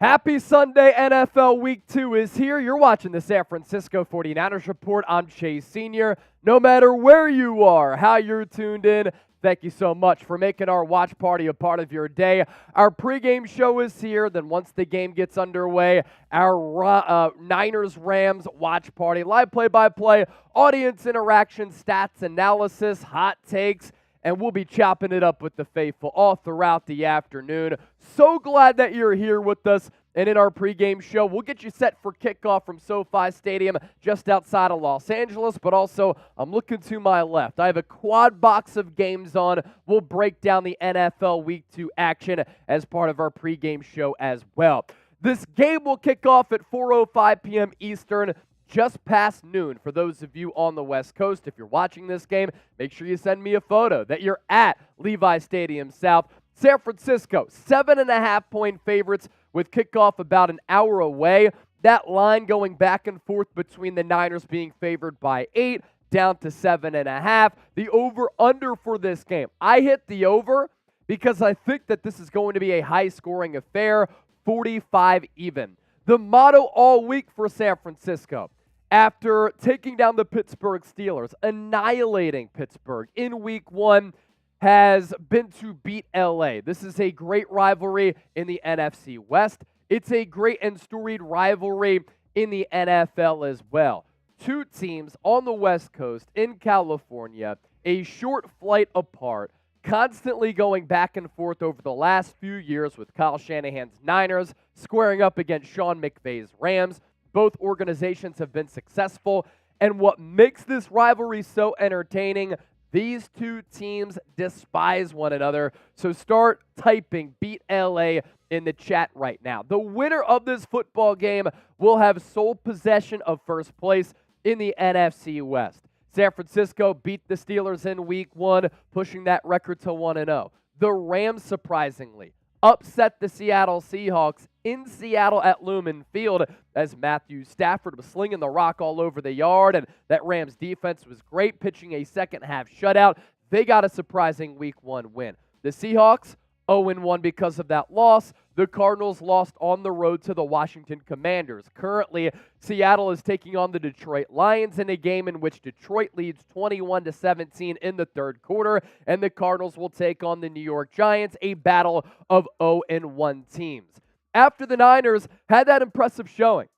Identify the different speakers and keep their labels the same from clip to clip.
Speaker 1: Happy Sunday, NFL Week 2 is here. You're watching the San Francisco 49ers Report. I'm Chase Sr. No matter where you are, how you're tuned in, thank you so much for making our watch party a part of your day. Our pregame show is here. Then once the game gets underway, our Niners-Rams watch party, live play-by-play, audience interaction, stats analysis, hot takes, and we'll be chopping it up with the faithful all throughout the afternoon. So glad that you're here with us. And in our pregame show, we'll get you set for kickoff from SoFi Stadium just outside of Los Angeles. But also, I'm looking to my left. I have a quad box of games on. We'll break down the NFL Week 2 action as part of our pregame show as well. This game will kick off at 4:05 p.m. Eastern, just past noon. For those of you on the West Coast, if you're watching this game, make sure you send me a photo that you're at Levi Stadium South. San Francisco, 7.5-point favorites with kickoff about an hour away. That line going back and forth between the Niners being favored by 8 down to 7.5. The over-under for this game. I hit the over because I think that this is going to be a high-scoring affair, 45 even. The motto all week for San Francisco, after taking down the Pittsburgh Steelers, annihilating Pittsburgh in Week 1, has been to beat LA. This is a great rivalry in the NFC West. It's a great and storied rivalry in the NFL as well. Two teams on the West Coast in California, a short flight apart, constantly going back and forth over the last few years with Kyle Shanahan's Niners squaring up against Sean McVay's Rams. Both organizations have been successful, and what makes this rivalry so entertaining, these two teams despise one another, so start typing "beat LA" in the chat right now. The winner of this football game will have sole possession of first place in the NFC West. San Francisco beat the Steelers in Week 1, pushing that record to 1-0. The Rams, surprisingly, upset the Seattle Seahawks in Seattle at Lumen Field as Matthew Stafford was slinging the rock all over the yard, and that Rams defense was great, pitching a second-half shutout. They got a surprising Week 1 win. The Seahawks, 0-1 because of that loss. The Cardinals lost on the road to the Washington Commanders. Currently, Seattle is taking on the Detroit Lions in a game in which Detroit leads 21-17 in the third quarter, and the Cardinals will take on the New York Giants, a battle of 0-1 teams. After the Niners had that impressive showing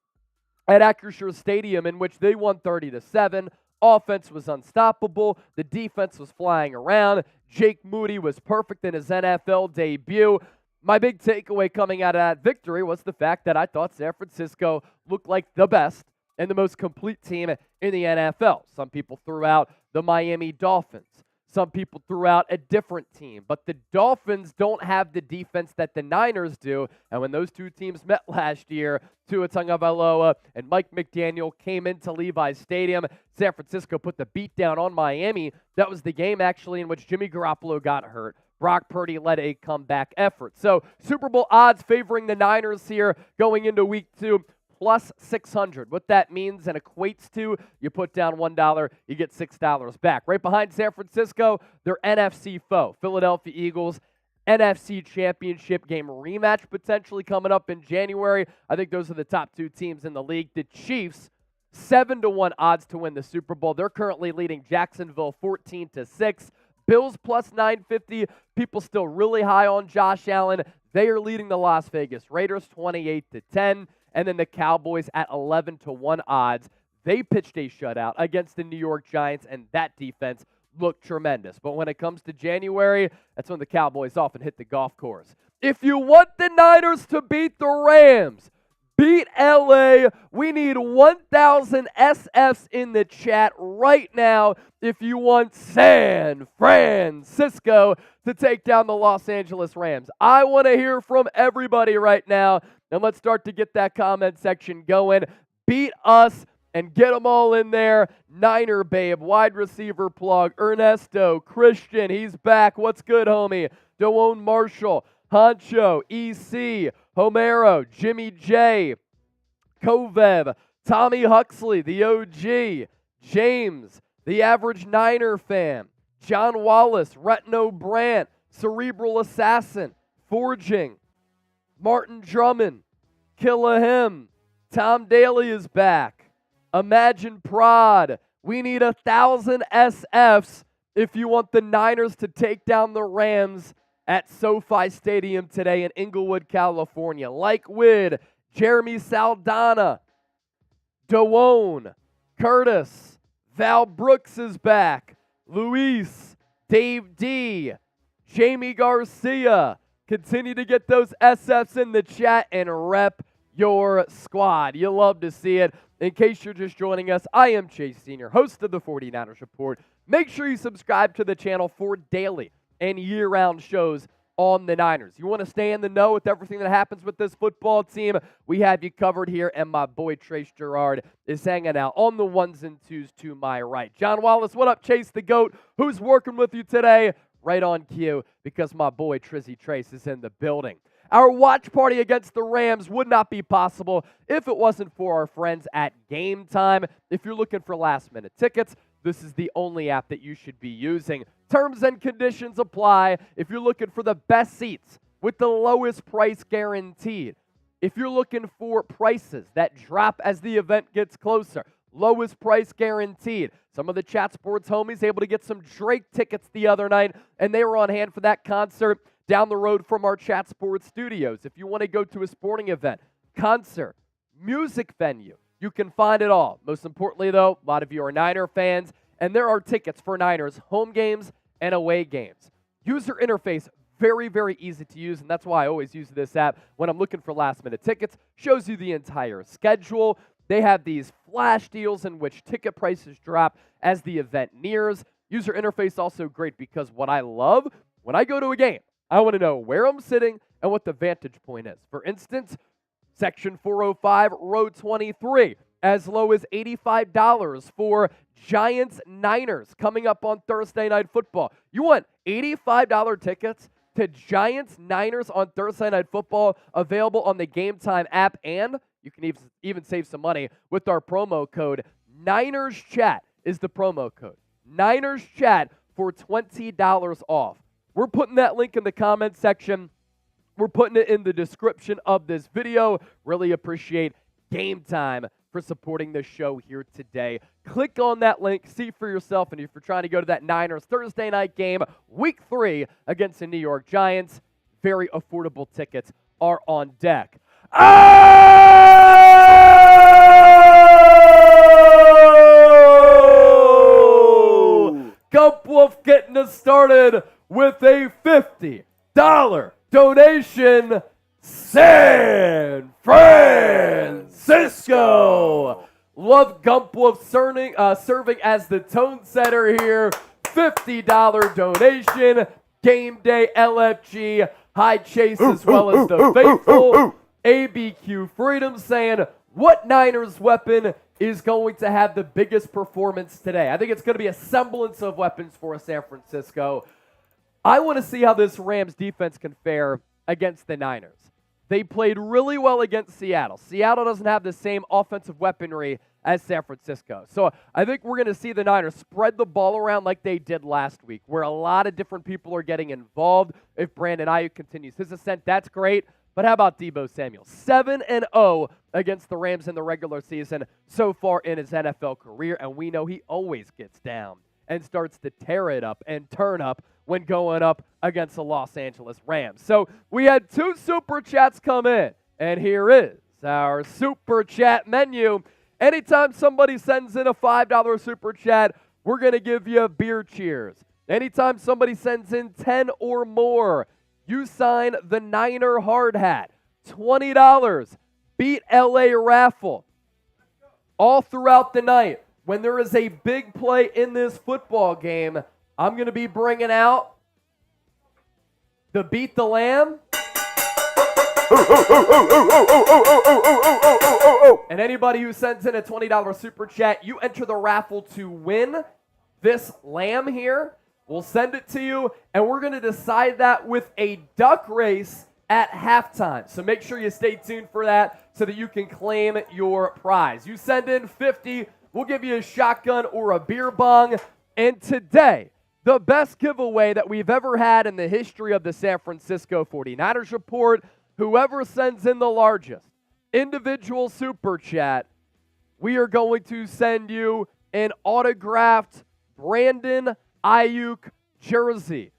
Speaker 1: at Acrisure Stadium in which they won 30-7, offense was unstoppable, the defense was flying around, Jake Moody was perfect in his NFL debut. My big takeaway coming out of that victory was the fact that I thought San Francisco looked like the best and the most complete team in the NFL. Some people threw out the Miami Dolphins. Some people threw out a different team. But the Dolphins don't have the defense that the Niners do. And when those two teams met last year, Tua Tagovailoa and Mike McDaniel came into Levi's Stadium. San Francisco put the beat down on Miami. That was the game, actually, in which Jimmy Garoppolo got hurt. Brock Purdy led a comeback effort. So Super Bowl odds favoring the Niners here going into Week 2. Plus 600. What that means and equates to, you put down $1, you get $6 back. Right behind San Francisco, their NFC foe, Philadelphia Eagles, NFC Championship game rematch potentially coming up in January. I think those are the top two teams in the league. The Chiefs, 7-1 odds to win the Super Bowl. They're currently leading Jacksonville 14-6. Bills plus 950. People still really high on Josh Allen. They are leading the Las Vegas Raiders 28-10. And then the Cowboys at 11-1 odds. They pitched a shutout against the New York Giants, and that defense looked tremendous. But when it comes to January, that's when the Cowboys often hit the golf course. If you want the Niners to beat the Rams, beat LA, we need 1,000 SFs in the chat right now if you want San Francisco to take down the Los Angeles Rams. I want to hear from everybody right now, and let's start to get that comment section going. Beat us and get them all in there. Niner Babe, wide receiver plug, Ernesto, Christian, he's back. What's good, homie? Dwayne Marshall, Honcho, EC, Homero, Jimmy J, Kovev, Tommy Huxley, the OG, James, the average Niner fan, John Wallace, Retno Brandt, Cerebral Assassin, Forging, Martin Drummond, Kill-a-him. Tom Daly is back. Imagine Prod. We need 1,000 SFs if you want the Niners to take down the Rams at SoFi Stadium today in Inglewood, California. Like Wid, Jeremy Saldana, Dewone, Curtis, Val Brooks is back. Luis, Dave D, Jamie Garcia. Continue to get those SFs in the chat and rep your squad. You love to see it. In case you're just joining us, I am Chase Senior, host of the 49ers Report. Make sure you subscribe to the channel for daily and year-round shows on the Niners. You want to stay in the know with everything that happens with this football team? We have you covered here, and my boy Trace Gerard is hanging out on the ones and twos to my right. John Wallace, what up, Chase the GOAT? Who's working with you today? Right on cue, because my boy Trizzy Trace is in the building. Our watch party against the Rams would not be possible if it wasn't for our friends at Game Time. If you're looking for last-minute tickets, this is the only app that you should be using. Terms and conditions apply if you're looking for the best seats with the lowest price guaranteed. If you're looking for prices that drop as the event gets closer, lowest price guaranteed. Some of the Chat Sports homies able to get some Drake tickets the other night, and they were on hand for that concert down the road from our Chat Sports studios. If you want to go to a sporting event, concert, music venue, you can find it all. Most importantly, though, a lot of you are Niner fans, and there are tickets for Niners home games and away games. User interface, very, very easy to use, and that's why I always use this app when I'm looking for last-minute tickets. Shows you the entire schedule. They have these flash deals in which ticket prices drop as the event nears. User interface also great because what I love, when I go to a game, I want to know where I'm sitting and what the vantage point is. For instance, Section 405, Row 23, as low as $85 for Giants-Niners coming up on Thursday Night Football. You want $85 tickets to Giants-Niners on Thursday Night Football, available on the Game Time app, and you can even save some money with our promo code. Niners Chat is the promo code. Niners Chat for $20 off. We're putting that link in the comment section. We're putting it in the description of this video. Really appreciate Game Time for supporting the show here today. Click on that link, see for yourself, and if you're trying to go to that Niners Thursday night game, Week 3 against the New York Giants, very affordable tickets are on deck. Oh! Gump Wolf getting us started with a $50 donation. San Francisco. Love Gump Wolf serving as the tone setter here. $50 donation. Game Day LFG. Hi Chase as well as the faithful. ABQ Freedom saying, what Niners weapon is going to have the biggest performance today? I think it's going to be a semblance of weapons for San Francisco. I want to see how this Rams defense can fare against the Niners. They played really well against Seattle. Seattle doesn't have the same offensive weaponry as San Francisco. So I think we're going to see the Niners spread the ball around like they did last week, where a lot of different people are getting involved. If Brandon Aiyuk continues his ascent, that's great. But how about Deebo Samuel? 7-0 against the Rams in the regular season so far in his NFL career, and we know he always gets down and starts to tear it up and turn up when going up against the Los Angeles Rams. So we had 2 Super Chats come in, and here is our Super Chat menu. Anytime somebody sends in a $5 Super Chat, we're going to give you a beer cheers. Anytime somebody sends in 10 or more, you sign the Niner hard hat. $20. Beat LA raffle. All throughout the night, when there is a big play in this football game, I'm going to be bringing out the Beat the Lamb. And anybody who sends in a $20 Super Chat, you enter the raffle to win this lamb here. We'll send it to you, and we're going to decide that with a duck race at halftime. So make sure you stay tuned for that so that you can claim your prize. You send in 50, we'll give you a shotgun or a beer bong. And today, the best giveaway that we've ever had in the history of the San Francisco 49ers Report, whoever sends in the largest individual super chat, we are going to send you an autographed Brandon Aiyuk jersey.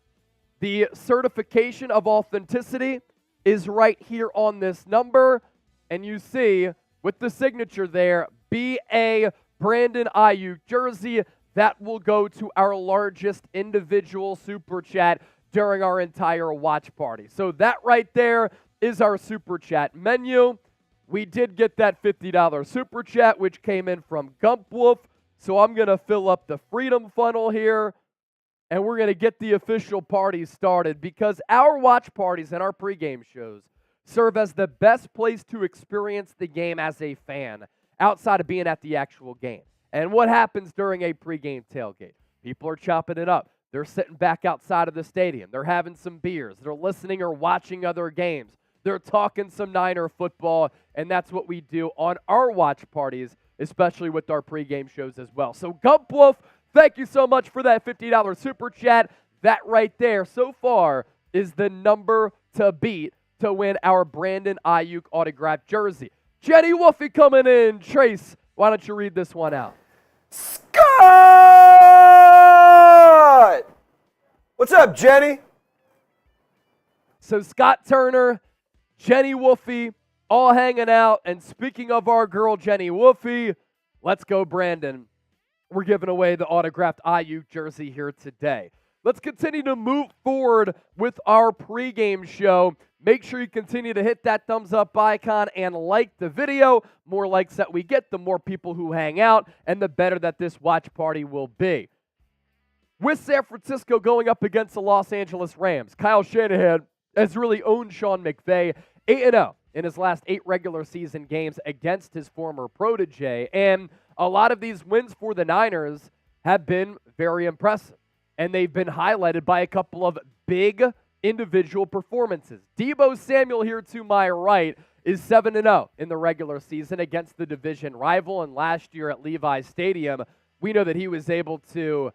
Speaker 1: The certification of authenticity is right here on this number, and you see with the signature there, B.A. Brandon Aiyuk jersey. That will go to our largest individual super chat during our entire watch party. So that right there is our super chat menu. We did get that $50 super chat, which came in from Gump Wolf. So I'm going to fill up the Freedom Funnel here, and we're going to get the official party started because our watch parties and our pregame shows serve as the best place to experience the game as a fan outside of being at the actual game. And what happens during a pregame tailgate? People are chopping it up. They're sitting back outside of the stadium. They're having some beers. They're listening or watching other games. They're talking some Niner football, and that's what we do on our watch parties, especially with our pregame shows as well. So Gump Wolf, thank you so much for that $50 super chat. That right there so far is the number to beat to win our Brandon Aiyuk autographed jersey. Jenny Wolfie coming in. Trace, why don't you read this one out?
Speaker 2: Scott! What's up, Jenny?
Speaker 1: So Scott Turner, Jenny Wolfie, all hanging out. And speaking of our girl, Jenny Wolfie, let's go, Brandon. We're giving away the autographed Aiyuk jersey here today. Let's continue to move forward with our pregame show. Make sure you continue to hit that thumbs up icon and like the video. More likes that we get, the more people who hang out, and the better that this watch party will be. With San Francisco going up against the Los Angeles Rams, Kyle Shanahan has really owned Sean McVay 8-0 in his last 8 regular season games against his former protege. And a lot of these wins for the Niners have been very impressive. And they've been highlighted by a couple of big individual performances. Deebo Samuel here to my right is 7-0 in the regular season against the division rival. And last year at Levi's Stadium, we know that he was able to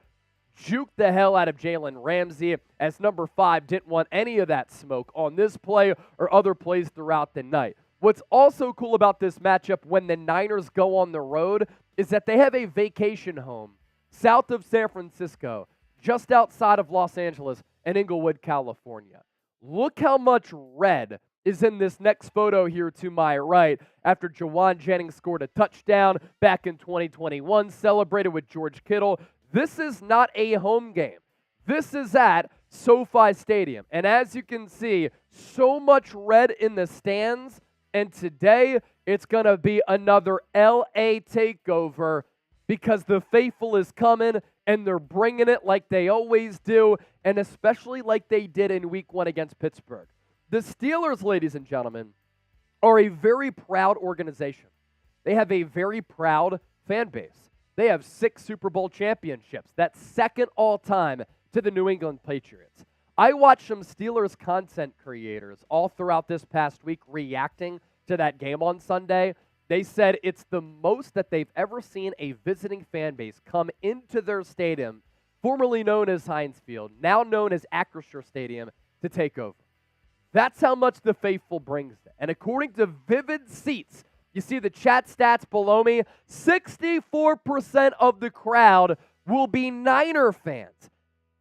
Speaker 1: juke the hell out of Jalen Ramsey, as number 5 didn't want any of that smoke on this play or other plays throughout the night. What's also cool about this matchup when the Niners go on the road is that they have a vacation home south of San Francisco, just outside of Los Angeles and Inglewood, California. Look how much red is in this next photo here to my right after Jawan Jennings scored a touchdown back in 2021, celebrated with George Kittle. This is not a home game. This is at SoFi Stadium. And as you can see, so much red in the stands. And today, it's going to be another LA takeover because the faithful is coming and they're bringing it like they always do, and especially like they did in Week 1 against Pittsburgh. The Steelers, ladies and gentlemen, are a very proud organization. They have a very proud fan base. They have 6 Super Bowl championships. That's second all-time to the New England Patriots. I watched some Steelers content creators all throughout this past week reacting to that game on Sunday. They said it's the most that they've ever seen a visiting fan base come into their stadium, formerly known as Heinz Field, now known as Acrisure Stadium, to take over. That's how much the faithful brings it. And according to Vivid Seats, you see the chat stats below me, 64% of the crowd will be Niner fans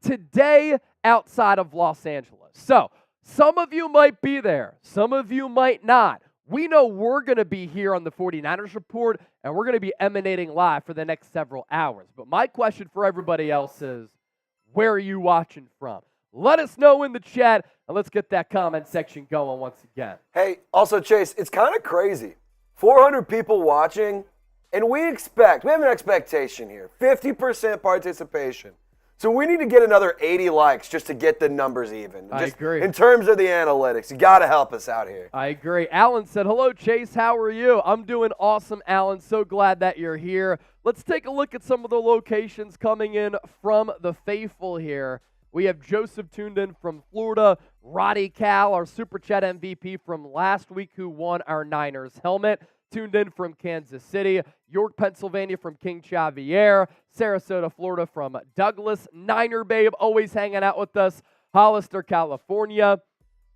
Speaker 1: today outside of Los Angeles. So, some of you might be there. Some of you might not. We know we're going to be here on the 49ers Report, and we're going to be emanating live for the next several hours. But my question for everybody else is, where are you watching from? Let us know in the chat, and let's get that comment section going once again.
Speaker 2: Hey, also, Chase, it's kind of crazy. 400 people watching, and we have an expectation here, 50% participation. So we need to get another 80 likes just to get the numbers even.
Speaker 1: I agree.
Speaker 2: In terms of the analytics, you got to help us out here.
Speaker 1: I agree. Alan said, hello, Chase. How are you? I'm doing awesome, Alan. So glad that you're here. Let's take a look at some of the locations coming in from the faithful here. We have Joseph tuned in from Florida, Roddy Cal, our Super Chat MVP from last week who won our Niners helmet, tuned in from Kansas City, York, Pennsylvania from King Xavier, Sarasota, Florida from Douglas, Niner Babe always hanging out with us, Hollister, California,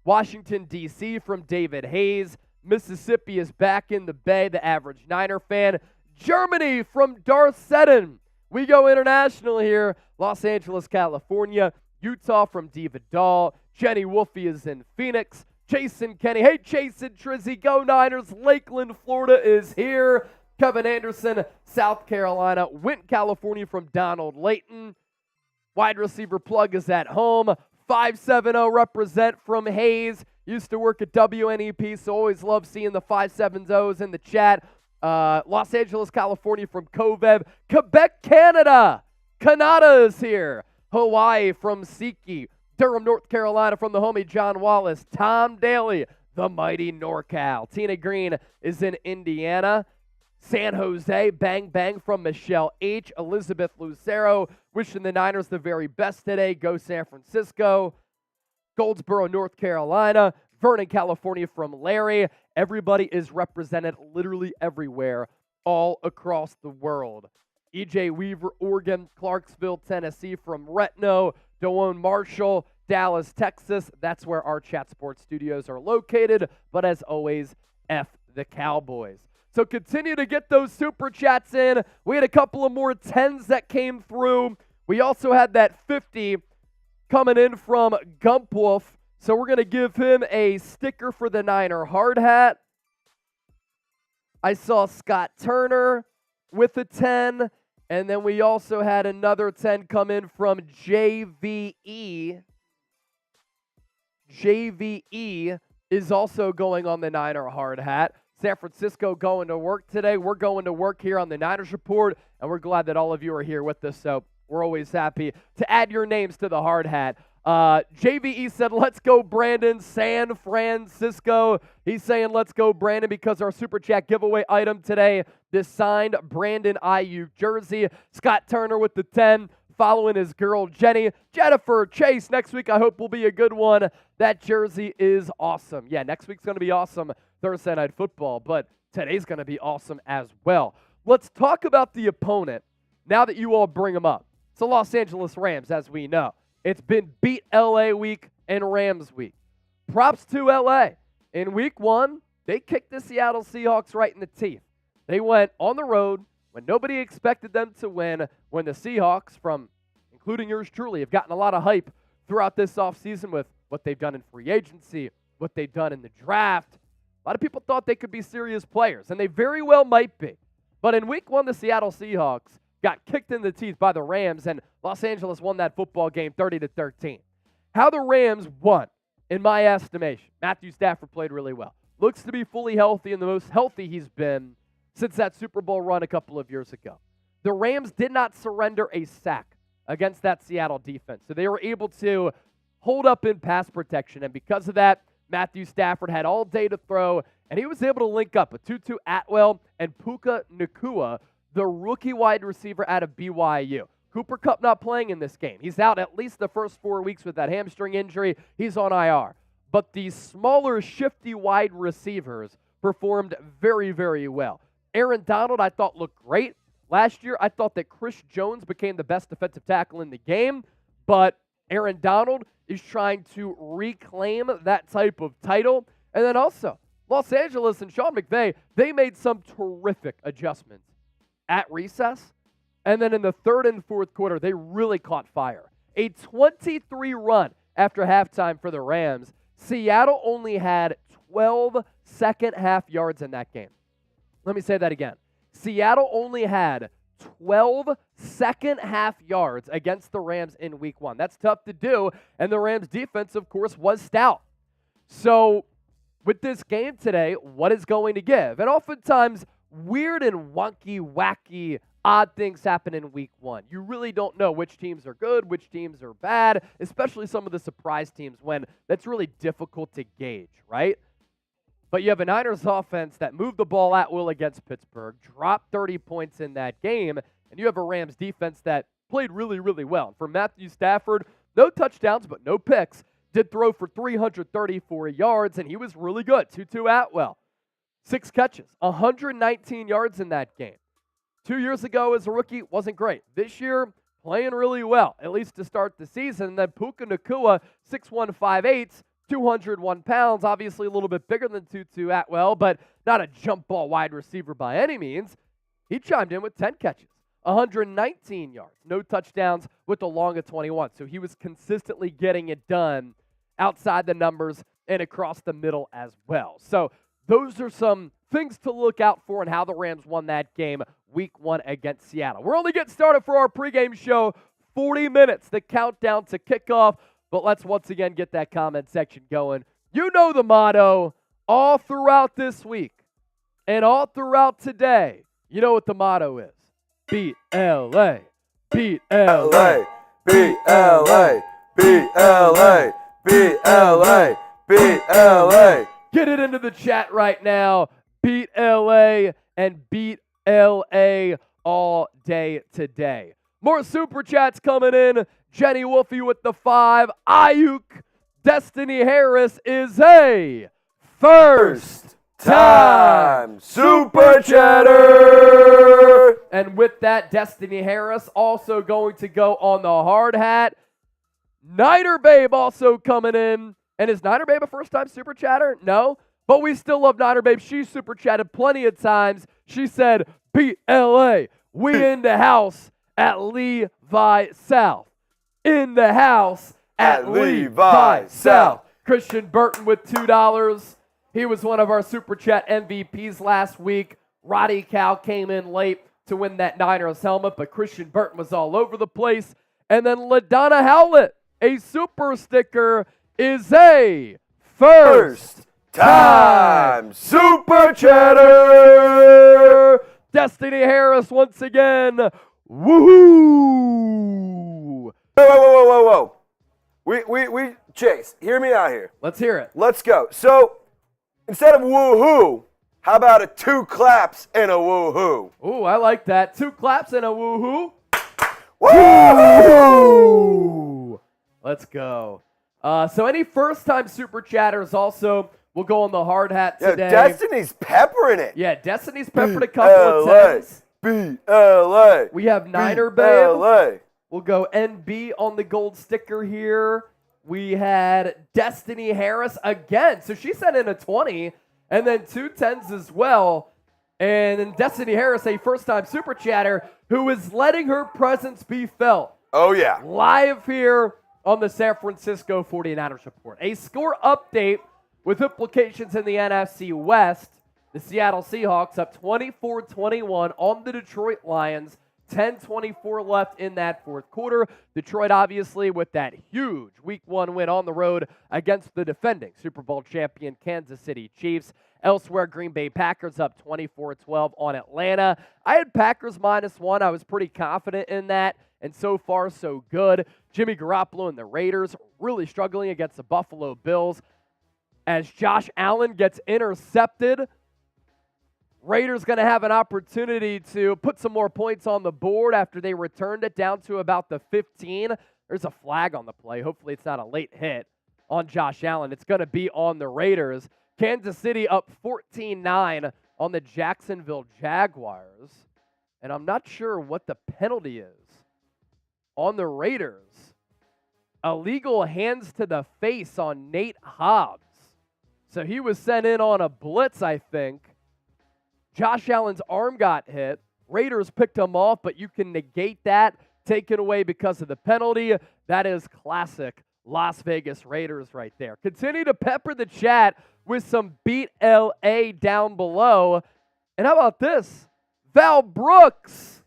Speaker 1: Washington, D.C. from David Hayes, Mississippi is back in the Bay, the average Niner fan. Germany from Darcetten. We go international here. Los Angeles, California. Utah from Diva Doll. Jenny Wolfie is in Phoenix. Jason Kenny. Hey, Jason Trizzy. Go Niners. Lakeland, Florida is here. Kevin Anderson, South Carolina. Wint, California from Donald Layton. Wide receiver plug is at home. 570 represent from Hayes. Used to work at WNEP, so always love seeing the 570s in the chat. Los Angeles, California from Kovev. Quebec, Canada. Kanata is here. Hawaii from Siki. Durham, North Carolina from the homie John Wallace. Tom Daly, the mighty NorCal. Tina Green is in Indiana. San Jose, bang, bang from Michelle H. Elizabeth Lucero, wishing the Niners the very best today. Go San Francisco. Goldsboro, North Carolina. Vernon, California from Larry. Everybody is represented literally everywhere, all across the world. EJ Weaver, Oregon. Clarksville, Tennessee from Retno. Doane Marshall, Dallas, Texas. That's where our Chat Sports studios are located. But as always, F the Cowboys. So continue to get those super chats in. We had a couple of more 10s that came through. We also had that 50 coming in from Gumpwolf. So we're going to give him a sticker for the Niner hard hat. I saw Scott Turner with a 10. And then we also had another 10 come in from JVE. JVE is also going on the Niner hard hat. San Francisco going to work today. We're going to work here on the Niners Report, and we're glad that all of you are here with us, so we're always happy to add your names to the hard hat. JVE said, let's go, Brandon. San Francisco. He's saying, let's go, Brandon, because our Super Chat giveaway item today, this signed Brandon Aiyuk jersey. Scott Turner with the 10, following his girl, Jenny. Jennifer Chase, next week I hope will be a good one. That jersey is awesome. Yeah, next week's going to be awesome, Thursday Night Football, but today's going to be awesome as well. Let's talk about the opponent now that you all bring them up. It's the Los Angeles Rams, as we know. It's been beat LA week and Rams week. Props to LA. In week 1, they kicked the Seattle Seahawks right in the teeth. They went on the road when nobody expected them to win, when the Seahawks, from including yours truly, have gotten a lot of hype throughout this offseason with what they've done in free agency, what they've done in the draft. A lot of people thought they could be serious players, and they very well might be. But in week 1, the Seattle Seahawks got kicked in the teeth by the Rams, and Los Angeles won that football game 30-13. How the Rams won, in my estimation, Matthew Stafford played really well. Looks to be fully healthy and the most healthy he's been since that Super Bowl run a couple of years ago. The Rams did not surrender a sack against that Seattle defense, so they were able to hold up in pass protection, and because of that, Matthew Stafford had all day to throw, and he was able to link up with Tutu Atwell and Puka Nacua, the rookie wide receiver out of BYU. Cooper Kupp not playing in this game. He's out at least the first 4 weeks with that hamstring injury. He's on IR. But these smaller, shifty wide receivers performed very, very well. Aaron Donald, I thought, looked great. Last year, I thought that Chris Jones became the best defensive tackle in the game, but Aaron Donald is trying to reclaim that type of title. And then also, Los Angeles and Sean McVay, they made some terrific adjustments at recess. And then in the third and fourth quarter, they really caught fire. A 23 run after halftime for the Rams. Seattle only had 12 second-half yards in that game. Let me say that again. Seattle only had 12 second-half yards against the Rams in week 1. That's tough to do, and the Rams' defense, of course, was stout. So with this game today, what is going to give? And oftentimes, weird and wonky, wacky, odd things happen in week 1. You really don't know which teams are good, which teams are bad, especially some of the surprise teams when that's really difficult to gauge, right? But you have a Niners offense that moved the ball at will against Pittsburgh, dropped 30 points in that game, and you have a Rams defense that played really, really well. For Matthew Stafford, no touchdowns but no picks, did throw for 334 yards, and he was really good. Tutu Atwell, 6 catches, 119 yards in that game. 2 years ago as a rookie, wasn't great. This year, playing really well, at least to start the season. And then Puka Nacua, 6'1", 5'8", 201 pounds, obviously a little bit bigger than Tutu Atwell, but not a jump ball wide receiver by any means. He chimed in with 10 catches, 119 yards, no touchdowns with the long of 21. So he was consistently getting it done outside the numbers and across the middle as well. So those are some things to look out for and how the Rams won that game week 1 against Seattle. We're only getting started for our pregame show. 40 minutes, the countdown to kickoff. But let's once again get that comment section going. You know the motto all throughout this week and all throughout today. You know what the motto is. Beat LA. Beat LA.
Speaker 2: Beat LA. Beat LA. Beat LA. Beat LA.
Speaker 1: Get it into the chat right now. Beat LA and beat LA all day today. More super chats coming in. Jenny Wolfie with the 5. Aiyuk. Destiny Harris is a first time super chatter. And with that, Destiny Harris also going to go on the hard hat. Niner Babe also coming in. And is Niner Babe a first-time super chatter? No. But we still love Niner Babe. She super chatted plenty of times. She said, beat LA. We in the house at Levi South. In the house at Levi South. Christian Burton with $2. He was one of our super chat MVPs last week. Roddy Cow came in late to win that Niners helmet, but Christian Burton was all over the place. And then LaDonna Howlett, a super sticker, is a first time super chatter. Destiny Harris once again. Woohoo!
Speaker 2: Whoa. We, Chase, hear me out here.
Speaker 1: Let's hear it.
Speaker 2: Let's go. So, instead of woohoo, how about a 2 claps and a woohoo?
Speaker 1: Ooh, I like that. 2 claps and a woohoo.
Speaker 2: Woo!
Speaker 1: Let's go. So any first-time super chatters also will go on the hard hat today.
Speaker 2: Yeah, Destiny's peppering it.
Speaker 1: Yeah, Destiny's peppered a couple of times.
Speaker 2: B-L-A.
Speaker 1: We have Niner Babe.
Speaker 2: B-L-A.
Speaker 1: We'll go NB on the gold sticker here. We had Destiny Harris again. So she sent in a 20 and then 2 10s as well. And then Destiny Harris, a first-time super chatter, who is letting her presence be felt.
Speaker 2: Oh, yeah.
Speaker 1: Live here on the San Francisco 49ers Report. A score update with implications in the NFC West. The Seattle Seahawks up 24-21 on the Detroit Lions. 10:24 left in that fourth quarter. Detroit, obviously, with that huge Week 1 win on the road against the defending Super Bowl champion Kansas City Chiefs. Elsewhere, Green Bay Packers up 24-12 on Atlanta. I had Packers -1. I was pretty confident in that, and so far, so good. Jimmy Garoppolo and the Raiders really struggling against the Buffalo Bills as Josh Allen gets intercepted. Raiders going to have an opportunity to put some more points on the board after they returned it down to about the 15. There's a flag on the play. Hopefully it's not a late hit on Josh Allen. It's going to be on the Raiders. Kansas City up 14-9 on the Jacksonville Jaguars. And I'm not sure what the penalty is on the Raiders. Illegal hands to the face on Nate Hobbs. So he was sent in on a blitz, I think. Josh Allen's arm got hit. Raiders picked him off, but you can negate that, take it away because of the penalty. That is classic Las Vegas Raiders right there. Continue to pepper the chat with some beat LA down below. And how about this? Val Brooks,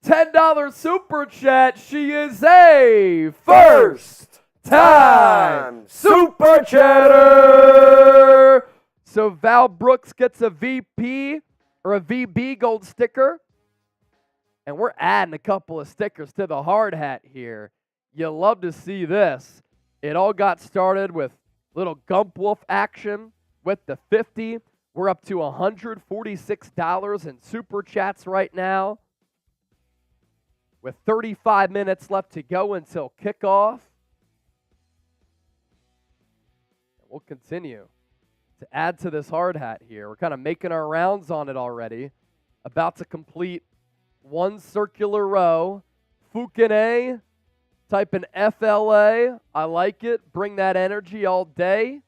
Speaker 1: $10 super chat. She is a first time super chatter. So Val Brooks gets a VP or a VB gold sticker. And we're adding a couple of stickers to the hard hat here. You'll love to see this. It all got started with little Gump Wolf action with the 50. We're up to $146 in super chats right now, with 35 minutes left to go until kickoff. We'll continue to add to this hard hat here. We're kind of making our rounds on it already. About to complete one circular row. Fukune Type in FLA. I like it. Bring that energy all day.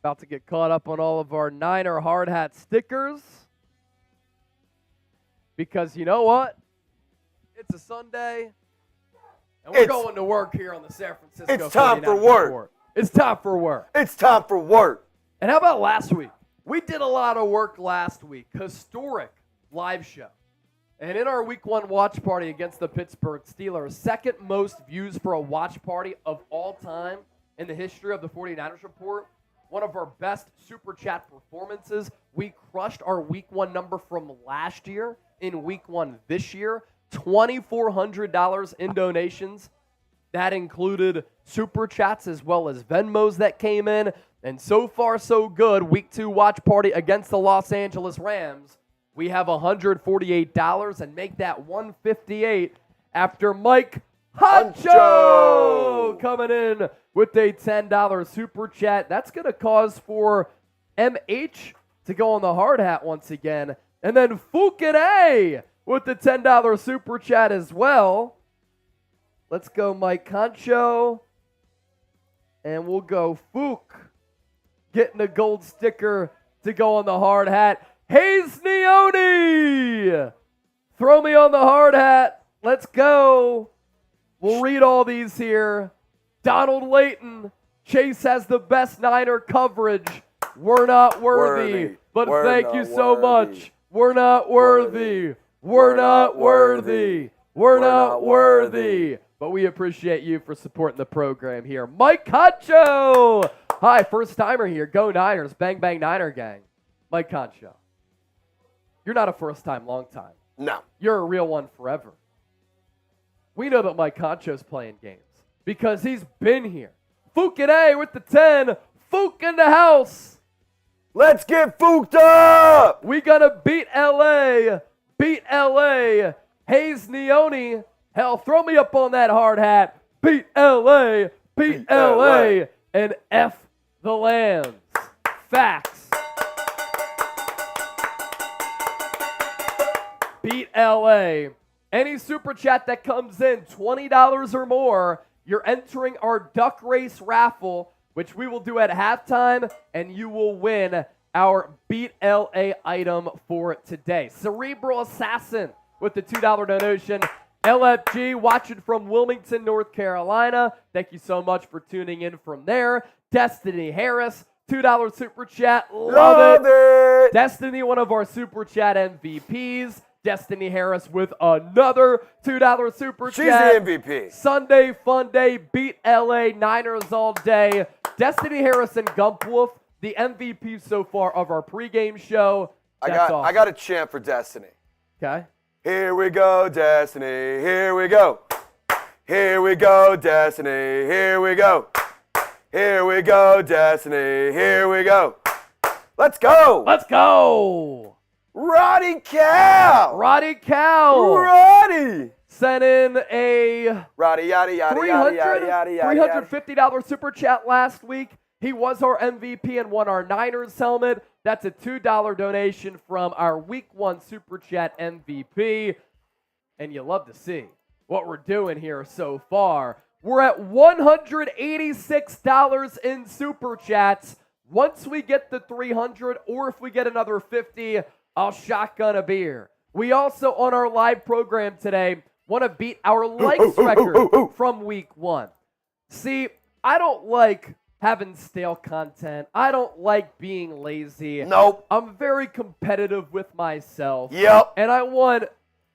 Speaker 1: About to get caught up on all of our Niner hard hat stickers. Because you know what? It's a Sunday, and we're going to work here on the San Francisco 49ers.
Speaker 2: It's time for work.
Speaker 1: It's time for work.
Speaker 2: It's time for work.
Speaker 1: And how about last week? We did a lot of work last week. Historic live show. And in our week 1 watch party against the Pittsburgh Steelers, second most views for a watch party of all time in the history of the 49ers Report. One of our best Super Chat performances. We crushed our week 1 number from last year in week 1 this year. $2,400 in donations. That included Super Chats as well as Venmos that came in. And so far, so good. Week 2 watch party against the Los Angeles Rams. We have $148 and make that $158 after Mike Huncho coming in with a $10 Super Chat. That's going to cause for MH to go on the hard hat once again. And then Fukine with the $10 Super Chat as well. Let's go Mike Huncho. And we'll go Fook getting a gold sticker to go on the hard hat. Hayes Neone! Throw me on the hard hat. Let's go. We'll read all these here. Donald Layton. Chase has the best Niner coverage. We're not worthy. But thank you so much. We're not worthy. We're not worthy. We're not worthy. But we appreciate you for supporting the program here. Mike Concho. Hi, first timer here. Go Niners. Bang, bang, Niner gang. Mike Concho. You're not a first time, long time.
Speaker 2: No.
Speaker 1: You're a real one forever. We know that Mike Concho's playing games because he's been here. Fukine with the 10. Fook in the house.
Speaker 2: Let's get fooked up.
Speaker 1: We gonna beat LA. Beat LA. Hayes Neone. Hell, throw me up on that hard hat. Beat LA. Beat LA. And F the Lambs. Facts. Beat LA. Any super chat that comes in, $20 or more, you're entering our duck race raffle, which we will do at halftime, and you will win our Beat LA item for today. Cerebral Assassin with the $2 donation. LFG watching from Wilmington, North Carolina. Thank you so much for tuning in from there. Destiny Harris, $2 super chat. Love it. Destiny, one of our super chat MVPs. Destiny Harris with another $2 super chat.
Speaker 2: She's the MVP.
Speaker 1: Sunday fun day, beat LA, Niners all day. Destiny Harris and Gumpwolf, the MVP so far of our pregame show.
Speaker 2: I got a chant for Destiny.
Speaker 1: Okay.
Speaker 2: Here we go, Destiny. Here we go. Here we go, Destiny. Here we go. Here we go, Destiny. Here we go. Let's go.
Speaker 1: Let's go.
Speaker 2: Roddy Cal.
Speaker 1: Roddy sent in a $350 super chat last week. He was our MVP and won our Niners helmet. That's a $2 donation from our Week 1 Super Chat MVP. And you love to see what we're doing here so far. We're at $186 in Super Chats. Once we get the 300, or if we get another 50, I'll shotgun a beer. We also, on our live program today, want to beat our likes record from Week 1. See, I don't like having stale content. I don't like being lazy.
Speaker 2: Nope.
Speaker 1: I'm very competitive with myself.
Speaker 2: Yep.
Speaker 1: And I want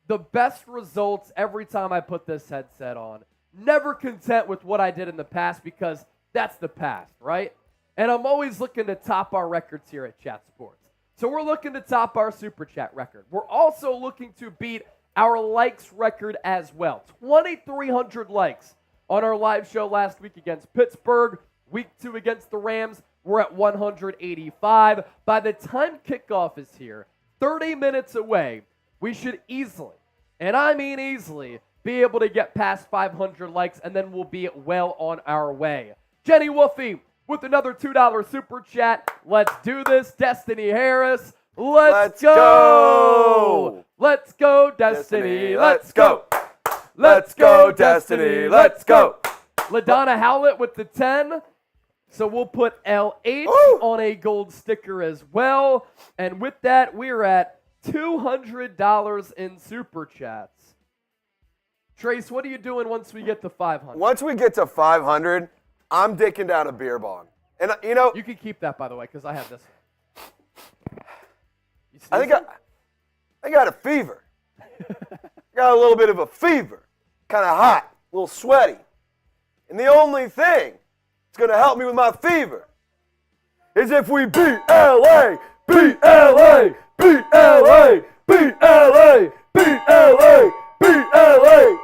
Speaker 1: the best results every time I put this headset on. Never content with what I did in the past because that's the past, right? And I'm always looking to top our records here at Chat Sports. So we're looking to top our Super Chat record. We're also looking to beat our likes record as well. 2,300 likes on our live show last week against Pittsburgh. Week 2 against the Rams, we're at 185. By the time kickoff is here, 30 minutes away, we should easily, and I mean easily, be able to get past 500 likes, and then we'll be well on our way. Jenny Woofy with another $2 super chat. Let's do this. Destiny Harris, let's go. Let's go, Destiny. Let's go.
Speaker 2: Let's go, Destiny. Let's go.
Speaker 1: LaDonna Howlett with the 10. So we'll put LH on a gold sticker as well. And with that, we're at $200 in Super Chats. Trace, what are you doing once we get to 500?
Speaker 2: Once we get to 500, I'm dicking down a beer bong. And, you know.
Speaker 1: You can keep that, by the way, because I have this.
Speaker 2: I think I got a fever. Got a little bit of a fever. Kind of hot, a little sweaty. And the only thing that's going to help me with my fever is if we beat LA, beat LA, beat LA, beat LA, beat LA, beat LA.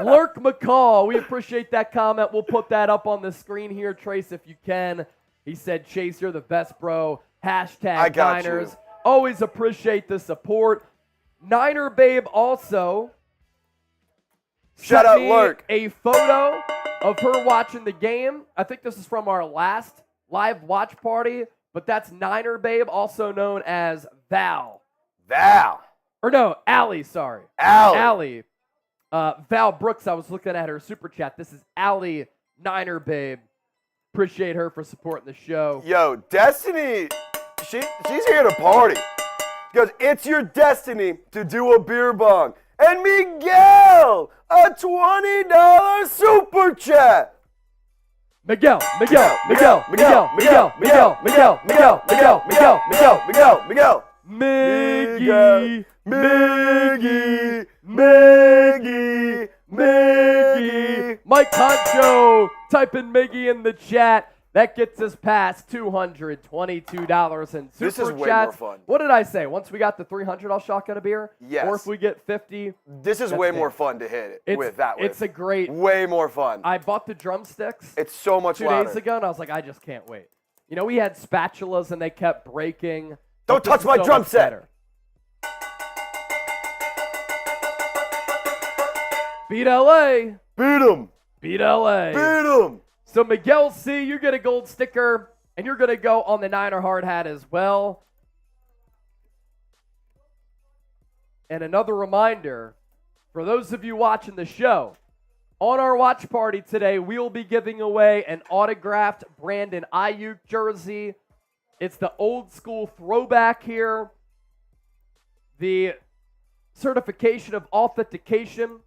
Speaker 1: Lurk McCall, we appreciate that comment. We'll put that up on the screen here, Trace, if you can. He said, Chase, you're the best, bro. Hashtag Niners. Always appreciate the support. Niner Babe also
Speaker 2: shout out
Speaker 1: me
Speaker 2: Lurk.
Speaker 1: A photo of her watching the game. I think this is from our last live watch party, but that's Niner Babe, also known as Val. Or no, Allie, sorry. Allie. Val Brooks, I was looking at her super chat. This is Allie, Niner Babe. Appreciate her for supporting the show.
Speaker 2: Yo, Destiny, she's here to party. Because it's your destiny to do a beer bong. And Miguel, a $20 super chat.
Speaker 1: Miguel. Miggy. Mike Concho, type in Miggy in the chat. That gets us past $222 in super
Speaker 2: This is way
Speaker 1: chats.
Speaker 2: more fun.
Speaker 1: What did I say? Once we got to 300, I'll shotgun a beer?
Speaker 2: Yes.
Speaker 1: Or if we get 50.
Speaker 2: This is way more fun to hit it with.
Speaker 1: It's a great.
Speaker 2: Way more fun.
Speaker 1: I bought the drumsticks.
Speaker 2: It's so much
Speaker 1: 2
Speaker 2: louder.
Speaker 1: days ago, and I was like, I just can't wait. You know, we had spatulas, and they kept breaking.
Speaker 2: Don't touch my drum set.
Speaker 1: Better. Beat LA.
Speaker 2: Beat him.
Speaker 1: Beat LA.
Speaker 2: Beat him.
Speaker 1: So Miguel C., you get a gold sticker, and you're going to go on the Niner hard hat as well. And another reminder, for those of you watching the show, on our watch party today, we will be giving away an autographed Brandon Aiyuk jersey. It's the old school throwback here. The certification of authentication.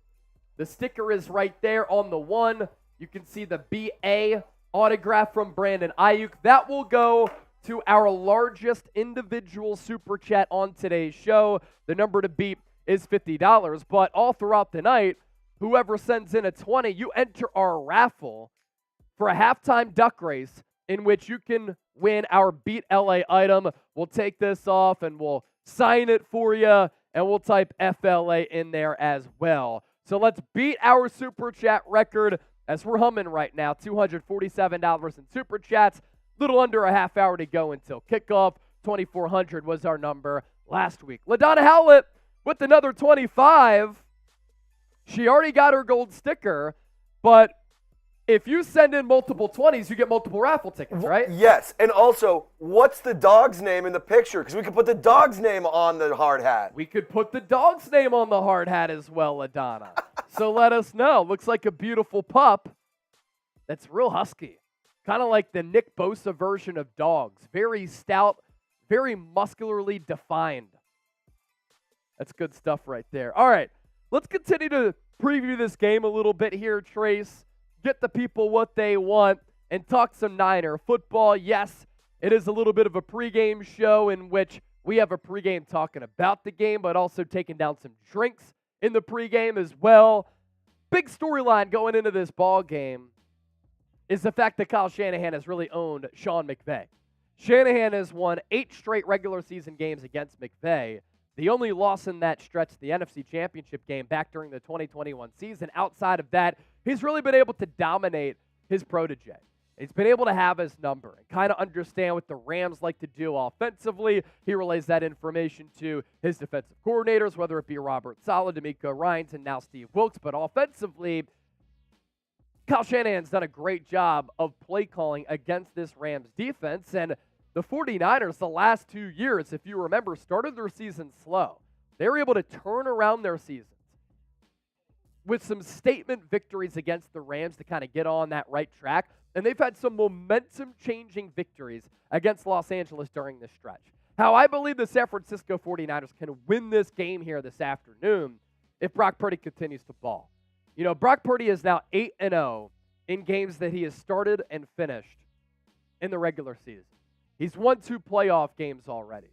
Speaker 1: The sticker is right there on the one. You can see the BA autograph from Brandon Aiyuk. That will go to our largest individual super chat on today's show. The number to beat is $50. But all throughout the night, whoever sends in a 20, you enter our raffle for a halftime duck race in which you can win our Beat LA item. We'll take this off and we'll sign it for you, and we'll type FLA in there as well. So let's beat our super chat record as we're humming right now. $247 in super chats. Little under a half hour to go until kickoff. 2,400 was our number last week. LaDonna Howlett with another 25. She already got her gold sticker, but if you send in multiple 20s, you get multiple raffle tickets, right?
Speaker 2: Yes, and also, what's the dog's name in the picture? Because we could put the dog's name on the hard hat.
Speaker 1: We could put the dog's name on the hard hat as well, LaDonna. So let us know. Looks like a beautiful pup that's real husky. Kind of like the Nick Bosa version of dogs. Very stout, very muscularly defined. That's good stuff right there. All right, let's continue to preview this game a little bit here, Trace. Get the people what they want and talk some Niner football. Yes, it is a little bit of a pregame show in which we have a pregame talking about the game, but also taking down some drinks in the pregame as well. Big storyline going into this ball game is the fact that Kyle Shanahan has really owned Sean McVay. Shanahan has won 8 straight regular season games against McVay. The only loss in that stretch, the NFC Championship game back during the 2021 season. Outside of that, he's really been able to dominate his protege. He's been able to have his number and kind of understand what the Rams like to do offensively. He relays that information to his defensive coordinators, whether it be Robert Saleh, DeMeco Ryans, and now Steve Wilks. But offensively, Kyle Shanahan's done a great job of play calling against this Rams defense. And the 49ers, the last 2 years, if you remember, started their season slow. They were able to turn around their seasons with some statement victories against the Rams to kind of get on that right track. And they've had some momentum-changing victories against Los Angeles during this stretch. How I believe the San Francisco 49ers can win this game here this afternoon if Brock Purdy continues to ball. You know, Brock Purdy is now 8-0 in games that he has started and finished in the regular season. He's won 2 playoff games already.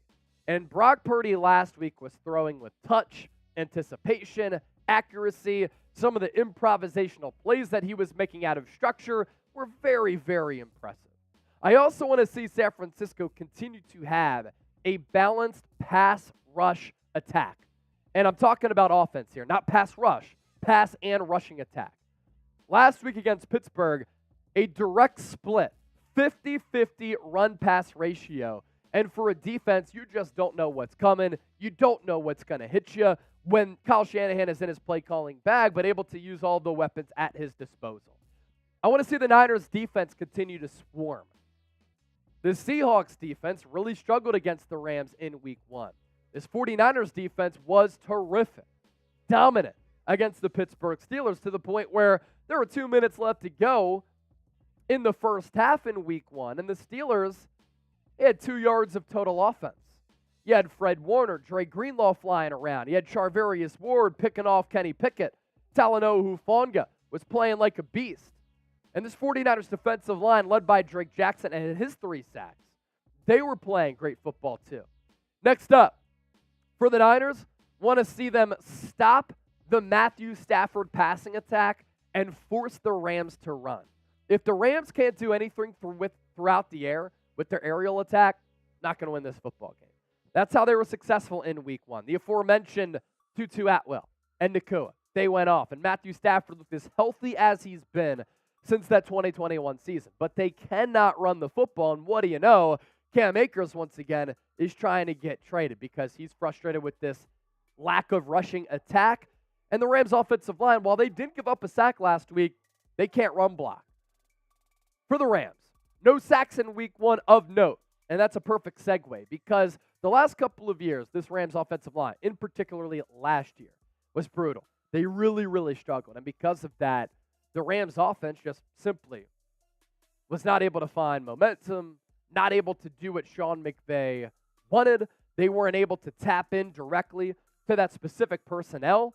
Speaker 1: And Brock Purdy last week was throwing with touch, anticipation, accuracy. Some of the improvisational plays that he was making out of structure were very, very impressive. I also want to see San Francisco continue to have a balanced pass rush attack. And I'm talking about offense here, not pass rush, pass and rushing attack. Last week against Pittsburgh, a direct split, 50-50 run-pass ratio. And for a defense, you just don't know what's coming. You don't know what's going to hit you when Kyle Shanahan is in his play-calling bag, but able to use all the weapons at his disposal. I want to see the Niners' defense continue to swarm. The Seahawks' defense really struggled against the Rams in Week 1. This 49ers defense was terrific, dominant against the Pittsburgh Steelers to the point where there were 2 minutes left to go in the first half in Week 1, and the Steelers had 2 yards of total offense. You had Fred Warner, Dre Greenlaw flying around. You had Charvarius Ward picking off Kenny Pickett. Talanoa Hufanga was playing like a beast. And this 49ers defensive line, led by Drake Jackson and his 3 sacks, they were playing great football too. Next up, for the Niners, want to see them stop the Matthew Stafford passing attack and force the Rams to run. If the Rams can't do anything throughout the air with their aerial attack, not going to win this football game. That's how they were successful in Week 1. The aforementioned Tutu Atwell and Nakua, they went off. And Matthew Stafford looked as healthy as he's been since that 2021 season. But they cannot run the football. And what do you know? Cam Akers, once again, is trying to get traded because he's frustrated with this lack of rushing attack. And the Rams' offensive line, while they didn't give up a sack last week, they can't run block. For the Rams, no sacks in Week 1 of note. And that's a perfect segue because the last couple of years, this Rams offensive line, in particularly last year, was brutal. They really, really struggled. And because of that, the Rams offense just simply was not able to find momentum, not able to do what Sean McVay wanted. They weren't able to tap in directly to that specific personnel.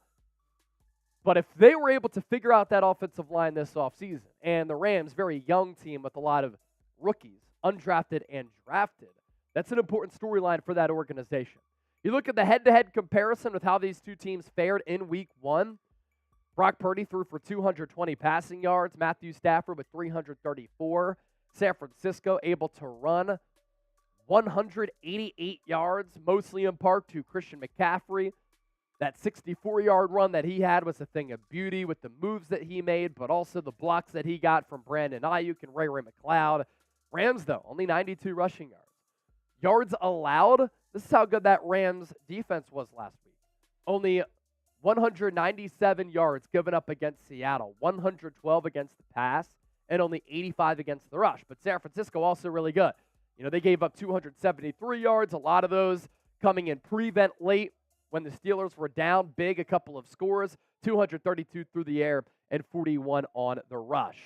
Speaker 1: But if they were able to figure out that offensive line this offseason, and the Rams, very young team with a lot of rookies, undrafted and drafted, that's an important storyline for that organization. You look at the head-to-head comparison with how these two teams fared in Week 1. Brock Purdy threw for 220 passing yards. Matthew Stafford with 334. San Francisco able to run 188 yards, mostly in part to Christian McCaffrey. That 64-yard run that he had was a thing of beauty with the moves that he made, but also the blocks that he got from Brandon Aiyuk and Ray McCloud. Rams, though, only 92 rushing yards. Yards allowed, this is how good that Rams defense was last week. Only 197 yards given up against Seattle, 112 against the pass, and only 85 against the rush. But San Francisco also really good. You know, they gave up 273 yards, a lot of those coming in prevent late when the Steelers were down big, a couple of scores, 232 through the air and 41 on the rush.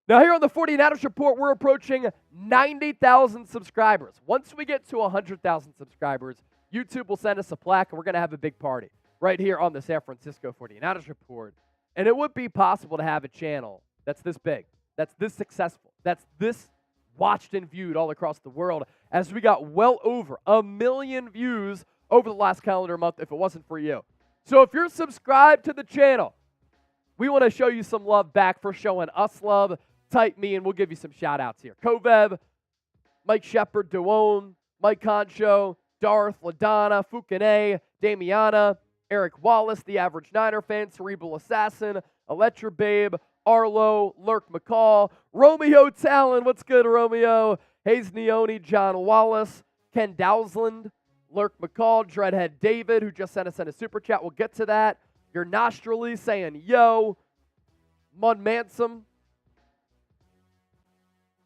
Speaker 1: Now here on the 49ers Report, we're approaching 90,000 subscribers. Once we get to 100,000 subscribers, YouTube will send us a plaque, and we're going to have a big party right here on the San Francisco 49ers Report. And it would be possible to have a channel that's this big, that's this successful, that's this watched and viewed all across the world, as we got well over 1 million views over the last calendar month if it wasn't for you. So if you're subscribed to the channel, we want to show you some love back for showing us love. Type me and we'll give you some shout-outs here. Kovev, Mike Shepard, Duone, Mike Concho, Darth, LaDonna, Fukane, Damiana, Eric Wallace, the Average Niner Fan, Cerebral Assassin, Electra Babe, Arlo, Lurk McCall, Romeo Talon, what's good, Romeo? Hayes Neone, John Wallace, Ken Dowsland, Lurk McCall, Dreadhead David, who just sent us in a super chat. We'll get to that. Your Nostrily saying yo. Mud Mansom,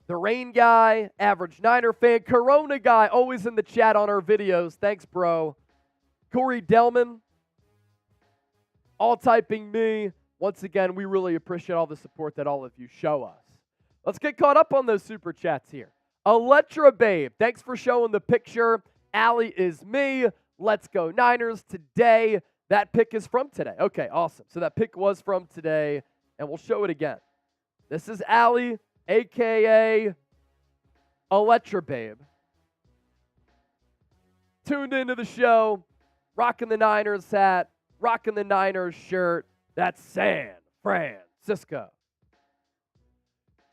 Speaker 1: The Rain Guy, Average Niner Fan, Corona Guy, always in the chat on our videos. Thanks, bro. Corey Delman, all typing me. Once again, we really appreciate all the support that all of you show us. Let's get caught up on those super chats here. Electra Babe, thanks for showing the picture. Allie is me. Let's go Niners today. That pick is from today. Okay, awesome. So that pick was from today, and we'll show it again. This is Allie, a.k.a. Electra Babe. Tuned into the show, rocking the Niners hat, rocking the Niners shirt. That's San Francisco.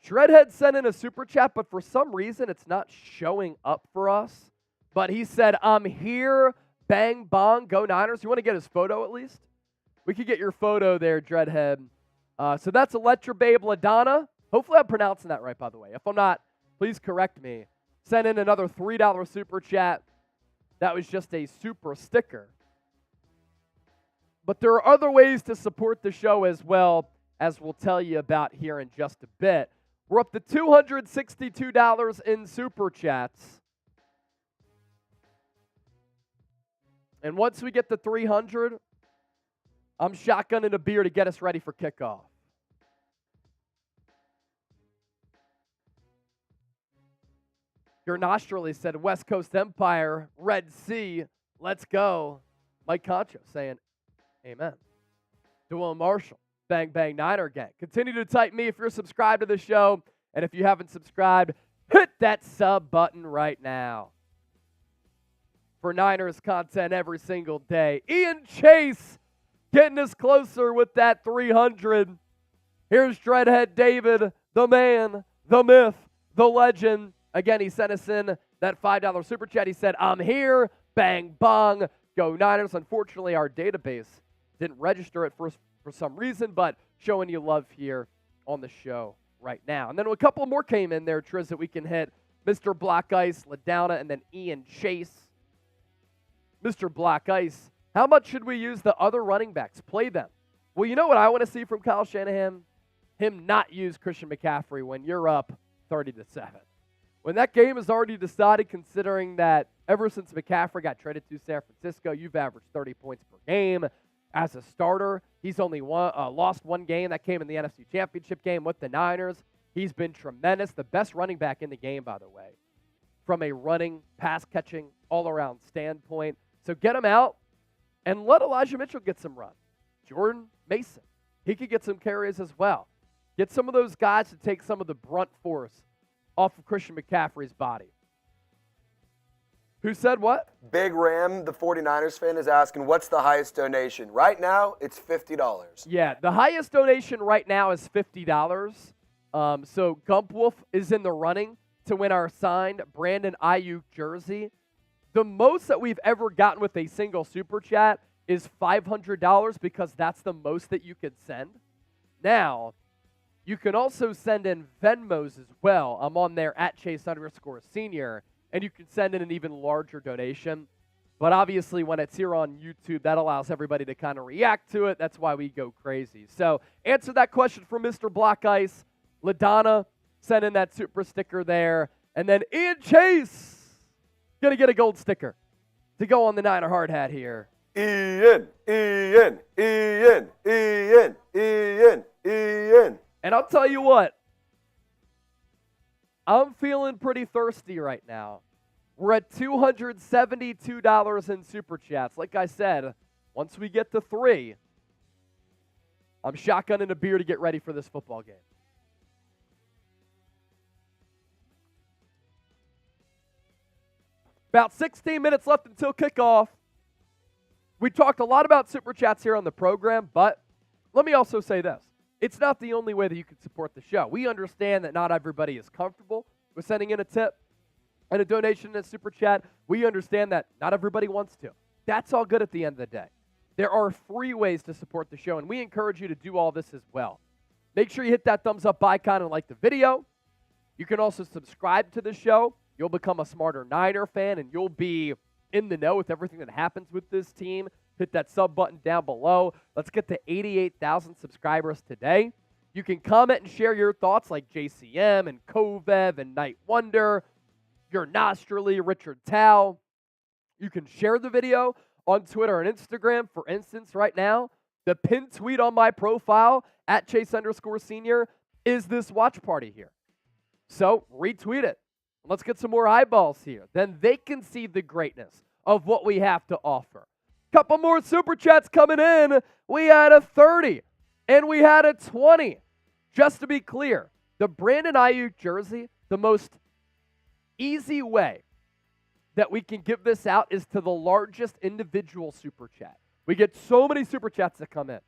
Speaker 1: Shredhead sent in a super chat, but for some reason it's not showing up for us. But he said, I'm here, bang, bong, go Niners. You want to get his photo at least? We could get your photo there, Dreadhead. So that's Electra Babe LaDonna. Hopefully I'm pronouncing that right, by the way. If I'm not, please correct me. Send in another $3 super chat. That was just a super sticker. But there are other ways to support the show as well, as we'll tell you about here in just a bit. We're up to $262 in super chats. And once we get to 300, I'm shotgunning a beer to get us ready for kickoff. Your Nostrily said, West Coast Empire, Red Sea, let's go. Mike Concho saying, amen. Dwayne Marshall, bang, bang, Niner gang. Continue to type me if you're subscribed to the show. And if you haven't subscribed, hit that sub button right now. For Niners content every single day. Ian Chase getting us closer with that 300. Here's Dreadhead David, the man, the myth, the legend. Again, he sent us in that $5 super chat. He said, I'm here, bang, bong, go Niners. Unfortunately, our database didn't register it for some reason, but showing you love here on the show right now. And then a couple more came in there, Triz, that we can hit. Mr. Black Ice, LaDowna, and then Ian Chase. Mr. Black Ice, how much should we use the other running backs? Play them. Well, you know what I want to see from Kyle Shanahan? Him not use Christian McCaffrey when you're up 30-7. When that game is already decided, considering that ever since McCaffrey got traded to San Francisco, you've averaged 30 points per game. As a starter, he's only lost one game. That came in the NFC Championship game with the Niners. He's been tremendous. The best running back in the game, by the way, from a running, pass-catching, all-around standpoint. So get him out and let Elijah Mitchell get some run. Jordan Mason, he could get some carries as well. Get some of those guys to take some of the brunt force off of Christian McCaffrey's body. Who said what?
Speaker 2: Big Ram, the 49ers fan, is asking, what's the highest donation? Right now, it's $50.
Speaker 1: Yeah, the highest donation right now is $50. So Gump Wolf is in the running to win our signed Brandon Aiyuk jersey. The most that we've ever gotten with a single super chat is $500 because that's the most that you could send. Now, you can also send in Venmos as well. I'm on there at Chase_Senior, and you can send in an even larger donation. But obviously, when it's here on YouTube, that allows everybody to kind of react to it. That's why we go crazy. So answer that question for Mr. Black Ice. LaDonna, send in that super sticker there. And then Ian Chase, going to get a gold sticker to go on the Niner hard hat here.
Speaker 2: Ian.
Speaker 1: And I'll tell you what, I'm feeling pretty thirsty right now. We're at $272 in super chats. Like I said, once we get to 3, I'm shotgunning a beer to get ready for this football game. About 16 minutes left until kickoff. We talked a lot about super chats here on the program, but let me also say this. It's not the only way that you can support the show. We understand that not everybody is comfortable with sending in a tip and a donation in a super chat. We understand that not everybody wants to. That's all good at the end of the day. There are free ways to support the show, and we encourage you to do all this as well. Make sure you hit that thumbs up icon and like the video. You can also subscribe to the show. You'll become a smarter Niner fan, and you'll be in the know with everything that happens with this team. Hit that sub button down below. Let's get to 88,000 subscribers today. You can comment and share your thoughts like JCM and Kovev and Night Wonder, your Nostrily, Richard Tao. You can share the video on Twitter and Instagram. For instance, right now, the pinned tweet on my profile at Chase_senior is this watch party here. So retweet it. Let's get some more eyeballs here. Then they can see the greatness of what we have to offer. Couple more super chats coming in. We had a 30 and we had a 20. Just to be clear, the Brandon Aiyuk jersey, the most easy way that we can give this out is to the largest individual super chat. We get so many super chats that come in.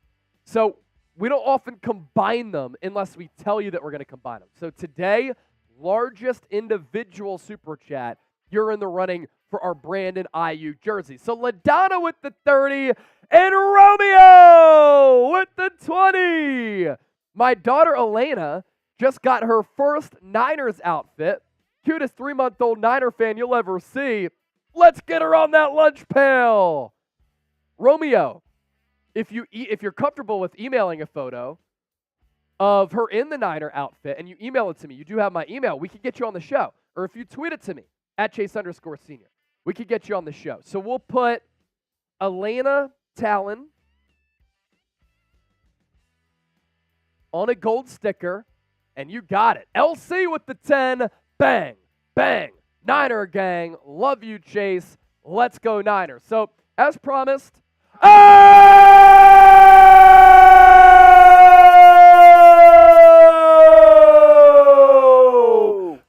Speaker 1: So we don't often combine them unless we tell you that we're going to combine them. So today, largest individual super chat, you're in the running for our Brandon Aiyuk jersey. So LaDonna with the 30 and Romeo with the 20. My daughter Elena just got her first Niners outfit. Cutest 3-month-old Niner fan you'll ever see. Let's get her on that lunch pail. Romeo, if you're comfortable with emailing a photo of her in the Niner outfit and you email it to me, you do have my email, we can get you on the show. Or if you tweet it to me at Chase_senior, we could get you on the show. So we'll put Elena Talon on a gold sticker, and you got it. LC with the 10. Bang, bang. Niner gang. Love you, Chase. Let's go Niners. So, as promised,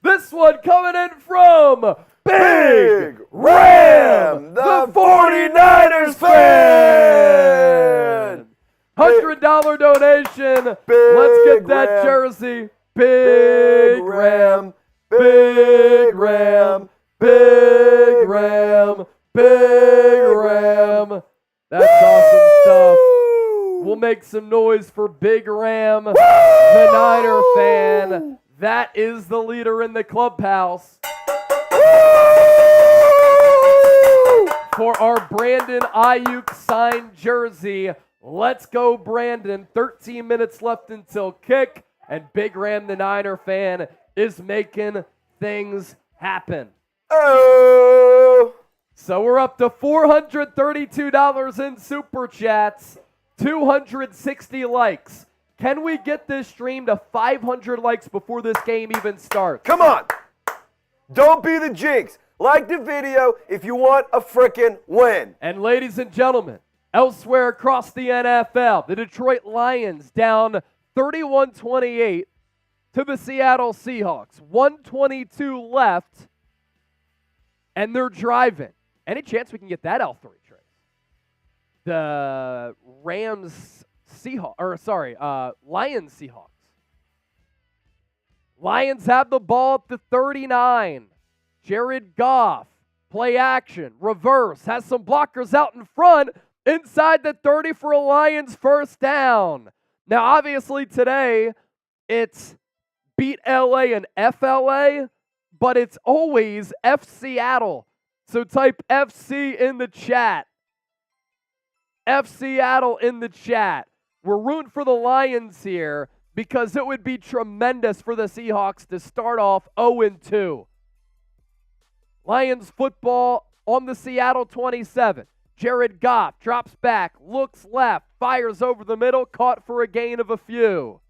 Speaker 1: this one coming in from Big Ram, the 49ers fan. $100 donation. Let's get that jersey. Big Ram, Big Ram, Big Ram, Big Ram. That's awesome stuff. We'll make some noise for Big Ram, the Niner fan. That is the leader in the clubhouse. For our Brandon Aiyuk signed jersey. Let's go, Brandon. 13 minutes left until kick, and Big Ram, the Niner fan, is making things happen. Oh! So we're up to $432 in super chats, 260 likes. Can we get this stream to 500 likes before this game even starts?
Speaker 2: Come on. Don't be the jinx. Like the video if you want a frickin' win.
Speaker 1: And ladies and gentlemen, elsewhere across the NFL, the Detroit Lions down 31-28 to the Seattle Seahawks. 1:22 left, and they're driving. Any chance we can get that L3 trade? The Lions Seahawks. Lions have the ball at the 39. Jared Goff, play action, reverse, has some blockers out in front, inside the 30 for a Lions first down. Now, obviously today, it's beat LA and FLA, but it's always F Seattle. So type FC in the chat. F Seattle in the chat. We're rooting for the Lions here because it would be tremendous for the Seahawks to start off 0-2. Lions football on the Seattle 27. Jared Goff drops back, looks left, fires over the middle, caught for a gain of a few.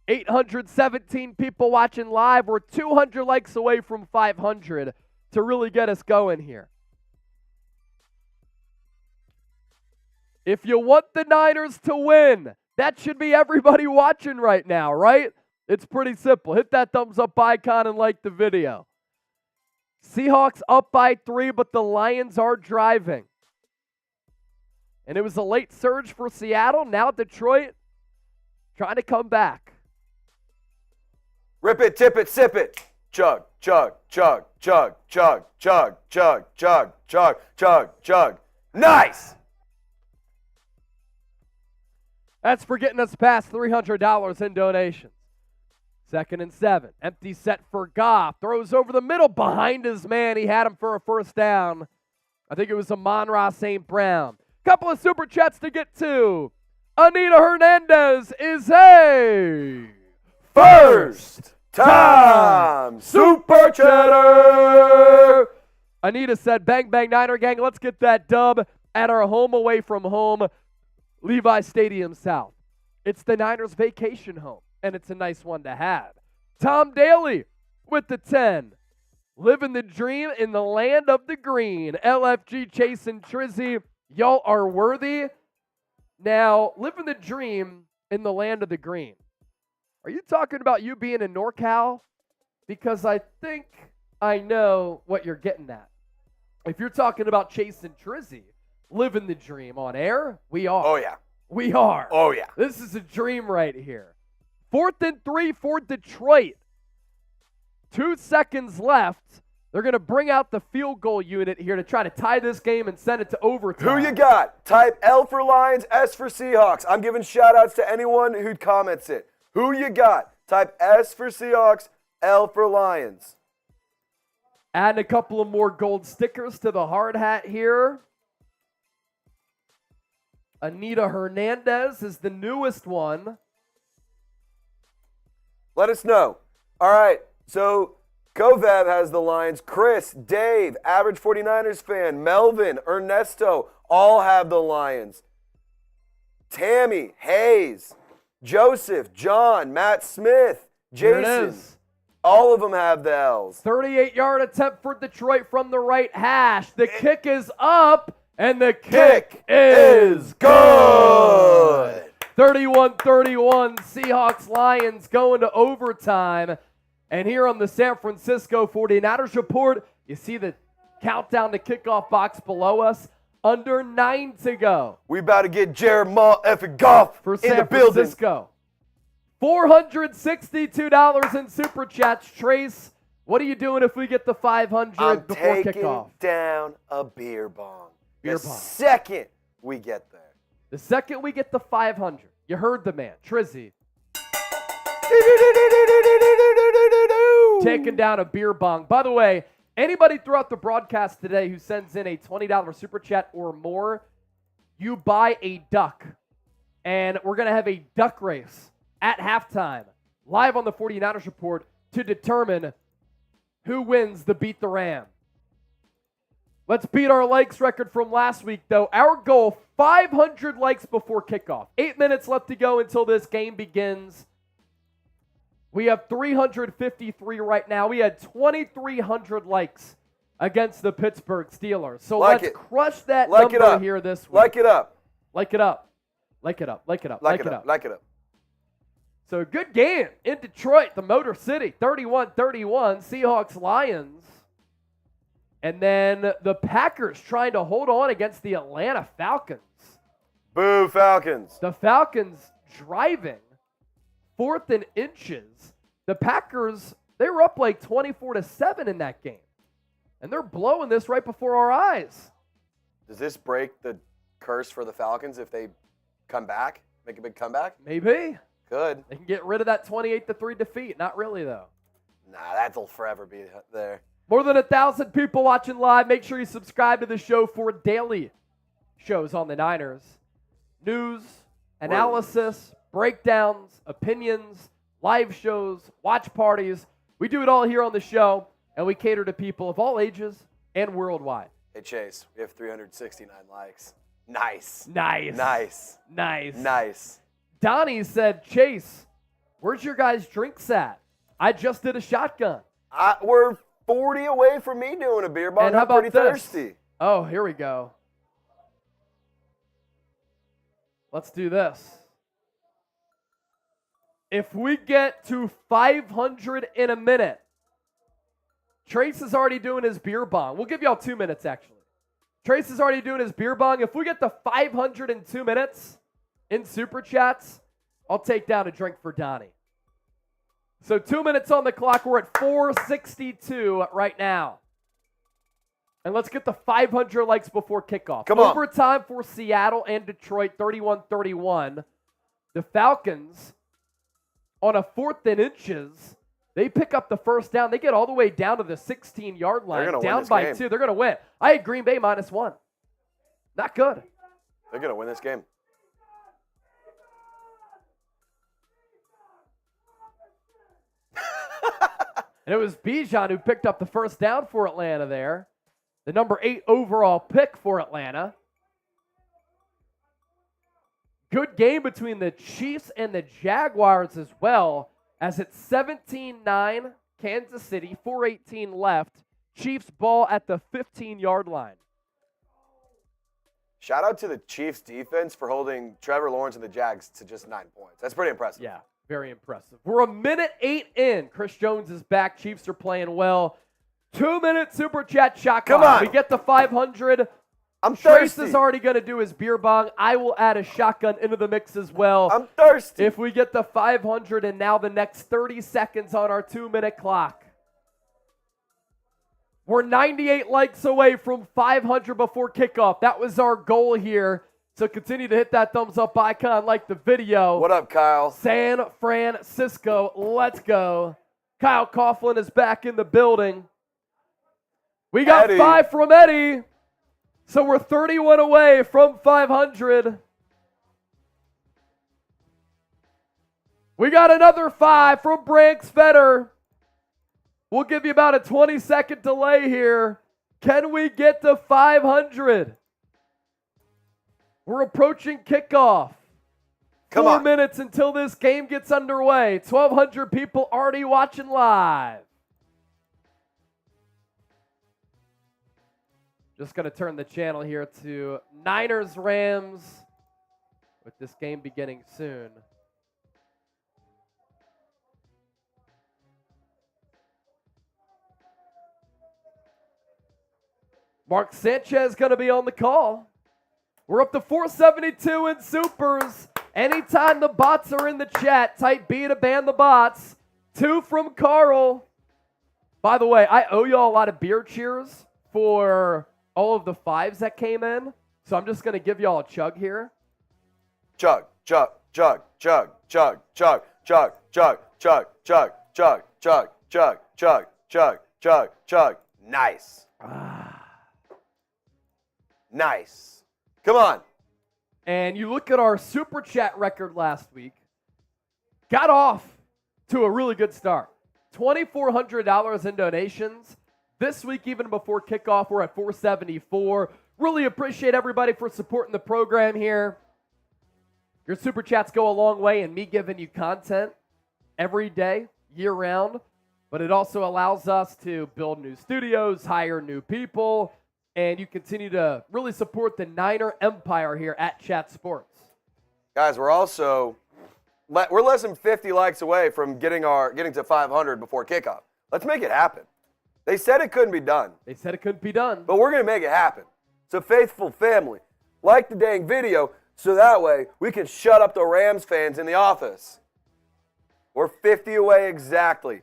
Speaker 1: 817 people watching live. We're 200 likes away from 500 to really get us going here. If you want the Niners to win, that should be everybody watching right now, right? It's pretty simple. Hit that thumbs up icon and like the video. Seahawks up by 3, but the Lions are driving. And it was a late surge for Seattle. Now Detroit trying to come back.
Speaker 2: Rip it, tip it, sip it. Chug, chug, chug, chug, chug, chug, chug, chug, chug, chug, chug. Nice!
Speaker 1: That's for getting us past $300 in donations. 2nd and 7. Empty set for Goff. Throws over the middle behind his man. He had him for a first down. I think it was Amon-Ra St. Brown. Couple of super chats to get to. Anita Hernandez is a
Speaker 2: first time super chatter.
Speaker 1: Anita said, bang, bang, Niner gang, let's get that dub at our home away from home, Levi Stadium South. It's the Niners' vacation home, and it's a nice one to have. Tom Daly with the 10. Living the dream in the land of the green. LFG, Chase, and Trizzy, y'all are worthy. Now, living the dream in the land of the green. Are you talking about you being in NorCal? Because I think I know what you're getting at. If you're talking about Chase and Trizzy living the dream on air, we are.
Speaker 2: Oh, yeah.
Speaker 1: We are.
Speaker 2: Oh, yeah.
Speaker 1: This is a dream right here. 4th and 3 for Detroit. 2 seconds left. They're going to bring out the field goal unit here to try to tie this game and send it to overtime.
Speaker 2: Who you got? Type L for Lions, S for Seahawks. I'm giving shout-outs to anyone who comments it. Who you got? Type S for Seahawks, L for Lions.
Speaker 1: Adding a couple of more gold stickers to the hard hat here. Anita Hernandez is the newest one.
Speaker 2: Let us know. All right, so Kovav has the Lions. Chris, Dave, average 49ers fan, Melvin, Ernesto, all have the Lions. Tammy, Hayes, Joseph, John, Matt Smith, Jason. All of them have the L's.
Speaker 1: 38-yard attempt for Detroit from the right hash. The kick is up, and the kick is good. 31-31, Seahawks Lions going to overtime. And here on the San Francisco 49ers report, you see the countdown to kickoff box below us. Under 9 to go.
Speaker 2: We about to get Jared Maul effing Goff
Speaker 1: for
Speaker 2: in
Speaker 1: San
Speaker 2: the building.
Speaker 1: Francisco. $462 in Super Chats. Trace, what are you doing if we get the 500 before kickoff?
Speaker 2: I'm taking down a beer bong.
Speaker 1: Beer
Speaker 2: the
Speaker 1: bong.
Speaker 2: second we get there.
Speaker 1: The second we get the 500. You heard the man. Trizzy. Taking down a beer bong. By the way, anybody throughout the broadcast today who sends in a $20 Super Chat or more, you buy a duck. And we're going to have a duck race at halftime, live on the 49ers report, to determine who wins the Beat the Ram. Let's beat our likes record from last week, though. Our goal, 500 likes before kickoff. 8 minutes left to go until this game begins. We have 353 right now. We had 2,300 likes against the Pittsburgh Steelers. So let's crush that number here this week.
Speaker 2: Like it up.
Speaker 1: Like it up. Like it up. Like it up.
Speaker 2: Like it up. Like it up.
Speaker 1: So good game in Detroit, the Motor City, 31-31, Seahawks Lions. And then the Packers trying to hold on against the Atlanta Falcons.
Speaker 2: Boo, Falcons.
Speaker 1: The Falcons driving 4th and inches. The Packers, they were up like 24-7 in that game. And they're blowing this right before our eyes.
Speaker 2: Does this break the curse for the Falcons if they come back, make a big comeback?
Speaker 1: Maybe.
Speaker 2: Good.
Speaker 1: They can get rid of that 28-3 defeat. Not really, though.
Speaker 2: Nah, that'll forever be there.
Speaker 1: More than 1,000 people watching live. Make sure you subscribe to the show for daily shows on the Niners. News, analysis, breakdowns, opinions, live shows, watch parties. We do it all here on the show, and we cater to people of all ages and worldwide.
Speaker 2: Hey, Chase, we have 369 likes. Nice.
Speaker 1: Nice.
Speaker 2: Nice.
Speaker 1: Nice.
Speaker 2: Nice.
Speaker 1: Donnie said, Chase, where's your guys' drinks at? I just did a shotgun.
Speaker 2: We're 40 away from me doing a beer bong.
Speaker 1: And how
Speaker 2: I'm
Speaker 1: about
Speaker 2: pretty
Speaker 1: this?
Speaker 2: thirsty.
Speaker 1: Oh, here we go. Let's do this. If we get to 500 in a minute, Trace is already doing his beer bong. We'll give y'all 2 minutes, actually. Trace is already doing his beer bong. If we get to 500 in 2 minutes in Super Chats, I'll take down a drink for Donnie. So 2 minutes on the clock. We're at 462 right now. And let's get the 500 likes before kickoff.
Speaker 2: Come on.
Speaker 1: Overtime for Seattle and Detroit, 31-31. The Falcons, on a 4th and inches, they pick up the first down. They get all the way down to the 16-yard line, down by
Speaker 2: game.
Speaker 1: 2. They're going to win. I had Green Bay -1. Not good.
Speaker 2: They're going to win this game.
Speaker 1: And it was Bijan who picked up the first down for Atlanta there. the number 8 overall pick for Atlanta. Good game between the Chiefs and the Jaguars as well, as it's 17-9, Kansas City, 4:18 left. Chiefs ball at the 15-yard line.
Speaker 2: Shout out to the Chiefs defense for holding Trevor Lawrence and the Jags to just 9 points. That's pretty impressive.
Speaker 1: Yeah, very impressive. We're a minute 8 in. Chris Jones is back. Chiefs are playing well. 2-minute super chat shot clock.
Speaker 2: Come on.
Speaker 1: We get to 500.
Speaker 2: I'm
Speaker 1: Trace
Speaker 2: thirsty.
Speaker 1: is already going to do his beer bong. I will add a shotgun into the mix as well.
Speaker 2: I'm thirsty.
Speaker 1: If we get to 500 and now the next 30 seconds on our 2-minute clock. We're 98 likes away from 500 before kickoff. That was our goal here. So continue to hit that thumbs up icon, like the video.
Speaker 2: What up, Kyle?
Speaker 1: San Francisco, let's go. Kyle Coughlin is back in the building. We got
Speaker 2: Eddie.
Speaker 1: 5 from Eddie. So we're 31 away from 500. We got another 5 from Branks Fetter. We'll give you about a 20-second delay here. Can we get to 500? We're approaching kickoff.
Speaker 2: Come
Speaker 1: 4
Speaker 2: on.
Speaker 1: minutes until this game gets underway. 1,200 people already watching live. Just going to turn the channel here to Niners-Rams with this game beginning soon. Mark Sanchez going to be on the call. We're up to 472 in supers. Anytime the bots are in the chat, type B to ban the bots. 2 from Carl. By the way, I owe y'all a lot of beer cheers for all of the 5s that came in. So I'm just going to give y'all a chug here.
Speaker 2: Chug, chug, chug, chug, chug, chug, chug, chug, chug, chug, chug, chug, chug, chug, chug, chug, chug. Nice. Nice. Come on.
Speaker 1: And you look at our super chat record last week. Got off to a really good start. $2,400 in donations. This week, even before kickoff, we're at 474. Really appreciate everybody for supporting the program here. Your super chats go a long way in me giving you content every day, year-round. But it also allows us to build new studios, hire new people, and you continue to really support the Niner Empire here at Chat Sports.
Speaker 2: Guys, we're less than 50 likes away from getting to 500 before kickoff. Let's make it happen. They said it couldn't be done.
Speaker 1: They said it couldn't be done.
Speaker 2: But we're going to make it happen. So faithful family, like the dang video so that way we can shut up the Rams fans in the office. We're 50 away exactly.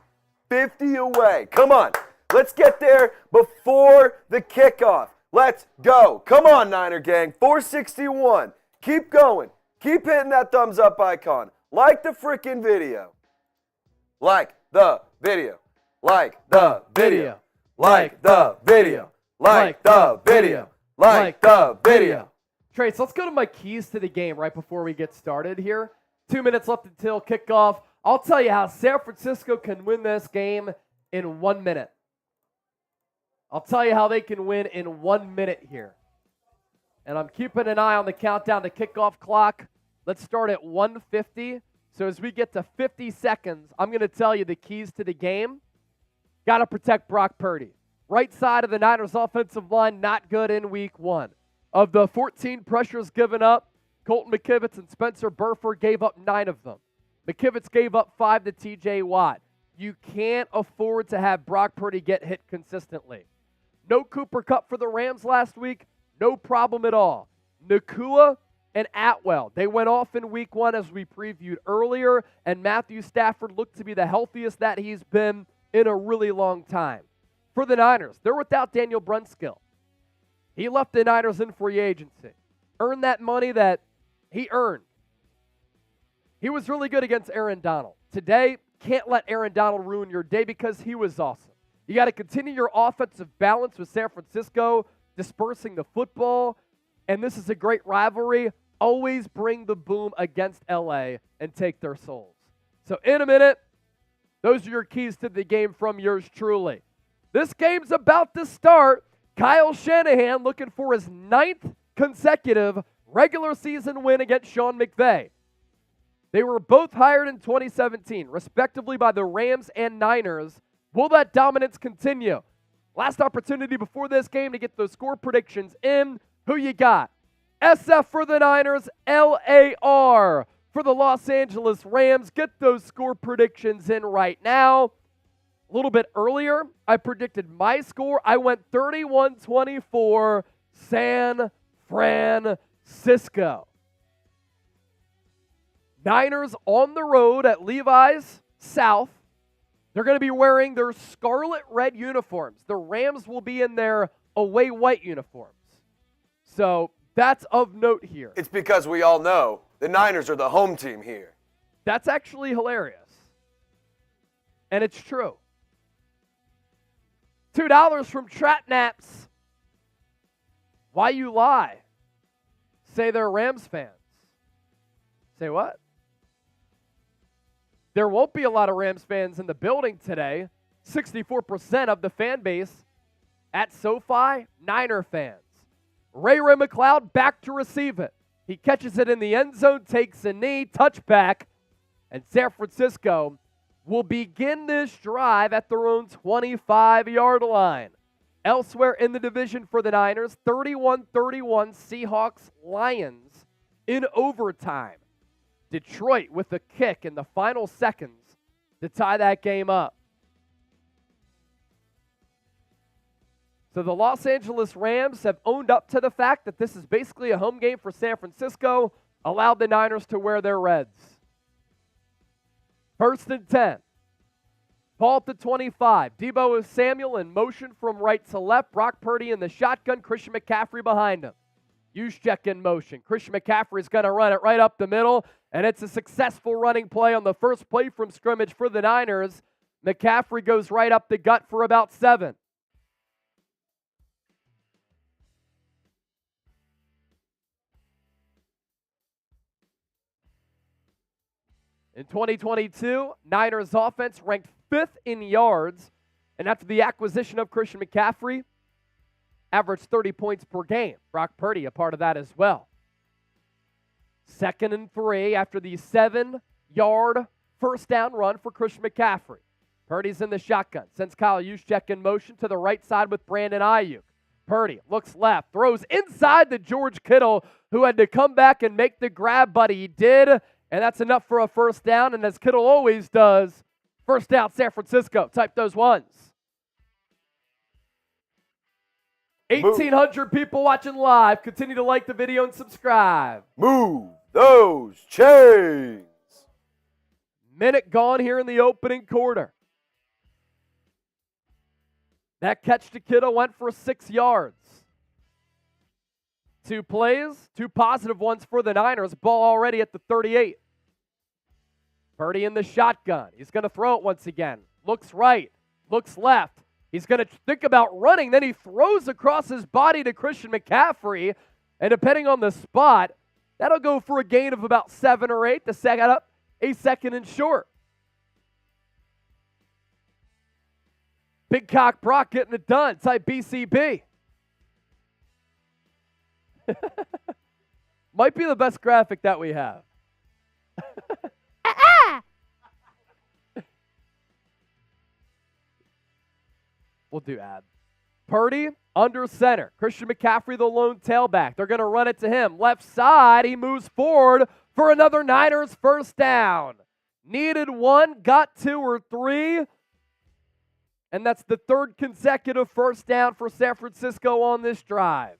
Speaker 2: 50 away. Come on. Let's get there before the kickoff. Let's go. Come on, Niner gang. 461. Keep going. Keep hitting that thumbs up icon. Like the freaking video. Like the video. Like the video. Like the video. Like the video. Like the video.
Speaker 1: Trace, let's go to my keys to the game right before we get started here. 2 minutes left until kickoff. I'll tell you how San Francisco can win this game in 1 minute. I'll tell you how they can win in 1 minute here. And I'm keeping an eye on the countdown to kickoff clock. Let's start at 1:50. So as we get to 50 seconds, I'm going to tell you the keys to the game. Got to protect Brock Purdy. Right side of the Niners offensive line, not good in week 1. Of the 14 pressures given up, Colton McKivitz and Spencer Burford gave up 9 of them. McKivitz gave up 5 to TJ Watt. You can't afford to have Brock Purdy get hit consistently. No Cooper Kupp for the Rams last week. No problem at all. Nakua and Atwell, they went off in week 1 as we previewed earlier, and Matthew Stafford looked to be the healthiest that he's been in a really long time. For the Niners, they're without Daniel Brunskill. He left the Niners in free agency. Earned that money that he earned. He was really good against Aaron Donald. Today, can't let Aaron Donald ruin your day because he was awesome. You got to continue your offensive balance with San Francisco, dispersing the football, and this is a great rivalry. Always bring the boom against LA and take their souls. So in a minute, those are your keys to the game from yours truly. This game's about to start. Kyle Shanahan looking for his 9th consecutive regular season win against Sean McVay. They were both hired in 2017, respectively, by the Rams and Niners. Will that dominance continue? Last opportunity before this game to get those score predictions in. Who you got? SF for the Niners, LAR for the Los Angeles Rams. Get those score predictions in right now. A little bit earlier, I predicted my score. I went 31-24 San Francisco. Niners on the road at Levi's South. They're going to be wearing their scarlet red uniforms. The Rams will be in their away white uniforms. So that's of note here.
Speaker 2: It's because we all know the Niners are the home team here.
Speaker 1: That's actually hilarious. And it's true. $2 from Tratnaps. Why you lie? Say they're Rams fans. Say what? There won't be a lot of Rams fans in the building today. 64% of the fan base at SoFi, Niner fans. Ray McCloud back to receive it. He catches it in the end zone, takes a knee, touchback, and San Francisco will begin this drive at their own 25-yard line. Elsewhere in the division for the Niners, 31-31 Seahawks Lions in overtime. Detroit with a kick in the final seconds to tie that game up. So the Los Angeles Rams have owned up to the fact that this is basically a home game for San Francisco, allowed the Niners to wear their reds. 1st and 10. Ball at the 25. Deebo Samuel in motion from right to left. Brock Purdy in the shotgun. Christian McCaffrey behind him. Juszczyk in motion. Christian McCaffrey is going to run it right up the middle, and it's a successful running play on the first play from scrimmage for the Niners. McCaffrey goes right up the gut for about 7. In 2022, Niners offense ranked 5th in yards, and after the acquisition of Christian McCaffrey, averaged 30 points per game. Brock Purdy a part of that as well. 2nd and 3 after the 7-yard first down run for Christian McCaffrey. Purdy's in the shotgun, sends Kyle Juszczyk in motion to the right side with Brandon Aiyuk. Purdy looks left, throws inside to George Kittle, who had to come back and make the grab, but he did. And that's enough for a first down. And as Kittle always does, first down San Francisco. Type those ones. 1,800 people watching live. Continue to like the video and subscribe.
Speaker 2: Move those chains.
Speaker 1: Minute gone here in the opening quarter. That catch to Kittle went for 6 yards. 2 plays, 2 positive ones for the Niners. Ball already at the 38. Purdy in the shotgun. He's going to throw it once again. Looks right, looks left. He's going to think about running. Then he throws across his body to Christian McCaffrey. And depending on the spot, that'll go for a gain of about 7 or 8 to set up a 2nd and short. Big Cock Brock getting it done. Type BCB. Might be the best graphic that we have. We'll do ad. Purdy under center. Christian McCaffrey, the lone tailback. They're going to run it to him. Left side, he moves forward for another Niners first down. Needed 1, got 2 or 3. And that's the 3rd consecutive first down for San Francisco on this drive.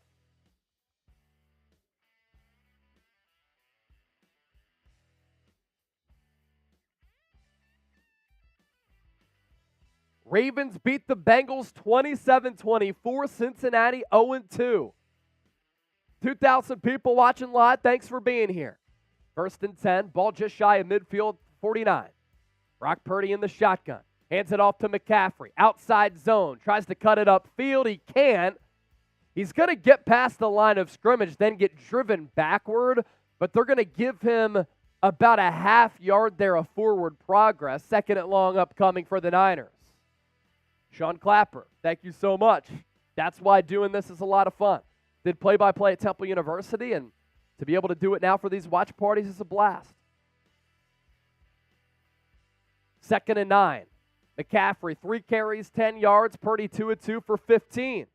Speaker 1: Ravens beat the Bengals 27-24. Cincinnati 0-2. 2,000 people watching live. Thanks for being here. 1st and 10. Ball just shy of midfield, 49. Brock Purdy in the shotgun. Hands it off to McCaffrey. Outside zone. Tries to cut it upfield. He can't. He's going to get past the line of scrimmage, then get driven backward. But they're going to give him about a half yard there of forward progress. 2nd and long upcoming for the Niners. Sean Clapper, thank you so much That's why doing this is a lot of fun. Did play-by-play at Temple University, and to be able to do it now for these watch parties is a blast. 2nd and 9. McCaffrey, 3 carries, 10 yards. Purdy, 2 of 2 for 15.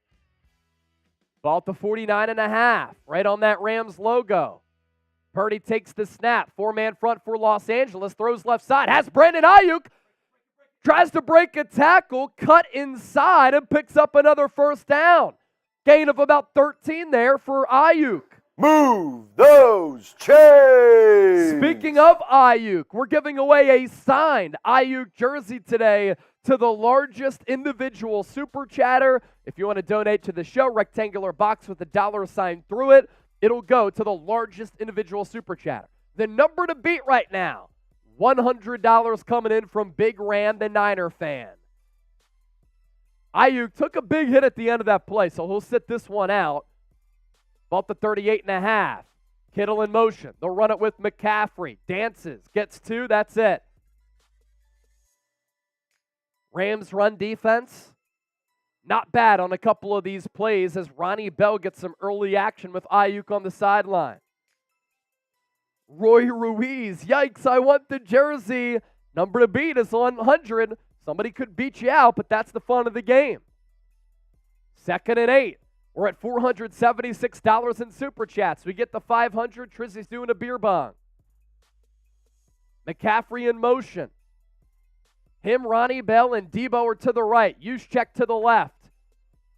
Speaker 1: Ball at the 49.5, right on that Rams logo. Purdy takes the snap. 4-man front for Los Angeles. Throws left side. Has Brandon Aiyuk. Tries to break a tackle. Cut inside and picks up another first down. Gain of about 13 there for Aiyuk.
Speaker 2: Move those chains.
Speaker 1: Speaking of Aiyuk, we're giving away a signed Aiyuk jersey today to the largest individual super chatter. If you want to donate to the show, rectangular box with a $ through it, it'll go to the largest individual super chatter. The number to beat right now, $100 coming in from Big Ram, the Niner fan. Aiyuk took a big hit at the end of that play, so he'll sit this one out. About the 38.5. Kittle in motion. They'll run it with McCaffrey. Dances. Gets 2. That's it. Rams run defense. Not bad on a couple of these plays as Ronnie Bell gets some early action with Aiyuk on the sideline. Roy Ruiz. Yikes, I want the jersey. Number to beat is 100. Somebody could beat you out, but that's the fun of the game. 2nd and 8. We're at $476 in Super Chats. We get the 500. Trizzy's doing a beer bong. McCaffrey in motion. Him, Ronnie Bell, and Deebo are to the right. Juszczyk to the left.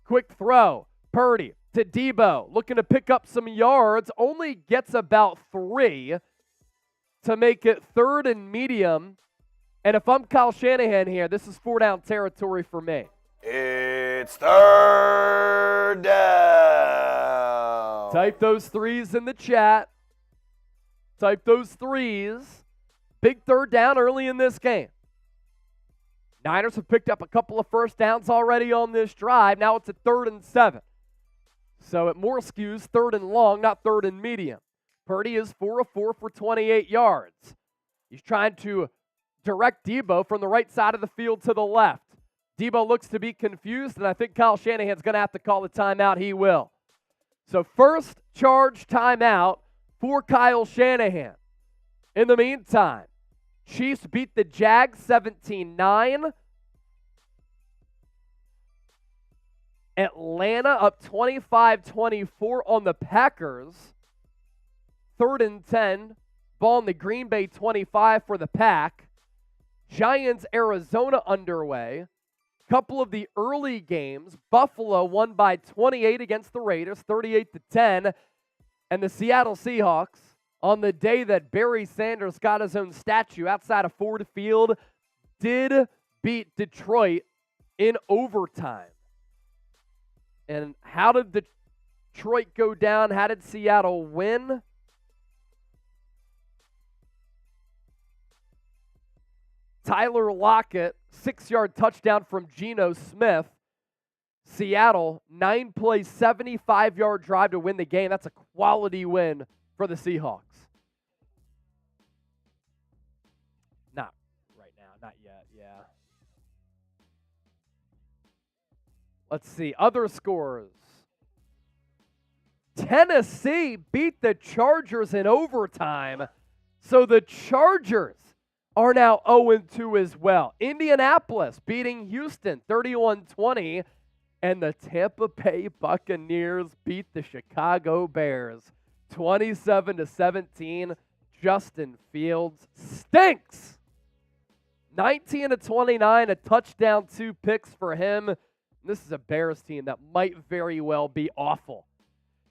Speaker 1: Quick throw. Purdy to Deebo. Looking to pick up some yards. Only gets about 3 to make it 3rd and medium. And if I'm Kyle Shanahan here, this is 4-down territory for me.
Speaker 2: It's 3rd down.
Speaker 1: Type those 3s in the chat. Type those 3s. Big 3rd down early in this game. Niners have picked up a couple of first downs already on this drive. Now it's a 3rd and 7. So it more skews 3rd and long, not 3rd and medium. Purdy is 4 of 4 for 28 yards. He's trying to direct Deebo from the right side of the field to the left. Deebo looks to be confused, and I think Kyle Shanahan's going to have to call a timeout. He will. So first charge timeout for Kyle Shanahan. In the meantime, Chiefs beat the Jags 17-9. Atlanta up 25-24 on the Packers. 3rd and 10. Ball in the Green Bay 25 for the Pack. Giants, Arizona underway. Couple of the early games. Buffalo won by 28 against the Raiders, 38-10. And the Seattle Seahawks, on the day that Barry Sanders got his own statue outside of Ford Field, did beat Detroit in overtime. And how did Detroit go down? How did Seattle win? Tyler Lockett, 6-yard touchdown from Geno Smith. Seattle, 9-play, 75-yard drive to win the game. That's a quality win for the Seahawks. Not right now, not yet, yeah. Let's see, other scores. Tennessee beat the Chargers in overtime, so the Chargers are now 0-2 as well. Indianapolis beating Houston 31-20, and the Tampa Bay Buccaneers beat the Chicago Bears 27-17. Justin Fields stinks. 19-29, a touchdown, 2 picks for him. This is a Bears team that might very well be awful.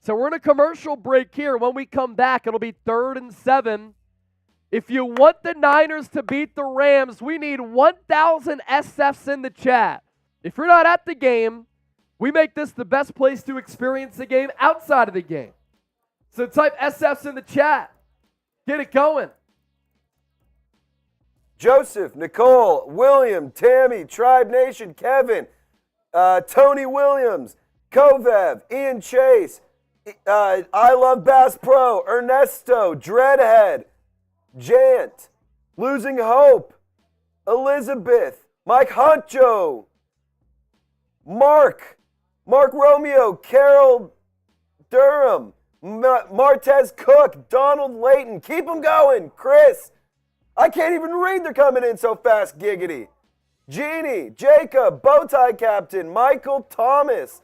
Speaker 1: So we're in a commercial break here. When we come back, it'll be 3rd and 7. If you want the Niners to beat the Rams, we need 1,000 SFs in the chat. If you're not at the game, we make this the best place to experience the game outside of the game. So type SFs in the chat. Get it going.
Speaker 2: Joseph, Nicole, William, Tammy, Tribe Nation, Kevin, Tony Williams, Kovev, Ian Chase, I Love Bass Pro, Ernesto, Dreadhead, Jant, Losing Hope, Elizabeth, Mike Huncho, Mark, Mark Romeo, Carol Durham, Martez Cook, Donald Layton. Keep them going. Chris, I can't even read. They're coming in so fast, giggity. Jeannie, Jacob, Bowtie Captain, Michael Thomas,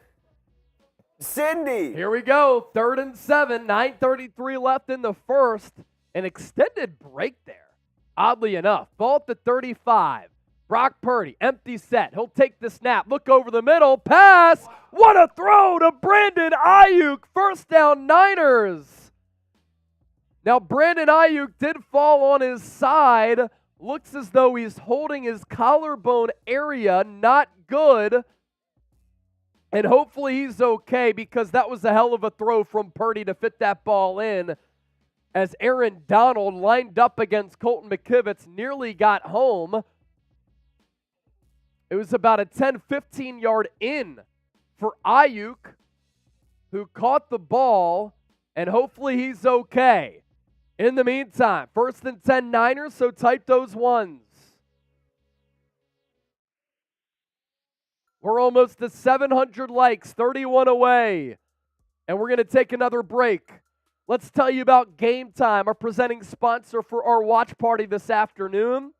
Speaker 2: Cindy.
Speaker 1: Here we go. 3rd and 7, 9:33 left in the first. An extended break there, oddly enough. Ball at the 35. Brock Purdy, empty set. He'll take the snap. Look over the middle. Pass. What a throw to Brandon Aiyuk. First down, Niners. Now, Brandon Aiyuk did fall on his side. Looks as though he's holding his collarbone area. Not good. And hopefully he's okay, because that was a hell of a throw from Purdy to fit that ball in, as Aaron Donald lined up against Colton McKivitz, nearly got home. It was about a 10-15 yard in for Aiyuk, who caught the ball, and hopefully he's okay. In the meantime, 1st and 10 Niners, so type those ones. We're almost to 700 likes, 31 away, and we're going to take another break. Let's tell you about Game Time, our presenting sponsor for our watch party this afternoon.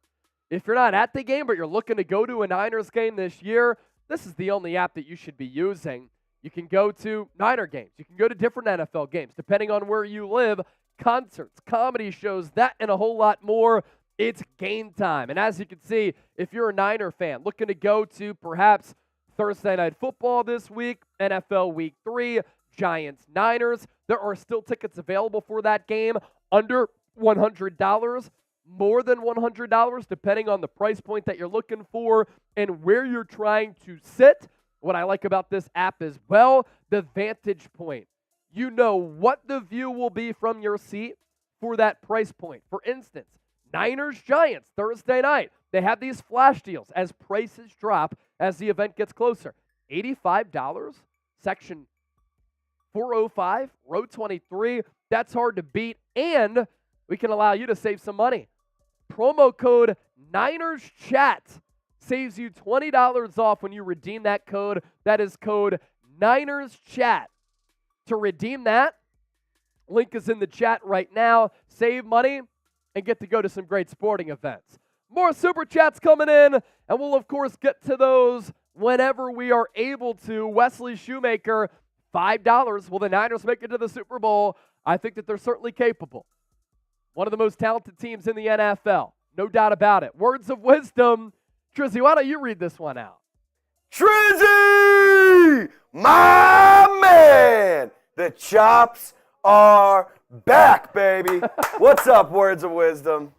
Speaker 1: If you're not at the game, but you're looking to go to a Niners game this year, this is the only app that you should be using. You can go to Niner games. You can go to different NFL games, depending on where you live, concerts, comedy shows, that and a whole lot more. It's Game Time. And as you can see, if you're a Niner fan looking to go to perhaps Thursday Night Football this week, NFL Week 3, Giants-Niners, there are still tickets available for that game under $100. More than $100, depending on the price point that you're looking for and where you're trying to sit. What I like about this app as well, the vantage point. You know what the view will be from your seat for that price point. For instance, Niners-Giants, Thursday night. They have these flash deals as prices drop as the event gets closer. $85, section 405, row 23. That's hard to beat, and we can allow you to save some money. Promo code NinersChat saves you $20 off when you redeem that code. That is code NinersChat. To redeem that, link is in the chat right now. Save money and get to go to some great sporting events. More Super Chats coming in, and we'll, of course, get to those whenever we are able to. Wesley Shoemaker, $5. Will the Niners make it to the Super Bowl? I think that they're certainly capable. One of the most talented teams in the NFL. No doubt about it. Words of wisdom. Trizzy, why don't you read this one out?
Speaker 2: Trizzy! My man! The chops are back, baby. What's up, words of wisdom?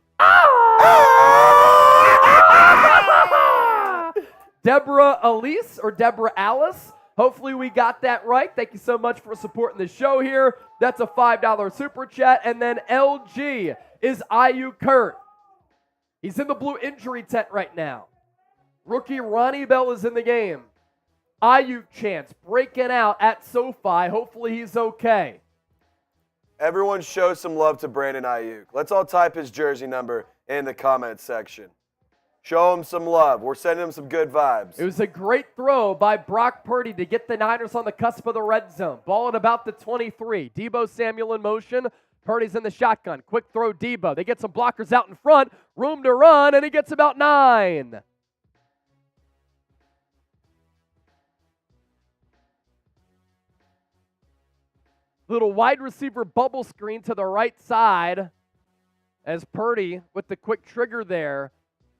Speaker 1: Deborah Elise or Deborah Alice. Hopefully we got that right. Thank you so much for supporting the show here. That's a $5 super chat. And then LG is Aiyuk Kurt. He's in the blue injury tent right now. Rookie Ronnie Bell is in the game. Aiyuk chance breaking out at SoFi. Hopefully he's okay.
Speaker 2: Everyone show some love to Brandon Aiyuk. Let's all type his jersey number in the comment section. Show him some love. We're sending him some good vibes.
Speaker 1: It was a great throw by Brock Purdy to get the Niners on the cusp of the red zone. Ball at about the 23. Deebo Samuel in motion. Purdy's in the shotgun. Quick throw, Deebo. They get some blockers out in front. Room to run, and he gets about 9. Little wide receiver bubble screen to the right side as Purdy with the quick trigger there.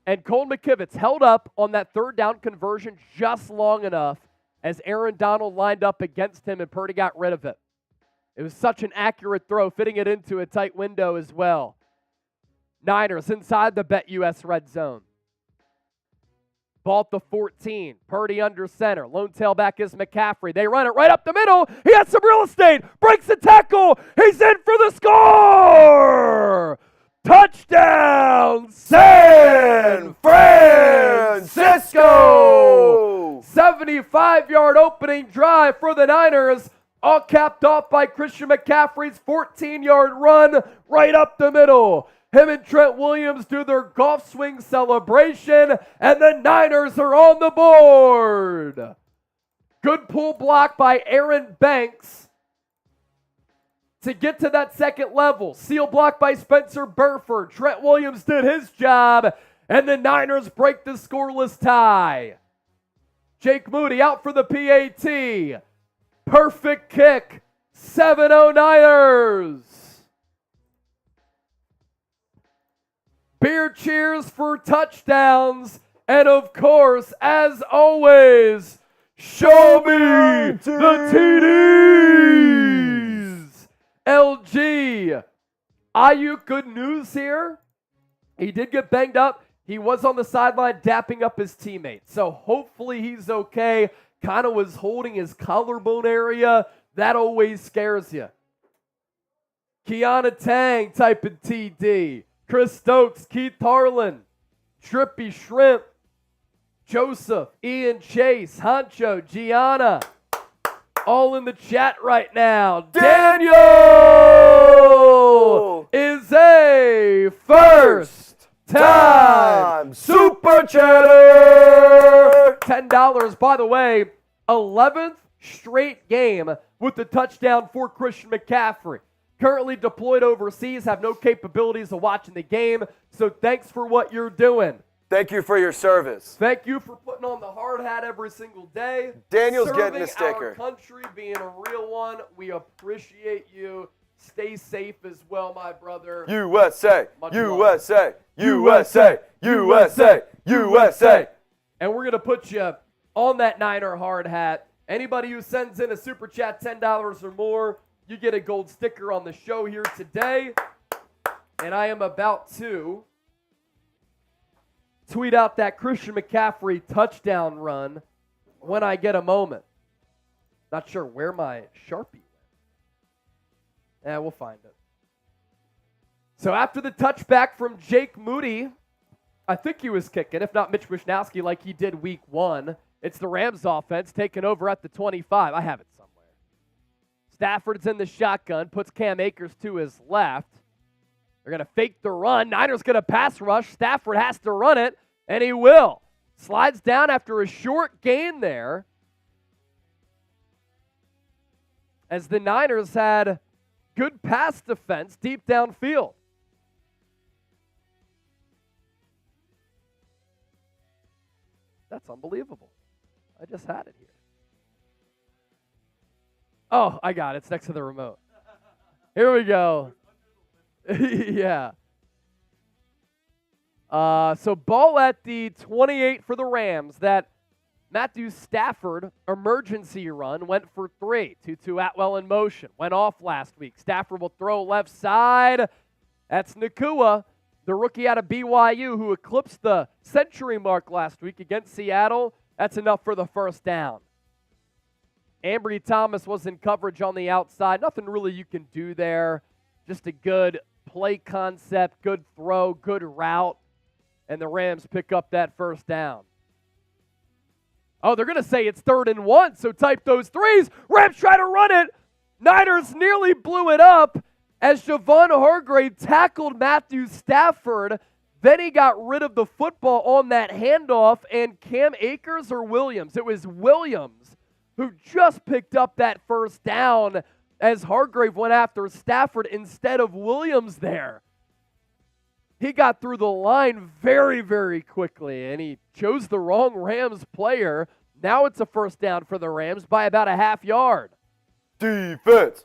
Speaker 1: And Cole McKivitz held up on that third down conversion just long enough as Aaron Donald lined up against him and Purdy got rid of it. It was such an accurate throw, fitting it into a tight window as well. Niners inside the BetUS red zone. Ball at the 14. Purdy under center. Lone tailback is McCaffrey. They run it right up the middle. He has some real estate. Breaks the tackle. He's in for the score. Touchdown, San Francisco! 75-yard opening drive for the Niners, all capped off by Christian McCaffrey's 14-yard run right up the middle. Him and Trent Williams do their golf swing celebration, and the Niners are on the board. Good pull block by Aaron Banks to get to that second level. Seal block by Spencer Burford. Trent Williams did his job, and the Niners break the scoreless tie. Jake Moody out for the PAT. Perfect kick. 7-0 Niners. Beer cheers for touchdowns. And of course, as always, show me the TDs. LG. Aiyuk, good news here. He did get banged up. He was on the sideline dapping up his teammate. So hopefully he's okay. Kind of was holding his collarbone area. That always scares you. Kiana Tang typing TD. Chris Stokes, Keith Harlan, Trippy Shrimp, Joseph, Ian Chase, Honcho, Gianna, all in the chat right now. Daniel is a first time super chatter. $10, by the way, 11th straight game with the touchdown for Christian McCaffrey. Currently deployed overseas, have no capabilities of watching the game, so thanks for what you're doing.
Speaker 2: Thank you for your service.
Speaker 1: Thank you for putting on the hard hat every single day.
Speaker 2: Daniel's getting a sticker.
Speaker 1: Serving our country, being a real one. We appreciate you. Stay safe as well, my brother.
Speaker 2: USA,
Speaker 1: Much
Speaker 2: USA,
Speaker 1: love.
Speaker 2: USA, USA, USA.
Speaker 1: And we're going to put you on that Niner hard hat. Anybody who sends in a super chat $10 or more, you get a gold sticker on the show here today. And I am about to tweet out that Christian McCaffrey touchdown run when I get a moment. Not sure where my Sharpie went. We'll find it. So after the touchback from Jake Moody, I think he was kicking, if not Mitch Wishnowsky like he did week 1. It's the Rams offense taking over at the 25. I have it somewhere. Stafford's in the shotgun, puts Cam Akers to his left. They're going to fake the run. Niners going to pass rush. Stafford has to run it, and he will. Slides down after a short gain there. As the Niners had good pass defense deep downfield. That's unbelievable. I just had it here. Oh, I got it. It's next to the remote. Here we go. Yeah. So ball at the 28 for the Rams. That Matthew Stafford emergency run went for 3. Tutu Atwell in motion. Went off last week. Stafford will throw left side. That's Nakua, the rookie out of BYU who eclipsed the century mark last week against Seattle. That's enough for the first down. Ambry Thomas was in coverage on the outside. Nothing really you can do there. Just a good play concept, good throw, good route. And the Rams pick up that first down. Oh, they're going to say it's 3rd and 1, so type those threes. Rams try to run it. Niners nearly blew it up as Javon Hargrave tackled Matthew Stafford. Then he got rid of the football on that handoff, and Cam Akers or Williams? It was Williams who just picked up that first down as Hargrave went after Stafford instead of Williams there. He got through the line very, very quickly, and he chose the wrong Rams player. Now it's a first down for the Rams by about a half yard.
Speaker 2: Defense.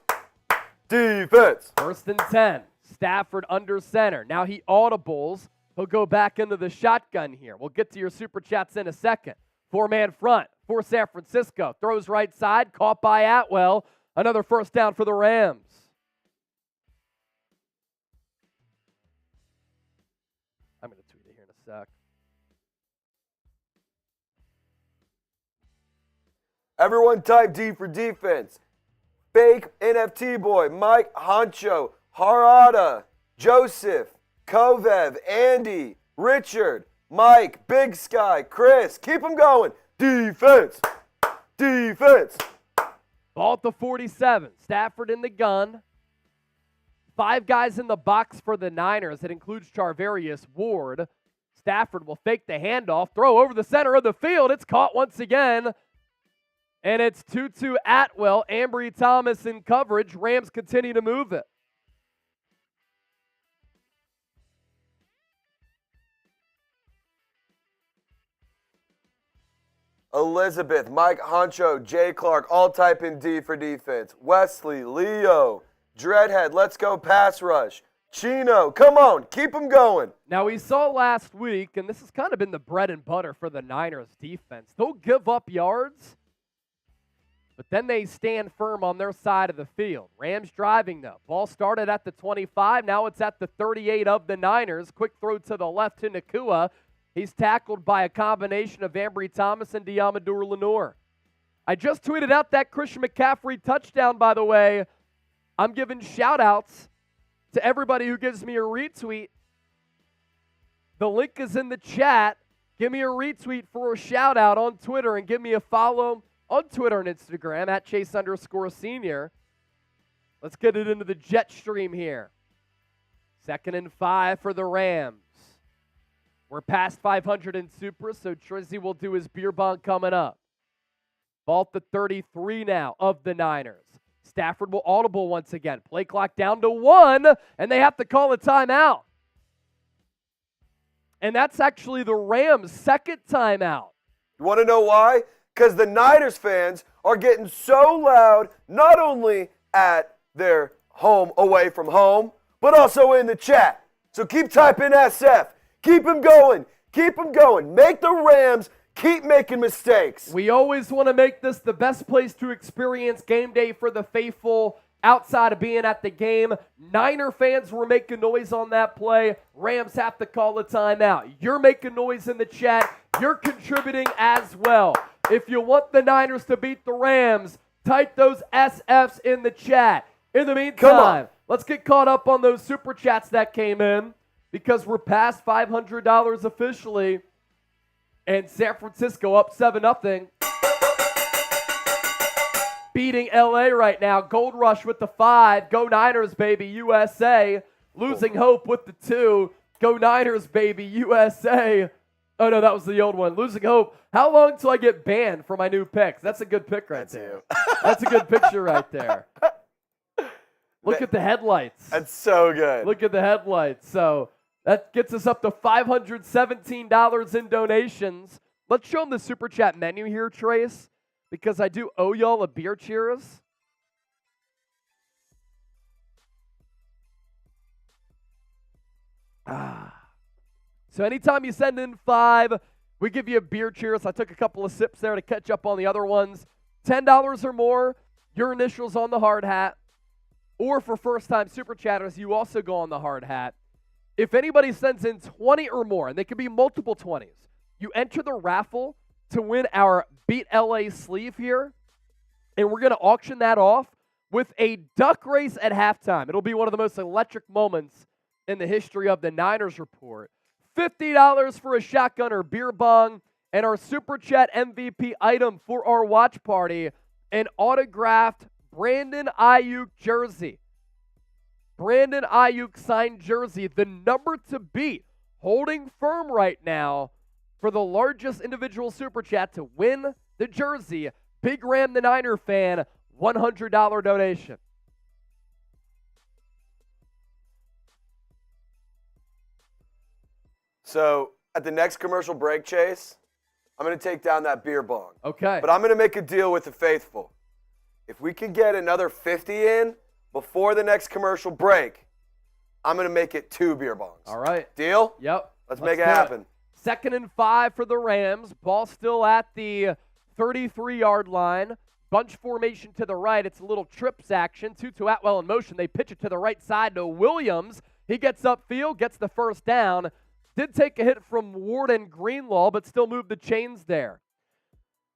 Speaker 2: Defense.
Speaker 1: 1st and 10. Stafford under center. Now he audibles. He'll go back into the shotgun here. We'll get to your super chats in a second. 4-man front for San Francisco. Throws right side. Caught by Atwell. Another first down for the Rams. I'm going to tweet it here in a sec.
Speaker 2: Everyone type D for defense. Fake NFT boy, Mike Honcho, Harada, Joseph, Kovev, Andy, Richard, Mike, Big Sky, Chris. Keep them going. Defense. Defense.
Speaker 1: Ball at the 47. Stafford in the gun. 5 guys in the box for the Niners. It includes Charvarius Ward. Stafford will fake the handoff, throw over the center of the field. It's caught once again. And it's Tutu Atwell, Ambry Thomas in coverage. Rams continue to move it.
Speaker 2: Elizabeth, Mike Honcho, Jay Clark, all type in D for defense. Wesley, Leo, Dreadhead, let's go pass rush. Chino, come on, keep them going.
Speaker 1: Now, we saw last week, and this has kind of been the bread and butter for the Niners defense. They'll give up yards, but then they stand firm on their side of the field. Rams driving, though. Ball started at the 25. Now it's at the 38 of the Niners. Quick throw to the left to Nacua. He's tackled by a combination of Ambry Thomas and Diamador Lenore. I just tweeted out that Christian McCaffrey touchdown, by the way. I'm giving shout-outs to everybody who gives me a retweet. The link is in the chat. Give me a retweet for a shout-out on Twitter and give me a follow on Twitter and Instagram at Chase_Senior. Let's get it into the jet stream here. 2nd and 5 for the Rams. We're past 500 in Super, so Trizzy will do his beer bong coming up. Ball at the 33 now of the Niners. Stafford will audible once again. Play clock down to 1, and they have to call a timeout. And that's actually the Rams' second timeout.
Speaker 2: You want to know why? Because the Niners fans are getting so loud, not only at their home away from home, but also in the chat. So keep typing SF. Keep them going. Keep them going. Make the Rams keep making mistakes.
Speaker 1: We always want to make this the best place to experience game day for the faithful outside of being at the game. Niner fans were making noise on that play. Rams have to call a timeout. You're making noise in the chat. You're contributing as well. If you want the Niners to beat the Rams, type those SFs in the chat. In the meantime, let's get caught up on those super chats that came in, because we're past $500 officially, and San Francisco up 7-0. Beating LA right now. Gold Rush with the 5. Go Niners, baby, USA. Losing Hope with the 2. Go Niners, baby, USA. Oh, no, that was the old one. Losing Hope. How long till I get banned for my new picks? That's a good pick right there. That's a good picture right there. Look at the headlights.
Speaker 2: That's so good.
Speaker 1: Look at the headlights. So that gets us up to $517 in donations. Let's show them the Super Chat menu here, Trace, because I do owe y'all a beer cheers. So anytime you send in 5, we give you a beer cheers. I took a couple of sips there to catch up on the other ones. $10 or more, your initials on the hard hat. Or for first-time Super Chatters, you also go on the hard hat. If anybody sends in 20 or more, and they could be multiple 20s, you enter the raffle to win our Beat LA sleeve here, and we're going to auction that off with a duck race at halftime. It'll be one of the most electric moments in the history of the Niners Report. $50 for a shotgun or beer bong, and our Super Chat MVP item for our watch party, an autographed Brandon Aiyuk jersey. Brandon Aiyuk signed jersey, the number to beat, holding firm right now for the largest individual Super Chat to win the jersey. Big Ram the Niner fan, $100 donation.
Speaker 2: So at the next commercial break, Chase, I'm going to take down that beer bong.
Speaker 1: Okay.
Speaker 2: But I'm going to make a deal with the faithful. If we can get another 50 in before the next commercial break, I'm going to make it 2 beer bongs.
Speaker 1: All right.
Speaker 2: Deal?
Speaker 1: Yep.
Speaker 2: Let's make it happen.
Speaker 1: 2nd and 5 for the Rams. Ball still at the 33-yard line. Bunch formation to the right. It's a little trips action. Tutu Atwell in motion. They pitch it to the right side to Williams. He gets upfield, gets the first down. Did take a hit from Ward and Greenlaw, but still moved the chains there.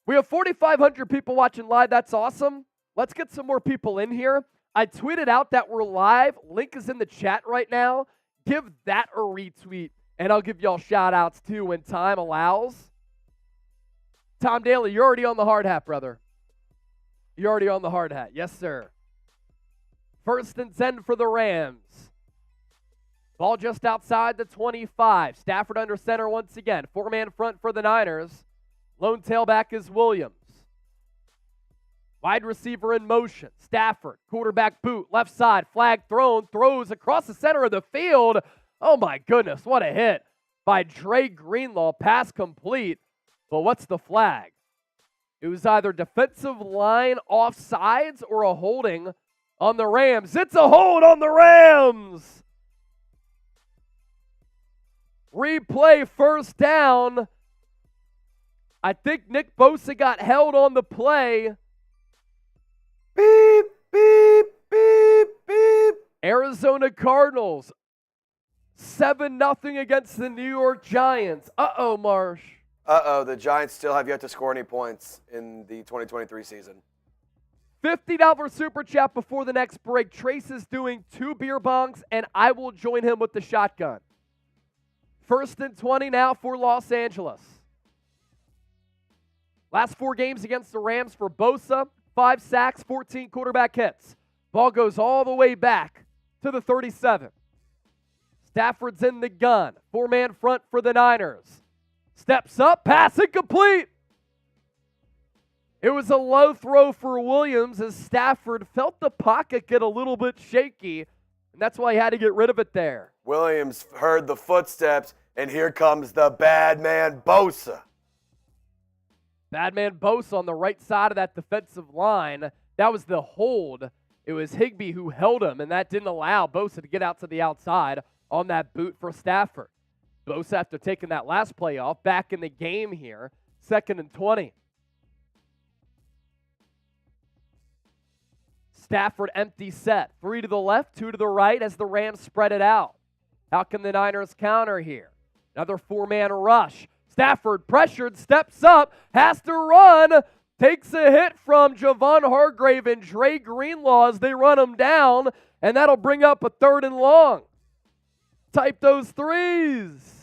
Speaker 1: We have 4,500 people watching live. That's awesome. Let's get some more people in here. I tweeted out that we're live. Link is in the chat right now. Give that a retweet, and I'll give y'all shout-outs too when time allows. Tom Daly, you're already on the hard hat, brother. You're already on the hard hat. Yes, sir. 1st and 10 for the Rams. Ball just outside the 25. Stafford under center once again. 4-man front for the Niners. Lone tailback is Williams. Wide receiver in motion. Stafford, quarterback boot, left side, flag thrown, throws across the center of the field. Oh my goodness, what a hit by Dre Greenlaw. Pass complete, but what's the flag? It was either defensive line offsides or a holding on the Rams. It's a hold on the Rams. Replay, first down. I think Nick Bosa got held on the play.
Speaker 2: Beep, beep, beep, beep.
Speaker 1: Arizona Cardinals, 7-0 against the New York Giants. Uh-oh, Marsh.
Speaker 2: Uh-oh, the Giants still have yet to score any points in the 2023 season.
Speaker 1: $50 super chat before the next break. Trace is doing 2 beer bongs, and I will join him with the shotgun. 1st and 20 now for Los Angeles. Last 4 games against the Rams for Bosa, 5 sacks, 14 quarterback hits. Ball goes all the way back to the 37. Stafford's in the gun. 4-man front for the Niners. Steps up, pass incomplete. It was a low throw for Williams as Stafford felt the pocket get a little bit shaky, and that's why he had to get rid of it there.
Speaker 2: Williams heard the footsteps, and here comes the bad man, Bosa.
Speaker 1: Bad man Bosa on the right side of that defensive line. That was the hold. It was Higbee who held him, and that didn't allow Bosa to get out to the outside on that boot for Stafford. Bosa, after taking that last play off, back in the game here, 2nd and 20. Stafford empty set. 3 to the left, 2 to the right as the Rams spread it out. How can the Niners counter here? Another 4-man rush. Stafford pressured, steps up, has to run, takes a hit from Javon Hargrave and Dre Greenlaw as they run him down, and that'll bring up a 3rd and long. Type those threes.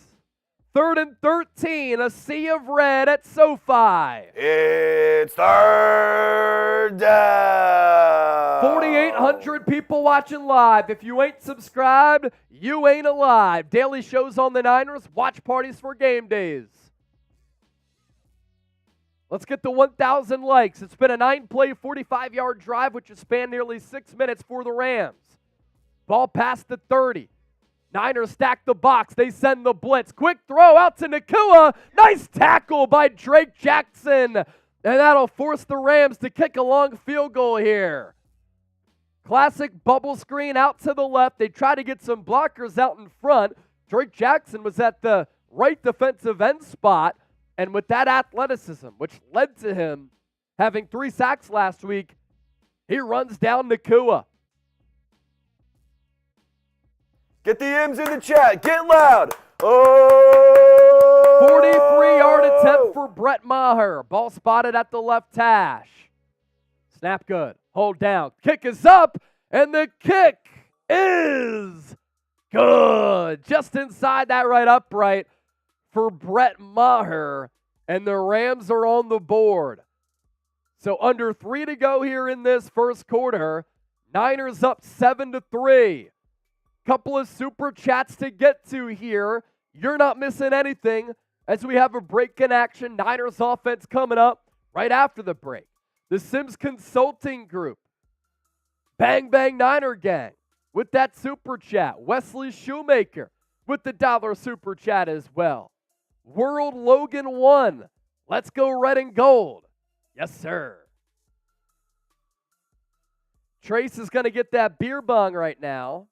Speaker 1: 3rd and 13, a sea of red at SoFi.
Speaker 2: It's 3rd down.
Speaker 1: 4,800 people watching live. If you ain't subscribed, you ain't alive. Daily shows on the Niners, watch parties for game days. Let's get to 1,000 likes. It's been a 9-play, 45-yard drive, which has spanned nearly 6 minutes for the Rams. Ball past the 30. Niners stack the box. They send the blitz. Quick throw out to Nakua. Nice tackle by Drake Jackson. And that'll force the Rams to kick a long field goal here. Classic bubble screen out to the left. They try to get some blockers out in front. Drake Jackson was at the right defensive end spot. And with that athleticism, which led to him having 3 sacks last week, he runs down Nakua.
Speaker 2: Get the M's in the chat. Get loud. Oh!
Speaker 1: 43-yard attempt for Brett Maher. Ball spotted at the left hash. Snap good. Hold down. Kick is up, and the kick is good. Just inside that right upright for Brett Maher, and the Rams are on the board. So under 3 to go here in this first quarter. Niners up 7-3. Couple of super chats to get to here. You're not missing anything as we have a break in action. Niners offense coming up right after the break. The Sims Consulting Group. Bang Bang Niner Gang with that super chat. Wesley Shoemaker with the $1 super chat as well. World Logan 1. Let's go red and gold. Yes, sir. Trace is going to get that beer bong right now.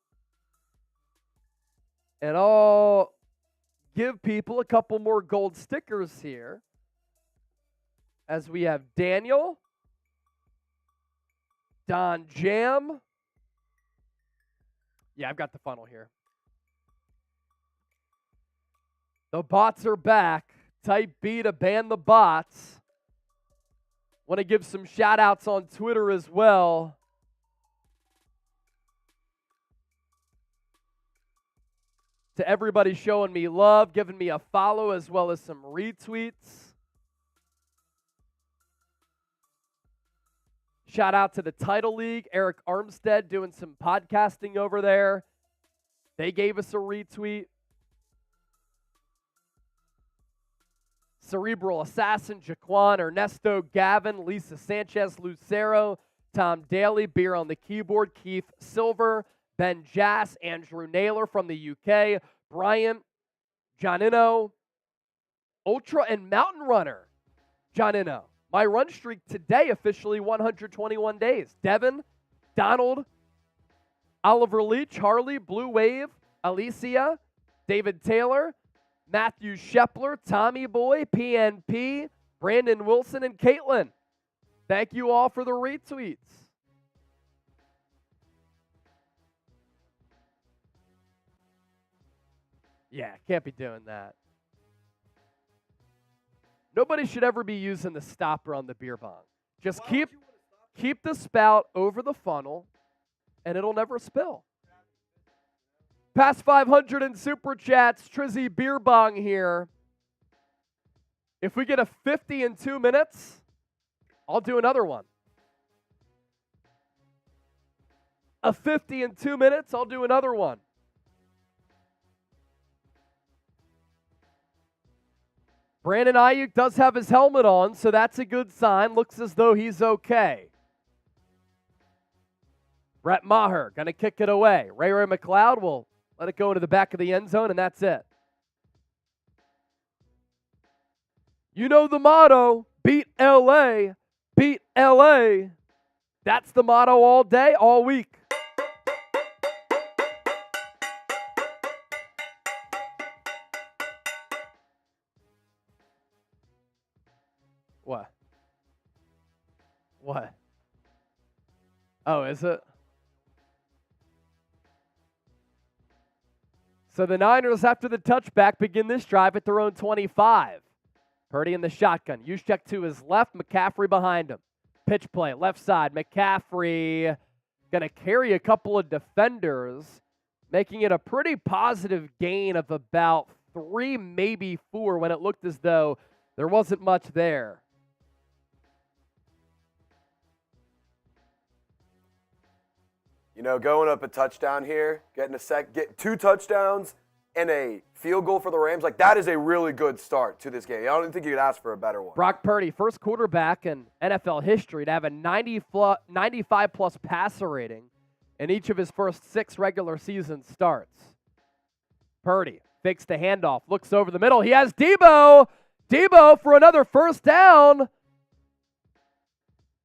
Speaker 1: And I'll give people a couple more gold stickers here. As we have Daniel, Don Jam. Yeah, I've got the funnel here. The bots are back. Type B to ban the bots. Want to give some shout outs on Twitter as well. To everybody showing me love, giving me a follow as well as some retweets. Shout out to the Title League, Eric Armstead doing some podcasting over there. They gave us a retweet. Cerebral Assassin, Jaquan, Ernesto, Gavin, Lisa Sanchez, Lucero, Tom Daly, Beer on the keyboard, Keith Silver, Ben Jass, Andrew Naylor from the UK, Brian, Johnino, Ultra and Mountain Runner, Johnino. My run streak today officially 121 days. Devin, Donald, Oliver Leach, Harley, Blue Wave, Alicia, David Taylor, Matthew Shepler, Tommy Boy, PNP, Brandon Wilson, and Caitlin. Thank you all for the retweets. Yeah, can't be doing that. Nobody should ever be using the stopper on the beer bong. Just keep the spout over the funnel, and it'll never spill. Past 500 in Super Chats, Trizzy Beer Bong here. If we get a 50 in 2 minutes, I'll do another one. A 50 in 2 minutes, I'll do another one. Brandon Aiyuk does have his helmet on, so that's a good sign. Looks as though he's okay. Brett Maher going to kick it away. Ray McLeod will let it go into the back of the end zone, and that's it. You know the motto, beat LA, beat LA. That's the motto all day, all week. What? Oh, is it? So the Niners, after the touchback, begin this drive at their own 25. Purdy in the shotgun. Juszczyk to his left, McCaffrey behind him. Pitch play, left side. McCaffrey going to carry a couple of defenders, making it a pretty positive gain of about 3, maybe 4, when it looked as though there wasn't much there.
Speaker 2: You know, going up a touchdown here, getting get 2 touchdowns and a field goal for the Rams, like that is a really good start to this game. I don't think you could ask for a better one.
Speaker 1: Brock Purdy, first quarterback in NFL history to have a 95-plus passer rating in each of his first 6 regular season starts. Purdy fakes the handoff, looks over the middle. He has Deebo. Deebo for another first down.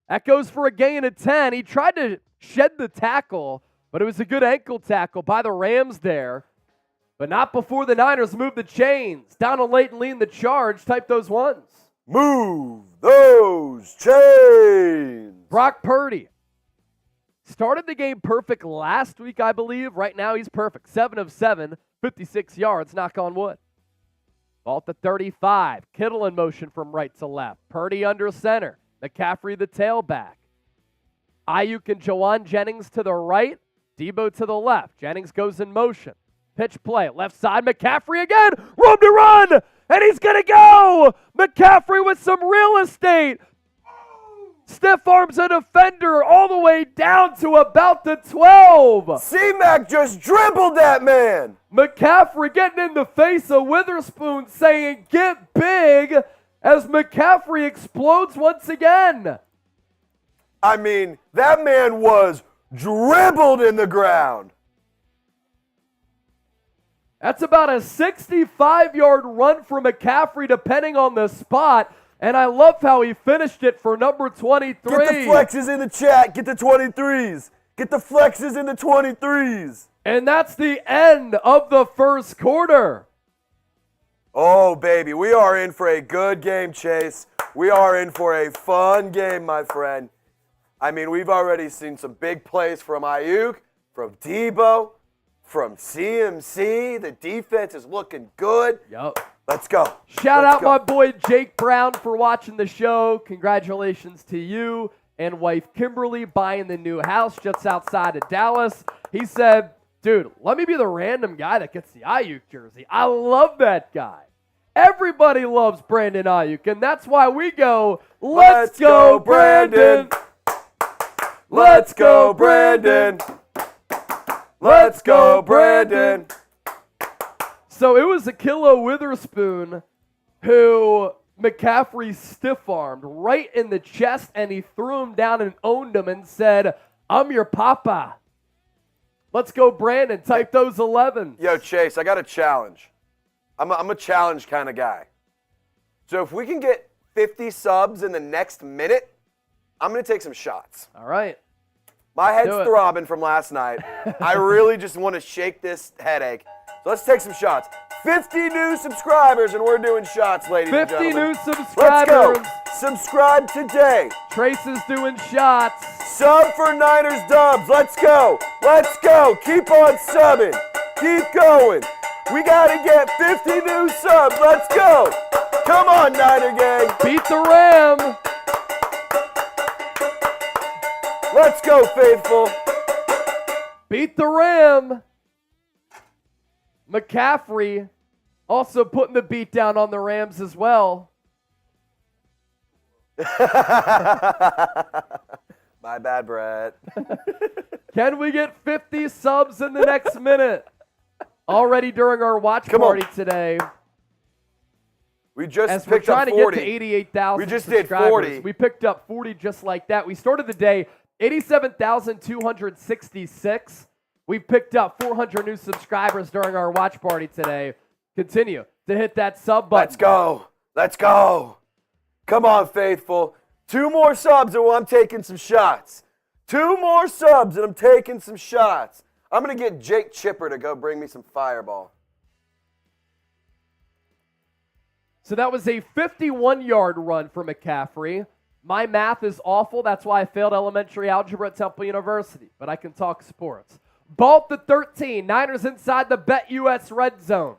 Speaker 1: That goes for a gain of 10. He tried to shed the tackle, but it was a good ankle tackle by the Rams there. But not before the Niners move the chains. Donald Layton leading the charge. Type those ones.
Speaker 2: Move those chains.
Speaker 1: Brock Purdy started the game perfect last week, I believe. Right now he's perfect. 7 of 7, 56 yards, knock on wood. Ball at the 35. Kittle in motion from right to left. Purdy under center. McCaffrey the tailback. Aiyuk and Jawan Jennings to the right. Deebo to the left. Jennings goes in motion. Pitch play. Left side. McCaffrey again. Room to run. And he's going to go. McCaffrey with some real estate. Stiff arms a defender all the way down to about the 12.
Speaker 2: C-Mac just dribbled that man.
Speaker 1: McCaffrey getting in the face of Witherspoon saying, get big, as McCaffrey explodes once again.
Speaker 2: I mean, that man was dribbled in the ground.
Speaker 1: That's about a 65-yard run for McCaffrey, depending on the spot. And I love how he finished it for number 23.
Speaker 2: Get the flexes in the chat. Get the 23s. Get the flexes in the 23s.
Speaker 1: And that's the end of the first quarter.
Speaker 2: Oh, baby. We are in for a good game, Chase. We are in for a fun game, my friend. I mean, we've already seen some big plays from Aiyuk, from Deebo, from CMC. The defense is looking good.
Speaker 1: Yep.
Speaker 2: Let's go.
Speaker 1: Shout out my boy Jake Brown for watching the show. Congratulations to you and wife Kimberly buying the new house just outside of Dallas. He said, dude, let me be the random guy that gets the Aiyuk jersey. I love that guy. Everybody loves Brandon Aiyuk, and that's why we go, let's go, Brandon.
Speaker 2: Let's go, Brandon. Let's go, Brandon.
Speaker 1: So it was Akilo Witherspoon who McCaffrey stiff-armed right in the chest, and he threw him down and owned him and said, "I'm your papa." Let's go, Brandon. Type those 11s.
Speaker 2: Yo, Chase, I got a challenge. I'm a challenge kind of guy. So if we can get 50 subs in the next minute, I'm going to take some shots.
Speaker 1: All right.
Speaker 2: My head's throbbing from last night. I really just want to shake this headache. So let's take some shots. 50 new subscribers, and we're doing shots, ladies and
Speaker 1: 50
Speaker 2: gentlemen.
Speaker 1: new subscribers.
Speaker 2: Let's go. Subscribe today.
Speaker 1: Trace is doing shots.
Speaker 2: Sub for Niners Dubs. Let's go. Let's go. Keep on subbing. Keep going. We got to get 50 new subs. Let's go. Come on, Niner gang.
Speaker 1: Beat the Ram.
Speaker 2: Let's go, faithful.
Speaker 1: Beat the Ram. McCaffrey also putting the beat down on the Rams as well.
Speaker 2: My bad, Brett.
Speaker 1: Can we get 50 subs in the next minute? Already during our watch party today.
Speaker 2: We just
Speaker 1: as we're
Speaker 2: picked up
Speaker 1: trying
Speaker 2: 40.
Speaker 1: to get to 88,000
Speaker 2: We just
Speaker 1: subscribers.
Speaker 2: did 40.
Speaker 1: We picked up 40 just like that. We started the day 87,266. We picked up 400 new subscribers during our watch party today. Continue to hit that sub button.
Speaker 2: Let's go. Let's go. Come on, faithful. 2 more subs and I'm taking some shots. 2 more subs and I'm taking some shots. I'm going to get Jake Chipper to go bring me some Fireball.
Speaker 1: So that was a 51-yard run for McCaffrey. My math is awful. That's why I failed elementary algebra at Temple University. But I can talk sports. Ball at the 13. Niners inside the BetUS red zone.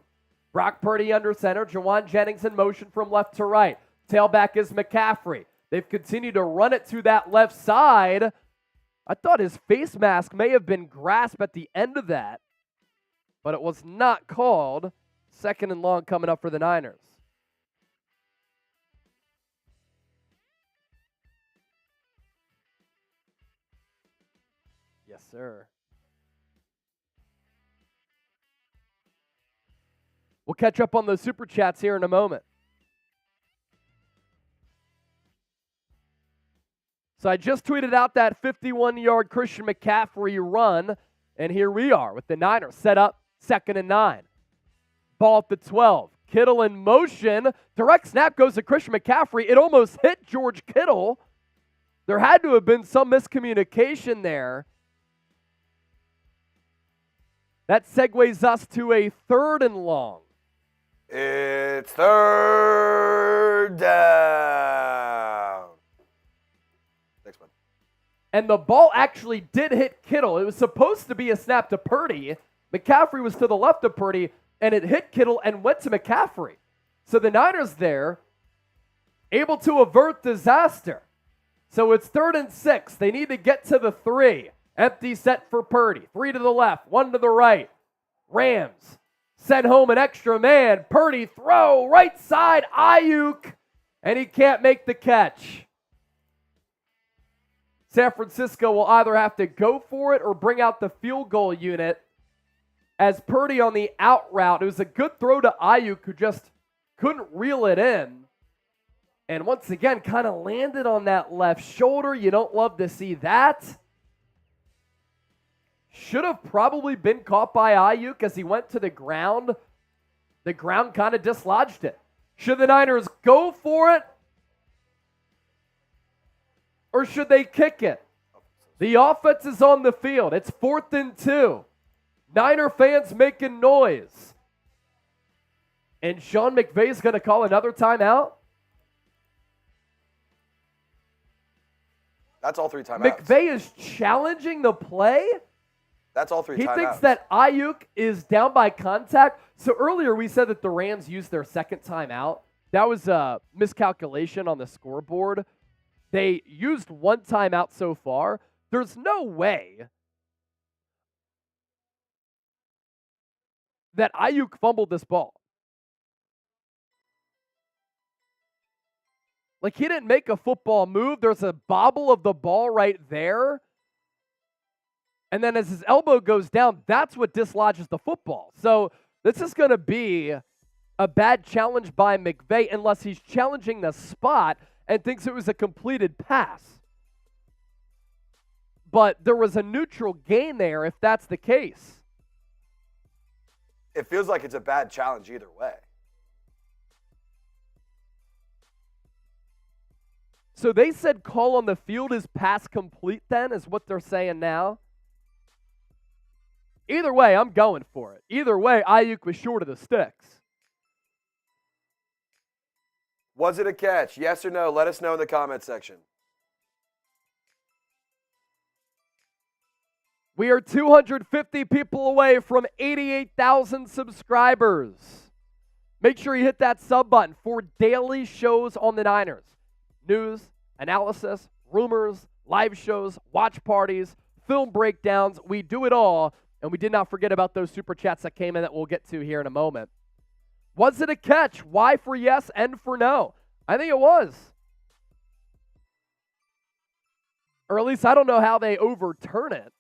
Speaker 1: Brock Purdy under center. Jawan Jennings in motion from left to right. Tailback is McCaffrey. They've continued to run it to that left side. I thought his face mask may have been grasped at the end of that, but it was not called. 2nd and long coming up for the Niners. Yes, sir. We'll catch up on those super chats here in a moment. So I just tweeted out that 51-yard Christian McCaffrey run, and here we are with the Niners set up 2nd and 9. Ball at the 12. Kittle in motion. Direct snap goes to Christian McCaffrey. It almost hit George Kittle. There had to have been some miscommunication there. That segues us to a 3rd and long.
Speaker 2: It's 3rd down. Next one.
Speaker 1: And the ball actually did hit Kittle. It was supposed to be a snap to Purdy. McCaffrey was to the left of Purdy, and it hit Kittle and went to McCaffrey. So the Niners there, able to avert disaster. So it's 3rd and 6. They need to get to the 3. Empty set for Purdy. 3 to the left, 1 to the right. Rams send home an extra man. Purdy throw, right side, Aiyuk, and he can't make the catch. San Francisco will either have to go for it or bring out the field goal unit as Purdy on the out route. It was a good throw to Aiyuk, who just couldn't reel it in. And once again, kind of landed on that left shoulder. You don't love to see that. Should have probably been caught by Aiyuk as he went to the ground. The ground kind of dislodged it. Should the Niners go for it? Or should they kick it? The offense is on the field. It's 4th and 2. Niner fans making noise. And Sean McVay is going to call another timeout?
Speaker 2: That's all 3 timeouts.
Speaker 1: McVay is challenging the play?
Speaker 2: That's all 3 timeouts.
Speaker 1: He thinks that Aiyuk is down by contact. So earlier we said that the Rams used their 2nd timeout. That was a miscalculation on the scoreboard. They used 1 timeout so far. There's no way that Aiyuk fumbled this ball. Like, he didn't make a football move. There's a bobble of the ball right there. And then as his elbow goes down, that's what dislodges the football. So this is going to be a bad challenge by McVay unless he's challenging the spot and thinks it was a completed pass. But there was a neutral gain there if that's the case.
Speaker 2: It feels like it's a bad challenge either way.
Speaker 1: So they said call on the field is pass complete then, is what they're saying now. Either way, I'm going for it. Either way, Aiyuk was short of the sticks.
Speaker 2: Was it a catch? Yes or no? Let us know in the comment section.
Speaker 1: We are 250 people away from 88,000 subscribers. Make sure you hit that sub button for daily shows on the Niners. News, analysis, rumors, live shows, watch parties, film breakdowns. We do it all, and we did not forget about those super chats that came in that we'll get to here in a moment. Was it a catch? Y for yes, N for no. I think it was. Or at least I don't know how they overturn it.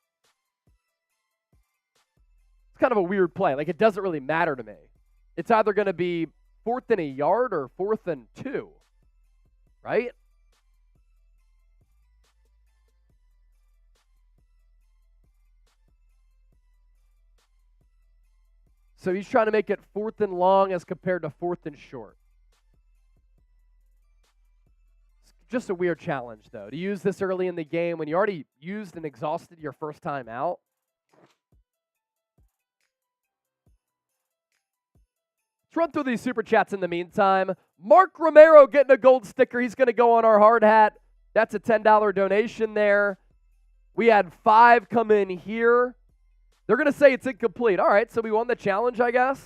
Speaker 1: It's kind of a weird play. Like, it doesn't really matter to me. It's either going to be 4th and a yard or 4th and 2. Right? So he's trying to make it 4th and long as compared to 4th and short. It's just a weird challenge, though, to use this early in the game when you already used and exhausted your first time out. Let's run through these super chats in the meantime. Mark Romero getting a gold sticker. He's going to go on our hard hat. That's a $10 donation there. We had 5 come in here. They're going to say it's incomplete. All right, so we won the challenge, I guess.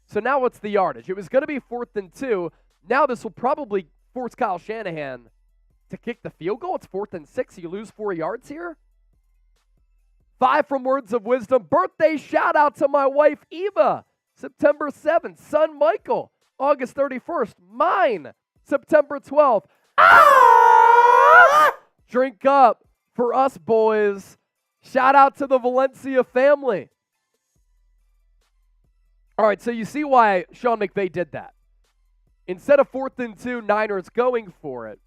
Speaker 1: So now what's the yardage? It was going to be 4th and 2. Now this will probably force Kyle Shanahan to kick the field goal. It's 4th and 6. You lose 4 yards here. 5 from Words of Wisdom. Birthday shout out to my wife, Eva. September 7th. Son, Michael. August 31st. Mine. September 12th. Ah! Drink up for us, boys. Shout out to the Valencia family. All right, so you see why Sean McVay did that. Instead of 4th and 2, Niners going for it,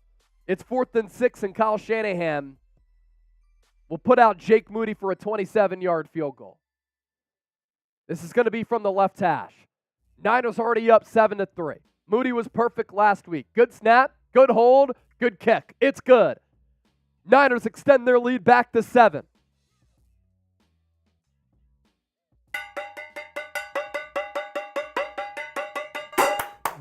Speaker 1: it's 4th and 6, and Kyle Shanahan will put out Jake Moody for a 27-yard field goal. This is going to be from the left hash. Niners already up 7-3. Moody was perfect last week. Good snap, good hold, good kick. It's good. Niners extend their lead back to 7.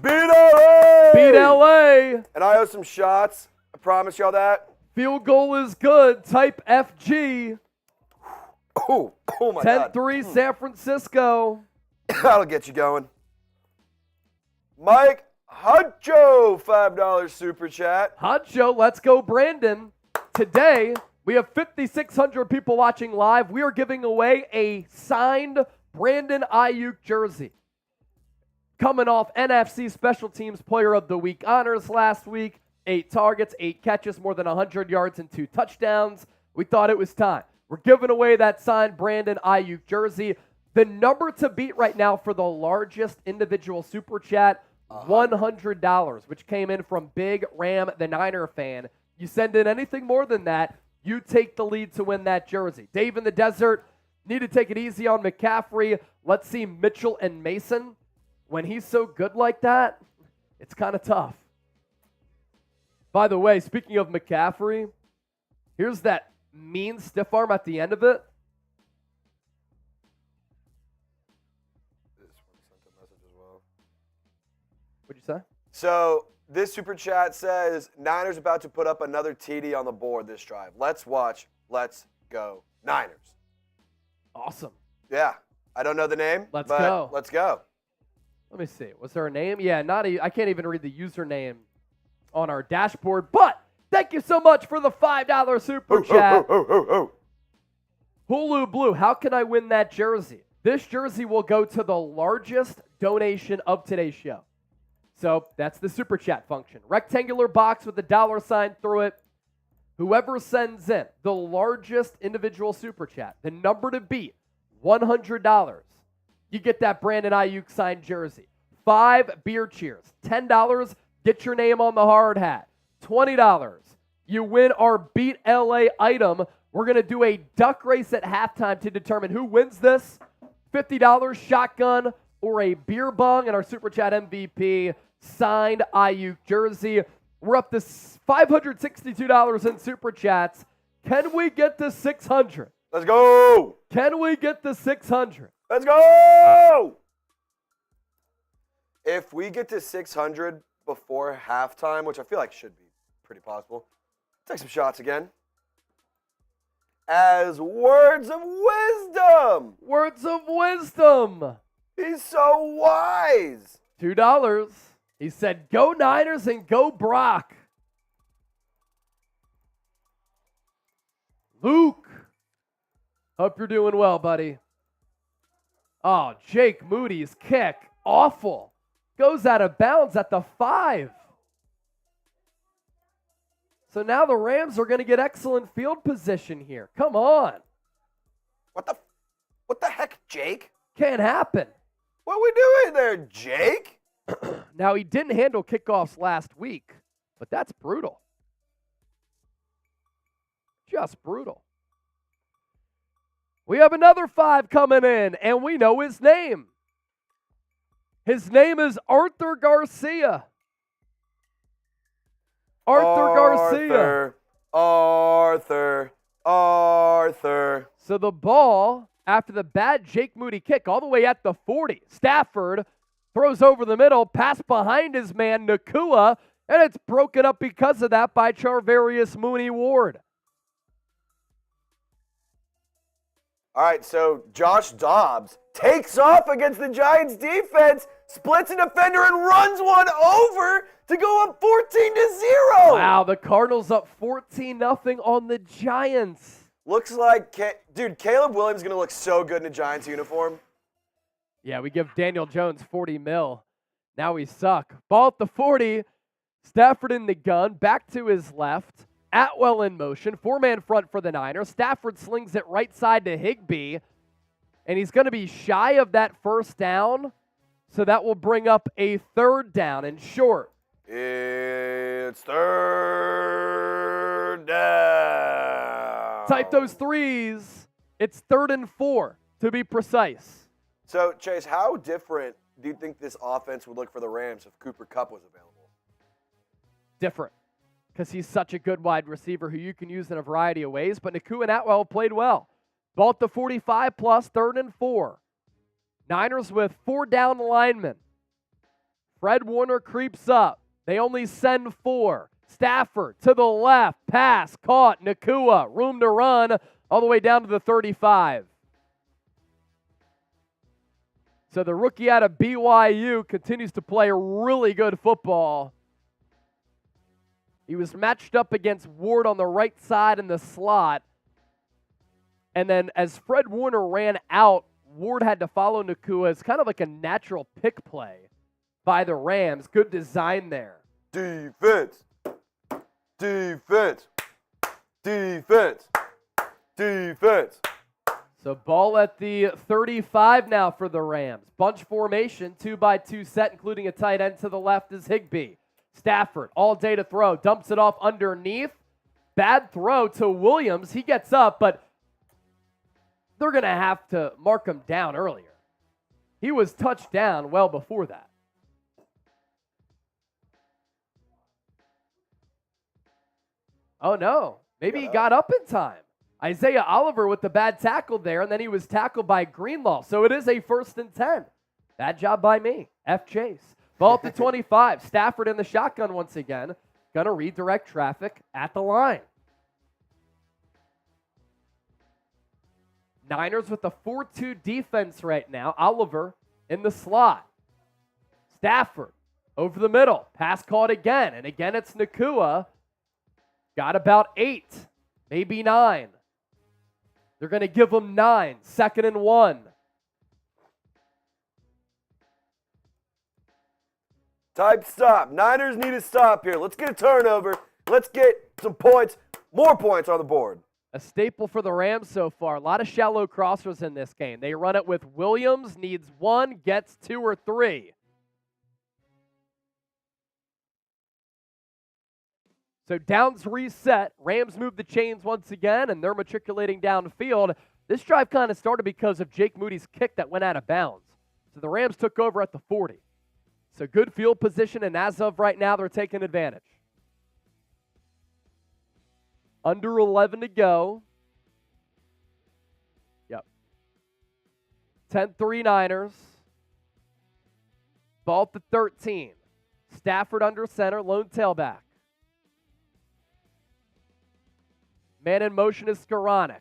Speaker 2: Beat LA!
Speaker 1: Beat LA!
Speaker 2: And I owe some shots. I promise y'all that.
Speaker 1: Field goal is good. Type FG.
Speaker 2: Oh my God.
Speaker 1: 10-3 San Francisco.
Speaker 2: That'll get you going. Mike Hutcho, $5 super chat.
Speaker 1: Hutcho, let's go, Brandon. Today, we have 5,600 people watching live. We are giving away a signed Brandon Aiyuk jersey. Coming off NFC Special Teams Player of the Week honors last week. 8 targets, 8 catches, more than 100 yards, and 2 touchdowns. We thought it was time. We're giving away that signed Brandon Aiyuk jersey. The number to beat right now for the largest individual super chat, $100, which came in from Big Ram the Niner fan. You send in anything more than that, you take the lead to win that jersey. Dave in the Desert, need to take it easy on McCaffrey. Let's see Mitchell and Mason. When he's so good like that, it's kind of tough. By the way, speaking of McCaffrey, here's that mean stiff arm at the end of it. What'd you say?
Speaker 2: So this super chat says, Niners about to put up another TD on the board this drive. Let's watch. Let's go Niners.
Speaker 1: Awesome.
Speaker 2: Yeah. I don't know the name.
Speaker 1: Let's go.
Speaker 2: Let's go.
Speaker 1: Let me see. Was there a name? Yeah, I can't even read the username on our dashboard. But thank you so much for the $5 super chat. Hulu Blue, how can I win that jersey? This jersey will go to the largest donation of today's show. So that's the super chat function. Rectangular box with a $sign through it. Whoever sends in the largest individual super chat, the number to beat, $100. You get that Brandon Aiyuk signed jersey. 5 beer cheers. $10, get your name on the hard hat. $20, you win our Beat LA item. We're going to do a duck race at halftime to determine who wins this. $50 shotgun or a beer bong, and our Super Chat MVP signed Aiyuk jersey. We're up to $562 in Super Chats. Can we get to 600?
Speaker 2: Let's go.
Speaker 1: Can we get to 600?
Speaker 2: Let's go. If we get to 600 before halftime, which I feel like should be pretty possible, take some shots again. As words of wisdom.
Speaker 1: Words of wisdom.
Speaker 2: He's so wise.
Speaker 1: $2. He said, go Niners and go Brock. Luke. Hope you're doing well, buddy. Oh, Jake Moody's kick. Awful. Goes out of bounds at the 5. So now the Rams are going to get excellent field position here. Come on.
Speaker 2: What the heck, Jake?
Speaker 1: Can't happen.
Speaker 2: What are we doing there, Jake?
Speaker 1: Now, he didn't handle kickoffs last week, but that's brutal. Just brutal. We have another 5 coming in, and we know his name. His name is Arthur Garcia. Garcia.
Speaker 2: Arthur.
Speaker 1: So the ball, after the bad Jake Moody kick, all the way at the 40. Stafford throws over the middle, pass behind his man, Nakua, and it's broken up because of that by Charvarius Mooney Ward.
Speaker 2: All right, so Josh Dobbs takes off against the Giants defense, splits a defender, and runs one over to go up 14-0.
Speaker 1: Wow, the Cardinals up 14-0 on the Giants.
Speaker 2: Looks like, dude, Caleb Williams is going to look so good in a Giants uniform.
Speaker 1: Yeah, we give Daniel Jones $40 million. Now we suck. Ball at the 40. Stafford in the gun. Back to his left. Atwell in motion. 4-man front for the Niners. Stafford slings it right side to Higbee. And he's going to be shy of that first down. So that will bring up a 3rd down and short.
Speaker 2: It's 3rd down.
Speaker 1: Type those 3s. It's 3rd and 4 to be precise.
Speaker 2: So, Chase, how different do you think this offense would look for the Rams if Cooper Kupp was available?
Speaker 1: Different, because he's such a good wide receiver who you can use in a variety of ways, but Nakua and Atwell played well. Ball at the 45 plus, 3rd and 4. Niners with 4 down linemen. Fred Warner creeps up. They only send 4. Stafford to the left, pass, caught, Nakua, room to run, all the way down to the 35. So the rookie out of BYU continues to play really good football. He was matched up against Ward on the right side in the slot. And then as Fred Warner ran out, Ward had to follow Nakua. It's kind of like a natural pick play by the Rams. Good design there.
Speaker 2: Defense.
Speaker 1: So ball at the 35 now for the Rams. Bunch formation, 2-by-2 set, including a tight end to the left is Higbee. Stafford, all day to throw, dumps it off underneath. Bad throw to Williams. He gets up, but they're going to have to mark him down earlier. He was touched down well before that. Oh, no. Maybe he got up in time. Isaiah Oliver with the bad tackle there, and then he was tackled by Greenlaw. So it is a 1st and 10. Bad job by me. F. Chase. Ball at the 25. Stafford in the shotgun once again. Going to redirect traffic at the line. Niners with a 4-2 defense right now. Oliver in the slot. Stafford over the middle. Pass caught again. And again, it's Nakua. Got about 8, maybe 9. They're going to give him 9. 2nd and 1.
Speaker 2: Type stop. Niners need a stop here. Let's get a turnover. Let's get some points, more points on the board.
Speaker 1: A staple for the Rams so far. A lot of shallow crossers in this game. They run it with Williams, needs 1, gets 2 or 3. So downs reset. Rams move the chains once again, and they're matriculating downfield. This drive kind of started because of Jake Moody's kick that went out of bounds. So the Rams took over at the 40. So good field position, and as of right now, they're taking advantage. Under 11 to go. Yep. 10-3 Niners. Ball at the 13. Stafford under center, lone tailback. Man in motion is Skoranek.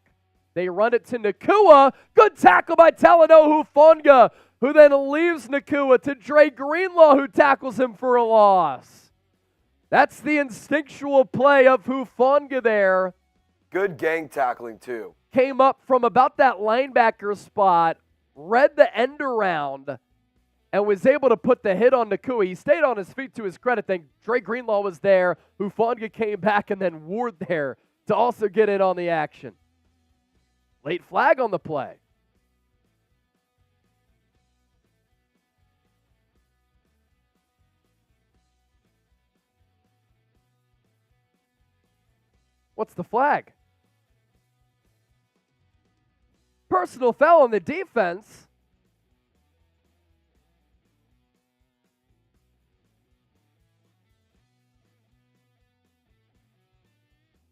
Speaker 1: They run it to Nacua. Good tackle by Talanoa Hufanga, who then leaves Nacua to Dre Greenlaw, who tackles him for a loss. That's the instinctual play of Hufanga there.
Speaker 2: Good gang tackling, too.
Speaker 1: Came up from about that linebacker spot, read the end around, and was able to put the hit on Nacua. He stayed on his feet to his credit. Then Dre Greenlaw was there. Hufanga came back, and then Ward there to also get in on the action. Late flag on the play. What's the flag? Personal foul on the defense.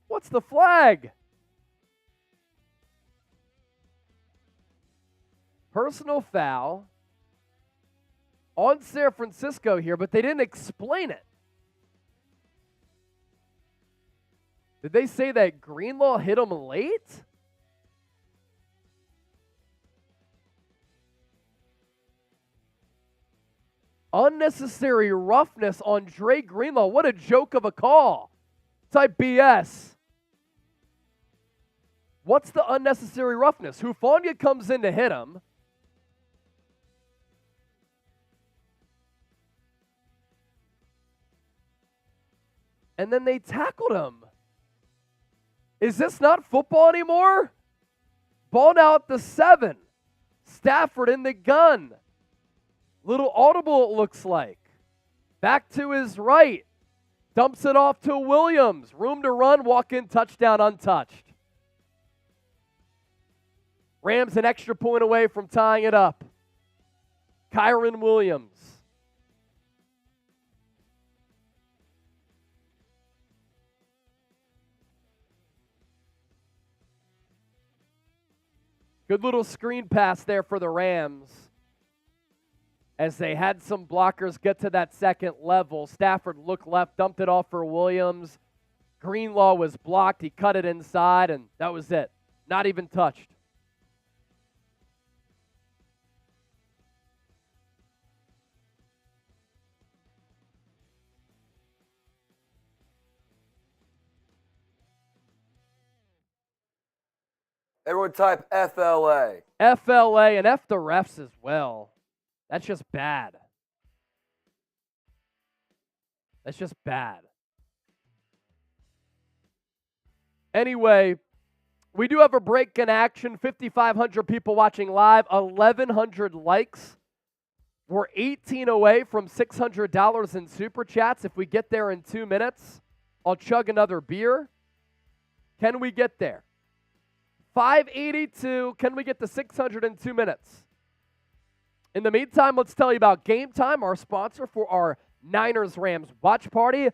Speaker 1: What's the flag? Personal foul on San Francisco here, but they didn't explain it. Did they say that Greenlaw hit him late? Unnecessary roughness on Dre Greenlaw. What a joke of a call. Type BS. What's the unnecessary roughness? Hufanga comes in to hit him. And then they tackled him. Is this not football anymore? Ball now at the 7. Stafford in the gun. Little audible, it looks like. Back to his right. Dumps it off to Williams. Room to run, walk in, touchdown untouched. Rams an extra point away from tying it up. Kyron Williams. Good little screen pass there for the Rams as they had some blockers get to that second level. Stafford looked left, dumped it off for Williams. Greenlaw was blocked. He cut it inside, and that was it. Not even touched.
Speaker 2: Everyone type FLA.
Speaker 1: FLA and F the refs as well. That's just bad. That's just bad. Anyway, we do have a break in action. 5,500 people watching live, 1,100 likes. We're 18 away from $600 in Super Chats. If we get there in 2 minutes, I'll chug another beer. Can we get there? 582. Can we get to 600 in 2 minutes? In the meantime, let's tell you about Game Time, our sponsor for our Niners-Rams watch party.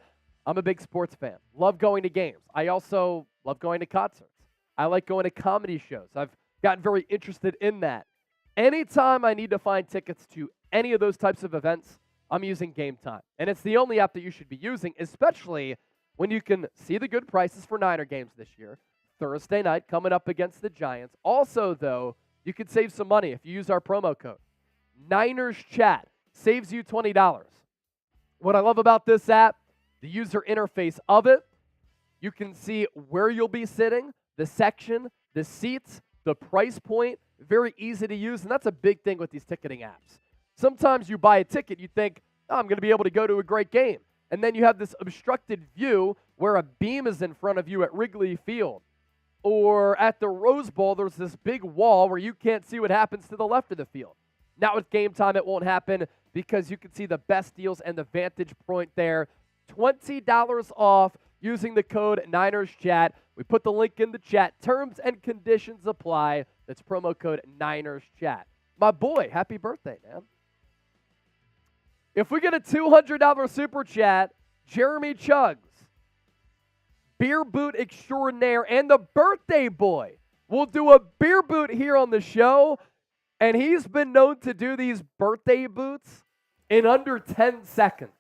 Speaker 1: I'm a big sports fan. Love going to games. I also love going to concerts. I like going to comedy shows. I've gotten very interested in that. Anytime I need to find tickets to any of those types of events, I'm using Game Time. And it's the only app that you should be using, especially when you can see the good prices for Niner games this year. Thursday night coming up against the Giants. Also, though, you could save some money if you use our promo code. Niners Chat saves you $20. What I love about this app, the user interface of it, you can see where you'll be sitting, the section, the seats, the price point, very easy to use, and that's a big thing with these ticketing apps. Sometimes you buy a ticket, you think, oh, I'm going to be able to go to a great game, and then you have this obstructed view where a beam is in front of you at Wrigley Field. or at the Rose Bowl, there's this big wall where you can't see what happens to the left of the field. Now with Game Time, it won't happen because you can see the best deals and the vantage point there. $20 off using the code NinersChat. We put the link in the chat. Terms and conditions apply. That's promo code NinersChat. My boy, happy birthday, man. If we get a $200 super chat, Jeremy Chuggs, Beer Boot Extraordinaire, and the birthday boy will do a beer boot here on the show. And he's been known to do these birthday boots in under 10 seconds.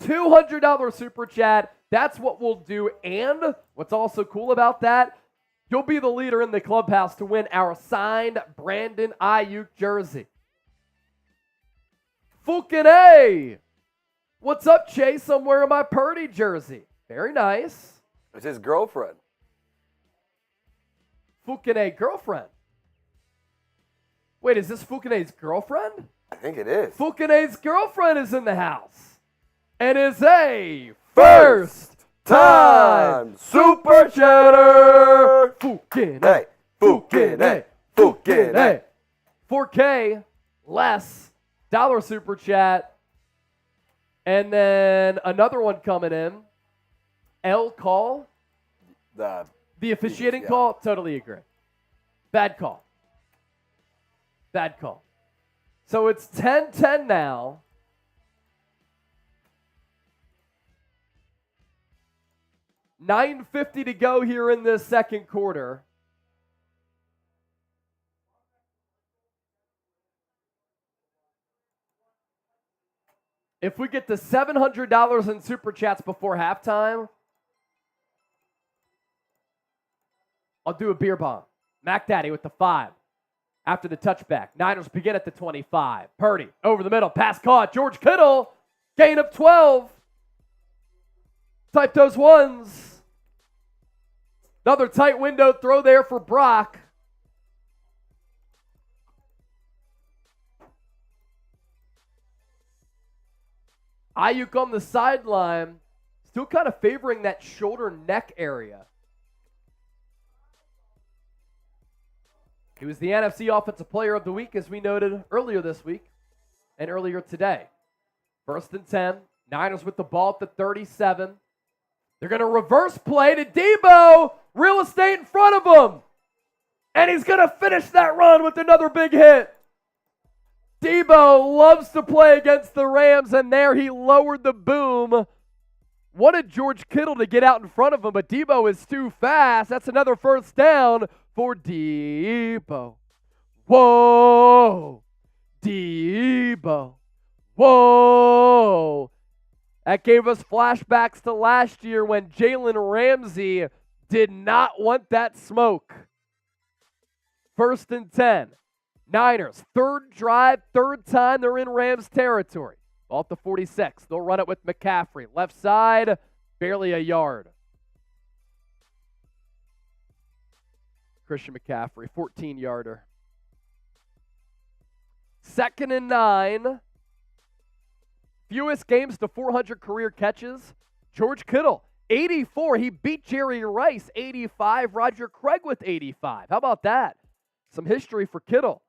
Speaker 1: $200 super chat. That's what we'll do. And what's also cool about that, you'll be the leader in the clubhouse to win our signed Brandon Aiyuk jersey. Fulkane. What's up, Chase? I'm wearing my Purdy jersey. Very nice.
Speaker 2: It's his girlfriend.
Speaker 1: Fulkane girlfriend. Wait, is this Fulkane's girlfriend?
Speaker 2: I think it is.
Speaker 1: Fulkane's girlfriend is in the house. And is a first time super chatter. Fulkane.
Speaker 2: Hey, Fulkane. Fulkane.
Speaker 1: 4K less dollar super chat. And then another one coming in. L call. The officiating call. Totally agree. Bad call. Bad call. So it's 10-10 now. $9:50 to go here in this second quarter. If we get to $700 in super chats before halftime, I'll do a beer bomb. Mac Daddy with the 5. After the touchback, Niners begin at the 25. Purdy over the middle, pass caught. George Kittle, gain of 12. Type those ones. Another tight window throw there for Brock. Aiyuk on the sideline, still kind of favoring that shoulder neck area. He was the NFC Offensive Player of the Week, as we noted earlier this week and earlier today. 1st and 10. Niners with the ball at the 37. They're going to reverse play to Deebo. Real estate in front of him. And he's going to finish that run with another big hit. Deebo loves to play against the Rams, and there he lowered the boom. Wanted George Kittle to get out in front of him, but Deebo is too fast. That's another first down for Deebo. Whoa. Deebo. Whoa. That gave us flashbacks to last year when Jalen Ramsey did not want that smoke. 1st and 10. Niners, third drive, third time they're in Rams territory. Ball at the 46. They'll run it with McCaffrey. Left side, barely a yard. Christian McCaffrey, 14-yarder. 2nd and 9. Fewest games to 400 career catches. George Kittle, 84. He beat Jerry Rice, 85. Roger Craig with 85. How about that? Some history for Kittle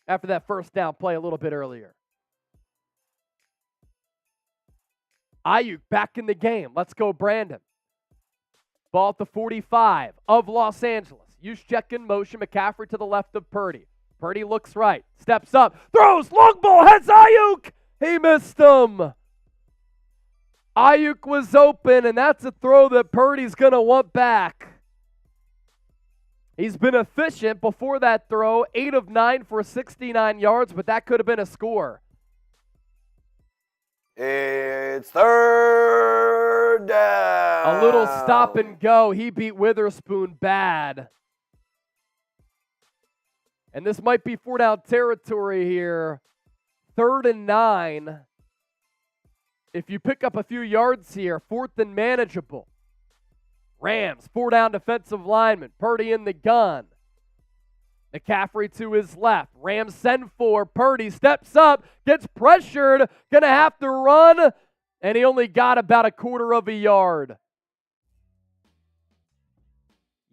Speaker 1: after that first down play a little bit earlier. Aiyuk back in the game. Let's go, Brandon. Ball at the 45 of Los Angeles. Juszczyk in motion. McCaffrey to the left of Purdy. Purdy looks right. Steps up. Throws. Long ball. Heads Aiyuk. He missed him. Aiyuk was open, and that's a throw that Purdy's going to want back. He's been efficient before that throw. 8 of 9 for 69 yards, but that could have been a score.
Speaker 2: It's 3rd down.
Speaker 1: A little stop and go. He beat Witherspoon bad. And this might be 4-down territory here. 3rd and 9. If you pick up a few yards here, 4th and manageable. Rams, 4-down defensive lineman. Purdy in the gun. McCaffrey to his left. Rams send 4. Purdy steps up, gets pressured, going to have to run, and he only got about a 1/4 of a yard.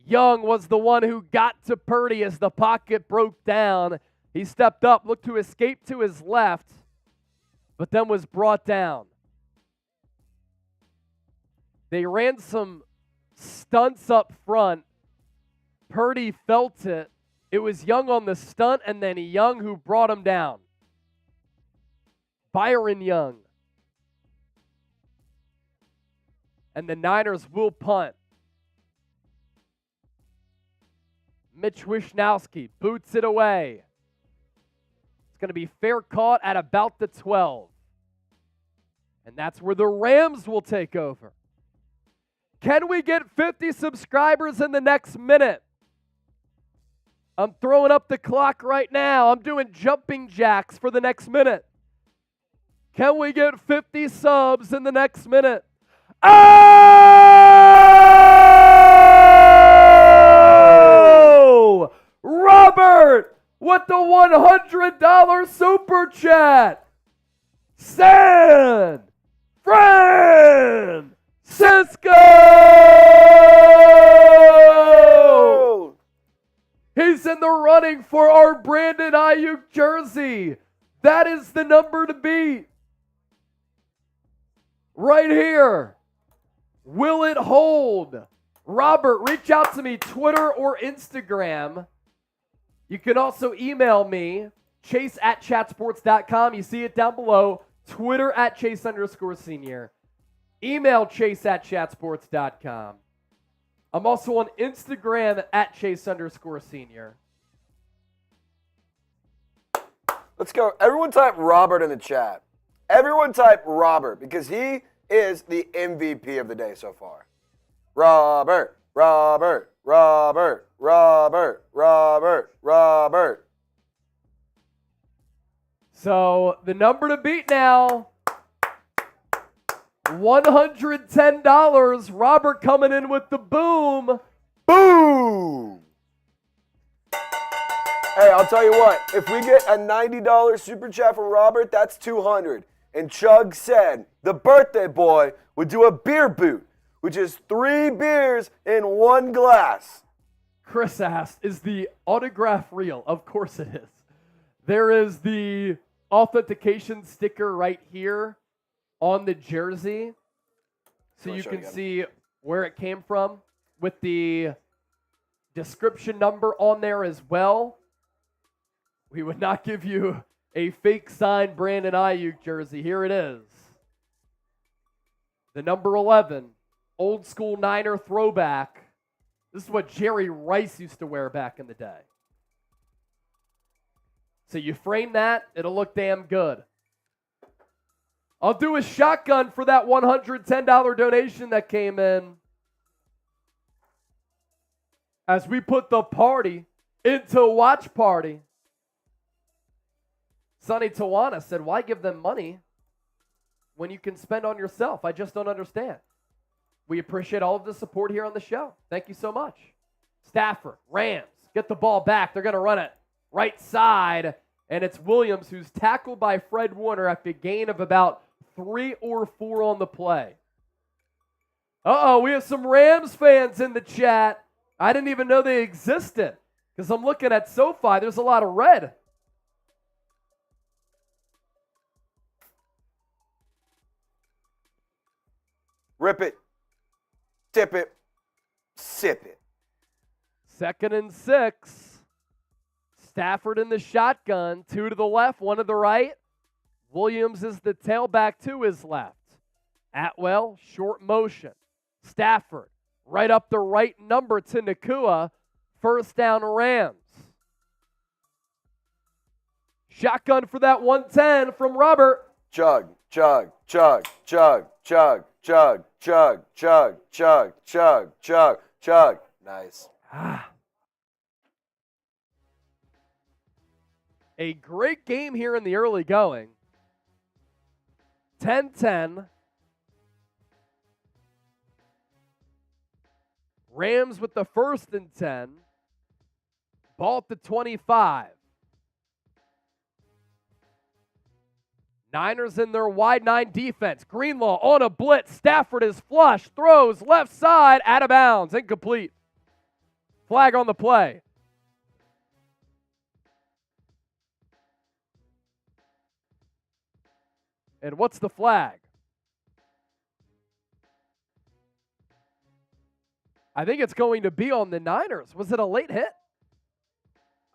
Speaker 1: Young was the one who got to Purdy as the pocket broke down. He stepped up, looked to escape to his left, but then was brought down. They ran some stunts up front. Purdy felt it. It was Young on the stunt, and then Young who brought him down. Byron Young. And the Niners will punt. Mitch Wishnowski boots it away. It's going to be fair caught at about the 12. And that's where the Rams will take over. Can we get 50 subscribers in the next minute? I'm throwing up the clock right now. I'm doing jumping jacks for the next minute. Can we get 50 subs in the next minute? Oh! Robert with the $100 super chat. San Francisco! He's in the running for our Brandon Aiyuk jersey. That is the number to beat. Right here. Will it hold? Robert, reach out to me, Twitter or Instagram. You can also email me, chase@chatsports.com. You see it down below. Twitter @Chase_senior. Email chase@chatsports.com. I'm also on Instagram @Chase_senior.
Speaker 2: Let's go. Everyone type Robert in the chat. Everyone type Robert because he is the MVP of the day so far. Robert, Robert, Robert, Robert, Robert, Robert.
Speaker 1: So the number to beat now, $110. Robert coming in with the boom.
Speaker 2: Boom! Hey, I'll tell you what. If we get a $90 super chat from Robert, that's $200. And Chug said the birthday boy would do a beer boot, which is 3 beers in 1 glass.
Speaker 1: Chris asked, is the autograph real? Of course it is. There is the authentication sticker right here on the jersey. So you can see where it came from with the description number on there as well. We would not give you a fake signed Brandon Aiyuk jersey. Here it is. The number 11, old school Niner throwback. This is what Jerry Rice used to wear back in the day. So you frame that, it'll look damn good. I'll do a shotgun for that $110 donation that came in. As we put the party into watch party. Sonny Tawana said, why give them money when you can spend on yourself? I just don't understand. We appreciate all of the support here on the show. Thank you so much. Stafford, Rams, get the ball back. They're going to run it right side. And it's Williams who's tackled by Fred Warner after a gain of about 3 or 4 on the play. Uh-oh, we have some Rams fans in the chat. I didn't even know they existed because I'm looking at SoFi. There's a lot of red.
Speaker 2: Rip it, tip it, sip it.
Speaker 1: 2nd and 6. Stafford in the shotgun. 2 to the left, 1 to the right. Williams is the tailback to his left. Atwell, short motion. Stafford, right up the right number to Nakua. 1st down Rams. Shotgun for that 110 from Robert.
Speaker 2: Chug, chug, chug, chug, chug, chug, chug, chug, chug, chug, chug, chug. Nice.
Speaker 1: A great game here in the early going. 10-10. Rams with the 1st and 10. Ball at the 25. Niners in their wide 9 defense. Greenlaw on a blitz. Stafford is flush. Throws left side. Out of bounds. Incomplete. Flag on the play. And what's the flag? I think it's going to be on the Niners. Was it a late hit?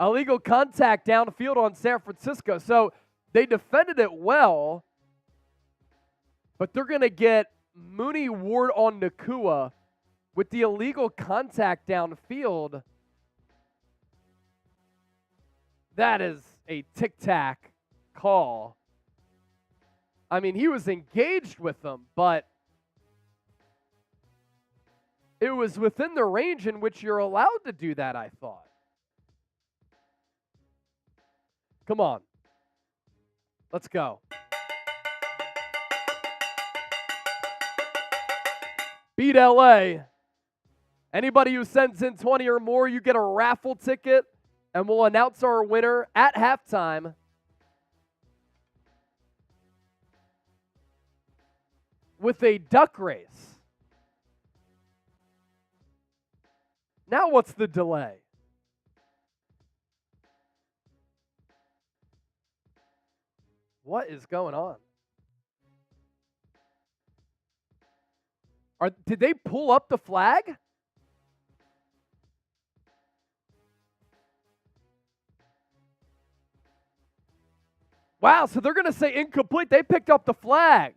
Speaker 1: Illegal contact downfield on San Francisco. So they defended it well, but they're going to get Mooney Ward on Nakua with the illegal contact downfield. That is a tic-tac call. I mean, he was engaged with them, but it was within the range in which you're allowed to do that, I thought. Come on. Let's go. Beat LA. Anybody who sends in 20 or more, you get a raffle ticket, and we'll announce our winner at halftime. With a duck race. Now what's the delay? What is going on? Did they pull up the flag? Wow, so they're going to say incomplete. They picked up the flag.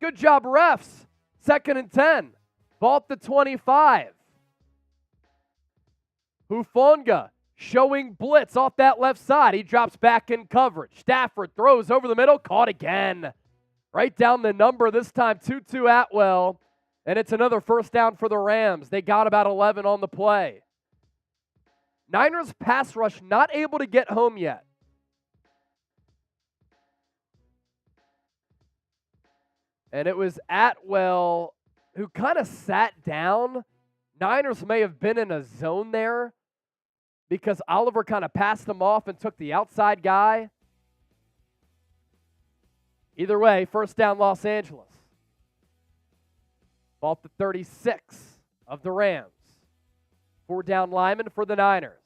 Speaker 1: Good job, refs. 2nd and 10. Ball at the 25. Hufanga showing blitz off that left side. He drops back in coverage. Stafford throws over the middle. Caught again. Right down the number, this time 2-2 Atwell. And it's another first down for the Rams. They got about 11 on the play. Niners pass rush not able to get home yet. And it was Atwell who kind of sat down. Niners may have been in a zone there because Oliver kind of passed them off and took the outside guy. Either way, first down Los Angeles. Ball at the 36 of the Rams. 4 down linemen for the Niners.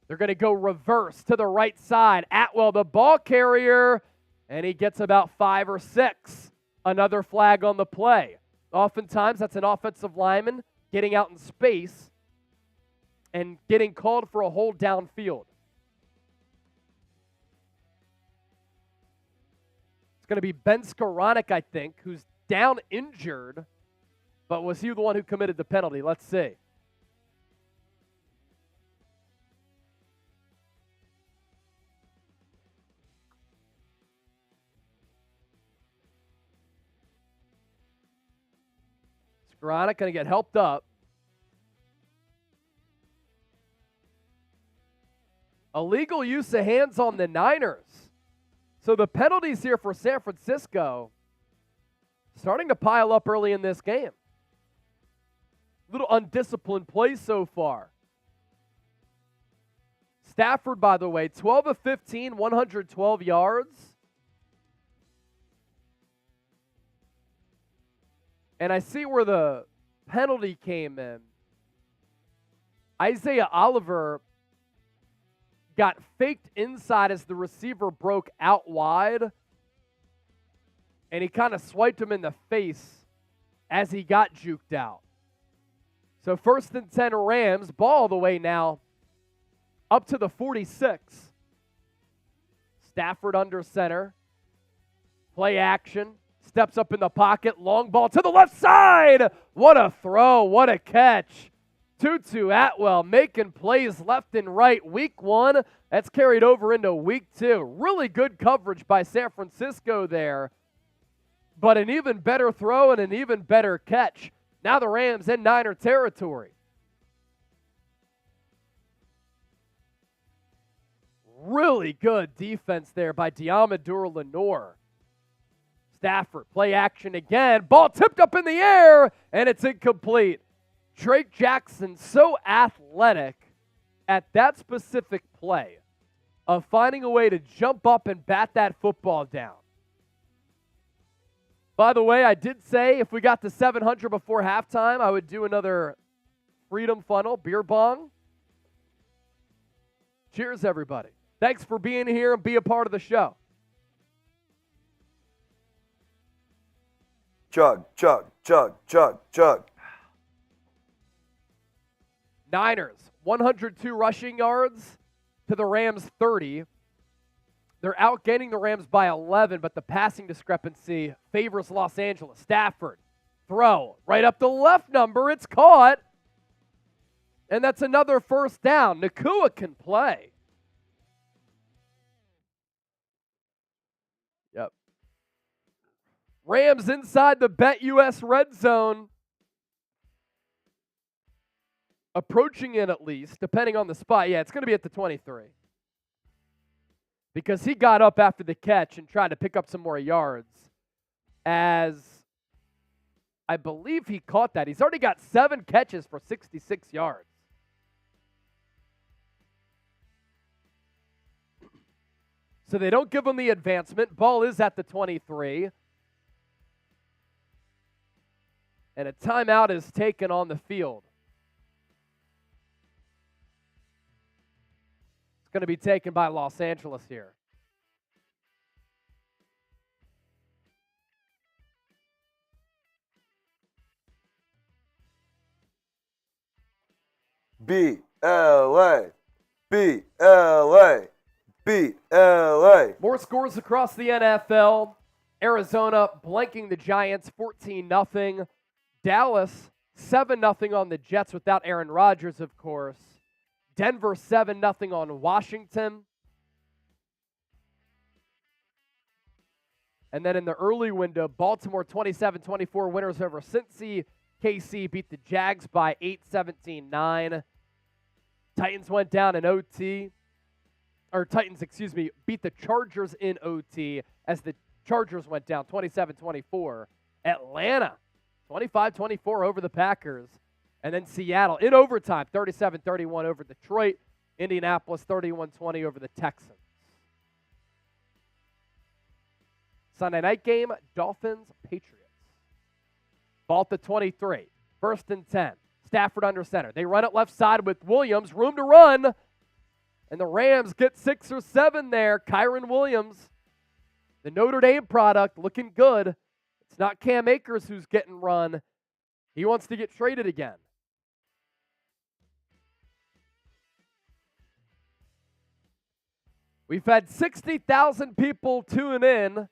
Speaker 1: They're going to go reverse to the right side. Atwell, the ball carrier, and he gets about 5 or 6. Another flag on the play. Oftentimes, that's an offensive lineman getting out in space and getting called for a hold downfield. It's going to be Ben Skoranek, I think, who's down injured, but was he the one who committed the penalty? Let's see. Skoranek going to get helped up. Illegal use of hands on the Niners. So the penalties here for San Francisco starting to pile up early in this game. Little undisciplined play so far. Stafford, by the way, 12 of 15, 112 yards. And I see where the penalty came in. Isaiah Oliver got faked inside as the receiver broke out wide. And he kind of swiped him in the face as he got juked out. So 1st and 10 Rams, ball the way now up to the 46. Stafford under center. Play action. Steps up in the pocket. Long ball to the left side. What a throw. What a catch. Tutu Atwell making plays left and right. Week 1. That's carried over into week 2. Really good coverage by San Francisco there. But an even better throw and an even better catch. Now the Rams in Niner territory. Really good defense there by Diamador Lenore. Stafford, play action again. Ball tipped up in the air, and it's incomplete. Drake Jackson, so athletic at that specific play of finding a way to jump up and bat that football down. By the way, I did say if we got to 700 before halftime, I would do another Freedom Funnel, Beer Bong. Cheers, everybody. Thanks for being here and be a part of the show.
Speaker 2: Chug, chug, chug, chug, chug.
Speaker 1: Niners, 102 rushing yards to the Rams 30. They're outgaining the Rams by 11, but the passing discrepancy favors Los Angeles. Stafford, throw, right up the left number. It's caught. And that's another first down. Nakua can play. Yep. Rams inside the BetUS red zone. Approaching it at least, depending on the spot. Yeah, it's going to be at the 23. Because he got up after the catch and tried to pick up some more yards. As I believe he caught that. He's already got 7 catches for 66 yards. So they don't give him the advancement. Ball is at the 23. And a timeout is taken on the field. It's going to be taken by Los Angeles here.
Speaker 2: BLA, BLA, BLA.
Speaker 1: More scores across the NFL. Arizona blanking the Giants 14-0. Dallas 7-0 on the Jets without Aaron Rodgers, of course. Denver 7-0 on Washington. And then in the early window, Baltimore 27-24 winners over Cincy. KC beat the Jags by 8-17-9. Titans went down in OT. Or Titans, beat the Chargers in OT as the Chargers went down 27-24. Atlanta 25-24 over the Packers. And then Seattle in overtime, 37-31 over Detroit. Indianapolis, 31-20 over the Texans. Sunday night game, Dolphins, Patriots. Ball at the 23, 1st and 10. Stafford under center. They run it left side with Williams, room to run. And the Rams get 6 or 7 there. Kyron Williams, the Notre Dame product, looking good. It's not Cam Akers who's getting run. He wants to get traded again. We've had 60,000 people tune in.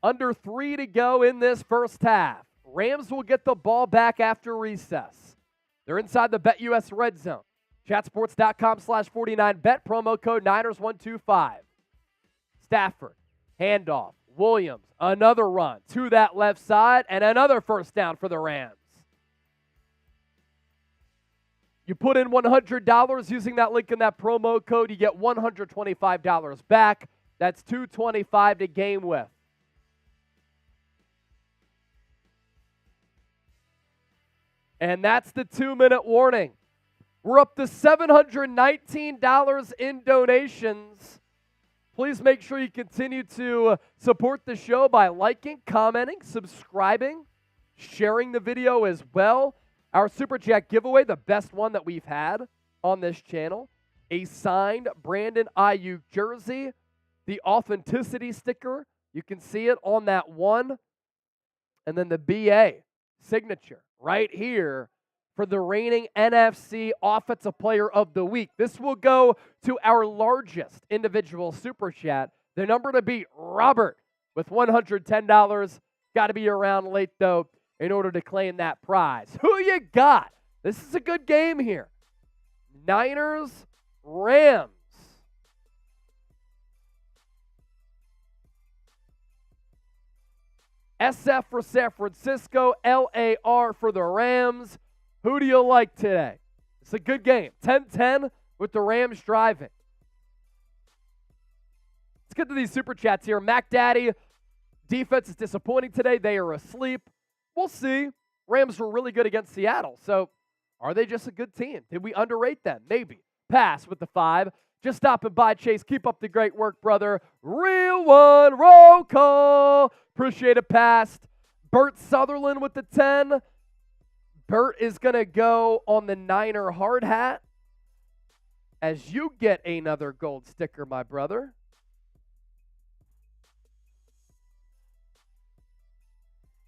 Speaker 1: Under 3 to go in this first half. Rams will get the ball back after recess. They're inside the BetUS red zone. Chatsports.com/49bet, promo code Niners125. Stafford, handoff, Williams, another run to that left side, and another first down for the Rams. You put in $100 using that link in that promo code, you get $125 back. That's $225 to game with. And that's the 2-minute warning. We're up to $719 in donations. Please make sure you continue to support the show by liking, commenting, subscribing, sharing the video as well. Our Super Chat giveaway, the best one that we've had on this channel. A signed Brandon Aiyuk jersey. The authenticity sticker. You can see it on that one. And then the BA signature right here for the reigning NFC Offensive Player of the Week. This will go to our largest individual Super Chat. The number to beat, Robert, with $110. Got to be around late, though, in order to claim that prize. Who you got? This is a good game here. Niners, Rams. SF for San Francisco, LAR for the Rams. Who do you like today? It's a good game. 10-10 with the Rams driving. Let's get to these Super Chats here. Mac Daddy, defense is disappointing today. They are asleep. We'll see. Rams were really good against Seattle. So are they just a good team? Did we underrate them? Maybe. Pass with the 5. Just stopping by, Chase. Keep up the great work, brother. Real one, roll call. Appreciate it, passed. Bert Sutherland with the 10. Bert is going to go on the Niner hard hat as you get another gold sticker, my brother.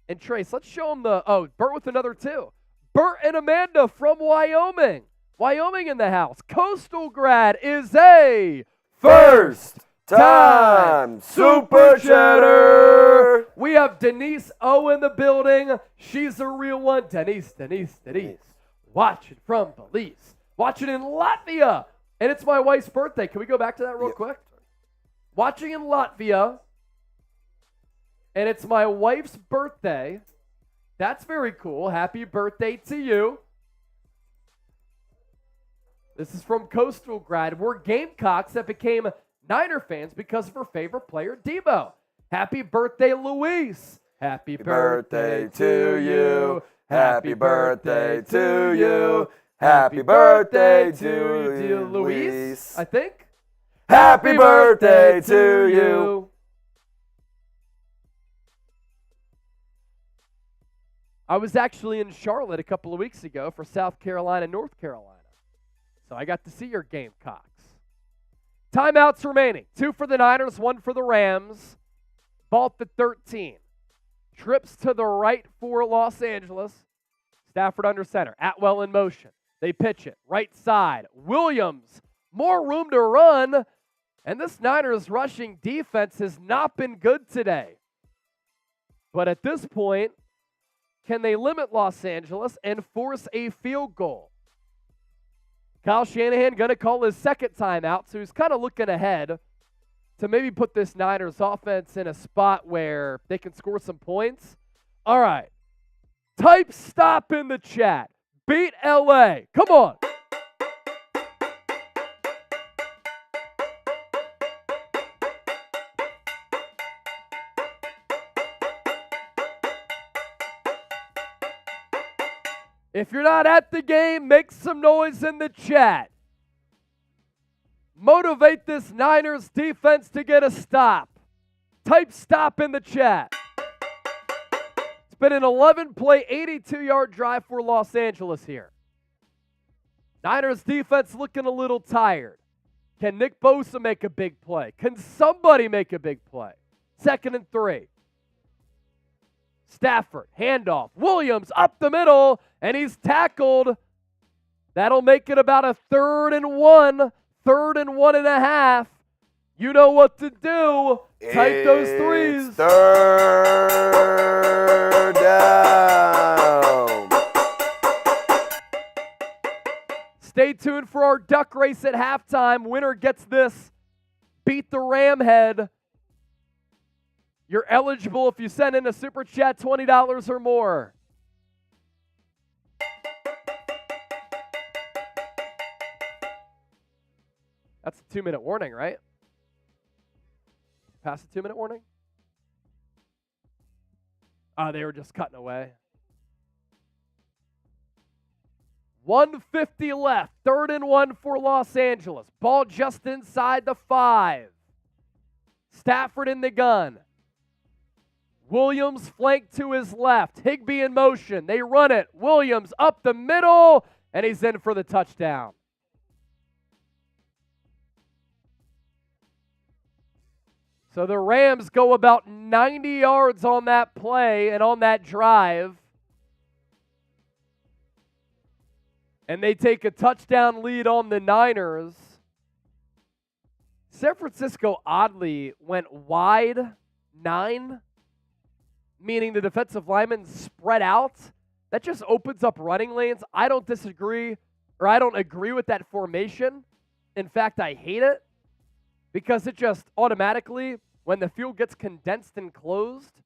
Speaker 1: And Trace, let's show him Bert with another 2. Bert and Amanda from Wyoming. Wyoming in the house. Coastal grad is a
Speaker 2: First time Super Cheddar.
Speaker 1: We have Denise O in the building. She's a real one. Denise. Watching from Belize. Watching in Latvia. And it's my wife's birthday. Can we go back to that real quick? Watching in Latvia. And it's my wife's birthday. That's very cool. Happy birthday to you. This is from Coastal grad. We're Gamecocks that became Niner fans because of her favorite player, Deebo. Happy birthday, Luis. Happy birthday to you. Happy birthday to you. Happy birthday to you, Luis, I think.
Speaker 2: Happy birthday to you.
Speaker 1: I was actually in Charlotte a couple of weeks ago for South Carolina, North Carolina. So I got to see your Gamecocks. Timeouts remaining. 2 for the Niners, 1 for the Rams. Ball at the 13. Trips to the right for Los Angeles. Stafford under center. Atwell in motion. They pitch it. Right side. Williams. More room to run. And this Niners rushing defense has not been good today. But at this point, can they limit Los Angeles and force a field goal? Kyle Shanahan going to call his second timeout, so he's kind of looking ahead to maybe put this Niners offense in a spot where they can score some points. All right. Type stop in the chat. Beat LA. Come on. If you're not at the game, make some noise in the chat. Motivate this Niners defense to get a stop. Type stop in the chat. It's been an 11-play, 82-yard drive for Los Angeles here. Niners defense looking a little tired. Can Nick Bosa make a big play? Can somebody make a big play? 2nd and 3. Stafford, handoff. Williams up the middle, and he's tackled. That'll make it about a 3rd and 1, 3rd and 1.5. You know what to do. Type those threes.
Speaker 2: 3rd down.
Speaker 1: Stay tuned for our duck race at halftime. Winner gets this. Beat the Ram head. You're eligible if you send in a super chat, $20 or more. That's a 2-minute warning, right? Past the 2-minute warning? Oh, they were just cutting away. 1:50 left. 3rd and 1 for Los Angeles. Ball just inside the 5. Stafford in the gun. Williams flanked to his left. Higbee in motion. They run it. Williams up the middle, and he's in for the touchdown. So the Rams go about 90 yards on that play and on that drive. And they take a touchdown lead on the Niners. San Francisco oddly went wide 9, meaning the defensive linemen spread out. That just opens up running lanes. I don't agree with that formation. In fact, I hate it because it just automatically, when the field gets condensed and closed,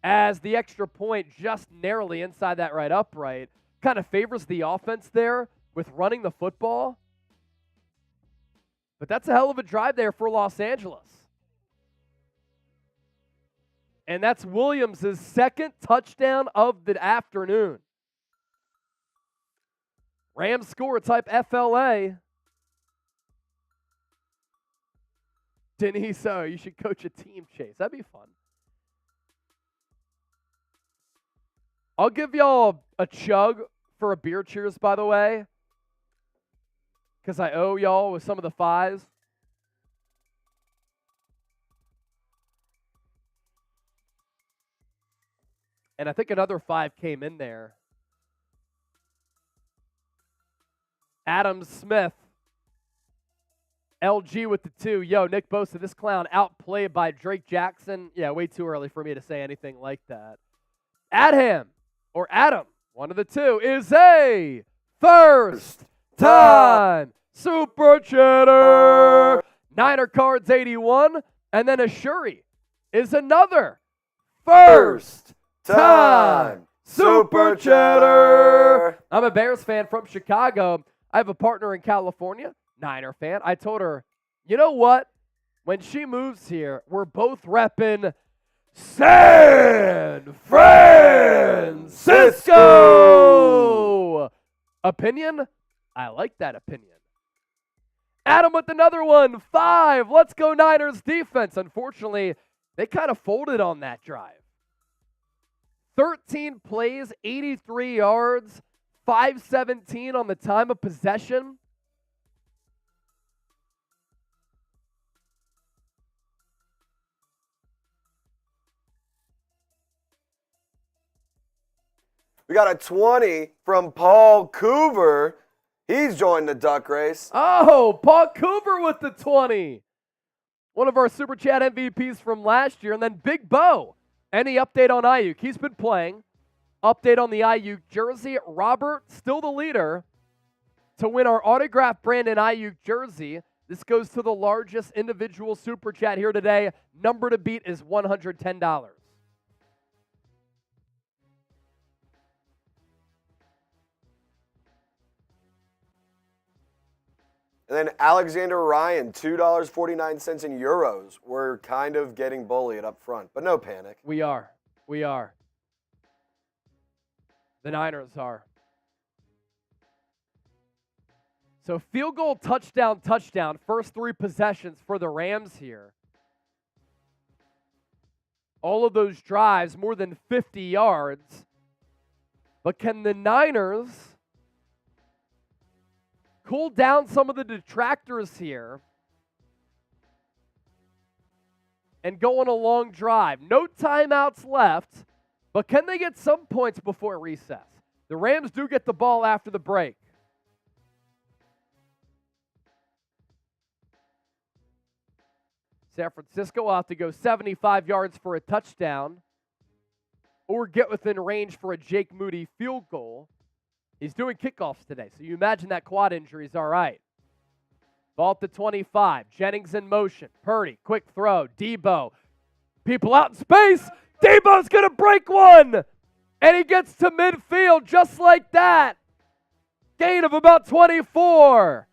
Speaker 1: as the extra point just narrowly inside that right upright, kind of favors the offense there with running the football. But that's a hell of a drive there for Los Angeles. And that's Williams' 2nd touchdown of the afternoon. Rams score type FLA. Denise, you should coach a team chase. That'd be fun. I'll give y'all a chug for a beer cheers, by the way, because I owe y'all with some of the fives. And I think another 5 came in there. Adam Smith. LG with the 2. Yo, Nick Bosa, this clown outplayed by Drake Jackson. Yeah, way too early for me to say anything like that. Adam, one of the 2, is a first time Super Chatter. Niner Cards 81. And then a Shuri is another first time Super Chatter. I'm a Bears fan from Chicago. I have a partner in California, Niner fan. I told her, you know what? When she moves here, we're both repping San Francisco. Opinion? I like that opinion. Adam with another one, 5. Let's go Niners defense. Unfortunately, they kind of folded on that drive. 13 plays, 83 yards, 5:17 on the time of possession.
Speaker 2: We got a 20 from Paul Coover. He's joined the duck race.
Speaker 1: Oh, Paul Coover with the 20. One of our Super Chat MVPs from last year. And then Big Bo. Any update on Aiyuk? He's been playing. Update on the Aiyuk jersey. Robert, still the leader to win our autographed Brandon Aiyuk jersey. This goes to the largest individual Super Chat here today. Number to beat is $110.
Speaker 2: And then Alexander Ryan, $2.49 in euros. We're kind of getting bullied up front, but no panic.
Speaker 1: We are. The Niners are. So field goal, touchdown. First 3 possessions for the Rams here. All of those drives, more than 50 yards. But can the Niners cool down some of the detractors here and go on a long drive? No timeouts left, but can they get some points before recess? The Rams do get the ball after the break. San Francisco will have to go 75 yards for a touchdown or get within range for a Jake Moody field goal. He's doing kickoffs today, so you imagine that quad injury is all right. Ball at the 25. Jennings in motion. Purdy, quick throw. Deebo. People out in space. Deebo's going to break one. And he gets to midfield just like that. Gain of about 24.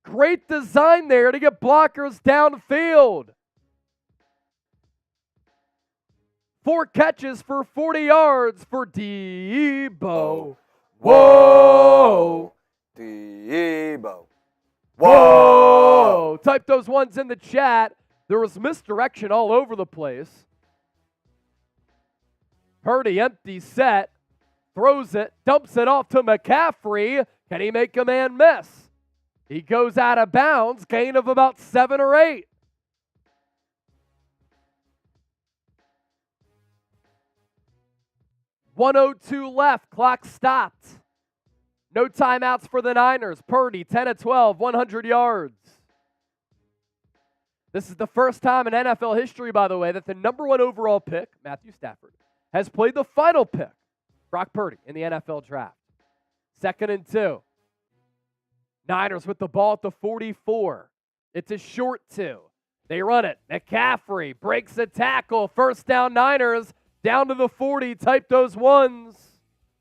Speaker 1: Great design there to get blockers downfield. 4 catches for 40 yards for Deebo.
Speaker 2: Whoa! Deebo.
Speaker 1: Whoa! Type those ones in the chat. There was misdirection all over the place. Purdy empty set. Throws it. Dumps it off to McCaffrey. Can he make a man miss? He goes out of bounds. Gain of about 7 or 8. .102 left. Clock stopped. No timeouts for the Niners. Purdy, 10 of 12, 100 yards. This is the first time in NFL history, by the way, that the number 1 overall pick, Matthew Stafford, has played the final pick, Brock Purdy, in the NFL draft. 2nd and 2. Niners with the ball at the 44. It's a short 2. They run it. McCaffrey breaks a tackle. First down, Niners. Down to the 40. Type those ones.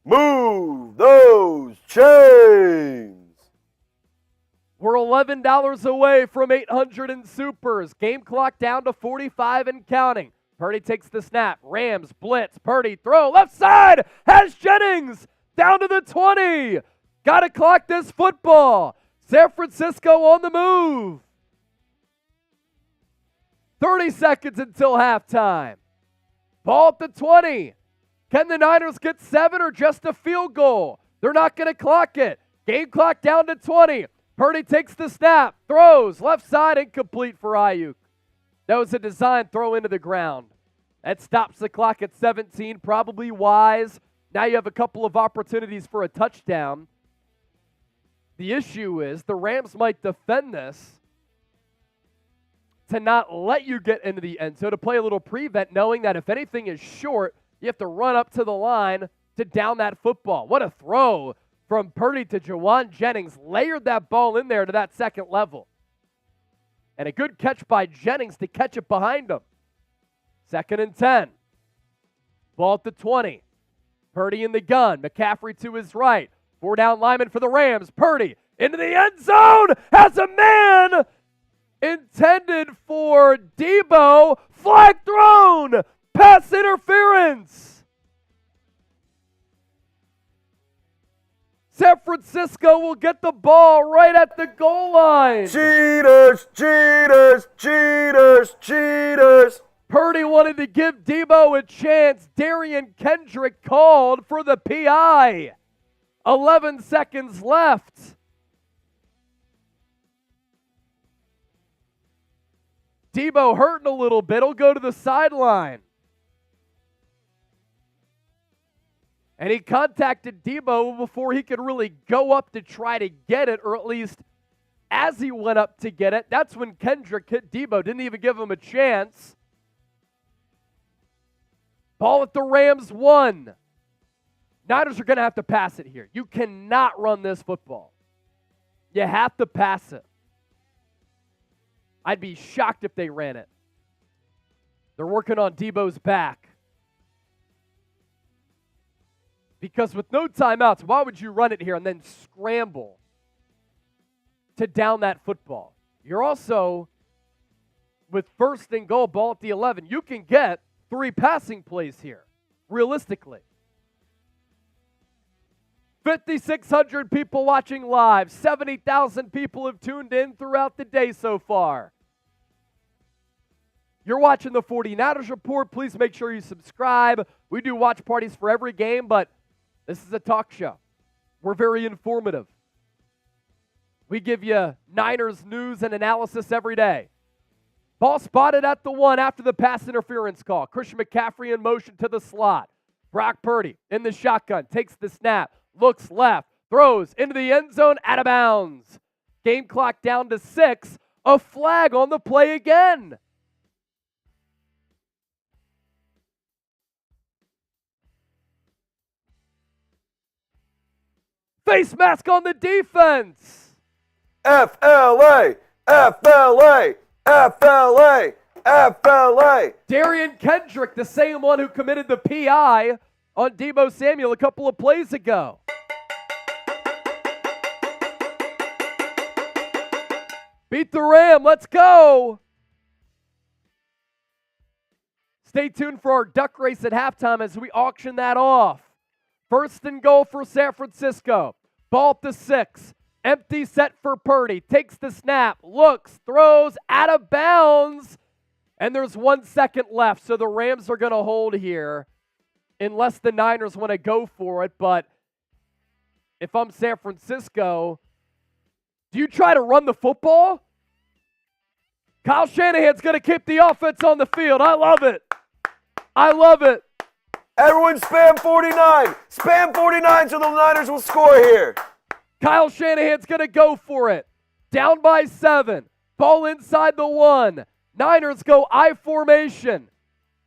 Speaker 2: Move those chains.
Speaker 1: We're $11 away from 800 in supers. Game clock down to 45 and counting. Purdy takes the snap. Rams blitz. Purdy throw. Left side. Has Jennings. Down to the 20. Got to clock this football. San Francisco on the move. 30 seconds until halftime. Ball at the 20. Can the Niners get 7 or just a field goal? They're not going to clock it. Game clock down to 20. Purdy takes the snap, throws, left side, incomplete for Aiyuk. That was a design throw into the ground. That stops the clock at 17, probably wise. Now you have a couple of opportunities for a touchdown. The issue is the Rams might defend this to not let you get into the end zone, to play a little prevent, knowing that if anything is short, you have to run up to the line to down that football. What a throw from Purdy to Jauan Jennings. Layered that ball in there to that second level. And a good catch by Jennings to catch it behind him. 2nd and 10. Ball at the 20. Purdy in the gun. McCaffrey to his right. 4 down lineman for the Rams. Purdy into the end zone. Has a man intended for Deebo. Flag thrown. Pass interference. San Francisco will get the ball right at the goal line.
Speaker 2: Cheaters, cheaters, cheaters, cheaters.
Speaker 1: Purdy wanted to give Deebo a chance. Darian Kendrick called for the PI. 11 seconds left. Deebo hurting a little bit. He'll go to the sideline. And he contacted Deebo before he could really go up to try to get it, or at least as he went up to get it. That's when Kendrick hit Deebo. Didn't even give him a chance. Ball at the Rams 1. Niners are going to have to pass it here. You cannot run this football. You have to pass it. I'd be shocked if they ran it. They're working on Deebo's back. Because with no timeouts, why would you run it here and then scramble to down that football? You're also, with 1st and goal, ball at the 11, you can get 3 passing plays here, realistically. 5,600 people watching live. 70,000 people have tuned in throughout the day so far. You're watching the 49ers Report. Please make sure you subscribe. We do watch parties for every game, but this is a talk show. We're very informative. We give you Niners news and analysis every day. Ball spotted at the 1 after the pass interference call. Christian McCaffrey in motion to the slot. Brock Purdy in the shotgun, takes the snap, looks left, throws into the end zone, out of bounds. Game clock down to 6. A flag on the play again. Face mask on the defense.
Speaker 2: FLA, FLA, FLA, FLA.
Speaker 1: Darian Kendrick, the same one who committed the PI on Deebo Samuel a couple of plays ago. Beat the Ram. Let's go. Stay tuned for our duck race at halftime as we auction that off. 1st and goal for San Francisco. Ball at the 6. Empty set for Purdy. Takes the snap. Looks. Throws. Out of bounds. And there's 1 second left. So the Rams are going to hold here unless the Niners want to go for it. But if I'm San Francisco, do you try to run the football? Kyle Shanahan's going to keep the offense on the field. I love it. I love it.
Speaker 2: Everyone spam 49. Spam 49 so the Niners will score here.
Speaker 1: Kyle Shanahan's going to go for it. Down by 7. Ball inside the 1. Niners go I formation.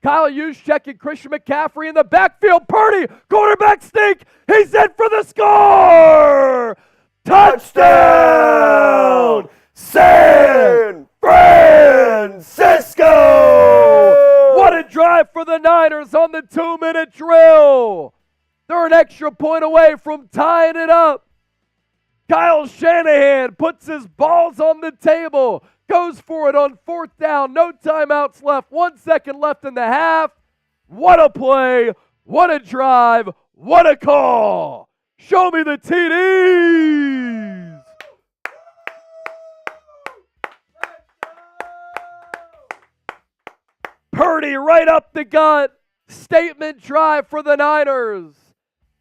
Speaker 1: Kyle Juszczyk and Christian McCaffrey in the backfield. Purdy, quarterback sneak. He's in for the score. Touchdown, San Francisco. What a drive for the Niners on the 2-minute drill. They're an extra point away from tying it up. Kyle Shanahan puts his balls on the table, goes for it on 4th down, no timeouts left, 1 second left in the half. What a play, what a drive, what a call. Show me the TDs. Purdy right up the gut, Statement drive for the Niners.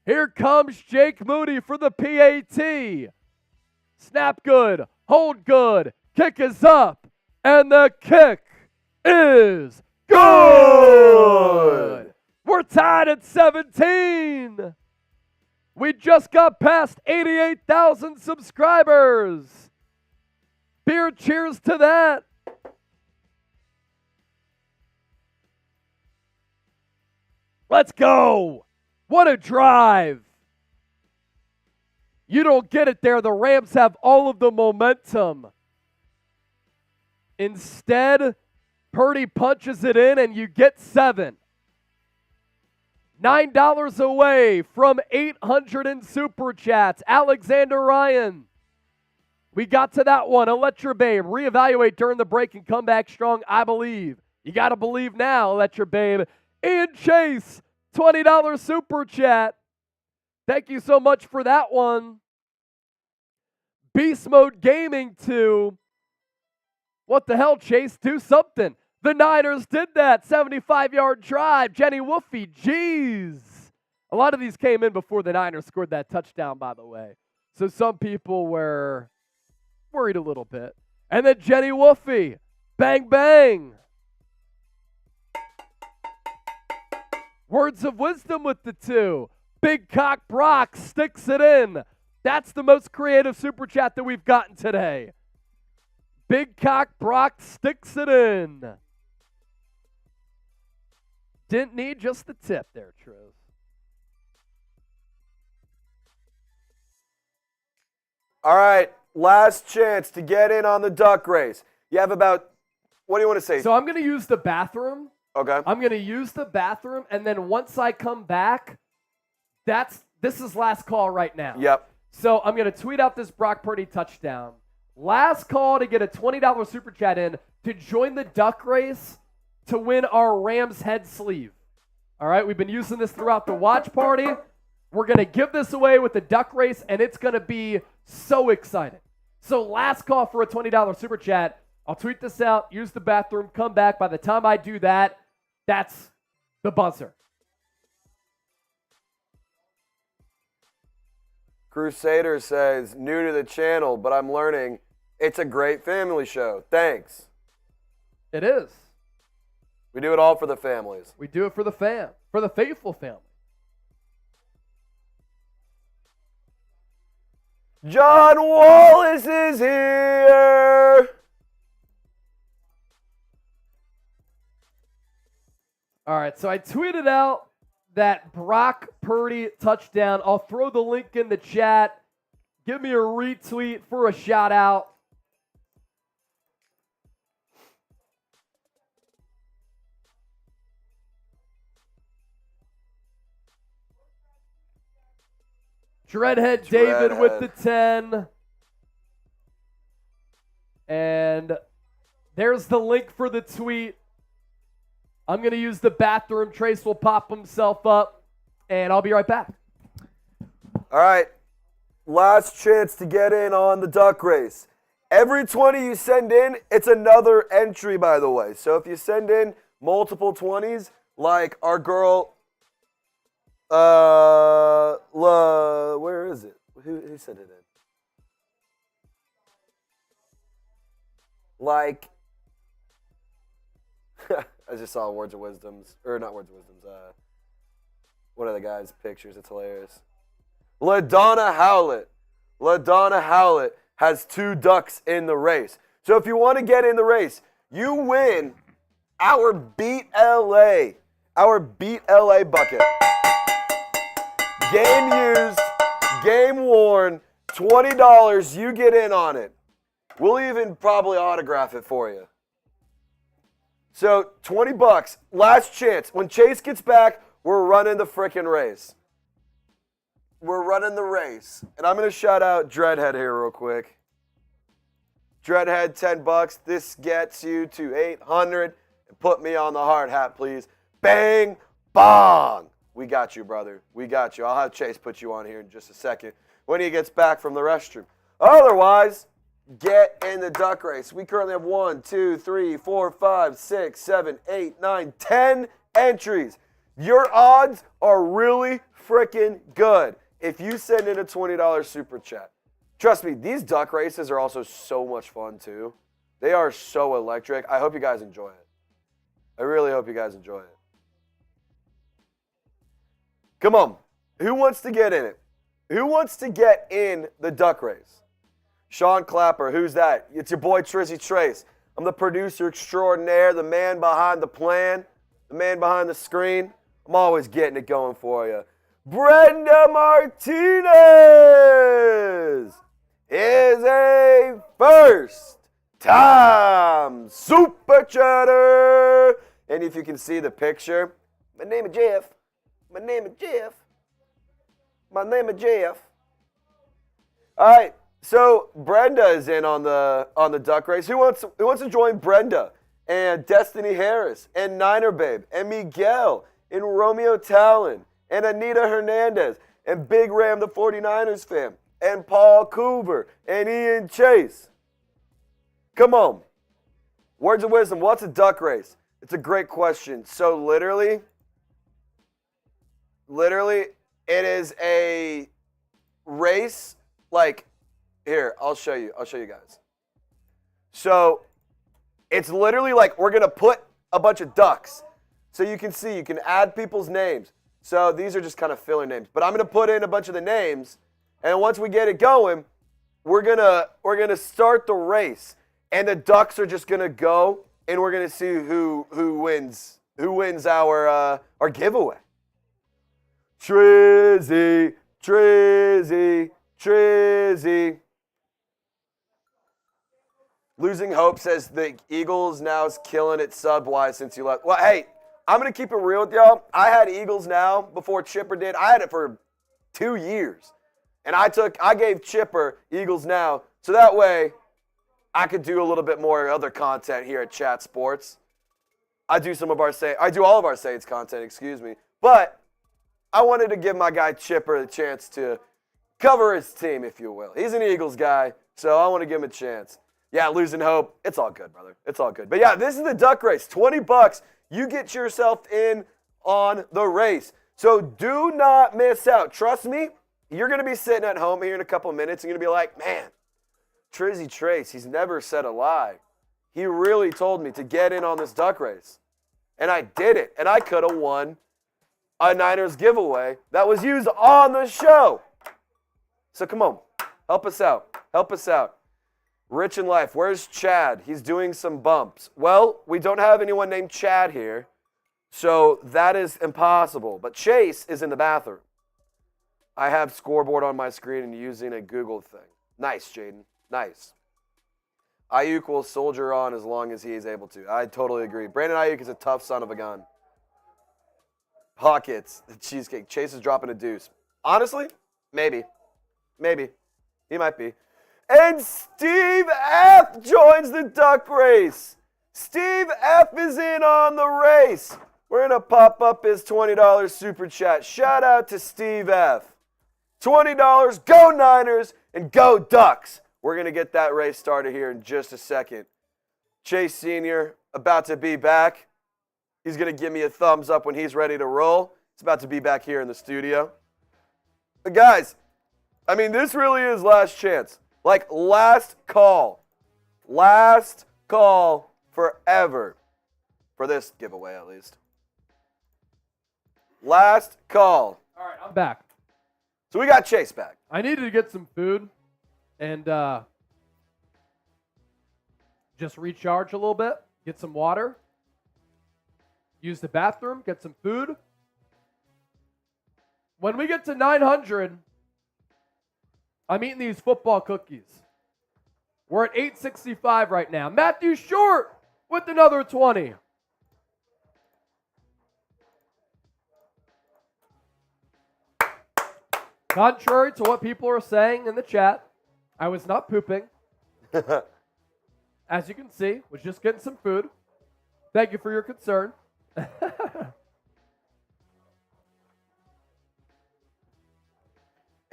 Speaker 1: Here comes Jake Moody for the PAT. Snap good, hold good, kick is up, and the kick is good. We're tied at 17. We just got past 88,000 subscribers. Beer cheers to that. Let's go. What a drive. You don't get it there. The Rams have all of the momentum. Instead, Purdy punches it in and you get 7. $9 away from 800 in Super Chats. Alexander Ryan. We got to that one. Let your babe reevaluate during the break and come back strong, I believe. You got to believe now. Let your babe. Ian Chase, $20 Super Chat. Thank you so much for that one. Beast Mode Gaming 2. What the hell, Chase? Do something. The Niners did that. 75-yard drive. Jenny Wolfie, jeez. A lot of these came in before the Niners scored that touchdown, by the way. So some people were worried a little bit. And then Jenny Wolfie, bang, bang. Words of wisdom with the 2. Big Cock Brock sticks it in. That's the most creative super chat that we've gotten today. Big Cock Brock sticks it in. Didn't need just the tip there, Triz.
Speaker 2: All right, last chance to get in on the duck race. You have about, what do you want to say?
Speaker 1: So I'm going to use the bathroom.
Speaker 2: Okay.
Speaker 1: I'm going to use the bathroom, and then once I come back, this is last call right now.
Speaker 2: Yep.
Speaker 1: So I'm going to tweet out this Brock Purdy touchdown. Last call to get a $20 super chat in to join the duck race to win our Rams head sleeve. All right, we've been using this throughout the watch party. We're going to give this away with the duck race, and it's going to be so exciting. So last call for a $20 super chat. I'll tweet this out, use the bathroom, come back. By the time I do that, that's the buzzer.
Speaker 2: Crusader says, new to the channel, but I'm learning it's a great family show. Thanks.
Speaker 1: It is.
Speaker 2: We do it all for the families.
Speaker 1: We do it for the fam, for the faithful family.
Speaker 2: John Wallace is here.
Speaker 1: All right, so I tweeted out that Brock Purdy touchdown. I'll throw the link in the chat. Give me a retweet for a shout out. Dreadhead David with the 10. And there's the link for the tweet. I'm going to use the bathroom. Trace will pop himself up, and I'll be right back.
Speaker 2: All right. Last chance to get in on the duck race. Every 20 you send in, it's another entry, by the way. So if you send in multiple 20s, like our girl, where is it? Who sent it in? Like, I just saw Words of Wisdoms, or not Words of Wisdoms, one of the guys' pictures. It's hilarious. LaDonna Howlett. LaDonna Howlett has 2 ducks in the race. So if you want to get in the race, you win our Beat LA bucket. Game used, game worn, $20, you get in on it. We'll even probably autograph it for you. So $20, last chance. When Chase gets back, we're running the frickin' race. We're running the race. And I'm going to shout out Dreadhead here real quick. Dreadhead, $10. This gets you to 800. And put me on the hard hat, please. Bang, bong. We got you, brother. We got you. I'll have Chase put you on here in just a second when he gets back from the restroom. Otherwise, get in the duck race. We currently have 1, 2, 3, 4, 5, 6, 7, 8, 9, 10 entries. Your odds are really freaking good if you send in a $20 super chat. Trust me, these duck races are also so much fun too. They are so electric. I hope you guys enjoy it. I really hope you guys enjoy it. Come on. Who wants to get in it? Who wants to get in the duck race? Sean Clapper, who's that? It's your boy Trizzy Trace. I'm the producer extraordinaire, the man behind the plan, the man behind the screen. I'm always getting it going for you. Brenda Martinez is a first-time super chatter. And if you can see the picture, my name is Jeff. My name is Jeff. My name is Jeff. All right, so Brenda is in on the duck race. Who wants to join Brenda and Destiny Harris and Niner Babe and Miguel and Romeo Talon and Anita Hernandez and Big Ram the 49ers fan and Paul Coover and Ian Chase? Come on. Words of wisdom. What's a duck race? It's a great question. So literally, it is a race like, here, I'll show you guys. So it's literally like we're going to put a bunch of ducks. So you can see, you can add people's names. So these are just kind of filler names. But I'm going to put in a bunch of the names. And once we get it going, we're gonna start the race. And the ducks are just going to go, and we're going to see who wins our giveaway. Trizzy. Losing Hope says the Eagles now is killing it sub-wise since you left. Well, hey, I'm going to keep it real with y'all. I had Eagles Now before Chipper did. I had it for 2 years. And I gave Chipper Eagles Now so that way I could do a little bit more other content here at Chat Sports. I do all of our Saints content, excuse me. But I wanted to give my guy Chipper the chance to cover his team, if you will. He's an Eagles guy, so I want to give him a chance. Yeah, losing hope. It's all good, brother. It's all good. But yeah, this is the duck race. $20. You get yourself in on the race. So do not miss out. Trust me, you're going to be sitting at home here in a couple of minutes and you're going to be like, man, Trizzy Trace, he's never said a lie. He really told me to get in on this duck race. And I did it. And I could have won a Niners giveaway that was used on the show. So come on, help us out. Help us out. Rich in life, where's Chad? He's doing some bumps. Well, we don't have anyone named Chad here, so that is impossible. But Chase is in the bathroom. I have Scoreboard on my screen and using a Google thing. Nice, Jaden. Nice. Aiyuk will soldier on as long as he is able to. I totally agree. Brandon Aiyuk is a tough son of a gun. Pockets, the cheesecake. Chase is dropping a deuce. Honestly, maybe. He might be. And Steve F. joins the duck race. Steve F. is in on the race. We're going to pop up his $20 super chat. Shout out to Steve F. $20, go Niners, and go Ducks. We're going to get that race started here in just a second. Chase Sr. about to be back. He's going to give me a thumbs up when he's ready to roll. He's about to be back here in the studio. But guys, I mean, this really is last chance. Like, last call. Last call forever. For this giveaway, at least. Last call.
Speaker 1: All right, I'm back.
Speaker 2: So we got Chase back.
Speaker 1: I needed to get some food and just recharge a little bit, get some water, use the bathroom, get some food. When we get to 900, I'm eating these football cookies. We're at 865 right now. Matthew Short with another 20. Contrary to what people are saying in the chat, I was not pooping. As you can see, was just getting some food. Thank you for your concern.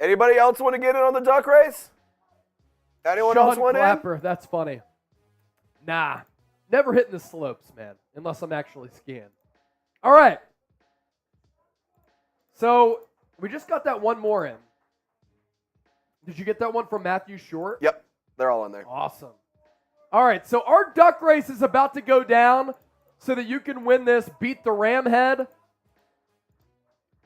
Speaker 2: Anybody else want to get in on the duck race? Anyone else want
Speaker 1: Clapper, that's funny. Nah, never hitting the slopes, man, unless I'm actually skiing. All right. So we just got that one more in. Did you get that one from Matthew Short?
Speaker 2: Yep, they're all in there.
Speaker 1: Awesome. All right, so our duck race is about to go down so that you can win this Beat the Ram Head.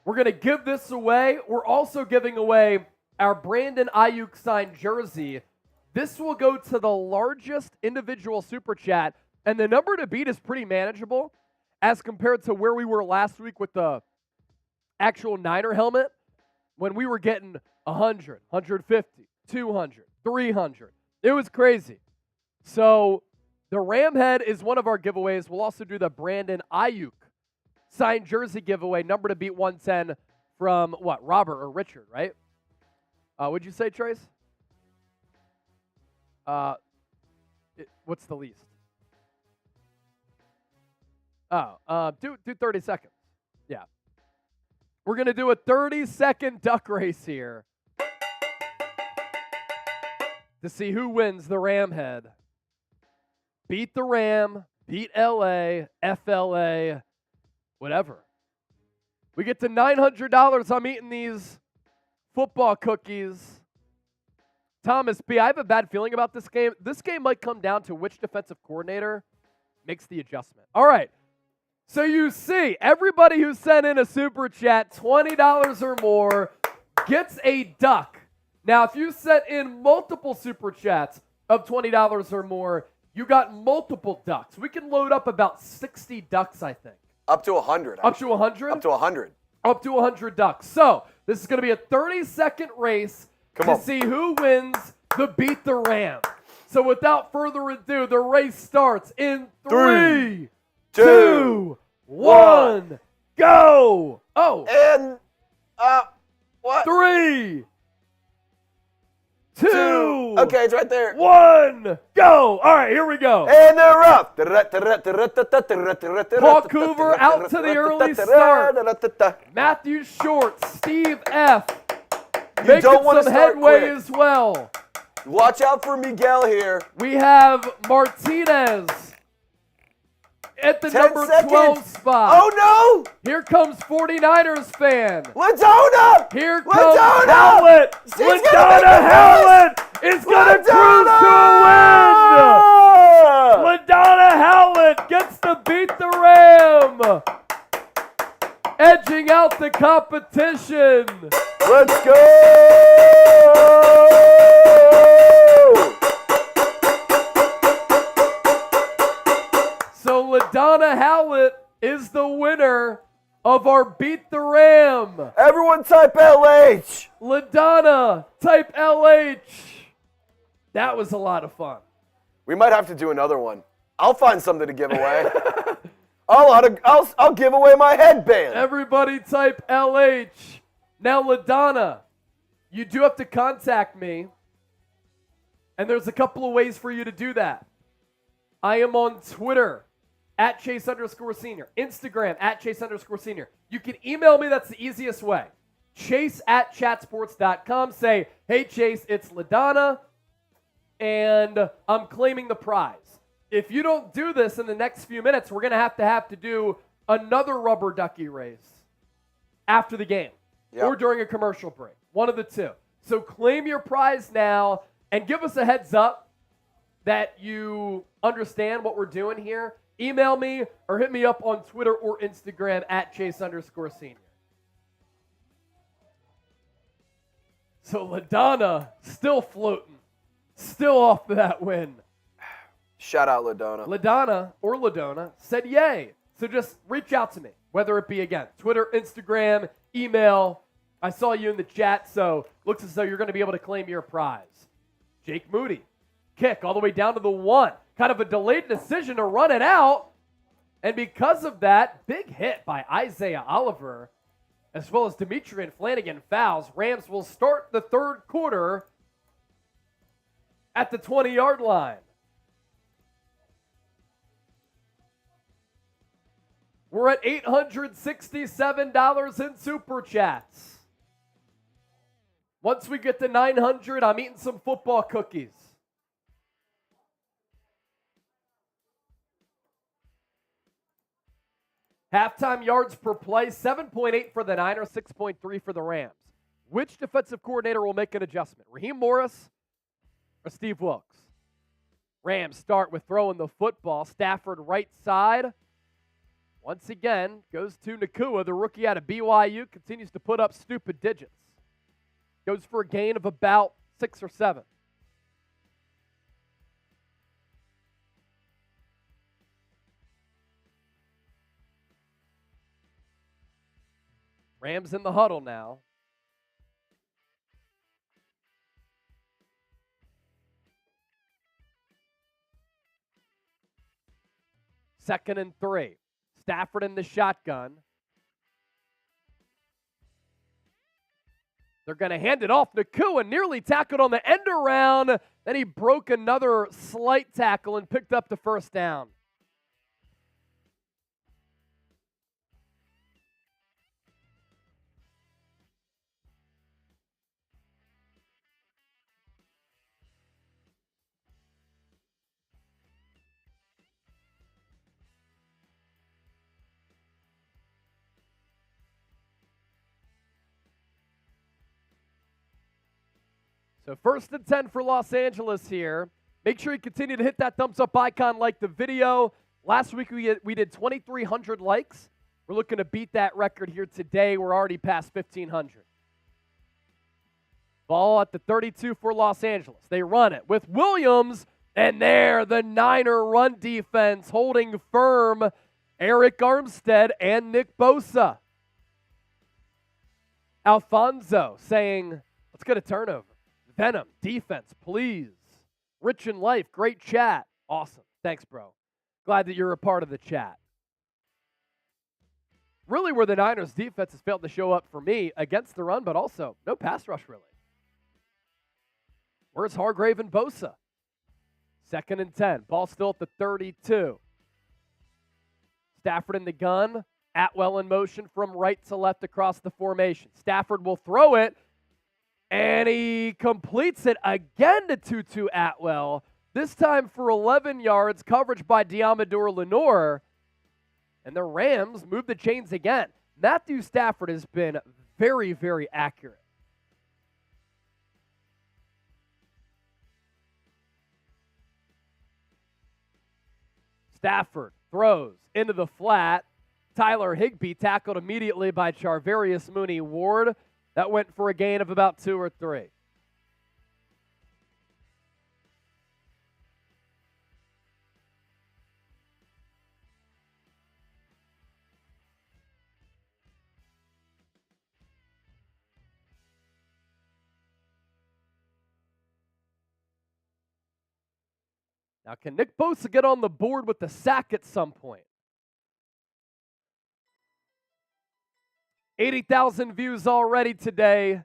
Speaker 1: We're going to give this away. We're also giving away our Brandon Aiyuk signed jersey. This will go to the largest individual super chat, and the number to beat is pretty manageable as compared to where we were last week with the actual Niner helmet when we were getting 100, 150, 200, 300. It was crazy. So the Ram Head is one of our giveaways. We'll also do the Brandon Aiyuk signed jersey giveaway, number to beat 110 from what? Robert or Richard, right? What'd you say, Trace? What's the least? Do 30 seconds. Yeah. We're going to do a 30-second duck race here to see who wins the Ram Head. Beat the Ram, beat LA, FLA, whatever. We get to $900. I'm eating these football cookies. Thomas B., I have a bad feeling about this game. This game might come down to which defensive coordinator makes the adjustment. All right. So you see, everybody who sent in a super chat, $20 or more, gets a duck. Now, if you sent in multiple super chats of $20 or more, you got multiple ducks. We can load up about 60 ducks, I think.
Speaker 2: Up to 100.
Speaker 1: Up to 100?
Speaker 2: Up to 100.
Speaker 1: Up to 100 ducks. So, this is going to be a 30-second race to see who wins the Beat the Ram. So, without further ado, the race starts in 3, 2, 1, go! Oh.
Speaker 2: And, what?
Speaker 1: 3, 2.
Speaker 2: Okay, it's right there.
Speaker 1: 1, go! All right, here we go.
Speaker 2: And they're up.
Speaker 1: Paul Coover out to the early start. Matthew Short, Steve F. Making some headway as well.
Speaker 2: Watch out for Miguel here.
Speaker 1: We have Martinez at the number 12 spot.
Speaker 2: Oh, no!
Speaker 1: Here comes 49ers fan.
Speaker 2: Ladona!
Speaker 1: Here comes Howlett. Ladona Howlett is going to cruise to a win. Ladona Howlett gets to beat the Ram. Edging out the competition.
Speaker 2: Let's go!
Speaker 1: So LaDonna Howlett is the winner of our Beat the Ram.
Speaker 2: Everyone type LH.
Speaker 1: LaDonna, type LH. That was a lot of fun.
Speaker 2: We might have to do another one. I'll find something to give away. I'll give away my headband.
Speaker 1: Everybody type LH. Now, LaDonna, you do have to contact me, and there's a couple of ways for you to do that. I am on Twitter, @Chase_Senior. Instagram, @Chase_Senior. You can email me. That's the easiest way. Chase@chatsports.com. Say, hey, Chase, it's LaDonna, and I'm claiming the prize. If you don't do this in the next few minutes, we're going to have to do another rubber ducky race after the game or during a commercial break. One of the two. So claim your prize now and give us a heads up that you understand what we're doing here. Email me or hit me up on Twitter or Instagram @Chase_Senior. So LaDonna still floating. Still off that win.
Speaker 2: Shout out LaDonna.
Speaker 1: LaDonna said yay. So just reach out to me, whether it be, again, Twitter, Instagram, email. I saw you in the chat, so looks as though you're going to be able to claim your prize. Jake Moody, kick all the way down to the 1. Kind of a delayed decision to run it out. And because of that, big hit by Isaiah Oliver, as well as Dimitri and Flanagan fouls. Rams will start the third quarter at the 20-yard line. We're at $867 in Super Chats. Once we get to 900, I'm eating some football cookies. Halftime yards per play, 7.8 for the Niners, 6.3 for the Rams. Which defensive coordinator will make an adjustment? Raheem Morris or Steve Wilks? Rams start with throwing the football. Stafford right side. Once again, goes to Nacua, the rookie out of BYU, continues to put up stupid digits. Goes for a gain of about 6 or 7. Rams in the huddle now. Second and 3. Stafford in the shotgun. They're going to hand it off. Nacua nearly tackled on the end around. Then he broke another slight tackle and picked up the first down. So 1st and 10 for Los Angeles here. Make sure you continue to hit that thumbs up icon, like the video. Last week we did 2,300 likes. We're looking to beat that record here today. We're already past 1,500. Ball at the 32 for Los Angeles. They run it with Williams, and there the Niner run defense holding firm. Eric Armstead and Nick Bosa. Alfonso saying, let's get a turnover. Venom, defense, please. Rich in life, great chat. Awesome. Thanks, bro. Glad that you're a part of the chat. Really where the Niners defense has failed to show up for me against the run, but also no pass rush really. Where's Hargrave and Bosa? 2nd and 10. Ball still at the 32. Stafford in the gun. Atwell in motion from right to left across the formation. Stafford will throw it. And he completes it again to Tutu Atwell, this time for 11 yards, coverage by Diamador Lenore. And the Rams move the chains again. Matthew Stafford has been very, very accurate. Stafford throws into the flat. Tyler Higbee tackled immediately by Charvarius Mooney-Ward. That went for a gain of about 2 or 3. Now, can Nick Bosa get on the board with the sack at some point? 80,000 views already today.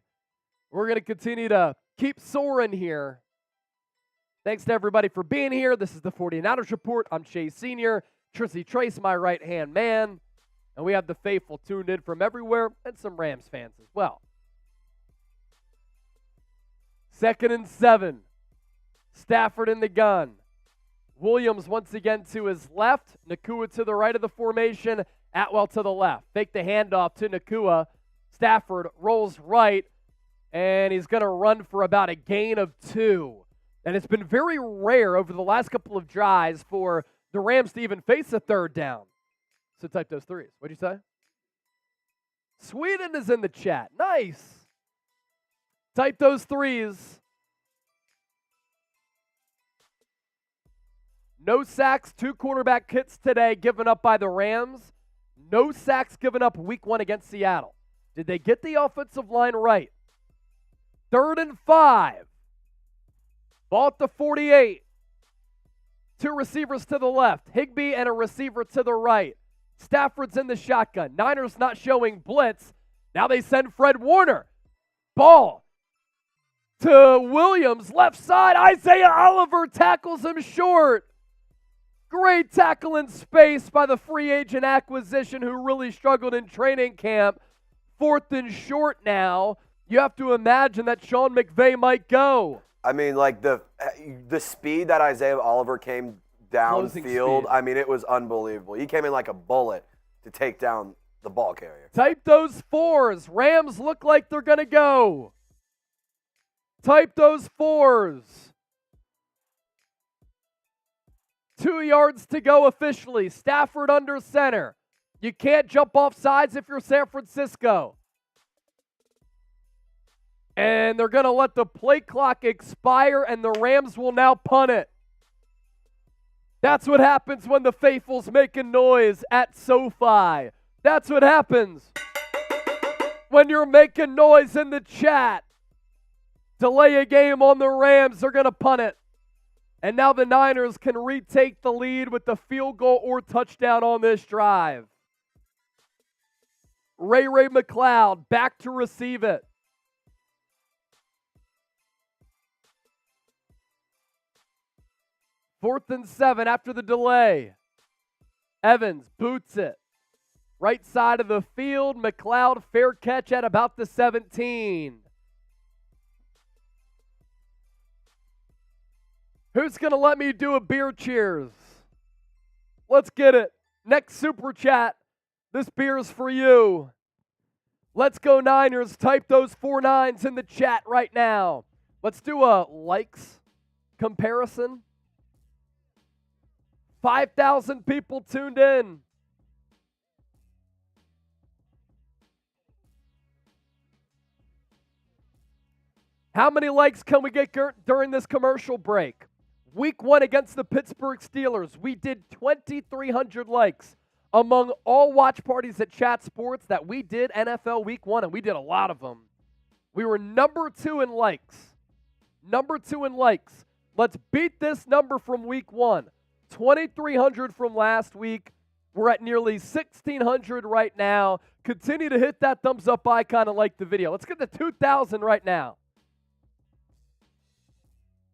Speaker 1: We're going to continue to keep soaring here. Thanks to everybody for being here. This is the 49ers Report. I'm Chase Sr. Trizzy Trace, my right-hand man. And we have the faithful tuned in from everywhere and some Rams fans as well. 2nd and 7. Stafford in the gun. Williams once again to his left. Nacua to the right of the formation. Atwell to the left. Fake the handoff to Nacua. Stafford rolls right, and he's going to run for about a gain of 2. And it's been very rare over the last couple of drives for the Rams to even face a 3rd down. So type those 3s. What'd you say? Sweden is in the chat. Nice. Type those 3s. No sacks, 2 quarterback hits today given up by the Rams. No sacks given up week 1 against Seattle. Did they get the offensive line right? 3rd and 5. Ball at the 48. 2 receivers to the left. Higbee and a receiver to the right. Stafford's in the shotgun. Niners not showing blitz. Now they send Fred Warner. Ball to Williams, left side. Isaiah Oliver tackles him short. Great tackle in space by the free agent acquisition who really struggled in training camp. 4th and short now. You have to imagine that Sean McVay might go.
Speaker 2: I mean, like the speed that Isaiah Oliver came downfield, I mean, it was unbelievable. He came in like a bullet to take down the ball carrier.
Speaker 1: Type those 4s. Rams look like they're going to go. Type those 4s. 2 yards to go officially. Stafford under center. You can't jump off sides if you're San Francisco. And they're going to let the play clock expire, and the Rams will now punt it. That's what happens when the faithful's making noise at SoFi. That's what happens when you're making noise in the chat. Delay a game on the Rams. They're going to punt it. And now the Niners can retake the lead with the field goal or touchdown on this drive. Ray McCloud back to receive it. Fourth and 7 after the delay. Evans boots it. Right side of the field. McCloud fair catch at about the 17. Who's going to let me do a beer cheers? Let's get it. Next super chat. This beer's for you. Let's go Niners. Type those 4 9s in the chat right now. Let's do a likes comparison. 5,000 people tuned in. How many likes can we get during this commercial break? Week 1 against the Pittsburgh Steelers, we did 2,300 likes among all watch parties at Chat Sports that we did NFL Week 1, and we did a lot of them. We were number 2 in likes. Number 2 in likes. Let's beat this number from Week 1. 2,300 from last week. We're at nearly 1,600 right now. Continue to hit that thumbs up icon and like the video. Let's get to 2,000 right now.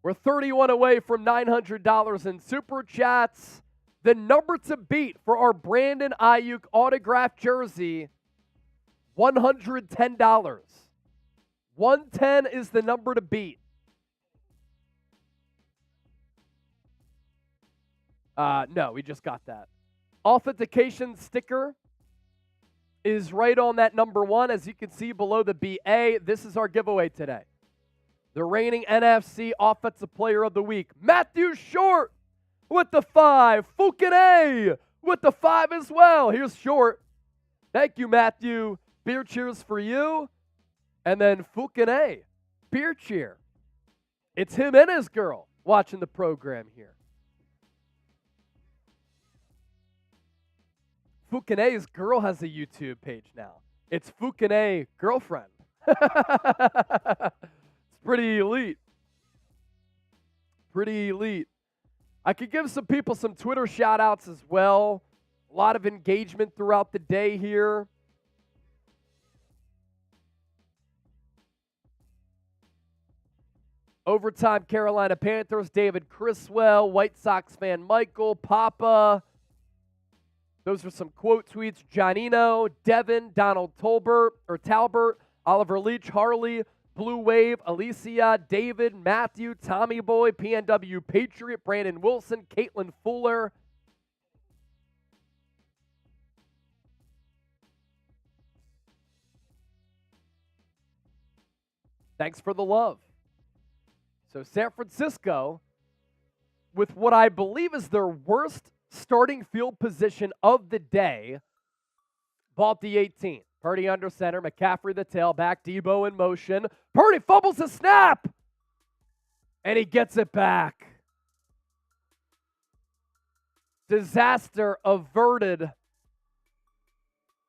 Speaker 1: We're 31 away from $900 in super chats. The number to beat for our Brandon Aiyuk autographed jersey, $110. 110 is the number to beat. No, we just got that. Authentication sticker is right on that number 1. As you can see below the BA, this is our giveaway today. The reigning NFC Offensive Player of the Week, Matthew Short with the 5. Fukune with the 5 as well. Here's Short. Thank you, Matthew. Beer cheers for you. And then Fukune, beer cheer. It's him and his girl watching the program here. Fukune's girl has a YouTube page now. It's Fukune Girlfriend. Pretty elite. Pretty elite. I could give some people some Twitter shout-outs as well. A lot of engagement throughout the day here. Overtime Carolina Panthers, David Criswell, White Sox fan Michael, Papa. Those are some quote tweets. Giannino, Devin, Donald Talbert, Oliver Leach, Harley, Blue Wave, Alicia, David, Matthew, Tommy Boy, PNW Patriot, Brandon Wilson, Caitlin Fuller. Thanks for the love. So San Francisco, with what I believe is their worst starting field position of the day, bought the 18. Purdy under center, McCaffrey the tailback, Deebo in motion. Purdy fumbles the snap, and he gets it back. Disaster averted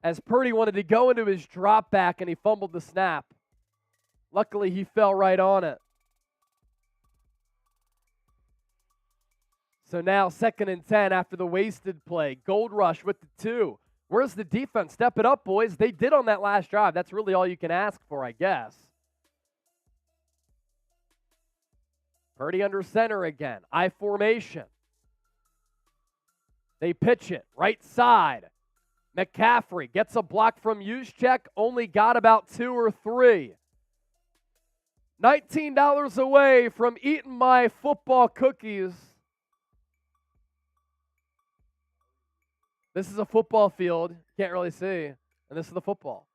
Speaker 1: as Purdy wanted to go into his drop back, and he fumbled the snap. Luckily, he fell right on it. So now 2nd and 10 after the wasted play. Gold Rush with the 2. Where's the defense? Step it up, boys. They did on that last drive. That's really all you can ask for, I guess. Purdy under center again. I formation. They pitch it. Right side. McCaffrey gets a block from Juszczyk. Only got about 2 or 3. $19 away from eating my football cookies. This is a football field. Can't really see. And this is the football.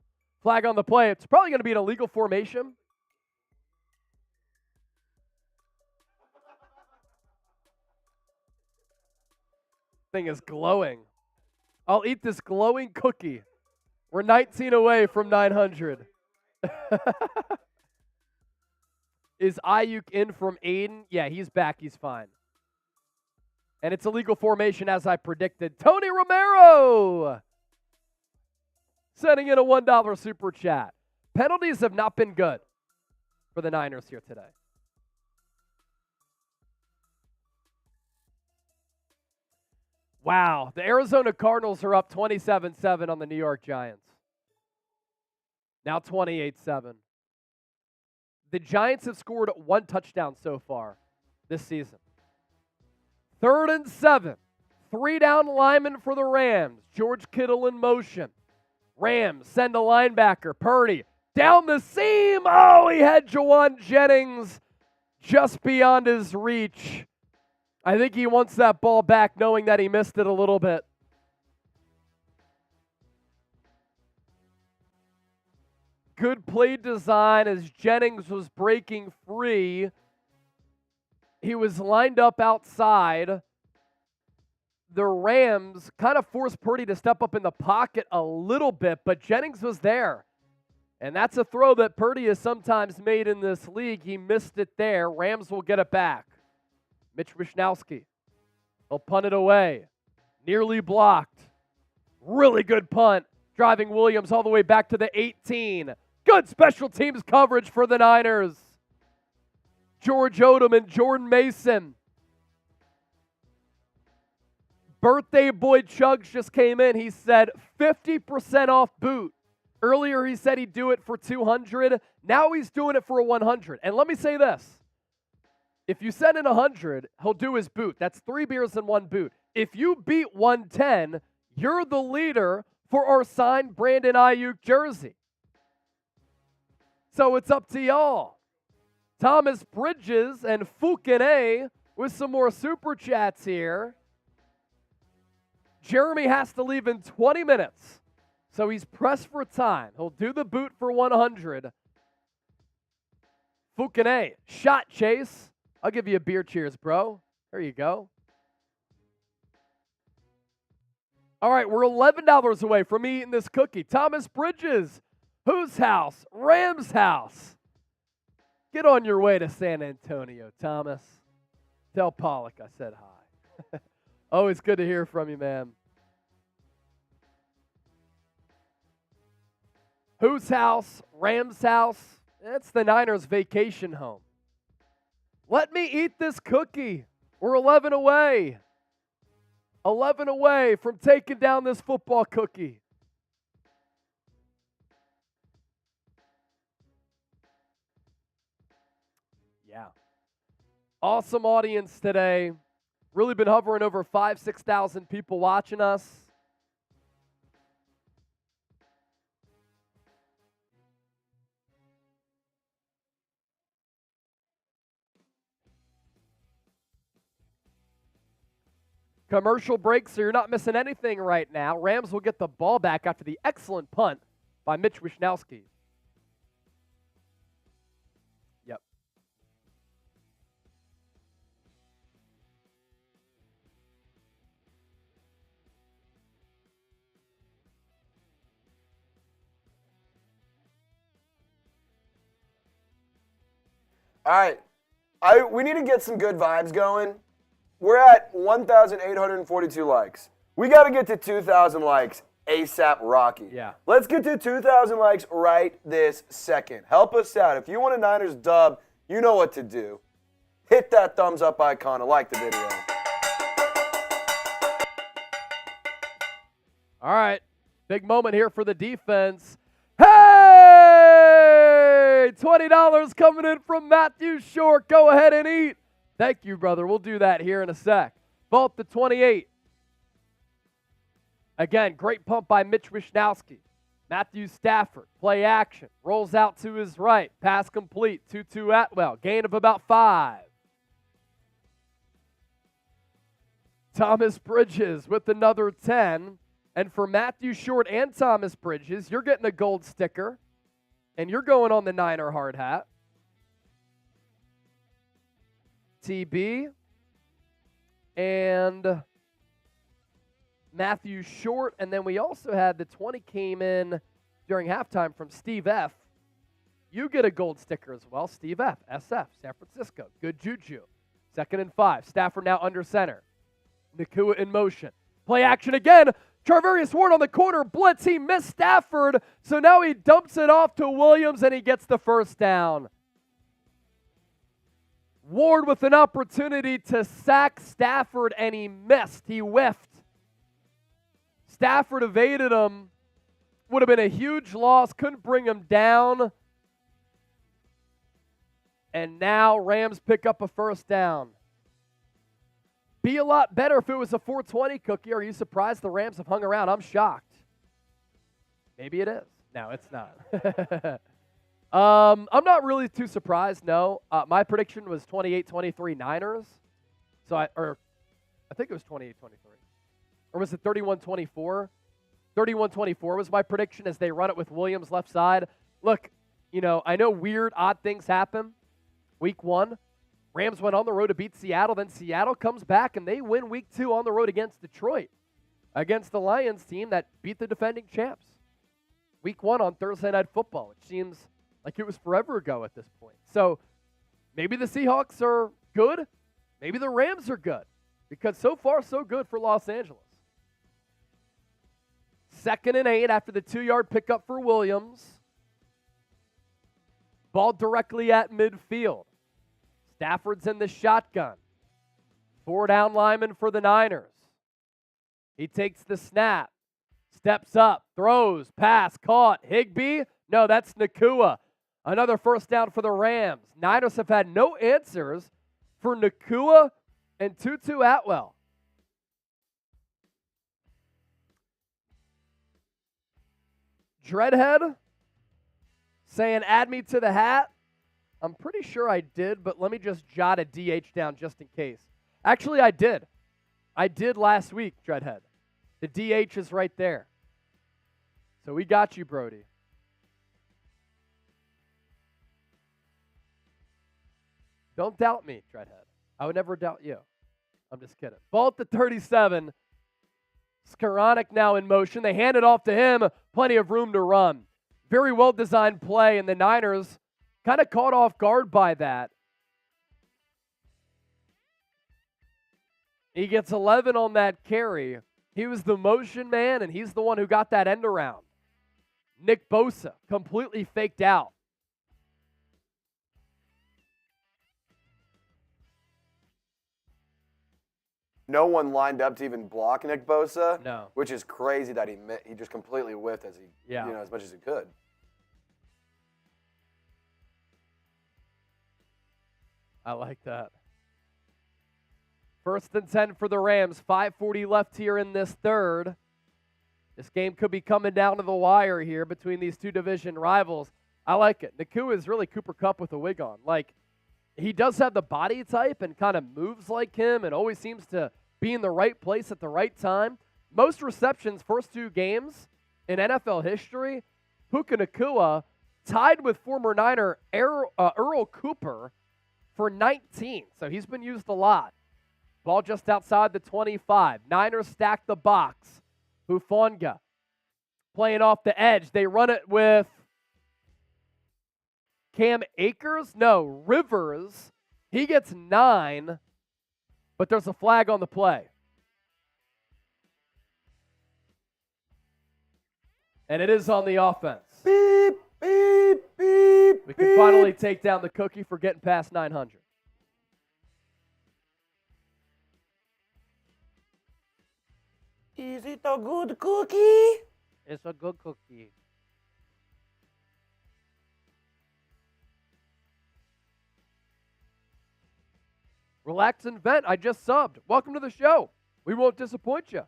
Speaker 1: Flag on the play. It's probably going to be an illegal formation. Thing is glowing. I'll eat this glowing cookie. We're 19 away from 900. Is Aiyuk in from Aiden? Yeah, he's back. He's fine. And it's a legal formation as I predicted. Tony Romero sending in a $1 super chat. Penalties have not been good for the Niners here today. Wow, the Arizona Cardinals are up 27-7 on the New York Giants. Now 28-7. The Giants have scored 1 touchdown so far this season. 3rd and 7. 3 down linemen for the Rams. George Kittle in motion. Rams send a linebacker. Purdy down the seam. Oh, he had Jawan Jennings just beyond his reach. I think he wants that ball back knowing that he missed it a little bit. Good play design as Jennings was breaking free. He was lined up outside. The Rams kind of forced Purdy to step up in the pocket a little bit, but Jennings was there. And that's a throw that Purdy has sometimes made in this league. He missed it there. Rams will get it back. Mitch Wishnowsky. He'll punt it away. Nearly blocked. Really good punt. Driving Williams all the way back to the 18. Good special teams coverage for the Niners. George Odom and Jordan Mason. Birthday boy Chugs just came in. He said 50% off boot. Earlier he said he'd do it for 200. Now he's doing it for a 100. And let me say this. If you send in 100, he'll do his boot. That's 3 beers and 1 boot. If you beat 110, you're the leader for our signed Brandon Aiyuk jersey. So it's up to y'all. Thomas Bridges and Fukene with some more super chats here. Jeremy has to leave in 20 minutes. So he's pressed for time. He'll do the boot for 100. Fukene, shot chase. I'll give you a beer cheers, bro. There you go. All right, we're $11 away from me eating this cookie. Thomas Bridges, whose house? Rams' house. Get on your way to San Antonio, Thomas. Tell Pollock I said hi. Always good to hear from you, man. Whose house? Rams' house. It's the Niners' vacation home. Let me eat this cookie. We're 11 away. 11 away from taking down this football cookie. Yeah. Awesome audience today. Really been hovering over 5,000, 6,000 people watching us. Commercial break, so you're not missing anything right now. Rams will get the ball back after the excellent punt by Mitch Wishnowsky. Yep.
Speaker 2: All right. We need to get some good vibes going. We're at 1,842 likes. We got to get to 2,000 likes ASAP Rocky.
Speaker 1: Yeah.
Speaker 2: Let's get to 2,000 likes right this second. Help us out. If you want a Niners dub, you know what to do. Hit that thumbs up icon and like the video.
Speaker 1: All right. Big moment here for the defense. Hey! $20 coming in from Matthew Short. Go ahead and eat. Thank you, brother. We'll do that here in a sec. Vault to 28. Again, great pump by Mitch Wishnowsky. Matthew Stafford, play action. Rolls out to his right. Pass complete. 2-2 Atwell. Gain of about 5. Thomas Bridges with another 10. And for Matthew Short and Thomas Bridges, you're getting a gold sticker, and you're going on the Niner hard hat. TB and Matthew Short, and then we also had the 20 came in during halftime from Steve F. You get a gold sticker as well. Steve F., SF, San Francisco. Good juju. 2nd and 5. Stafford now under center. Nakua in motion. Play action again. Charvarius Ward on the corner. Blitz. He missed Stafford. So now he dumps it off to Williams, and he gets the first down. Ward with an opportunity to sack Stafford, and he missed. He whiffed. Stafford evaded him. Would have been a huge loss. Couldn't bring him down. And now Rams pick up a first down. Be a lot better if it was a 420 cookie. Are you surprised the Rams have hung around? I'm shocked. Maybe it is. No, it's not. I'm not really too surprised, no. My prediction was 28-23 Niners. I think it was 28-23. Or was it 31-24? 31-24 was my prediction as they run it with Williams left side. Look, I know weird, odd things happen. Week 1, Rams went on the road to beat Seattle. Then Seattle comes back, and they win Week 2 on the road against Detroit, against the Lions team that beat the defending champs. Week 1 on Thursday Night Football, which seems like it was forever ago at this point. So maybe the Seahawks are good. Maybe the Rams are good, because so far so good for Los Angeles. 2nd and 8 after the 2-yard pickup for Williams. Ball directly at midfield. Stafford's in the shotgun. 4 down lineman for the Niners. He takes the snap. Steps up. Throws. Pass. Caught. Higbee? No, that's Nakua. Another first down for the Rams. Niners have had no answers for Nakua and Tutu Atwell. Dreadhead saying, add me to the hat. I'm pretty sure I did, but let me just jot a DH down just in case. Actually, I did. I did last week, Dreadhead. The DH is right there. So we got you, Brody. Don't doubt me, Dreadhead. I would never doubt you. I'm just kidding. Ball at the 37. Skoranek now in motion. They hand it off to him. Plenty of room to run. Very well-designed play, and the Niners kind of caught off guard by that. He gets 11 on that carry. He was the motion man, and he's the one who got that end around. Nick Bosa completely faked out.
Speaker 2: No one lined up to even block Nick Bosa.
Speaker 1: No.
Speaker 2: Which is crazy that he just completely whiffed as as much as he could.
Speaker 1: I like that. 1st and 10 for the Rams. 5:40 left here in this third. This game could be coming down to the wire here between these two division rivals. I like it. Nakua is really Cooper Kupp with a wig on. He does have the body type and kind of moves like him and always seems to be in the right place at the right time. Most receptions first 2 games in NFL history. Puka Nakua tied with former Niner Earl Cooper for 19. So he's been used a lot. Ball just outside the 25. Niners stack the box. Hufanga playing off the edge. They run it with Cam Akers? No, Rivers. He gets 9, but there's a flag on the play. And it is on the offense.
Speaker 2: Beep, beep, beep,
Speaker 1: We can finally take down the cookie for getting past 900.
Speaker 2: Is it a good cookie?
Speaker 1: It's a good cookie. Relax and vent. I just subbed. Welcome to the show. We won't disappoint you.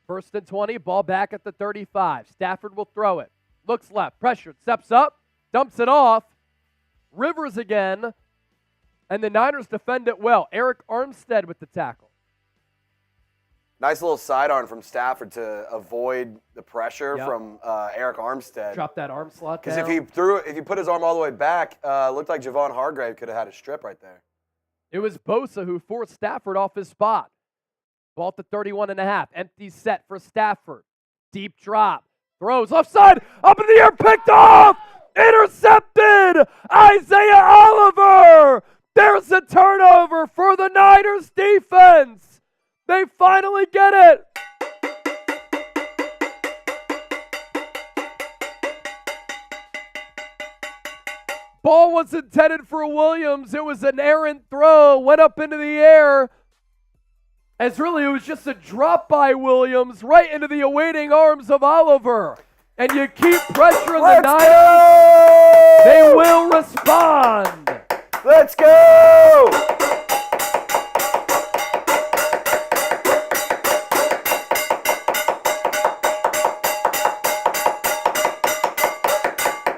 Speaker 1: First and 20, ball back at the 35. Stafford will throw it. Looks left, pressured, steps up, dumps it off. Rivers again And the Niners defend it well. Eric Armstead with the tackle.
Speaker 2: Nice little sidearm from Stafford to avoid the pressure from Eric Armstead.
Speaker 1: Drop that arm slot down.
Speaker 2: Because if he put his arm all the way back, looked like Javon Hargrave could have had a strip right there.
Speaker 1: It was Bosa who forced Stafford off his spot. Ball at the 31.5. Empty set for Stafford. Deep drop. Throws offside. Up in the air. Picked off. Intercepted. Isaiah Oliver. There's a turnover for the Niners defense. They finally get it. Ball was intended for Williams. It was an errant throw. Went up into the air. As really it was just a drop by Williams right into the awaiting arms of Oliver. And you keep pressuring the Niners. They will respond.
Speaker 2: Let's go!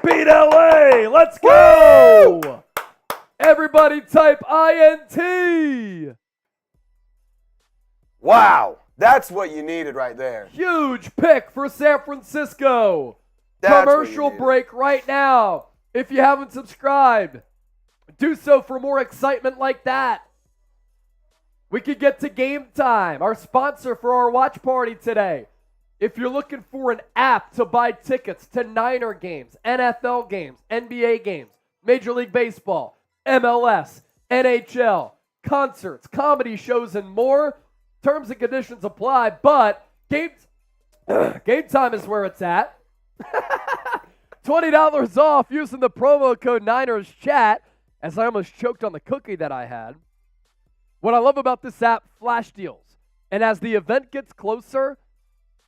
Speaker 1: Beat LA! Let's go! Woo! Everybody type INT!
Speaker 2: Wow, that's what you needed right there.
Speaker 1: Huge pick for San Francisco.
Speaker 2: That's
Speaker 1: Commercial break right now. If you haven't subscribed, do so for more excitement like that. We could get to Game Time, our sponsor for our watch party today. If you're looking for an app to buy tickets to Niner games, NFL games, NBA games, Major League Baseball, MLS, NHL, concerts, comedy shows, and more, terms and conditions apply, but Game Time is where it's at. $20 off using the promo code Niners Chat, as I almost choked on the cookie that I had. What I love about this app, flash deals. And as the event gets closer,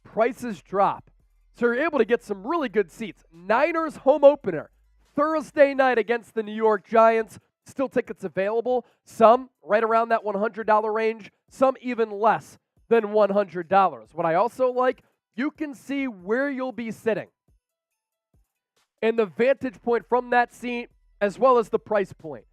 Speaker 1: prices drop. So you're able to get some really good seats. Niners home opener, Thursday night against the New York Giants. Still tickets available. Some right around that $100 range. Some even less than $100. What I also like, you can see where you'll be sitting. And the vantage point from that seat, as well as the price point.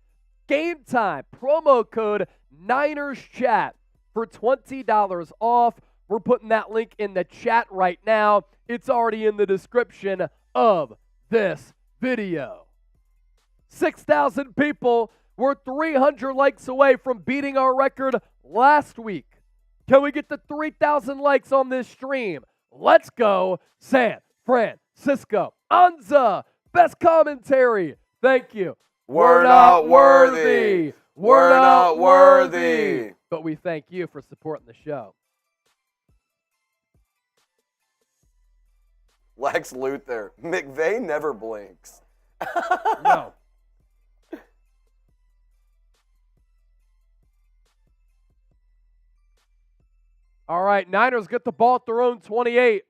Speaker 1: Game Time, promo code Niners Chat for $20 off. We're putting that link in the chat right now. It's already in the description of this video. 6,000 people. We're 300 likes away from beating our record last week. Can we get to 3,000 likes on this stream? Let's go, San Francisco. Anza, best commentary. Thank you.
Speaker 2: We're not worthy. We're not worthy.
Speaker 1: But we thank you for supporting the show.
Speaker 2: Lex Luthor. McVay never blinks.
Speaker 1: No. All right, Niners get the ball at their own 28.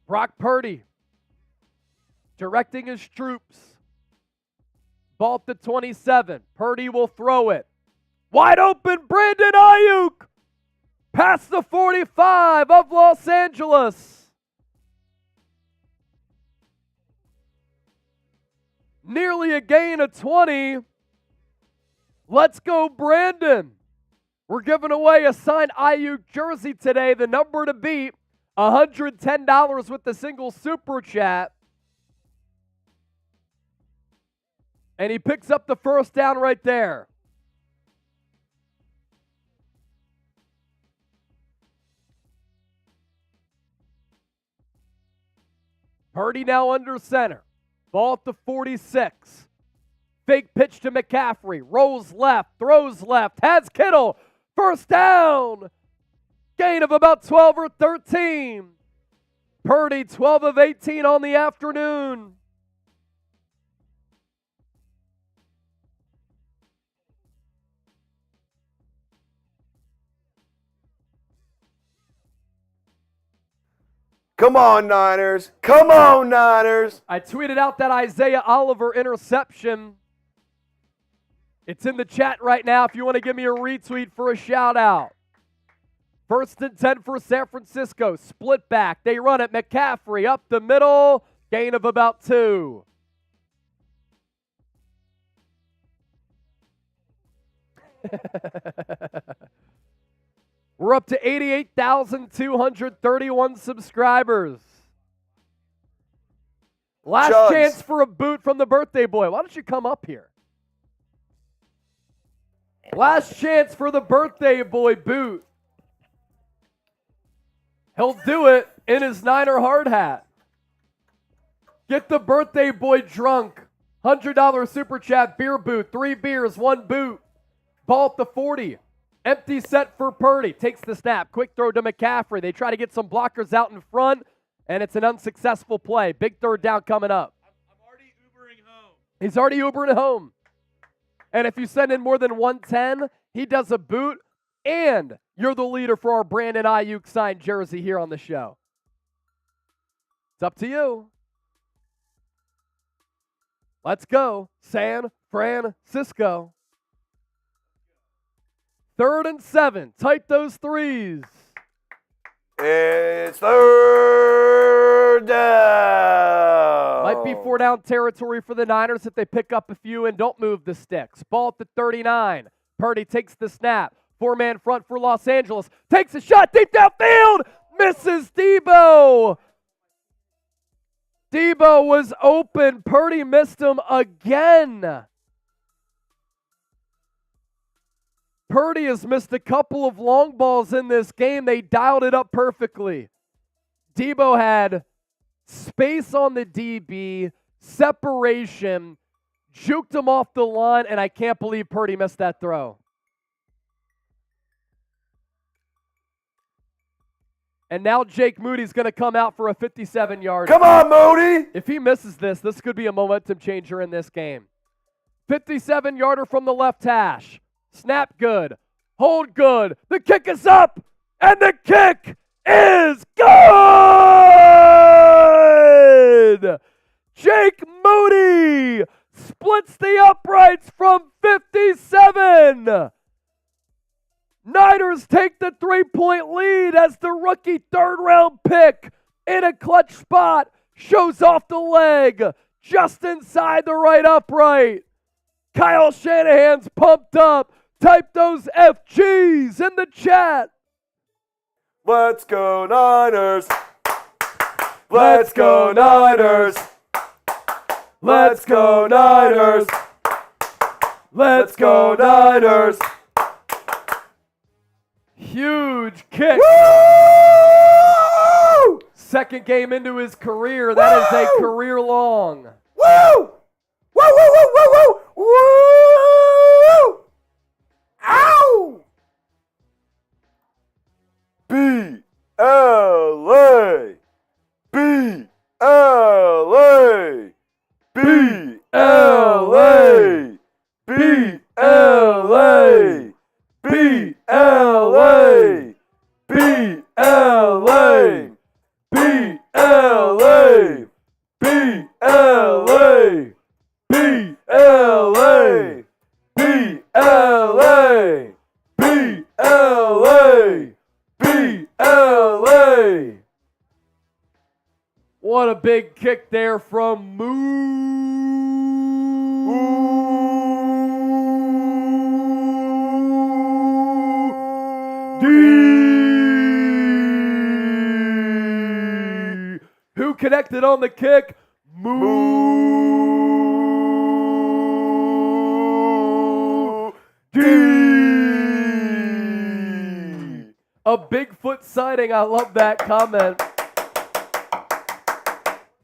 Speaker 1: Brock Purdy directing his troops. Ball at the 27. Purdy will throw it. Wide open, Brandon Aiyuk. Past the 45 of Los Angeles. Nearly a gain of 20. Let's go, Brandon. We're giving away a signed Aiyuk jersey today. The number to beat, $110 with the single super chat. And he picks up the first down right there. Purdy now under center. Ball at the 46. Fake pitch to McCaffrey. Rolls left, throws left, has Kittle. First down. Gain of about 12 or 13. Purdy 12 of 18 on the afternoon.
Speaker 2: Come on, Niners. Come on, Niners.
Speaker 1: I tweeted out that Isaiah Oliver interception. It's in the chat right now if you want to give me a retweet for a shout-out. 1st and 10 for San Francisco. Split back. They run it. McCaffrey up the middle. Gain of about 2. We're up to 88,231 subscribers. Last chance for a boot from the birthday boy. Why don't you come up here? Last chance for the birthday boy boot. He'll do it in his Niner hard hat. Get the birthday boy drunk. $100 super chat beer boot. 3 beers, 1 boot. Ball at the 40. Empty set for Purdy. Takes the snap. Quick throw to McCaffrey. They try to get some blockers out in front, and it's an unsuccessful play. Big 3rd down coming up.
Speaker 3: I'm already Ubering home.
Speaker 1: He's already Ubering home. And if you send in more than 110, he does a boot, and you're the leader for our Brandon Aiyuk signed jersey here on the show. It's up to you. Let's go, San Francisco. 3rd and 7. Type those 3s.
Speaker 2: It's 3rd down.
Speaker 1: Might be 4 down territory for the Niners if they pick up a few and don't move the sticks. Ball at the 39. Purdy takes the snap. 4-man front for Los Angeles. Takes a shot deep downfield. Misses Deebo. Deebo was open. Purdy missed him again. Purdy has missed a couple of long balls in this game. They dialed it up perfectly. Deebo had space on the DB, separation, juked him off the line, and I can't believe Purdy missed that throw. And now Jake Moody's going to come out for a 57-yarder.
Speaker 2: Come on, Moody!
Speaker 1: If he misses this, this could be a momentum changer in this game. 57-yarder from the left hash. Snap good. Hold good. The kick is up. And the kick is good! Jake Moody splits the uprights from 57. Niners take the 3-point lead as the rookie 3rd-round pick in a clutch spot shows off the leg just inside the right upright. Kyle Shanahan's pumped up. Type those FGs in the chat.
Speaker 2: Let's go Niners. Let's go Niners. Let's go Niners. Let's go Niners.
Speaker 1: Huge kick.
Speaker 2: Woo!
Speaker 1: Second game into his career. That is a career long.
Speaker 2: Woo! Woo, woo, woo, woo, woo! Woo! Ow! B-L-A! B-L-A! B-L-A! B-L-A! B-L-A! B-L-A! B-L-A! B-L-A! B-L-A! B-L-A! B-L-A! B-L-A!
Speaker 1: What a big kick there from Moody. Who connected on the kick? A Bigfoot sighting. I love that comment.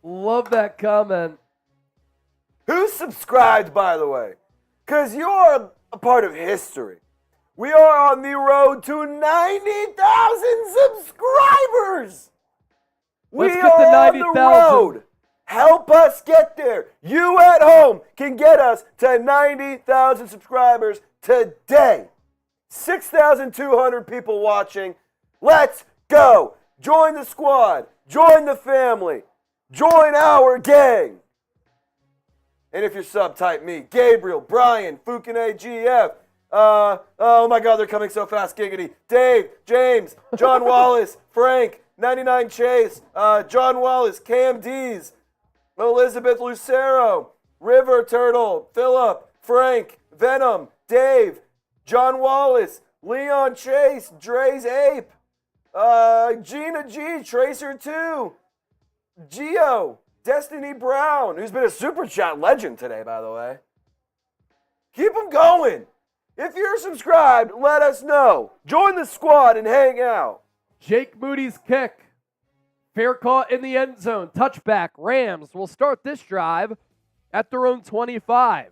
Speaker 1: Love that comment.
Speaker 2: Who's subscribed, by the way? Because you're a part of history. We are on the road to 90,000 subscribers.
Speaker 1: Let's
Speaker 2: we
Speaker 1: get to
Speaker 2: are
Speaker 1: 90,000.
Speaker 2: on the road. Help us get there. You at home can get us to 90,000 subscribers today. 6,200 people watching. Let's go. Join the squad. Join the family. Join our gang. And if you're sub, type me. Gabriel, Brian, Fukune, GF. Oh my God, they're coming so fast. Giggity. Dave, James, John Wallace, Frank, 99 Chase, John Wallace, Cam Dees, Elizabeth Lucero, River Turtle, Philip, Frank, Venom, Dave, John Wallace, Leon Chase, Dre's Ape, Gina G, Tracer 2, Geo, Destiny Brown, who's been a Super Chat legend today, by the way. Keep them going. If you're subscribed, let us know. Join the squad and hang out.
Speaker 1: Jake Moody's kick. Fair caught in the end zone. Touchback. Rams will start this drive at their own 25.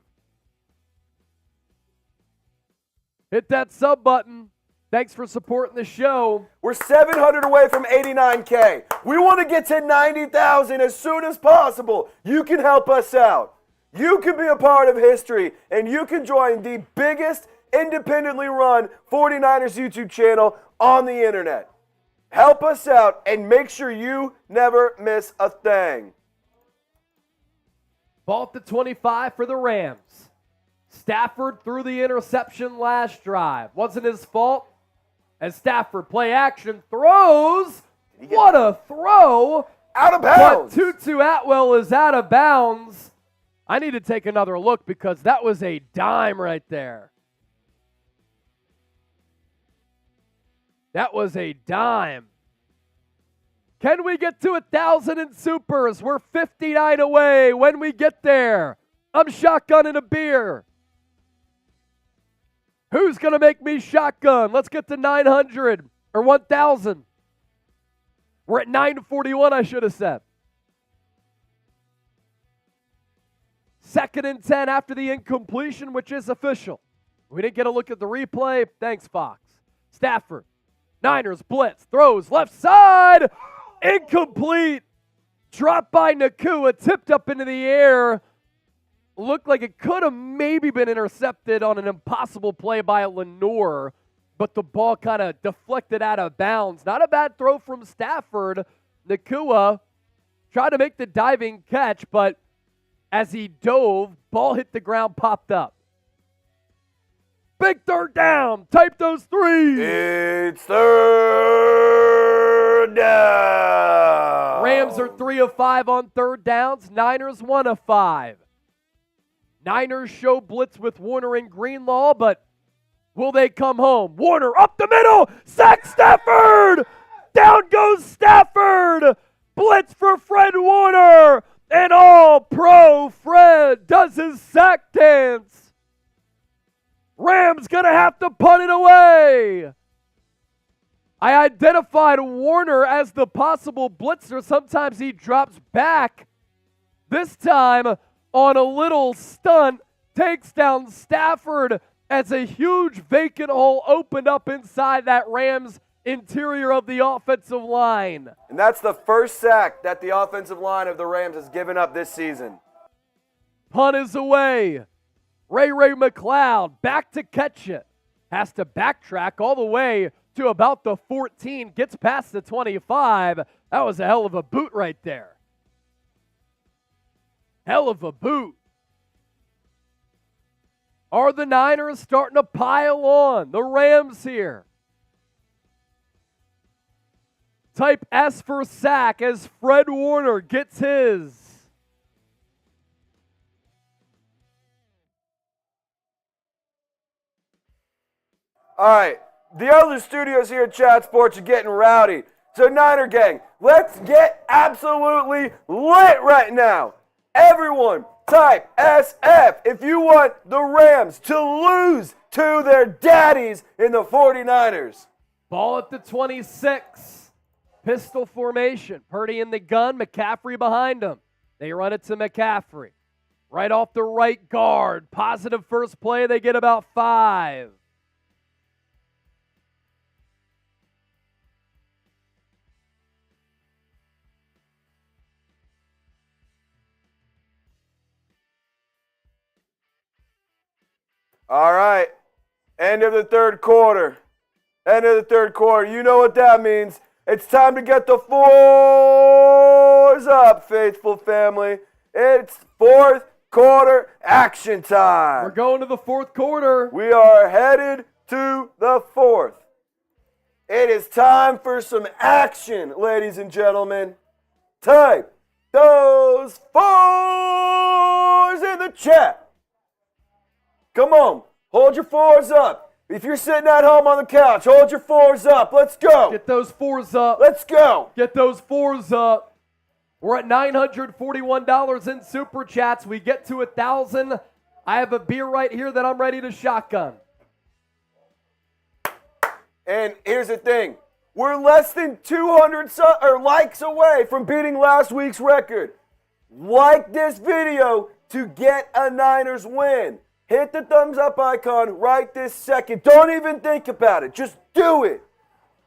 Speaker 1: Hit that sub button. Thanks for supporting the show.
Speaker 2: We're 700 away from 89K. We want to get to 90,000 as soon as possible. You can help us out. You can be a part of history, and you can join the biggest independently run 49ers YouTube channel on the internet. Help us out and make sure you never miss a thing.
Speaker 1: Ball at the 25 for the Rams. Stafford threw the interception last drive. Wasn't his fault. As Stafford play action throws. What a throw.
Speaker 2: Out of bounds.
Speaker 1: But Tutu Atwell is out of bounds. I need to take another look because that was a dime right there. That was a dime. Can we get to 1,000 in supers? We're 59 away when we get there. I'm shotgunning a beer. Who's going to make me shotgun? Let's get to 900 or 1,000. We're at 941, I should have said. 2nd and 10 after the incompletion, which is official. We didn't get a look at the replay. Thanks, Fox. Stafford. Niners blitz. Throws left side. Incomplete. Dropped by Nakua. Tipped up into the air. Looked like it could have maybe been intercepted on an impossible play by Lenore, but the ball kind of deflected out of bounds. Not a bad throw from Stafford. Nakua tried to make the diving catch, but as he dove, ball hit the ground, popped up. Big third down. Type those threes.
Speaker 2: It's third down.
Speaker 1: Rams are 3 of 5 on third downs. Niners 1 of 5. Niners show blitz with Warner and Greenlaw, but will they come home? Warner up the middle. Sack Stafford. Down goes Stafford. Blitz for Fred Warner. And all-pro Fred does his sack dance. Rams going to have to punt it away. I identified Warner as the possible blitzer. Sometimes he drops back. This time, on a little stunt, takes down Stafford as a huge vacant hole opened up inside that Rams interior of the offensive line.
Speaker 2: And that's the first sack that the offensive line of the Rams has given up this season.
Speaker 1: Punt is away. Ray McLeod back to catch it. Has to backtrack all the way to about the 14. Gets past the 25. That was a hell of a boot right there. Hell of a boot. Are the Niners starting to pile on? The Rams here. Type S for sack as Fred Warner gets his.
Speaker 2: All right, the other studios here at Chat Sports are getting rowdy. So Niner gang, let's get absolutely lit right now. Everyone, type SF if you want the Rams to lose to their daddies in the 49ers.
Speaker 1: Ball at the 26. Pistol formation. Purdy in the gun, McCaffrey behind him. They run it to McCaffrey. Right off the right guard. Positive first play, they get about 5.
Speaker 2: All right, end of the third quarter. End of the third quarter. You know what that means. It's time to get the fours up, faithful family. It's fourth quarter action time.
Speaker 1: We're going to the fourth quarter.
Speaker 2: We are headed to the fourth. It is time for some action, ladies and gentlemen. Type those fours in the chat. Come on, hold your fours up. If you're sitting at home on the couch, hold your fours up. Let's go.
Speaker 1: Get those fours up.
Speaker 2: Let's go.
Speaker 1: Get those fours up. We're at $941 in Super Chats. We get to 1,000. I have a beer right here that I'm ready to shotgun.
Speaker 2: And here's the thing. We're less than 200 likes away from beating last week's record. Like this video to get a Niners win. Hit the thumbs up icon right this second. Don't even think about it. Just do it.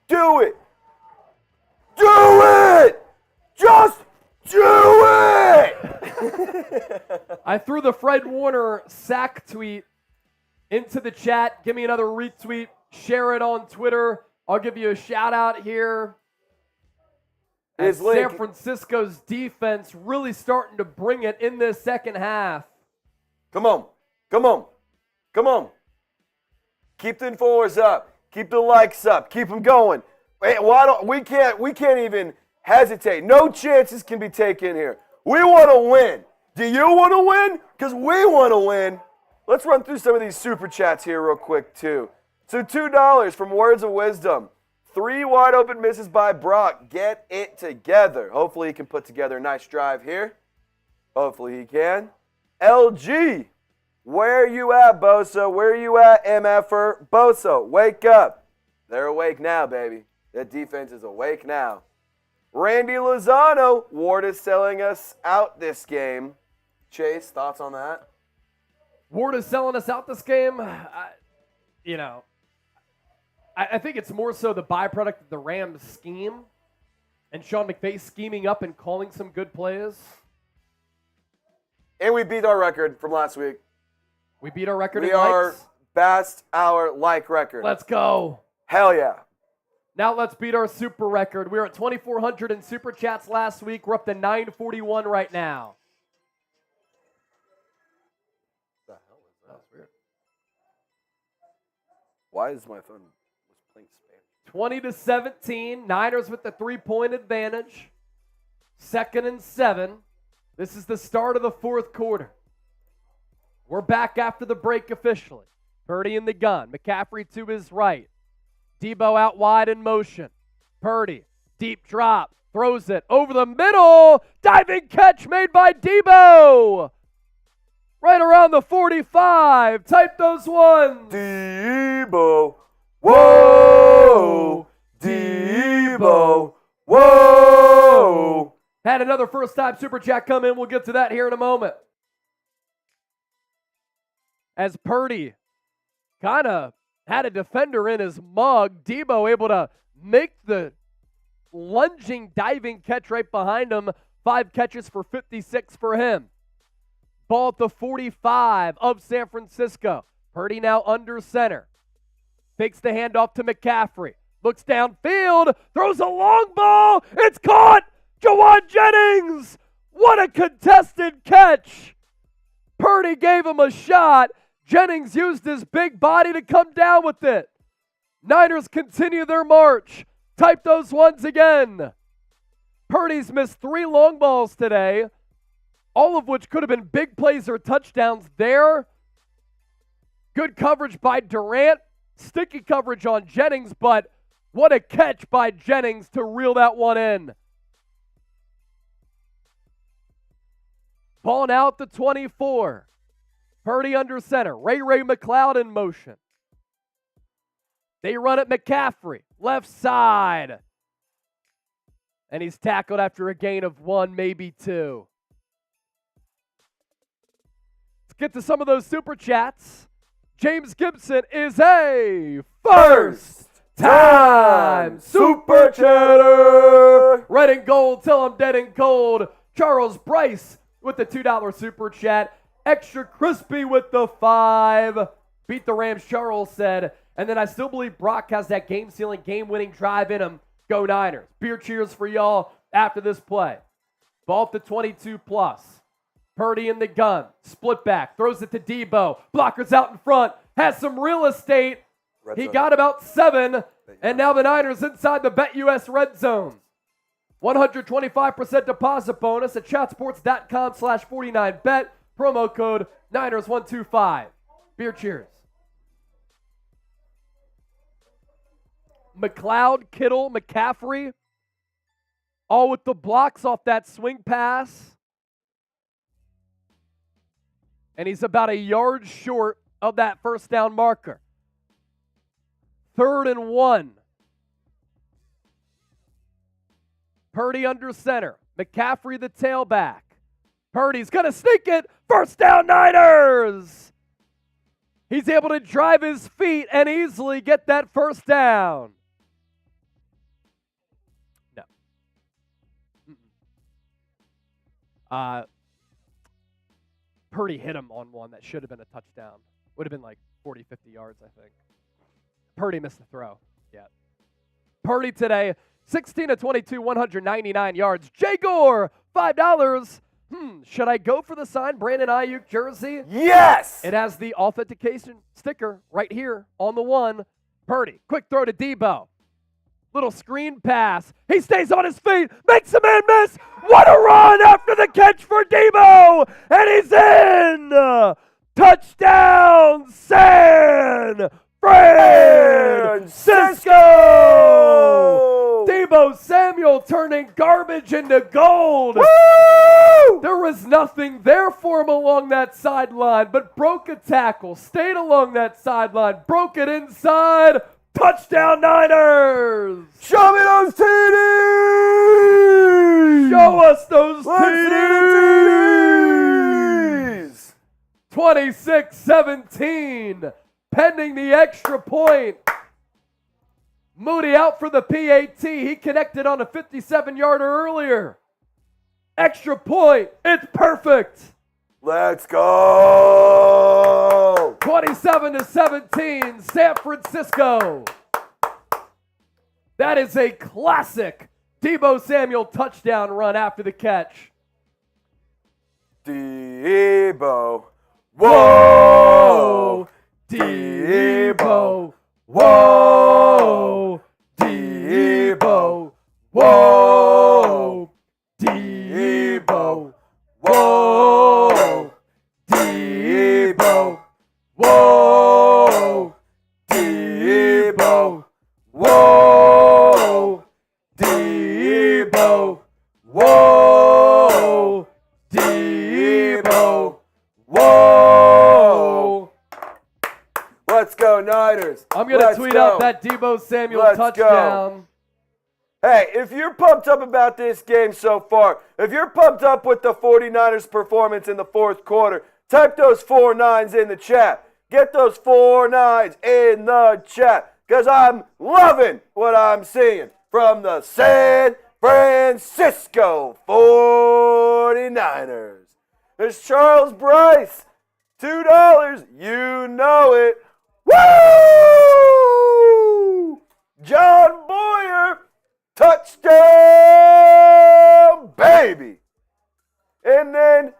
Speaker 2: Do it. Do it. Just do it.
Speaker 1: I threw the Fred Warner sack tweet into the chat. Give me another retweet. Share it on Twitter. I'll give you a shout out here. As San Francisco's defense really starting to bring it in this second half.
Speaker 2: Come on. Come on. Come on. Keep the fours up. Keep the likes up. Keep them going. We can't even hesitate. No chances can be taken here. We want to win. Do you want to win? Because we want to win. Let's run through some of these super chats here real quick too. So $2 from Words of Wisdom. 3 wide open misses by Brock. Get it together. Hopefully he can put together a nice drive here. Hopefully he can. LG. Where you at, Bosa? Where you at, MFer? Bosa, wake up. They're awake now, baby. That defense is awake now. Randy Lozano. Ward is selling us out this game. Chase, thoughts on that?
Speaker 1: Ward is selling us out this game. I think it's more so the byproduct of the Rams' scheme and Sean McVay scheming up and calling some good plays.
Speaker 2: And we beat our record from last week.
Speaker 1: We beat our record
Speaker 2: in
Speaker 1: likes.
Speaker 2: We are past our like record.
Speaker 1: Let's go.
Speaker 2: Hell yeah.
Speaker 1: Now let's beat our super record. We were at 2,400 in super chats last week. We're up to 941 right now.
Speaker 2: What the hell is that? That's weird. Why is my phone playing Spanish?
Speaker 1: 20-17. Niners with the 3-point advantage. 2nd and 7. This is the start of the fourth quarter. We're back after the break officially. Purdy in the gun. McCaffrey to his right. Deebo out wide in motion. Purdy, deep drop, throws it over the middle. Diving catch made by Deebo. Right around the 45. Type those ones.
Speaker 2: Deebo. Whoa. Deebo. Whoa.
Speaker 1: Had another first-time Super Chat come in. We'll get to that here in a moment. As Purdy kind of had a defender in his mug, Deebo able to make the lunging, diving catch right behind him. 5 catches for 56 for him. Ball at the 45 of San Francisco. Purdy now under center. Fakes the handoff to McCaffrey. Looks downfield. Throws a long ball. It's caught. Javon Jennings. What a contested catch. Purdy gave him a shot. Jennings used his big body to come down with it. Niners continue their march. Type those ones again. Purdy's missed 3 long balls today, all of which could have been big plays or touchdowns there. Good coverage by Durant. Sticky coverage on Jennings, but what a catch by Jennings to reel that one in. Ball now at the 24. Purdy under center. Ray McCloud in motion. They run at McCaffrey. Left side. And he's tackled after a gain of 1, maybe 2. Let's get to some of those super chats. James Gibson is a first-time super chatter. Red and gold till I'm dead and cold. Charles Bryce with the $2 super chat. Extra crispy with the 5. Beat the Rams, Charles said. And then I still believe Brock has that game-sealing, game-winning drive in him. Go Niners. Beer cheers for y'all after this play. Ball up to 22 plus. Purdy in the gun. Split back. Throws it to Deebo. Blockers out in front. Has some real estate. He got about 7. And now the Niners inside the BetUS red zone. 125% deposit bonus at chatsports.com/49bet. Promo code Niners125. Beer cheers. McLeod, Kittle, McCaffrey, all with the blocks off that swing pass. And he's about a yard short of that first down marker. 3rd and 1. Purdy under center. McCaffrey the tailback. Purdy's going to sneak it. First down, Niners! He's able to drive his feet and easily get that first down. No. Purdy hit him on one that should have been a touchdown. Would have been like 40, 50 yards, I think. Purdy missed the throw. Yeah. Purdy today, 16 of 22, 199 yards. Jay Gore, $5. Should I go for the signed Brandon Aiyuk jersey?
Speaker 2: Yes!
Speaker 1: It has the authentication sticker right here on the one. Purdy, quick throw to Deebo. Little screen pass. He stays on his feet, makes a man miss. What a run after the catch for Deebo! And he's in! Touchdown, San Francisco! Deebo Samuel turning garbage into gold.
Speaker 2: Woo!
Speaker 1: There was nothing there for him along that sideline, but broke a tackle, stayed along that sideline, broke it inside. Touchdown, Niners!
Speaker 2: Show me those TDs!
Speaker 1: Show us those TDs! 26-17, pending the extra point. Moody out for the PAT. He connected on a 57-yarder earlier. Extra point. It's perfect.
Speaker 2: Let's go!
Speaker 1: 27-17, San Francisco. That is a classic Deebo Samuel touchdown run after the catch.
Speaker 2: Deebo. Whoa! Deebo. Whoa! Deebo. Whoa! Deebo. Whoa! Deebo. Whoa! Deebo. Whoa! Deebo. Whoa! Deebo. Whoa! Let's go, Niners.
Speaker 1: I'm going to tweet out that Deebo Samuel touchdown.
Speaker 2: Hey, if you're pumped up about this game so far, if you're pumped up with the 49ers performance in the fourth quarter, type those 4 9s in the chat. Get those 4 9s in the chat because I'm loving what I'm seeing from the San Francisco 49ers. There's Charles Bryce, $2. You know it. Woo! John Boyer, touchdown, baby. And then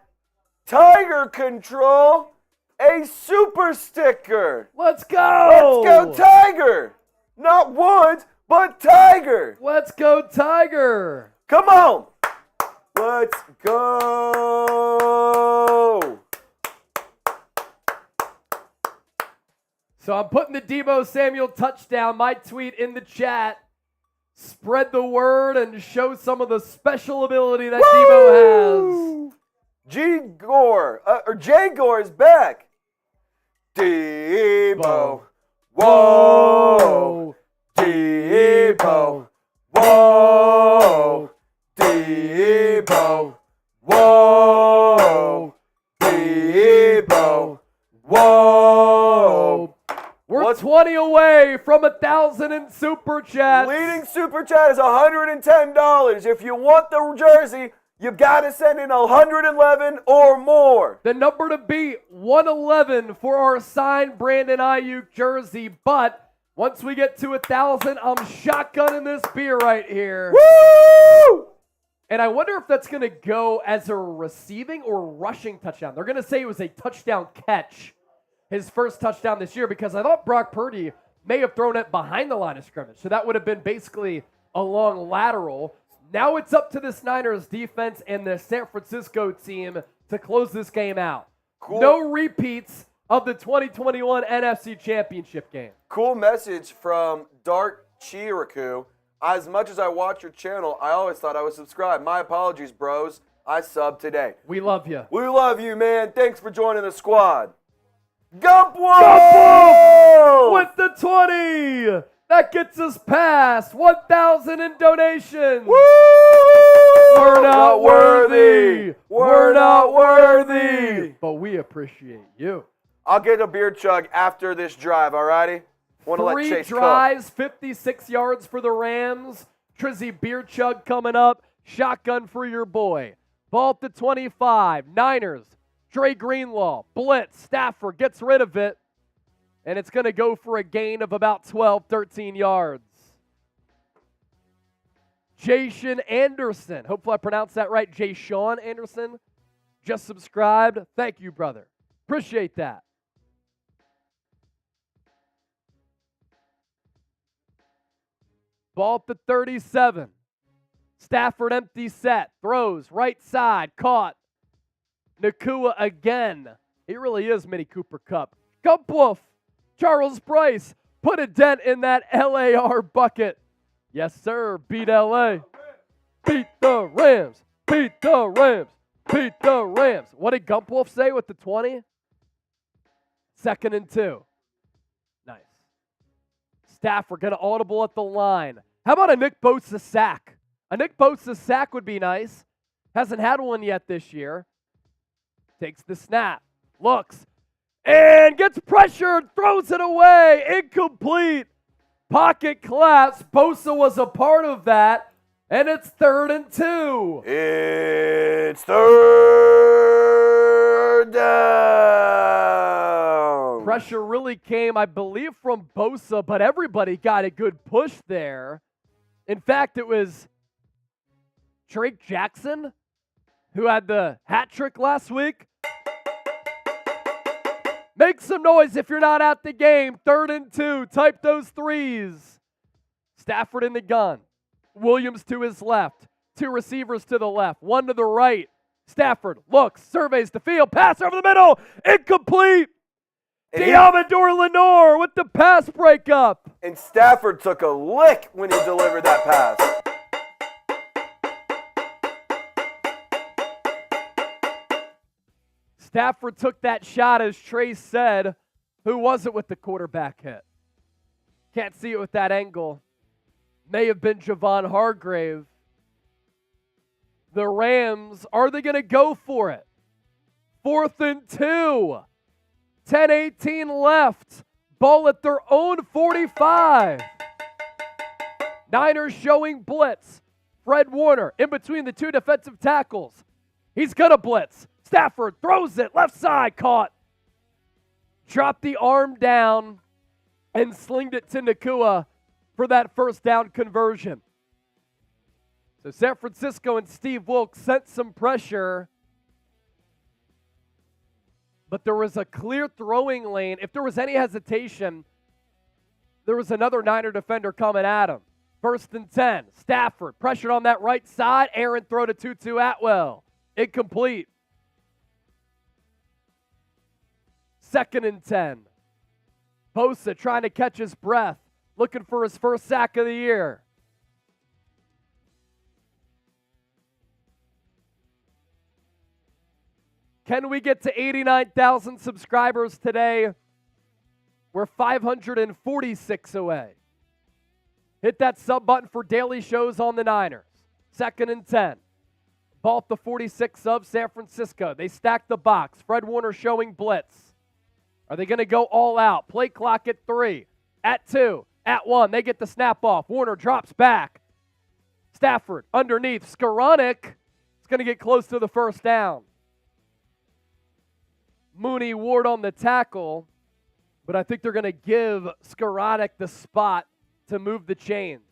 Speaker 2: Tiger Control, a super sticker.
Speaker 1: Let's go.
Speaker 2: Let's go, Tiger. Not Woods, but Tiger.
Speaker 1: Let's go, Tiger.
Speaker 2: Come on. Let's go.
Speaker 1: So I'm putting the Deebo Samuel touchdown, my tweet, in the chat. Spread the word and show some of the special ability that Deebo has.
Speaker 2: Jay Gore is back. Deebo. Whoa. Deebo. Whoa. Deebo. Whoa. Deebo. Whoa.
Speaker 1: We're 20 away from 1,000 in Super Chat.
Speaker 2: Leading Super Chat is $110. If you want the jersey, you've got to send in 111 or more.
Speaker 1: The number to beat, 111 for our signed Brandon Aiyuk jersey, but Once we get to 1,000, I'm shotgunning this beer right here.
Speaker 2: Woo!
Speaker 1: And I wonder if that's going to go as a receiving or rushing touchdown. They're going to say it was a touchdown catch, his first touchdown this year, because I thought Brock Purdy may have thrown it behind the line of scrimmage. So that would have been basically a long lateral. Now it's up to this Niners defense and the San Francisco team to close this game out.
Speaker 2: Cool.
Speaker 1: No repeats of the 2021 NFC Championship game.
Speaker 2: Cool message from Dark Chiraku. As much as I watch your channel, I always thought I was subscribed. My apologies, bros. I subbed today.
Speaker 1: We love you.
Speaker 2: We love you, man. Thanks for joining the squad. Gump
Speaker 1: with the 20. That gets us past 1,000 in donations.
Speaker 2: Woo!
Speaker 1: We're not worthy. We're not worthy. But we appreciate you.
Speaker 2: I'll get a beer chug after this drive, alrighty? Want to let Chase
Speaker 1: Three drives, 56 yards for the Rams. Trizzy beer chug coming up. Shotgun for your boy. Ball to 25. Niners. Dre Greenlaw. Blitz. Stafford gets rid of it. And it's going to go for a gain of about 12, 13 yards. Jason Anderson. Hopefully I pronounced that right. Jason Anderson. Just subscribed. Thank you, brother. Appreciate that. Ball to 37. Stafford empty set. Throws right side. Caught. Nakua again. He really is Mini Cooper Cup. Gump-Wolf. Charles Bryce. Put a dent in that LAR bucket. Yes, sir. Beat LA. Beat the Rams. Beat the Rams. Beat the Rams. What did Gump-Wolf say with the 20? 2nd and 2. Nice. Stafford going to audible at the line. How about a Nick Bosa sack? A Nick Bosa sack would be nice. Hasn't had one yet this year. Takes the snap. Looks. And gets pressured. Throws it away. Incomplete. Pocket collapse. Bosa was a part of that. And it's 3rd and 2.
Speaker 2: It's 3rd down.
Speaker 1: Pressure really came, I believe, from Bosa, but everybody got a good push there. In fact, it was Drake Jackson who had the hat trick last week. Make some noise if you're not at the game. 3rd and 2. Type those threes. Stafford in the gun. Williams to his left. 2 receivers to the left. 1 to the right. Stafford looks, surveys the field. Pass over the middle. Incomplete. Diamador Lenore with the pass breakup.
Speaker 2: And Stafford took a lick when he delivered that pass.
Speaker 1: Stafford took that shot, as Trey said. Who was it with the quarterback hit? Can't see it with that angle. May have been Javon Hargrave. The Rams, are they going to go for it? 4th and 2. 10:18 left. Ball at their own 45. Niners showing blitz. Fred Warner in between the 2 defensive tackles. He's going to blitz. Stafford throws it. Left side. Caught. Dropped the arm down and slinged it to Nakua for that 1st down conversion. So San Francisco and Steve Wilks sent some pressure. But there was a clear throwing lane. If there was any hesitation, there was another Niner defender coming at him. 1st and 10. Stafford pressured on that right side. Aaron throw to Tutu Atwell. Incomplete. 2nd and 10. Bosa trying to catch his breath. Looking for his 1st sack of the year. Can we get to 89,000 subscribers today? We're 546 away. Hit that sub button for daily shows on the Niners. 2nd and 10. Ball at the 46 of San Francisco. They stack the box. Fred Warner showing blitz. Are they going to go all out? Play clock at 3. At 2. At 1. They get the snap off. Warner drops back. Stafford underneath. Skoranek is going to get close to the 1st down. Mooney Ward on the tackle. but I think they're going to give Skoranek the spot to move the chains.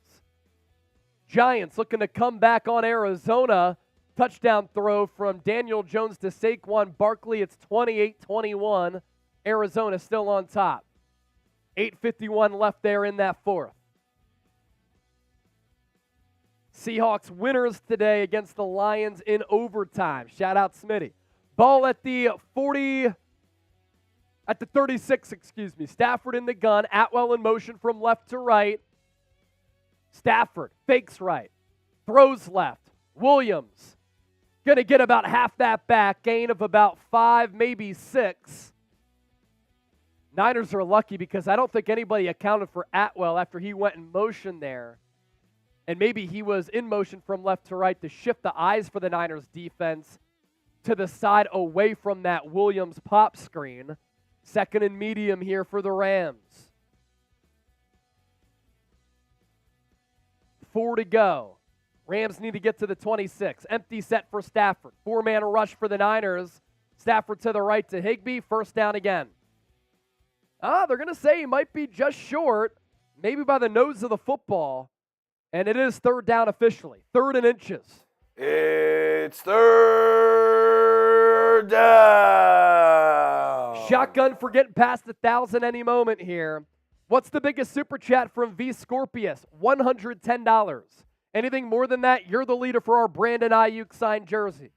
Speaker 1: Giants looking to come back on Arizona. Touchdown throw from Daniel Jones to Saquon Barkley. It's 28-21. Arizona still on top. 8:51 left there in that fourth. Seahawks winners today against the Lions in overtime. Shout out Smitty. Ball at the 36, Stafford in the gun. Atwell in motion from left to right. Stafford fakes right. Throws left. Williams going to get about half that back. Gain of about 5, maybe 6. Niners are lucky because I don't think anybody accounted for Atwell after he went in motion there. And maybe he was in motion from left to right to shift the eyes for the Niners defense to the side away from that Williams pop screen. Second and medium here for the Rams. 4 to go. Rams need to get to the 26. Empty set for Stafford. 4-man rush for the Niners. Stafford to the right to Higbee. First down again. They're going to say he might be just short, maybe by the nose of the football. And it is third down officially. 3rd and inches.
Speaker 2: It's third down.
Speaker 1: Shotgun for getting past 1,000 any moment here. What's the biggest super chat from V Scorpius? $110. Anything more than that, you're the leader for our Brandon Aiyuk signed jersey.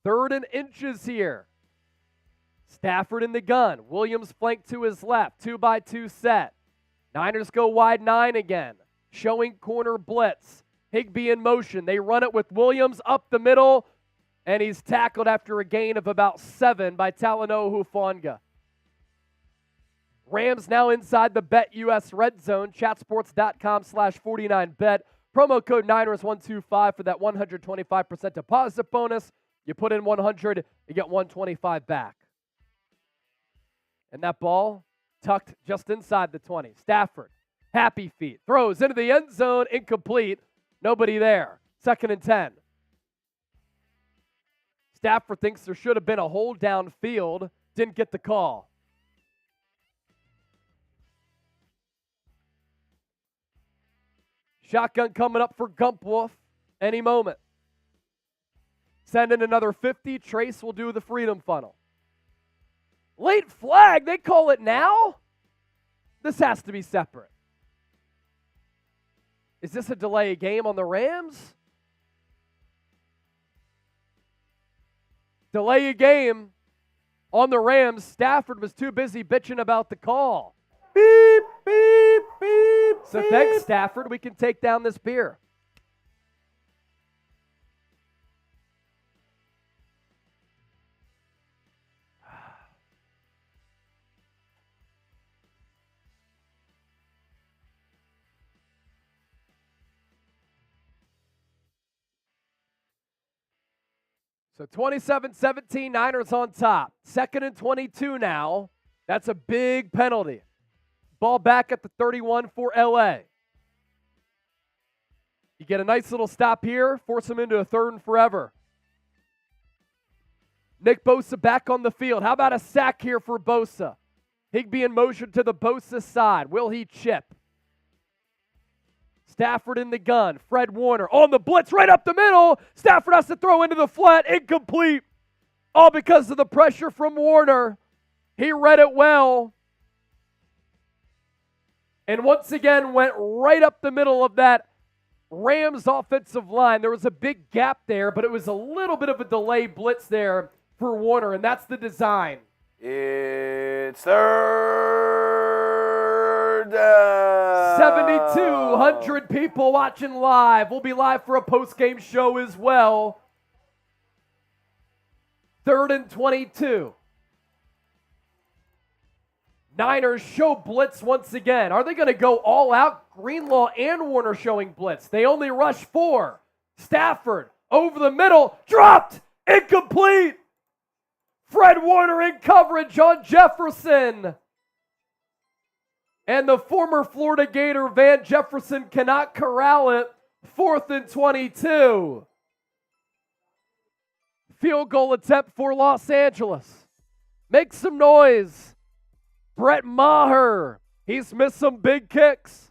Speaker 1: 3rd and inches here. Stafford in the gun. Williams flanked to his left. 2-by-2 set. Niners go wide 9 again. Showing corner blitz. Higbee in motion. They run it with Williams up the middle, and he's tackled after a gain of about 7 by Talanoa Hufanga. Rams now inside the BetUS red zone. Chatsports.com/49bet. Promo code Niners125 for that 125% deposit bonus. You put in 100, you get 125 back. And that ball tucked just inside the 20. Stafford, happy feet, throws into the end zone, incomplete. Nobody there. 2nd and 10. Stafford thinks there should have been a hold downfield. Didn't get the call. Shotgun coming up for Gumpwolf any moment. Send in another 50. Trace will do the freedom funnel. Late flag, they call it now? This has to be separate. Is this a delay of game on the Rams? Delay of game on the Rams. Stafford was too busy bitching about the call.
Speaker 2: Beep, beep, beep.
Speaker 1: So
Speaker 2: beep.
Speaker 1: thanks, Stafford. We can take down this beer. So 27-17, Niners on top. 2nd and 22 now. That's a big penalty. Ball back at the 31 for LA. You get a nice little stop here, force them into a 3rd and forever. Nick Bosa back on the field. How about a sack here for Bosa? Higbee in motion to the Bosa side. Will he chip? Stafford in the gun. Fred Warner on the blitz right up the middle. Stafford has to throw into the flat. Incomplete. All because of the pressure from Warner. He read it well. And once again went right up the middle of that Rams offensive line. There was a big gap there, but it was a little bit of a delay blitz there for Warner, and that's the design.
Speaker 2: It's third down.
Speaker 1: 7,200 people watching live. We'll be live for a post-game show as well. 3rd and 22. Niners show blitz once again. Are they going to go all out? Greenlaw and Warner showing blitz. They only rush 4. Stafford over the middle. Dropped. Incomplete. Fred Warner in coverage on Jefferson. And the former Florida Gator Van Jefferson cannot corral it. 4th and 22. Field goal attempt for Los Angeles. Make some noise. Brett Maher. He's missed some big kicks.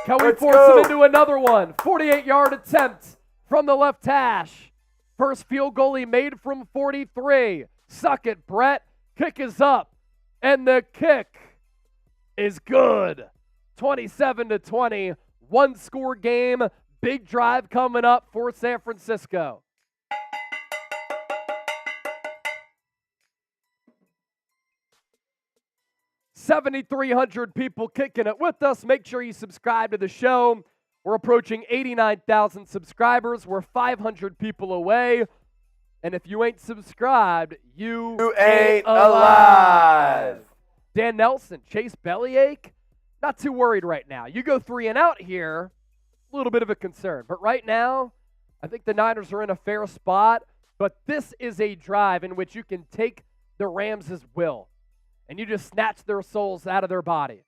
Speaker 1: Can we force him into another one? 48-yard attempt from the left hash. First field goal he made from 43. Suck it, Brett. Kick is up. And the kick is good. 27-20. One-score game. Big drive coming up for San Francisco. $7,300 people kicking it with us. Make sure you subscribe to the show. We're approaching 89,000 subscribers. We're 500 people away. And if you ain't subscribed, you
Speaker 2: ain't alive.
Speaker 1: Dan Nelson, Chase Bellyache, not too worried right now. You go 3 and out here, a little bit of a concern. But right now, I think the Niners are in a fair spot. But this is a drive in which you can take the Rams' will. And you just snatch their souls out of their body.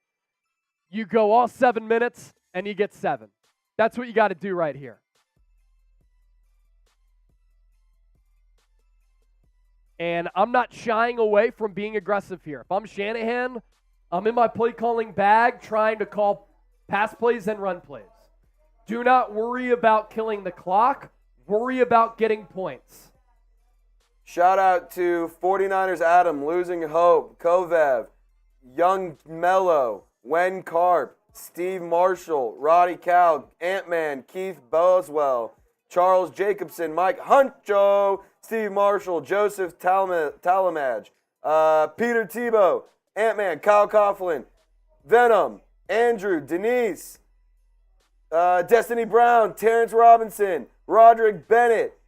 Speaker 1: You go all 7 minutes, and you get 7. That's what you got to do right here. And I'm not shying away from being aggressive here. If I'm Shanahan, I'm in my play calling bag trying to call pass plays and run plays. Do not worry about killing the clock. Worry about getting points.
Speaker 2: Shout out to 49ers Adam, Losing Hope, Kovev, Young Mello, Wen Carp, Steve Marshall, Roddy Cow, Ant-Man, Keith Boswell, Charles Jacobson, Mike Huncho, Steve Marshall, Joseph Talamaj, Peter Tebow, Ant-Man, Kyle Coughlin, Venom, Andrew, Denise, Destiny Brown, Terrence Robinson, Roderick Bennett,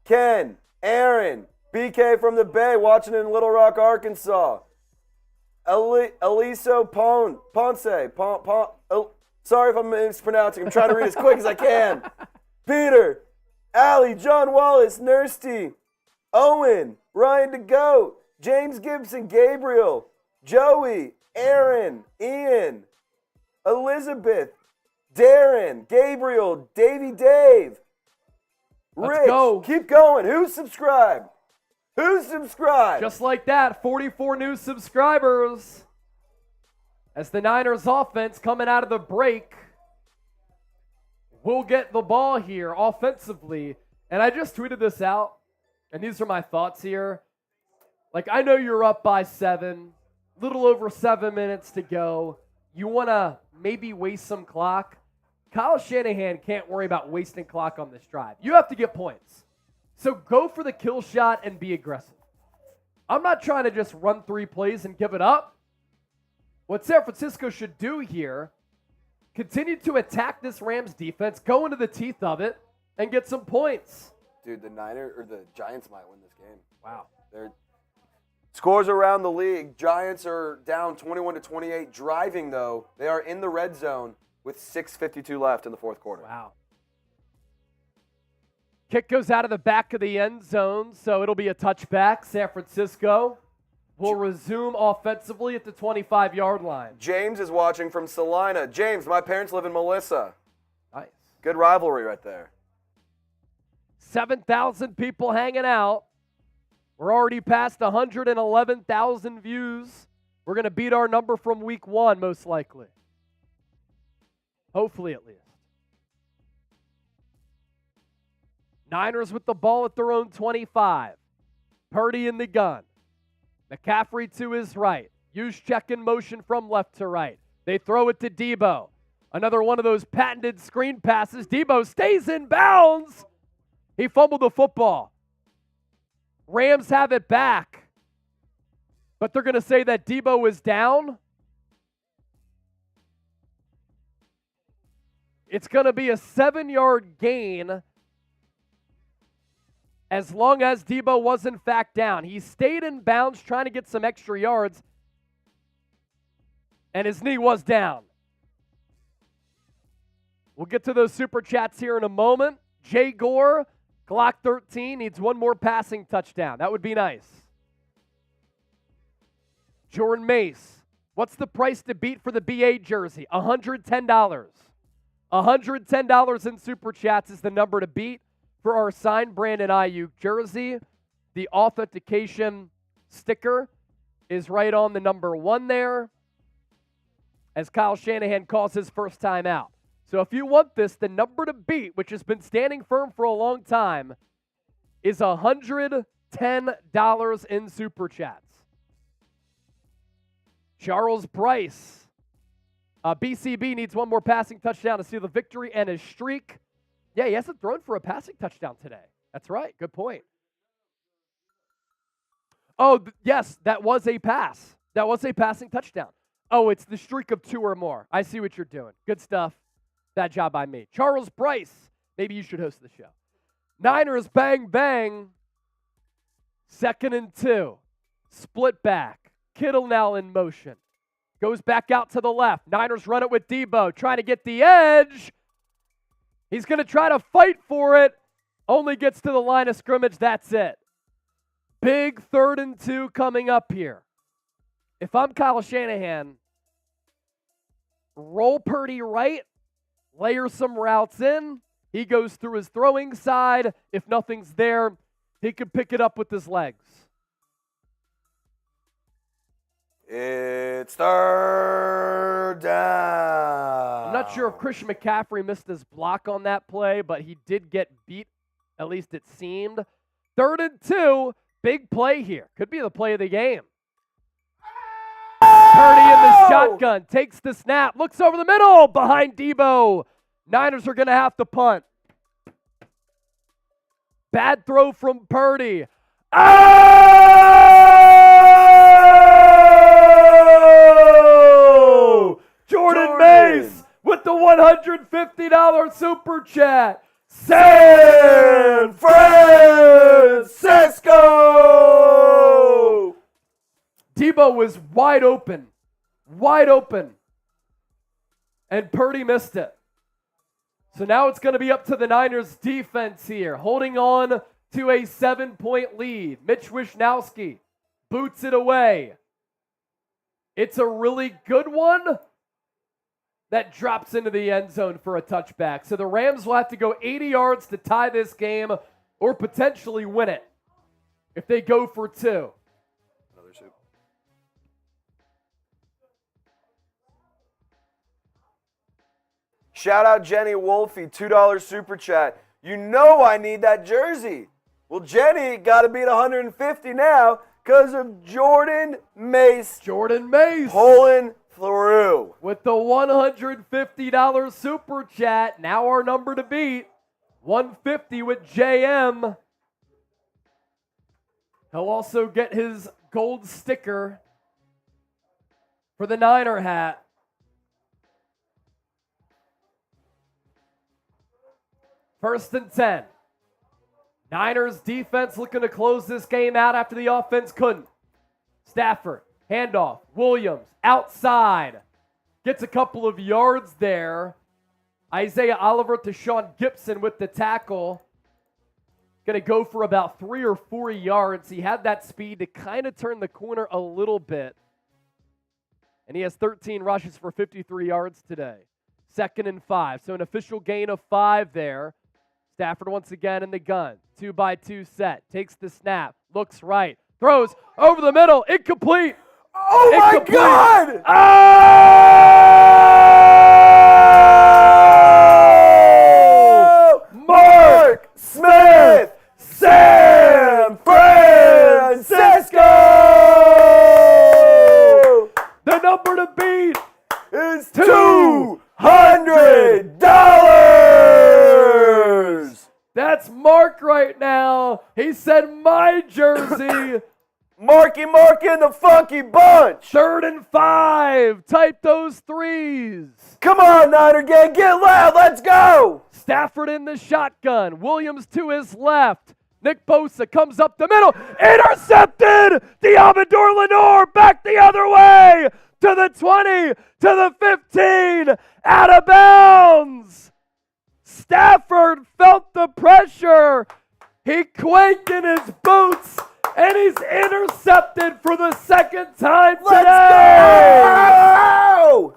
Speaker 2: Ken, Aaron, BK from the Bay, watching in Little Rock, Arkansas. Eliso Ponce. Sorry if I'm mispronouncing. I'm trying to read as quick as I can. Peter, Allie, John Wallace, Nursty, Owen, Ryan DeGoat, James Gibson, Gabriel, Joey, Aaron, Ian, Elizabeth, Darren, Gabriel, Davey Dave, Rich.
Speaker 1: Let's go.
Speaker 2: Keep going. Who's subscribed? Who's subscribed?
Speaker 1: Just like that, 44 new subscribers. As the Niners offense coming out of the break will get the ball here offensively. And I just tweeted this out, and these are my thoughts here. Like, I know you're up by 7, little over 7 minutes to go. You want to maybe waste some clock. Kyle Shanahan can't worry about wasting clock on this drive. You have to get points. So go for the kill shot and be aggressive. I'm not trying to just run 3 plays and give it up. What San Francisco should do here, continue to attack this Rams defense, go into the teeth of it, and get some points.
Speaker 2: Dude, the Giants might win this game.
Speaker 1: Wow.
Speaker 2: They're scores around the league. Giants are down 21-28. Driving, though, they are in the red zone with 6:52 left in the fourth quarter.
Speaker 1: Wow. Kick goes out of the back of the end zone, so it'll be a touchback. San Francisco will resume offensively at the 25-yard line.
Speaker 2: James is watching from Salina. James, my parents live in Melissa.
Speaker 1: Nice.
Speaker 2: Good rivalry right there.
Speaker 1: 7,000 people hanging out. We're already past 111,000 views. We're going to beat our number from week 1, most likely. Hopefully, at least. Niners with the ball at their own 25. Purdy in the gun. McCaffrey to his right. Use check in motion from left to right. They throw it to Deebo. Another one of those patented screen passes. Deebo stays in bounds. He fumbled the football. Rams have it back. But they're going to say that Deebo is down. It's going to be a 7-yard gain as long as Deebo was in fact down. He stayed in bounds trying to get some extra yards, and his knee was down. We'll get to those super chats here in a moment. Jay Gore, Glock 13, needs one more passing touchdown. That would be nice. Jordan Mace, what's the price to beat for the BA jersey? $110. $110 in super chats is the number to beat for our signed Brandon Aiyuk jersey. The authentication sticker is right on the number 1 there as Kyle Shanahan calls his first time out. So if you want this, the number to beat, which has been standing firm for a long time, is $110 in Super Chats. Charles Bryce. BCB needs one more passing touchdown to seal the victory and his streak. Yeah, he hasn't thrown for a passing touchdown today. That's right. Good point. Oh, yes, that was a pass. That was a passing touchdown. Oh, it's the streak of 2 or more. I see what you're doing. Good stuff. Bad job by me. Charles Bryce. Maybe you should host the show. Niners bang bang. 2nd and 2. Split back. Kittle now in motion. Goes back out to the left. Niners run it with Deebo. Trying to get the edge. He's going to try to fight for it. Only gets to the line of scrimmage. That's it. Big 3rd and 2 coming up here. If I'm Kyle Shanahan, roll Purdy right, layer some routes in. He goes through his throwing side. If nothing's there, he can pick it up with his legs.
Speaker 2: It's 3rd down.
Speaker 1: I'm not sure if Christian McCaffrey missed his block on that play, but he did get beat, at least it seemed. 3rd and 2, big play here. Could be the play of the game. Purdy in the shotgun, takes the snap, looks over the middle, behind Deebo. Niners are going to have to punt. Bad throw from Purdy. Oh! Jordan Mace with the $150 super chat. San Francisco! Deebo was wide open, and Purdy missed it. So now it's going to be up to the Niners defense here, holding on to a 7-point lead. Mitch Wishnowsky boots it away. It's a really good one that drops into the end zone for a touchback. So the Rams will have to go 80 yards to tie this game or potentially win it if they go for 2.
Speaker 2: Another soup. Shout out Jenny Wolfie, $2 super chat. You know I need that jersey. Well, Jenny got to beat 150 now because of Jordan Mace.
Speaker 1: Jordan Mace
Speaker 2: Pulling through.
Speaker 1: with the $150 super chat. Now our number to beat, 150 with JM. He'll also get his gold sticker for the Niner hat. First and 10. Niners defense looking to close this game out after the offense couldn't. Stafford, handoff. Williams, outside. Gets a couple of yards there. Isaiah Oliver to Sean Gibson with the tackle. Going to go for about 3 or 4 yards. He had that speed to kind of turn the corner a little bit. And he has 13 rushes for 53 yards today. 2nd and 5. So an official gain of 5 there. Stafford once again in the gun. 2-by-2 set. Takes the snap. Looks right. Throws over the middle. Incomplete.
Speaker 2: Oh
Speaker 1: Incomplete.
Speaker 2: my God!
Speaker 1: Oh!
Speaker 2: Mark Smith, San Francisco!
Speaker 1: The number to beat
Speaker 2: is $200.
Speaker 1: That's Mark right now. He said my jersey.
Speaker 2: Marky Mark in the funky bunch.
Speaker 1: 3rd and 5. Type those 3s.
Speaker 2: Come on, Niner gang, get loud. Let's go.
Speaker 1: Stafford in the shotgun. Williams to his left. Nick Bosa comes up the middle. Intercepted. Diamador Lenore back the other way. To the 20. To the 15. Out of bounds. Stafford felt the pressure. He quaked in his boots. And he's intercepted for the 2nd time today.
Speaker 2: Let's go!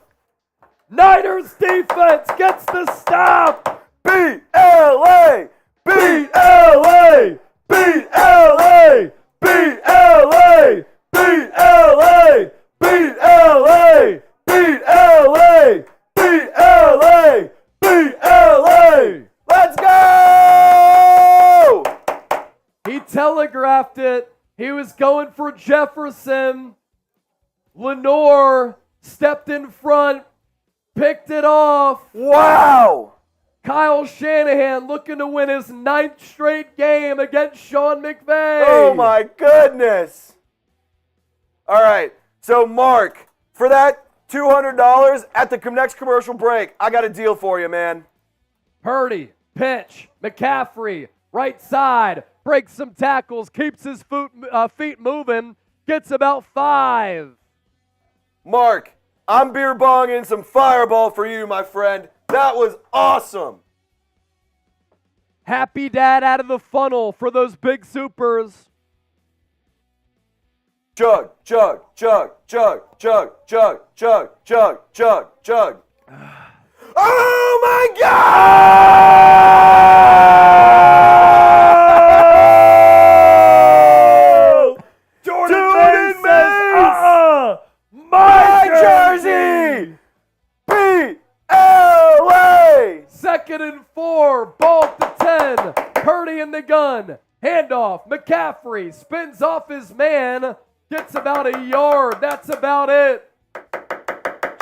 Speaker 1: Niners defense gets the stop.
Speaker 2: Beat LA! Beat LA! Beat LA! Beat LA! Beat LA!
Speaker 1: telegraphed it. He was going for Jefferson. Lenore stepped in front, picked it off.
Speaker 2: Wow!
Speaker 1: Kyle Shanahan looking to win his 9th straight game against Sean McVay.
Speaker 2: Oh my goodness! All right, so Mark, for that $200 at the next commercial break, I got a deal for you, man.
Speaker 1: Purdy, pitch, McCaffrey, right side, breaks some tackles, keeps his feet moving, gets about 5.
Speaker 2: Mark, I'm beer bonging some Fireball for you, my friend. That was awesome.
Speaker 1: Happy dad out of the funnel for those big supers.
Speaker 2: Chug, chug, chug, chug, chug, chug, chug, chug, chug, chug. Oh my God! Jordan Mace! My jersey! B-L-A!
Speaker 1: 2nd and 4, ball to 10. Purdy in the gun. Handoff. McCaffrey spins off his man. Gets about a yard. That's about it.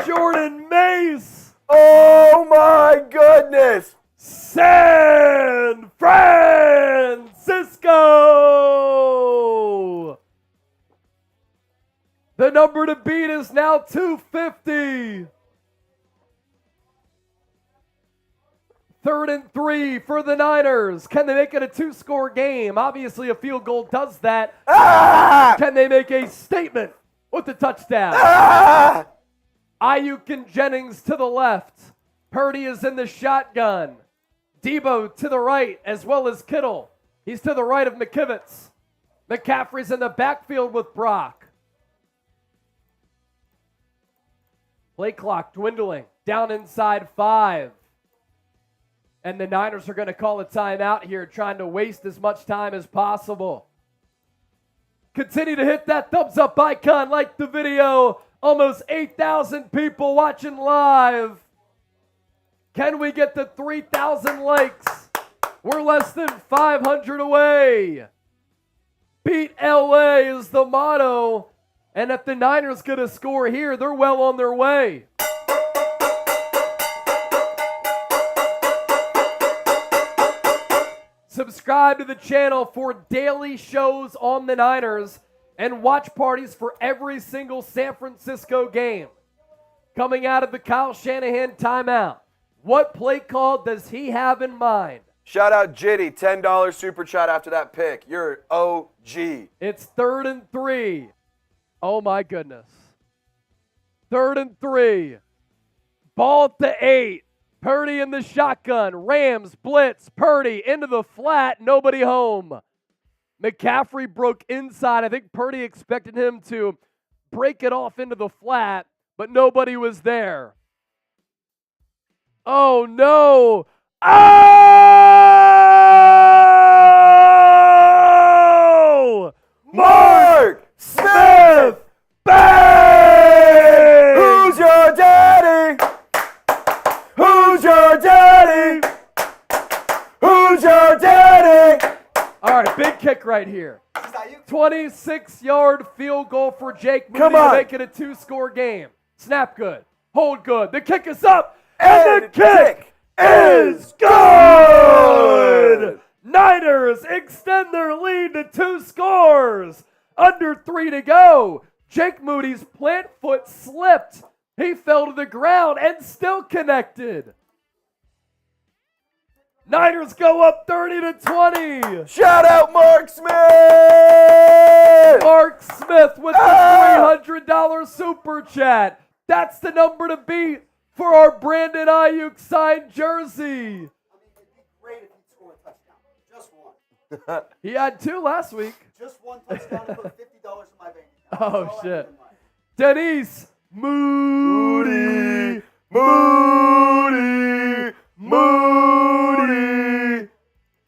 Speaker 1: Jordan Mace.
Speaker 2: Oh my goodness!
Speaker 1: San Francisco. The number to beat is now 250. 3rd and 3 for the Niners. Can they make it a 2-score game? Obviously, a field goal does that.
Speaker 2: Ah!
Speaker 1: Can they make a statement with the touchdown?
Speaker 2: Ah!
Speaker 1: Aiyuk and Jennings to the left. Purdy is in the shotgun. Deebo to the right, as well as Kittle. He's to the right of McKivitz. McCaffrey's in the backfield with Brock. Play clock dwindling. Down inside 5. And the Niners are going to call a timeout here, trying to waste as much time as possible. Continue to hit that thumbs up icon, like the video. Almost 8,000 people watching live. Can we get the 3,000 likes? We're less than 500 away. Beat LA is the motto. And if the Niners get a score here, they're well on their way. Subscribe to the channel for daily shows on the Niners and watch parties for every single San Francisco game. Coming out of the Kyle Shanahan timeout, what play call does he have in mind?
Speaker 2: Shout out Jitty, $10 super chat after that pick. You're OG.
Speaker 1: It's 3rd and 3. Oh my goodness. 3rd and 3. Ball to 8. Purdy in the shotgun. Rams blitz. Purdy into the flat. Nobody home. McCaffrey broke inside. I think Purdy expected him to break it off into the flat, but nobody was there. Oh no. Oh!
Speaker 2: Mark Smith! Bang! Who's your daddy? Who's your daddy? Who's your daddy?
Speaker 1: All right, big kick right here. 26-yard field goal for Jake Moody
Speaker 2: Come
Speaker 1: to
Speaker 2: on.
Speaker 1: make it a 2-score game. Snap good. Hold good. The kick is up.
Speaker 2: And the kick is good!
Speaker 1: Niners extend their lead to 2 scores. Under 3 to go. Jake Moody's plant foot slipped. He fell to the ground and still connected. Niners go up 30-20.
Speaker 2: Shout out Mark Smith!
Speaker 1: Mark Smith with the $300 super chat. That's the number to beat for our Brandon Aiyuk signed jersey.
Speaker 4: I mean, it'd be great if he'd score a touchdown. Just one.
Speaker 1: He had 2 last week.
Speaker 4: Just one touchdown and put $50 in my bank account.
Speaker 1: Oh,
Speaker 4: That's all I
Speaker 1: shit.
Speaker 4: need in life.
Speaker 1: Denise Moody.
Speaker 2: Moody!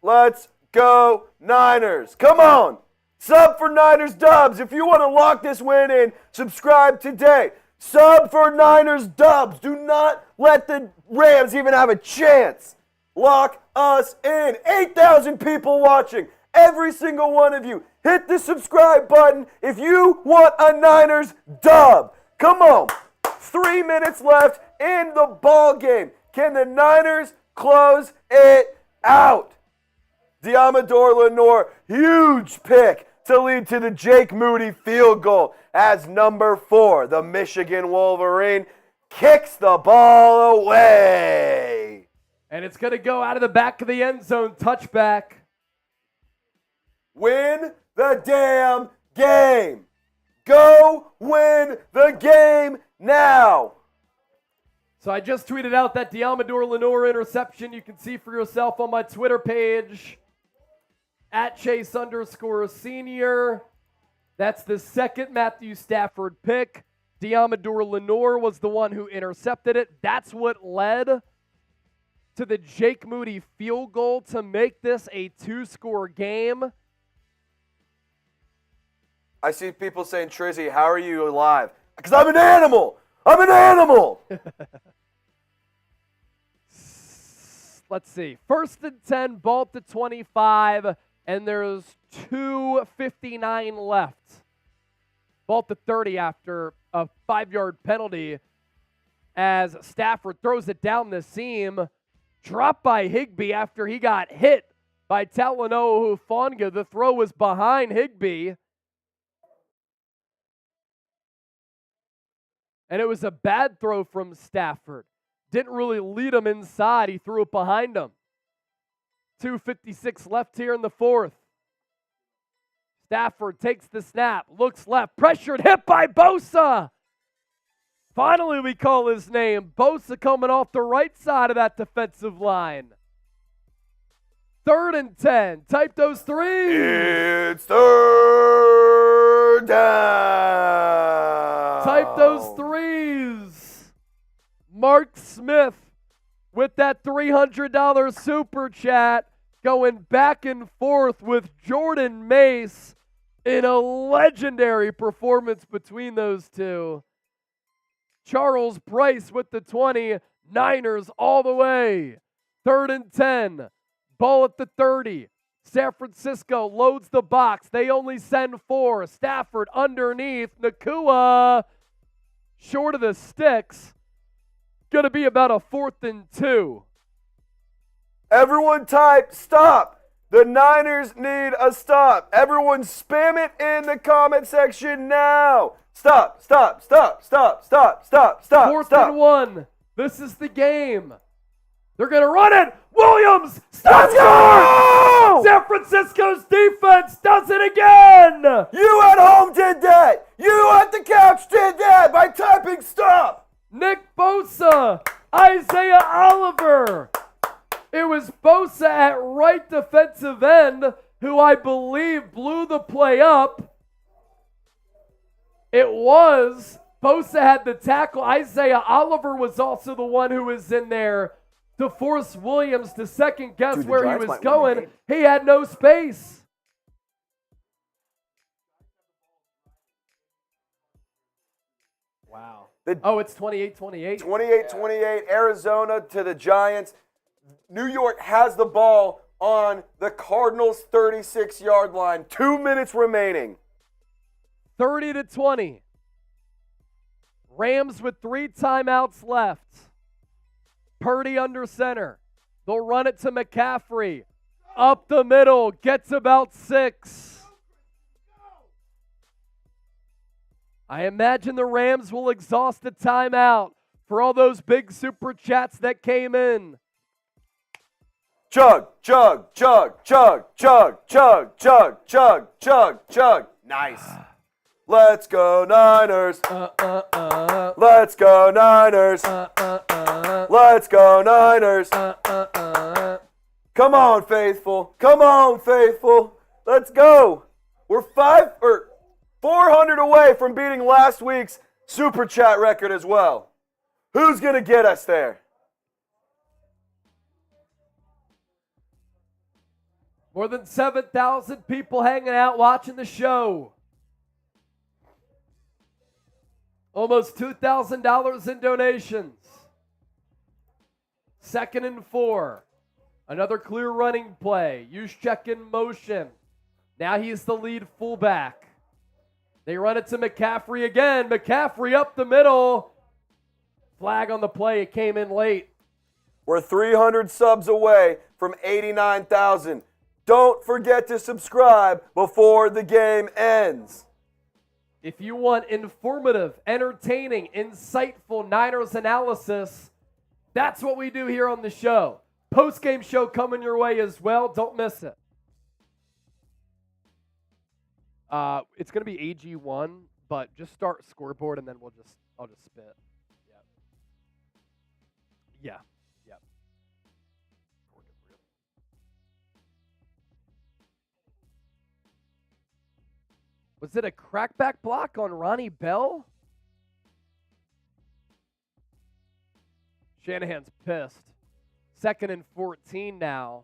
Speaker 2: Let's go Niners. Come on. Sub for Niners Dubs. If you want to lock this win in, subscribe today. Sub for Niners Dubs. Do not let the Rams even have a chance. Lock us in. 8,000 people watching. every single one of you, hit the subscribe button if you want a Niners dub. Come on. 3 minutes left in the ball game. Can the Niners close it out? Deommodore Lenoir, huge pick to lead to the Jake Moody field goal as number 4, the Michigan Wolverine, kicks the ball away.
Speaker 1: And it's going to go out of the back of the end zone, touchback.
Speaker 2: Win the damn game. Go win the game now.
Speaker 1: So I just tweeted out that Deommodore Lenoir interception. You can see for yourself on my Twitter page, @Chase_senior. That's the second Matthew Stafford pick. Deommodore Lenoir was the one who intercepted it. That's what led to the Jake Moody field goal to make this a 2-score game.
Speaker 2: I see people saying, Trizzy, how are you alive? Because I'm an animal. I'm an animal.
Speaker 1: Let's see. 1st and 10, ball at the 25, and there's 2:59 left. Ball at the 30 after a 5-yard penalty as Stafford throws it down the seam. Dropped by Higbee after he got hit by Talanoa Hufanga. The throw was behind Higbee. And it was a bad throw from Stafford. Didn't really lead him inside. He threw it behind him. 2:56 left here in the 4th. Stafford takes the snap, looks left, pressured, hit by Bosa. Finally, we call his name. Bosa coming off the right side of that defensive line. 3rd and 10. Type those threes.
Speaker 2: It's 3rd down.
Speaker 1: Type those threes. Mark Smith with that $300 super chat going back and forth with Jordan Mace in a legendary performance between those two. Charles Bryce with the 20. Niners all the way. 3rd and 10. Ball at the 30. San Francisco loads the box. They only send 4. Stafford underneath. Nakua short of the sticks. Going to be about a 4th and 2.
Speaker 2: Everyone type stop. The Niners need a stop. Everyone spam it in the comment section now. Stop, stop, stop, stop, stop, stop, stop,
Speaker 1: 4th
Speaker 2: stop.
Speaker 1: and 1. This is the game. They're going to run it. Williams
Speaker 2: Let's
Speaker 1: stops
Speaker 2: go!
Speaker 1: it. San Francisco's defense does it again.
Speaker 2: You at home did that. You at the couch did that by typing stop.
Speaker 1: Nick Bosa, Isaiah Oliver. It was Bosa at right defensive end who I believe blew the play up. It was. Bosa had the tackle. Isaiah Oliver was also the one who was in there to force Williams to second guess
Speaker 2: Dude, the
Speaker 1: where he
Speaker 2: Giants
Speaker 1: was
Speaker 2: might win the
Speaker 1: going.
Speaker 2: game.
Speaker 1: He had no space. Wow. Oh, it's 28-28.
Speaker 2: 28-28, Arizona to the Giants. New York has the ball on the Cardinals' 36-yard line. 2 minutes remaining.
Speaker 1: 30-20. Rams with 3 timeouts left. Purdy under center. They'll run it to McCaffrey. Up the middle. Gets about 6. I imagine the Rams will exhaust the timeout for all those big super chats that came in.
Speaker 2: Chug, chug, chug, chug, chug, chug, chug, chug, chug, chug. Nice. Let's go Niners. Let's go Niners. Let's go Niners. Come on, faithful. Come on, faithful. Let's go. We're 400 away from beating last week's super chat record as well. Who's going to get us there?
Speaker 1: More than 7,000 people hanging out watching the show. Almost $2,000 in donations. 2nd and 4. Another clear running play. Use check in motion. Now he's the lead fullback. They run it to McCaffrey again. McCaffrey up the middle. Flag on the play. It came in late.
Speaker 2: We're 300 subs away from 89,000. Don't forget to subscribe before the game ends.
Speaker 1: If you want informative, entertaining, insightful Niners analysis, that's what we do here on the show. Post-game show coming your way as well. Don't miss it. It's going to be AG1, but just start scoreboard and then I'll just spit. Yeah. Was it a crackback block on Ronnie Bell? Shanahan's pissed. 2nd and 14 now.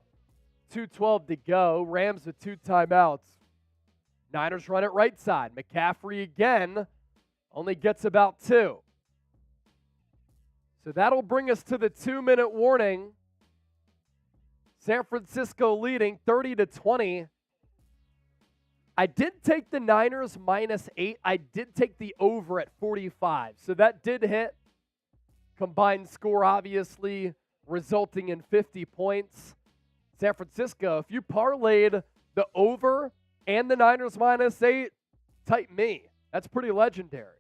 Speaker 1: 2:12 to go. Rams with 2 timeouts. Niners run it right side. McCaffrey again only gets about 2. So that'll bring us to the 2-minute warning. San Francisco leading 30-20. I did take the Niners -8. I did take the over at 45. So that did hit. Combined score, obviously, resulting in 50 points. San Francisco, if you parlayed the over and the Niners -8, type me. That's pretty legendary.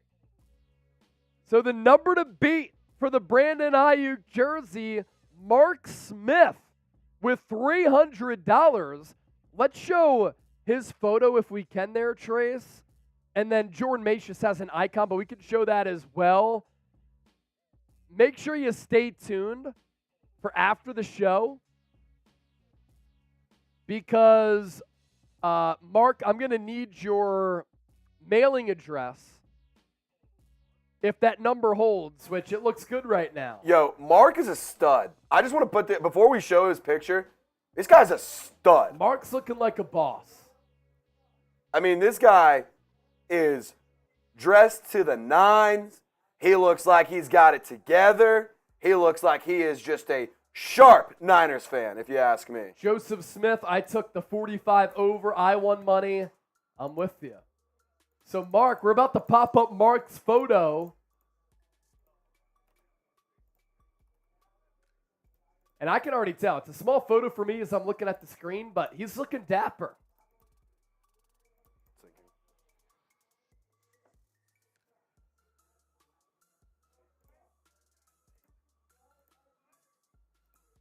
Speaker 1: So the number to beat for the Brandon Aiyuk jersey, Mark Smith with $300. Let's show his photo if we can there, Trace. And then Jordan Mace just has an icon, but we can show that as well. Make sure you stay tuned for after the show because, Mark, I'm going to need your mailing address if that number holds, which it looks good right now.
Speaker 2: Yo, Mark is a stud. I just want to put that, before we show his picture, this guy's a stud.
Speaker 1: Mark's looking like a boss.
Speaker 2: I mean, this guy is dressed to the nines. He looks like he's got it together. He looks like he is just a sharp Niners fan, if you ask me.
Speaker 1: Joseph Smith, I took the 45 over. I won money. I'm with you. So, Mark, we're about to pop up Mark's photo. And I can already tell. It's a small photo for me as I'm looking at the screen, but he's looking dapper.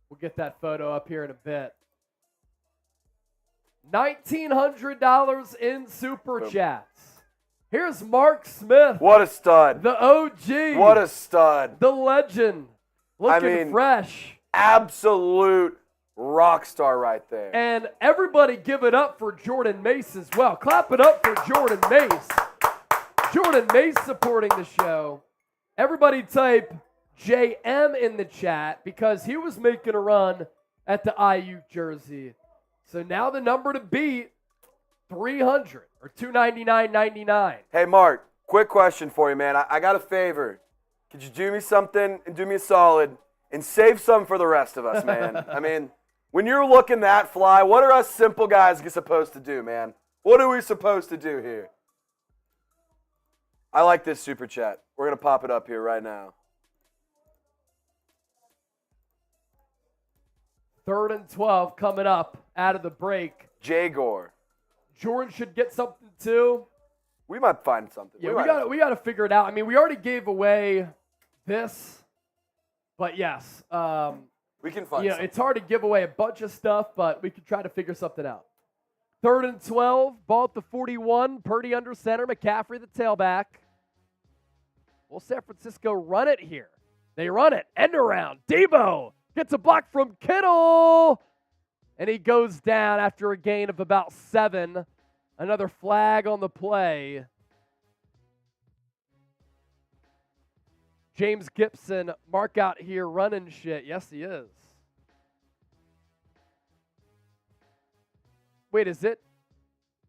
Speaker 1: We'll get that photo up here in a bit. $1,900 in Super Chats. Here's Mark Smith.
Speaker 2: What a stud.
Speaker 1: The OG.
Speaker 2: What a stud.
Speaker 1: The legend. Looking fresh.
Speaker 2: Absolute rock star right there.
Speaker 1: And everybody give it up for Jordan Mace as well. Clap it up for Jordan Mace. Jordan Mace supporting the show. Everybody type JM in the chat because he was making a run at the Aiyuk jersey. So now the number to beat, 300 or $299.99.
Speaker 2: Hey, Mark, quick question for you, man. I got a favor. Could you do me something and do me a solid and save some for the rest of us, man? I mean, when you're looking that fly, what are us simple guys supposed to do, man? What are we supposed to do here? I like this super chat. We're going to pop it up here right now.
Speaker 1: 3rd and 12 coming up out of the break.
Speaker 2: Jagor.
Speaker 1: Jordan should get something too.
Speaker 2: We might find something.
Speaker 1: Yeah, we got to figure it out. I mean, we already gave away this, but yes,
Speaker 2: we can find something.
Speaker 1: It's hard to give away a bunch of stuff, but we can try to figure something out. 3rd and 12, ball at the 41. Purdy under center, McCaffrey the tailback. Will San Francisco run it here? They run it. End around. Deebo gets a block from Kittle. And he goes down after a gain of about 7. Another flag on the play. James Gibson, mark out here running shit. Yes, he is. Wait, is it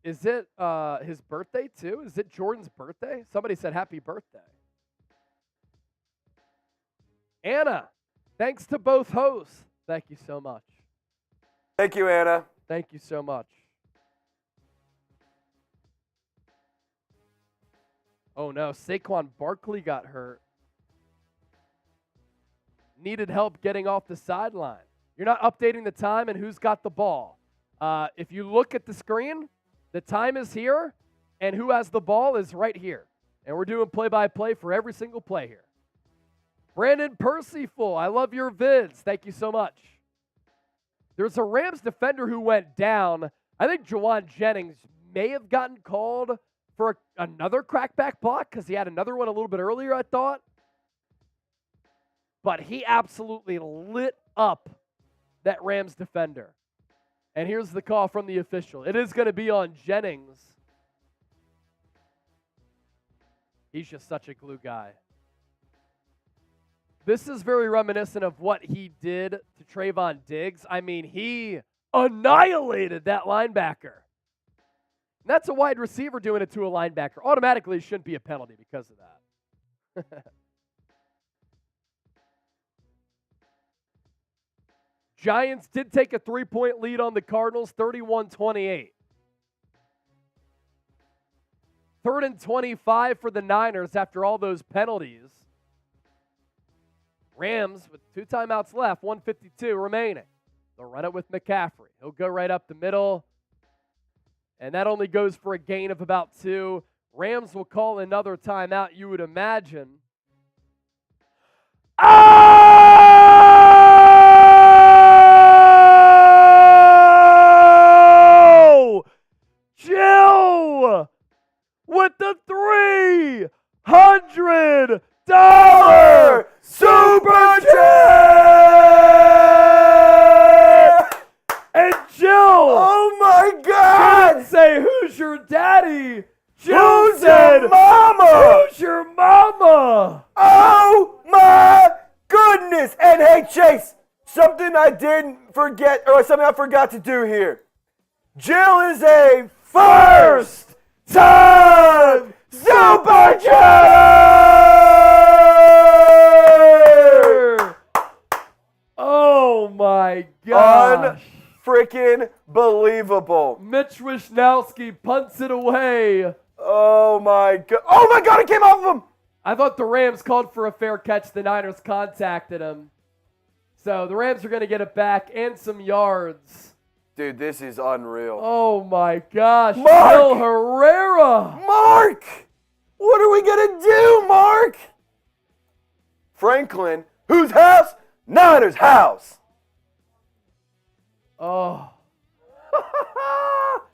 Speaker 1: his birthday too? Is it Jordan's birthday? Somebody said happy birthday. Anna, thanks to both hosts. Thank you so much.
Speaker 2: Thank you, Anna.
Speaker 1: Thank you so much. Oh no, Saquon Barkley got hurt. Needed help getting off the sideline. You're not updating the time and who's got the ball. If you look at the screen, the time is here, and who has the ball is right here. And we're doing play-by-play for every single play here. Brandon Percyful, I love your vids. Thank you so much. There's a Rams defender who went down. I think Jawan Jennings may have gotten called for another crackback block because he had another one a little bit earlier, I thought. But he absolutely lit up that Rams defender. And here's the call from the official. It is going to be on Jennings. He's just such a glue guy. This is very reminiscent of what he did to Trayvon Diggs. I mean, he annihilated that linebacker. And that's a wide receiver doing it to a linebacker. Automatically, it shouldn't be a penalty because of that. Giants did take a 3-point lead on the Cardinals, 31-28. 3rd and 25 for the Niners after all those penalties. Rams with 2 timeouts left, 1:52 remaining. They'll run it with McCaffrey. He'll go right up the middle. And that only goes for a gain of about 2. Rams will call another timeout, you would imagine. Oh! Jill with the $300 Super Chat! And Jill!
Speaker 2: Oh my God!
Speaker 1: Didn't say, who's your daddy? Jill
Speaker 2: Who's
Speaker 1: said,
Speaker 2: your mama?
Speaker 1: Who's your mama?
Speaker 2: Oh my goodness! And hey, Chase, something I didn't forget, or something I forgot to do here. Jill is a first-time Super Chatter!
Speaker 1: Oh my gosh.
Speaker 2: Unfreaking believable.
Speaker 1: Mitch Wishnowsky punts it away.
Speaker 2: Oh my God. Oh my God, it came off of him!
Speaker 1: I thought the Rams called for a fair catch. The Niners contacted him. So the Rams are going to get it back and some yards.
Speaker 2: Dude, this is unreal.
Speaker 1: Oh my gosh.
Speaker 2: Mark!
Speaker 1: Bill Herrera.
Speaker 2: Mark! What are we going to do, Mark? Franklin, whose house? Niners' house.
Speaker 1: Oh.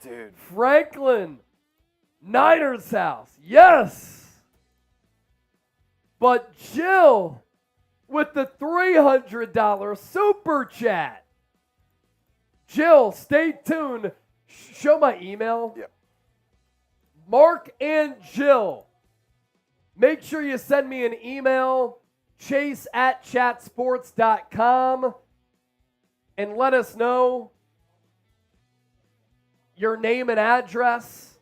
Speaker 2: Dude.
Speaker 1: Franklin. Niners house. Yes. But Jill with the $300 Super Chat. Jill, stay tuned. Show my email.
Speaker 2: Yep.
Speaker 1: Mark and Jill. Make sure you send me an email, chase@chatsports.com, and let us know your name and address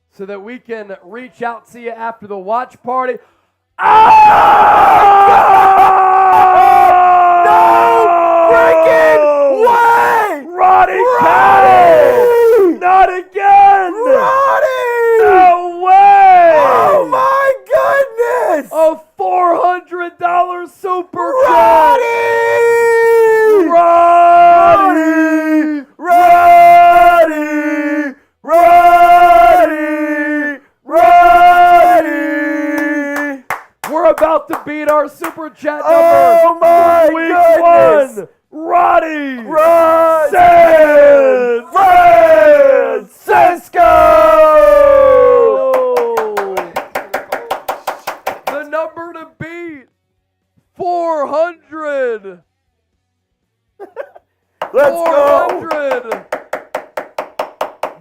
Speaker 1: so that we can reach out to you after the watch party.
Speaker 2: No freaking way!
Speaker 1: Roddy Caddy! Not again!
Speaker 2: Roddy!
Speaker 1: No way!
Speaker 2: Oh my goodness!
Speaker 1: A $400 Super
Speaker 2: Roddy!
Speaker 1: Roddy!
Speaker 2: Roddy! Roddy! Roddy!
Speaker 1: We're about to beat our Super Chat number.
Speaker 2: Oh my
Speaker 1: Week
Speaker 2: goodness!
Speaker 1: 1. Roddy!
Speaker 2: San Francisco!
Speaker 1: The number to beat. 400.
Speaker 2: Let's go!
Speaker 1: 400.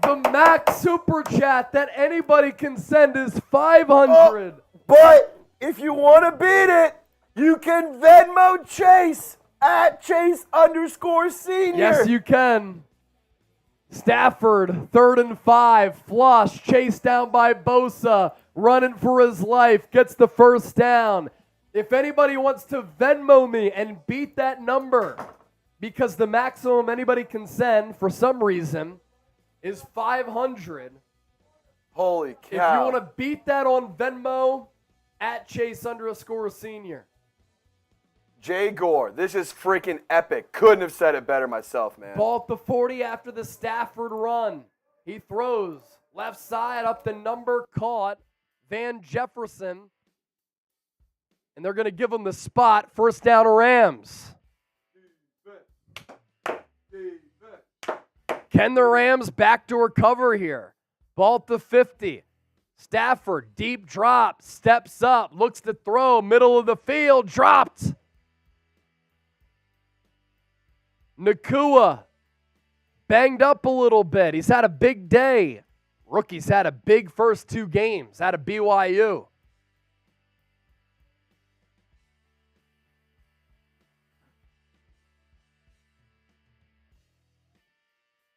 Speaker 1: The max Super Chat that anybody can send is 500.
Speaker 2: But if you want to beat it, you can Venmo Chase at Chase_senior.
Speaker 1: Yes, you can. Stafford, 3rd and 5, flush, chased down by Bosa, running for his life, gets the first down. If anybody wants to Venmo me and beat that number, because the maximum anybody can send, for some reason, is 500.
Speaker 2: Holy
Speaker 1: If you
Speaker 2: cow.
Speaker 1: want to beat that on Venmo, at Chase_senior.
Speaker 2: Jay Gore, this is freaking epic. Couldn't have said it better myself, man.
Speaker 1: Ball at the 40 after the Stafford run. He throws left side up the number, caught Van Jefferson. And they're going to give him the spot. First down, Rams. Can the Rams backdoor cover here? Ball at the 50. Stafford, deep drop, steps up, looks to throw, middle of the field, dropped. Nakua, banged up a little bit. He's had a big day. Rookie's had a big first 2 games out of BYU.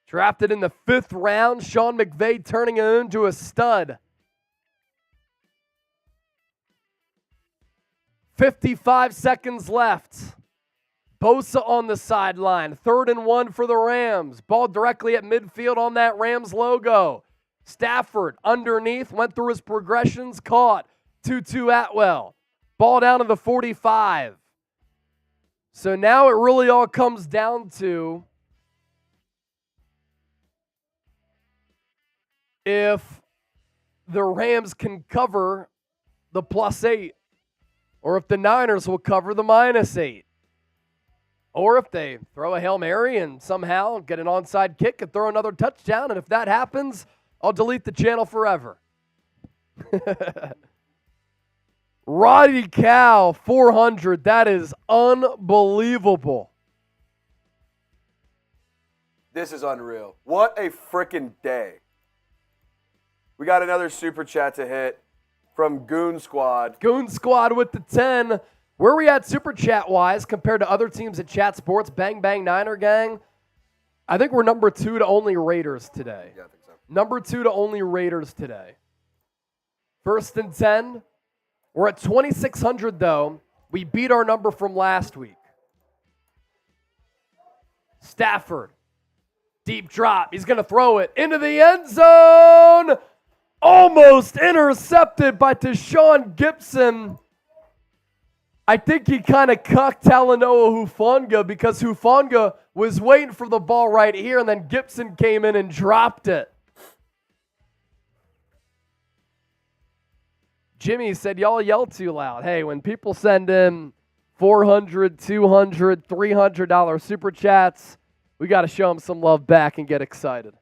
Speaker 1: Drafted in the 5th round, Sean McVay turning him into a stud. 55 seconds left. Bosa on the sideline. 3rd and 1 for the Rams. Ball directly at midfield on that Rams logo. Stafford underneath, went through his progressions, caught. 2-2 Atwell. Ball down to the 45. So now it really all comes down to if the Rams can cover the +8, or if the Niners will cover the -8, or if they throw a Hail Mary and somehow get an onside kick and throw another touchdown, and if that happens, I'll delete the channel forever. Roddy Cow, 400. That is unbelievable.
Speaker 2: This is unreal. What a freaking day. We got another super chat to hit from Goon Squad.
Speaker 1: Goon Squad with the 10. Where are we at super chat wise compared to other teams at Chat Sports? Bang Bang Niner Gang. I think we're number 2 to only Raiders today.
Speaker 2: Yeah, I think so.
Speaker 1: Number 2 to only Raiders today. 1st and 10. We're at 2,600 though. We beat our number from last week. Stafford. Deep drop. He's going to throw it into the end zone. Almost intercepted by Deshaun Gibson. I think he kind of cucked Talanoa Hufanga because Hufanga was waiting for the ball right here, and then Gibson came in and dropped it. Jimmy said, y'all yell too loud. Hey, when people send in $400, $200, $300 super chats, we got to show them some love back and get excited.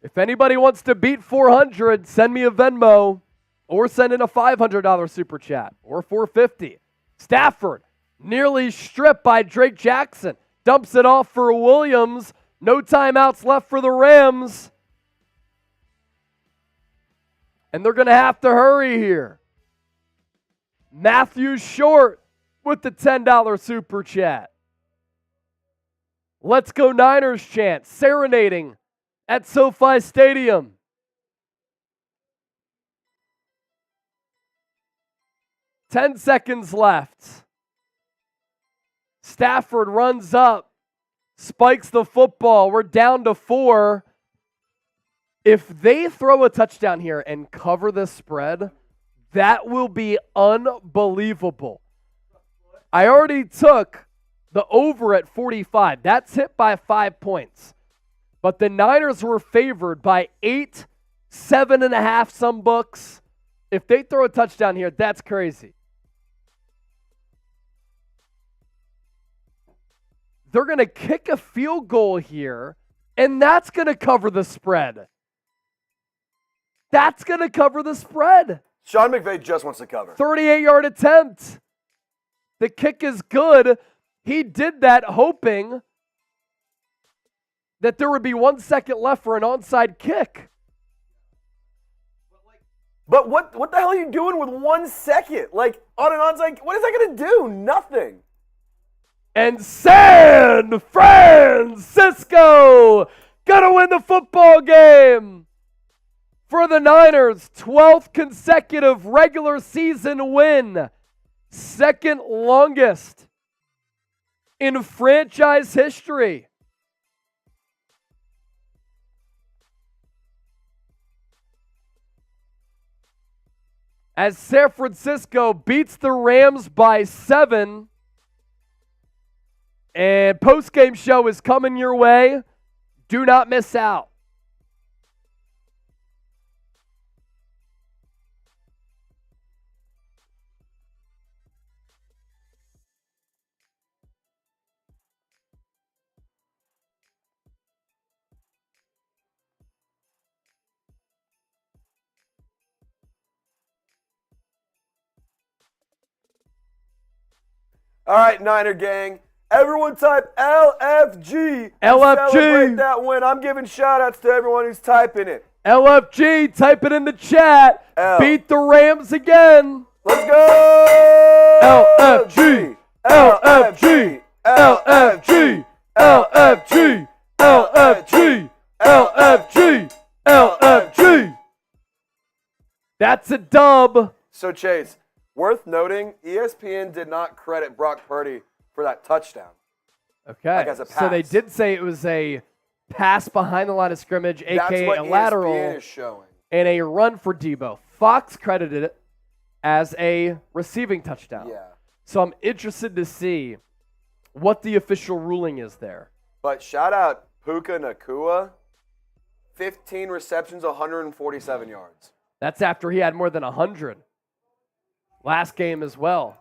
Speaker 1: If anybody wants to beat 400, send me a Venmo or send in a $500 super chat or $450. Stafford, nearly stripped by Drake Jackson. Dumps it off for Williams. No timeouts left for the Rams. And they're going to have to hurry here. Matthew Short with the $10 super chat. Let's go Niners chant, serenading at SoFi Stadium. Ten seconds left. Stafford runs up, spikes the football. We're down to 4. If they throw a touchdown here and cover the spread, that will be unbelievable. I already took the over at 45. That's hit by 5 points. But the Niners were favored by 8, 7.5 some books. If they throw a touchdown here, that's crazy. They're going to kick a field goal here, and that's going to cover the spread. That's going to cover the spread.
Speaker 2: Sean McVay just wants to cover.
Speaker 1: 38-yard attempt. The kick is good. He did that hoping that there would be 1 second left for an onside kick.
Speaker 2: But what the hell are you doing with 1 second? Like, on an onside, what is that going to do? Nothing.
Speaker 1: And San Francisco gonna win the football game for the Niners. 12th consecutive regular season win. Second longest in franchise history. As San Francisco beats the Rams by 7. And post-game show is coming your way. Do not miss out.
Speaker 2: All right, Niner gang. Everyone type LFG.
Speaker 1: LFG.
Speaker 2: Celebrate that win. I'm giving shout-outs to everyone who's typing it.
Speaker 1: LFG, type it in the chat.
Speaker 2: L.
Speaker 1: Beat the Rams again.
Speaker 2: Let's go!
Speaker 1: LFG. LFG. LFG. LFG. LFG. LFG. LFG. That's a dub.
Speaker 2: So, Chase, worth noting, ESPN did not credit Brock Purdy for that touchdown.
Speaker 1: Okay.
Speaker 2: Like as a
Speaker 1: So they
Speaker 2: pass.
Speaker 1: did say it was a pass behind the line of scrimmage,
Speaker 2: That's
Speaker 1: aka
Speaker 2: what
Speaker 1: a lateral,
Speaker 2: ESPN is showing.
Speaker 1: and a run for Deebo. Fox credited it as a receiving touchdown.
Speaker 2: Yeah.
Speaker 1: So I'm interested to see what the official ruling is there.
Speaker 2: But shout out Puka Nacua, 15 receptions, 147 yards.
Speaker 1: That's after he had more than 100 last game as well.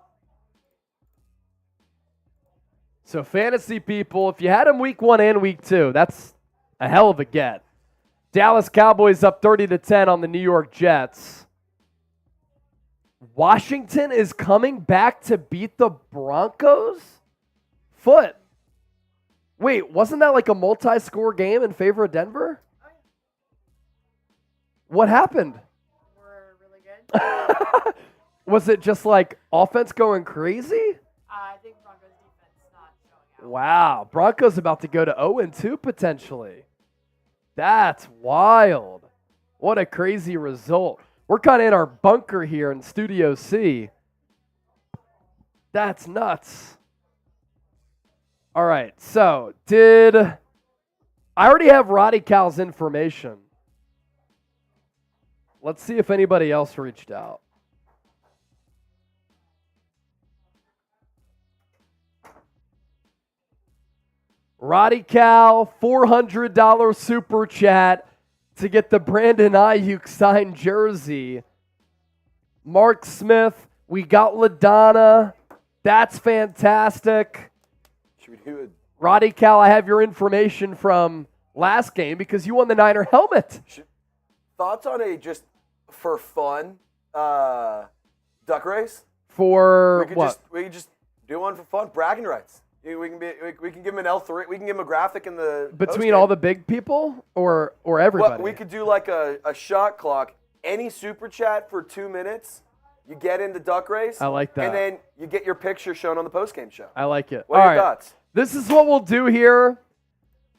Speaker 1: So fantasy people, if you had him week 1 and week 2, that's a hell of a get. Dallas Cowboys up 30-10 on the New York Jets. Washington is coming back to beat the Broncos? Foot. Wait, wasn't that like a multi-score game in favor of Denver? What happened?
Speaker 5: We're really good.
Speaker 1: Was it just like offense going crazy?
Speaker 5: I think Broncos defense not showing out.
Speaker 1: Wow, Broncos about to go to 0-2 potentially. That's wild. What a crazy result. We're kind of in our bunker here in Studio C. That's nuts. All right, so I already have Roddy Cal's information. Let's see if anybody else reached out. Roddy Cal, $400 super chat to get the Brandon Aiyuk signed jersey. Mark Smith, we got LaDonna. That's fantastic.
Speaker 2: Should we do it?
Speaker 1: Roddy Cal, I have your information from last game because you won the Niner helmet.
Speaker 2: Thoughts on a just for fun duck race?
Speaker 1: For what?
Speaker 2: We could just do one for fun, bragging rights. We can give him an L3. We can give him a graphic in the
Speaker 1: Between all the big people or everybody?
Speaker 2: Well, we could do like a shot clock. Any super chat for 2 minutes, you get in the duck race.
Speaker 1: I like that.
Speaker 2: And then you get your picture shown on the postgame show.
Speaker 1: I like it.
Speaker 2: What are your thoughts?
Speaker 1: This is what we'll do here.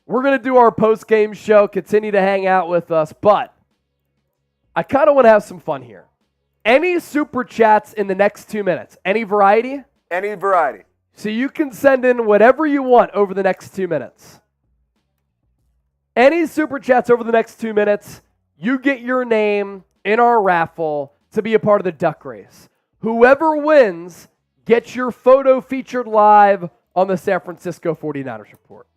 Speaker 1: We're going to do our post-game show, continue to hang out with us, but I kind of want to have some fun here. Any super chats in the next 2 minutes? Any variety?
Speaker 2: Any variety.
Speaker 1: So you can send in whatever you want over the next 2 minutes. Any super chats over the next 2 minutes, you get your name in our raffle to be a part of the duck race. Whoever wins gets your photo featured live on the San Francisco 49ers Report.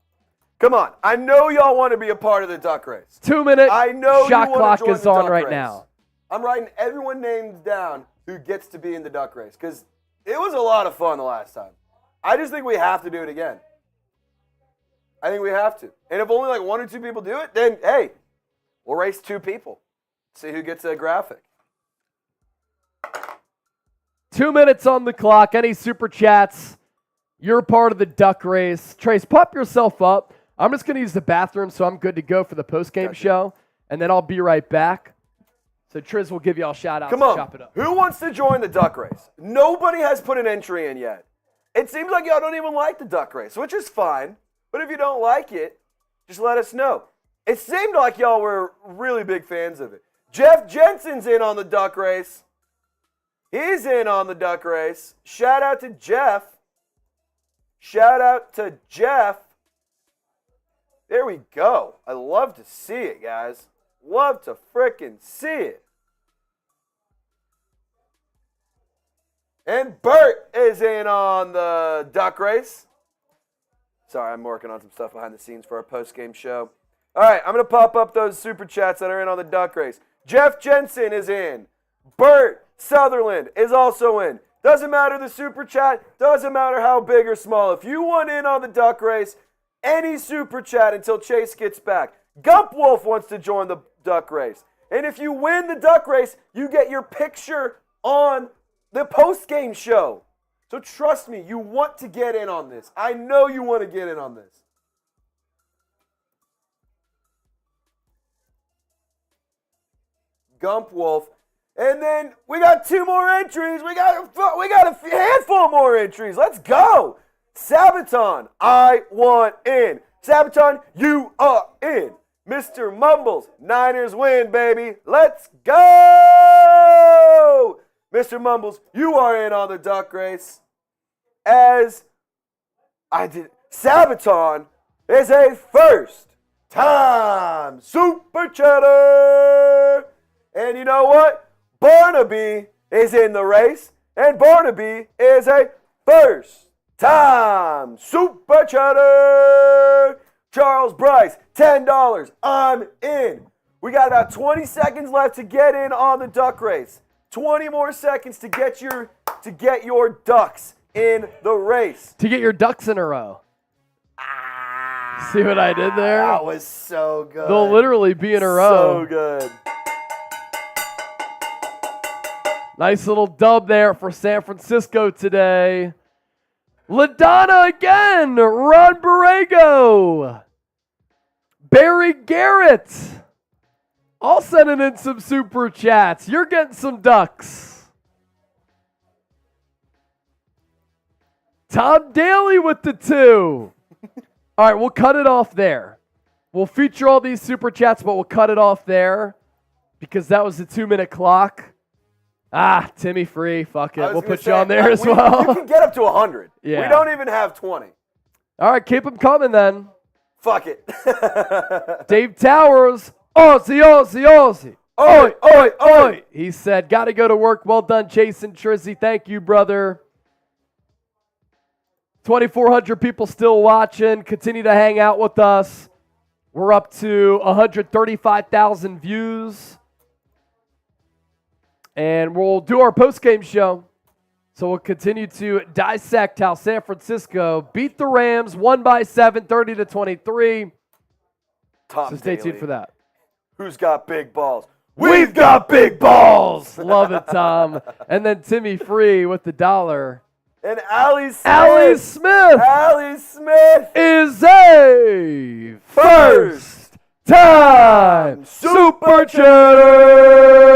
Speaker 2: Come on. I know y'all want to be a part of the duck race.
Speaker 1: 2 minute
Speaker 2: I know
Speaker 1: shot
Speaker 2: you want
Speaker 1: clock
Speaker 2: to join
Speaker 1: is
Speaker 2: the
Speaker 1: on
Speaker 2: duck
Speaker 1: right
Speaker 2: race.
Speaker 1: now.
Speaker 2: I'm writing everyone names down who gets to be in the duck race because it was a lot of fun the last time. I just think we have to do it again. I think we have to. And if only like 1 or 2 people do it, then hey, we'll race 2 people. See who gets a graphic.
Speaker 1: 2 minutes on the clock. Any super chats? You're part of the duck race. Trace, pop yourself up. I'm just going to use the bathroom, so I'm good to go for the post-game show, and then I'll be right back. So Triz will give you all shout-outs
Speaker 2: Come
Speaker 1: and
Speaker 2: on.
Speaker 1: chop it up.
Speaker 2: Who wants to join the duck race? Nobody has put an entry in yet. It seems like y'all don't even like the duck race, which is fine. But if you don't like it, just let us know. It seemed like y'all were really big fans of it. Jeff Jensen's in on the duck race. He's in on the duck race. Shout out to Jeff. Shout out to Jeff. There we go. I love to see it, guys. Love to frickin' see it. And Bert is in on the duck race. Sorry, I'm working on some stuff behind the scenes for our post-game show. All right, I'm going to pop up those super chats that are in on the duck race. Jeff Jensen is in. Bert Sutherland is also in. Doesn't matter the super chat. Doesn't matter how big or small. If you want in on the duck race, any super chat until Chase gets back. Gump Wolf wants to join the duck race. And if you win the duck race, you get your picture on the post-game show. So trust me, you want to get in on this. I know you want to get in on this. Gump Wolf. And then we got 2 more entries. We got a handful more entries. Let's go. Sabaton, I want in. Sabaton, you are in. Mr. Mumbles, Niners win, baby. Let's go. Mr. Mumbles, you are in on the duck race. Sabaton is a first-time Super Chatter. And you know what? Barnaby is in the race, and Barnaby is a first-time Super Chatter. Charles Bryce, $10. I'm in. We got about 20 seconds left to get in on the duck race. 20 more seconds to get your ducks in the race.
Speaker 1: To get your ducks in a row. See what I did there?
Speaker 2: That was so good.
Speaker 1: They'll literally be in a row.
Speaker 2: So good.
Speaker 1: Nice little dub there for San Francisco today. LaDonna again. Ron Borrego. Barry Garrett. All sending in some super chats. You're getting some ducks. Tom Daly with the 2. All right, we'll cut it off there. We'll feature all these super chats, but we'll cut it off there because that was the 2-minute clock. Timmy Free, fuck it. We'll put you on there as well.
Speaker 2: You can get up to 100.
Speaker 1: Yeah.
Speaker 2: We don't even have 20.
Speaker 1: All right, keep them coming then.
Speaker 2: Fuck it.
Speaker 1: Dave Towers, Aussie. Oi. He said, got to go to work. Well done, Jason Trizzy. Thank you, brother. 2,400 people still watching. Continue to hang out with us. We're up to 135,000 views. And we'll do our post-game show. So we'll continue to dissect how San Francisco beat the Rams, won by 7, 30-23. So stay tuned for that.
Speaker 2: Who's got big balls?
Speaker 1: We've got big balls. Love it, Tom. And then Timmy Free with the $1.
Speaker 2: And Allie
Speaker 1: Smith is a first-time Super Chatter.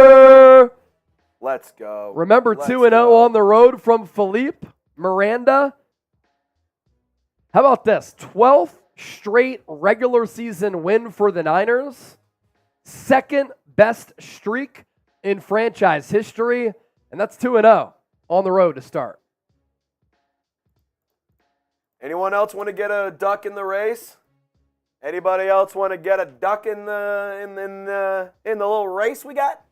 Speaker 2: Let's go.
Speaker 1: Remember 2-0 on the road from Philippe Miranda. How about this? 12th straight regular season win for the Niners. Second best streak in franchise history. And that's 2-0 on the road to start.
Speaker 2: Anyone else want to get a duck in the race? Anybody else want to get a duck in the little race we got?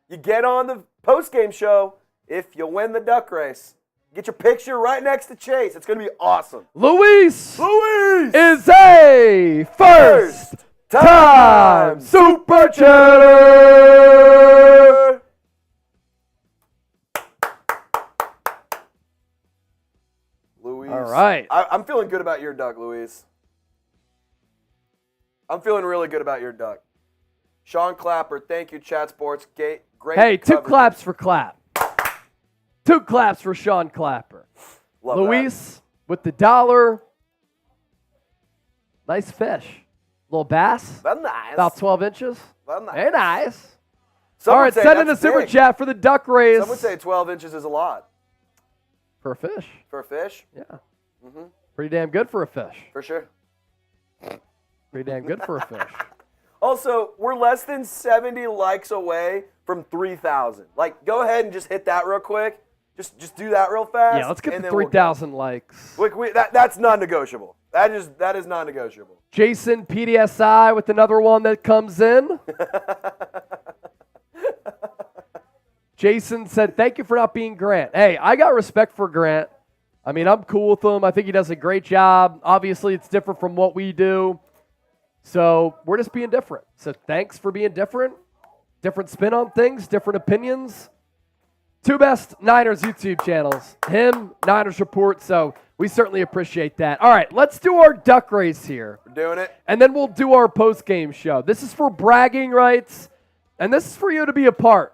Speaker 2: You get on the post-game show if you win the duck race. Get your picture right next to Chase. It's going to be awesome.
Speaker 1: Luis is a first-time Super Chatter.
Speaker 2: Luis.
Speaker 1: All right.
Speaker 2: I'm feeling good about your duck, Luis. I'm feeling really good about your duck. Sean Clapper, thank you, Chat Sports. Great.
Speaker 1: Hey, 2
Speaker 2: coverage.
Speaker 1: claps for Clap. 2 claps for Sean Clapper.
Speaker 2: Love
Speaker 1: Luis with the $1. Nice fish. Little bass.
Speaker 2: Very nice.
Speaker 1: About 12 inches.
Speaker 2: Very nice.
Speaker 1: Very nice.
Speaker 2: Some
Speaker 1: All
Speaker 2: would
Speaker 1: right,
Speaker 2: say
Speaker 1: send in a
Speaker 2: that's
Speaker 1: super
Speaker 2: big.
Speaker 1: chat for the duck race.
Speaker 2: Some would say 12 inches is a lot.
Speaker 1: For a fish.
Speaker 2: For a fish?
Speaker 1: Yeah.
Speaker 2: Mm-hmm.
Speaker 1: Pretty damn good for a fish.
Speaker 2: For sure.
Speaker 1: Pretty damn good for a fish.
Speaker 2: Also, we're less than 70 likes away from 3,000. Like, go ahead and just hit that real quick. Just do that real fast.
Speaker 1: Yeah, let's get
Speaker 2: and
Speaker 1: the
Speaker 2: then we'll
Speaker 1: 3,000 likes.
Speaker 2: That's non-negotiable. That is non-negotiable.
Speaker 1: Jason PDSI with another one that comes in. Jason said, thank you for not being Grant. Hey, I got respect for Grant. I mean, I'm cool with him. I think he does a great job. Obviously, it's different from what we do. So we're just being different. So thanks for being different. Different spin on things, different opinions. Two best Niners YouTube channels. Him, Niners Report. So we certainly appreciate that. All right, let's do our duck race here.
Speaker 2: We're doing it.
Speaker 1: And then we'll do our post-game show. This is for bragging rights. And this is for you to be a part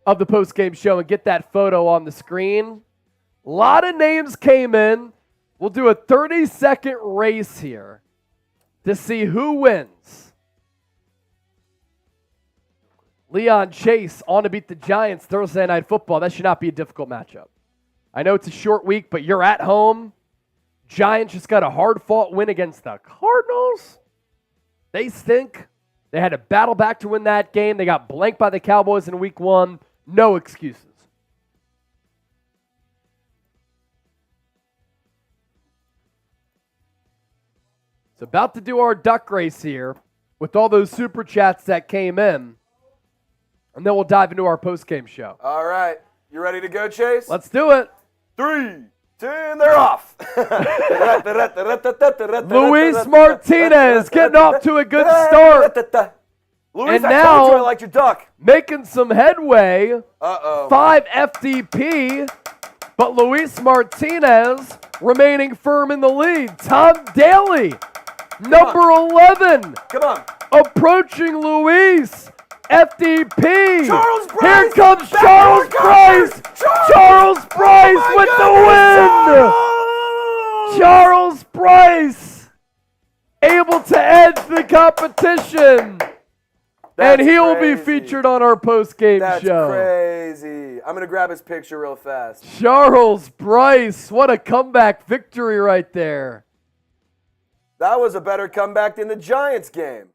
Speaker 1: of the post-game show and get that photo on the screen. A lot of names came in. We'll do a 30-second race here to see who wins. Leon Chase on to beat the Giants Thursday Night Football. That should not be a difficult matchup. I know it's a short week, but you're at home. Giants just got a hard-fought win against the Cardinals. They stink. They had to battle back to win that game. They got blanked by the Cowboys in week 1. No excuses. It's about to do our duck race here with all those super chats that came in. And then we'll dive into our post-game show.
Speaker 2: All right. You ready to go, Chase?
Speaker 1: Let's do it.
Speaker 2: 3, 2, and they're off.
Speaker 1: Luis Martinez getting off to a good start.
Speaker 2: Luis,
Speaker 1: And
Speaker 2: I
Speaker 1: now-
Speaker 2: told you I liked your duck.
Speaker 1: Making some headway.
Speaker 2: Uh-oh.
Speaker 1: 5 FDP. But Luis Martinez remaining firm in the lead. Tom Daly, number 11.
Speaker 2: Come on.
Speaker 1: Approaching Luis. FDP.
Speaker 2: Charles Bryce.
Speaker 1: Here comes
Speaker 2: Back
Speaker 1: Charles
Speaker 2: door
Speaker 1: Bryce.
Speaker 2: coverage.
Speaker 1: Charles Bryce
Speaker 2: Oh my
Speaker 1: with
Speaker 2: goodness.
Speaker 1: the win. Charles Bryce able to edge the competition.
Speaker 2: That's
Speaker 1: and he will be
Speaker 2: crazy.
Speaker 1: featured on our post-game
Speaker 2: That's
Speaker 1: show.
Speaker 2: crazy. I'm going to grab his picture real fast.
Speaker 1: Charles Bryce, what a comeback victory right there.
Speaker 2: That was a better comeback than the Giants game.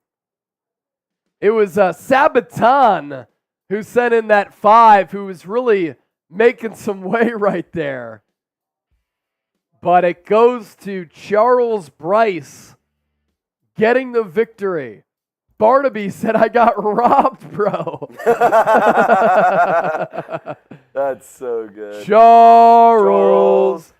Speaker 1: It was Sabaton who sent in that 5, who was really making some way right there. But it goes to Charles Bryce getting the victory. Barnaby said, I got robbed, bro.
Speaker 2: That's so good.
Speaker 1: Charles.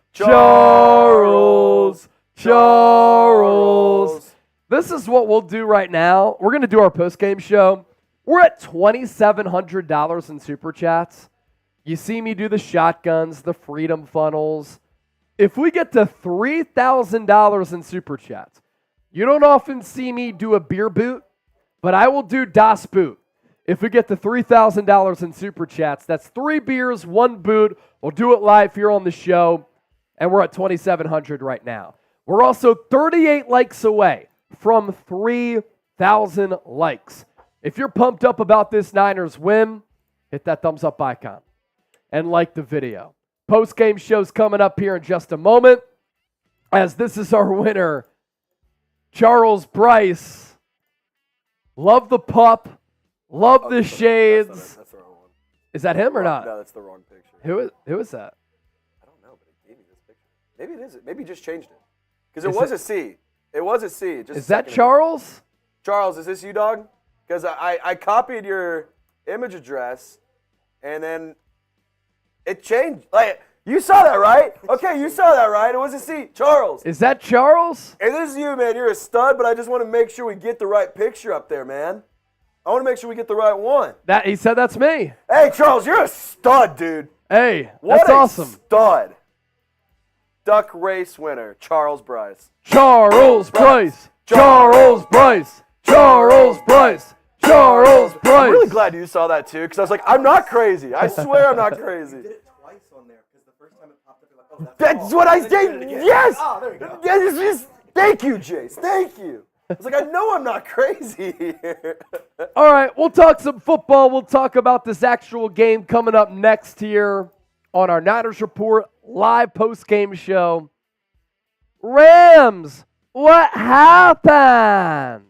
Speaker 1: This is what we'll do right now. We're going to do our post-game show. We're at $2,700 in Super Chats. You see me do the shotguns, the freedom funnels. If we get to $3,000 in Super Chats, you don't often see me do a beer boot, but I will do Das Boot. If we get to $3,000 in Super Chats, that's 3 beers, 1 boot. We'll do it live here on the show, and we're at $2,700 right now. We're also 38 likes away from 3,000 likes. If you're pumped up about this Niners win, hit that thumbs up icon and like the video. Post-game show's coming up here in just a moment, as this is our winner, Charles Bryce. Love the pup. Love the shades.
Speaker 2: That's the wrong one.
Speaker 1: Is that him or not?
Speaker 2: No, that's the wrong picture.
Speaker 1: Who is that?
Speaker 2: I don't know, but he gave me this picture. Maybe it is. Maybe he just changed it. Because it was a C. It was a C. Just
Speaker 1: Is that Charles?
Speaker 2: Charles, is this you, dog? Because I copied your image address, and then it changed. Like, you saw that, right? Okay, you saw that, right? It was a C. Charles.
Speaker 1: Is that Charles?
Speaker 2: Hey, this is you, man. You're a stud, but I just want to make sure we get the right picture up there, man. I want to make sure we get the right one.
Speaker 1: That he said that's me.
Speaker 2: Hey, Charles, you're a stud, dude.
Speaker 1: Hey,
Speaker 2: What
Speaker 1: that's
Speaker 2: a
Speaker 1: awesome.
Speaker 2: stud. Duck race winner, Charles Bryce.
Speaker 1: Charles Bryce. Charles Bryce. Charles Bryce. Charles
Speaker 2: I'm
Speaker 1: Bryce.
Speaker 2: really glad you saw that, too, because I was like, I'm not crazy. I swear I'm not crazy.
Speaker 4: You did it twice on there because the first time it popped up, you're like, oh, that's
Speaker 2: That's what I
Speaker 4: And then you
Speaker 2: said.
Speaker 4: did it again.
Speaker 2: Yes.
Speaker 4: Oh, there you go.
Speaker 2: Yes. Thank you, Jace. Thank you. I was like, I know I'm not crazy here.
Speaker 1: All right, we'll talk some football. We'll talk about this actual game coming up next here on our Niners Report live post-game show. Rams, what happened?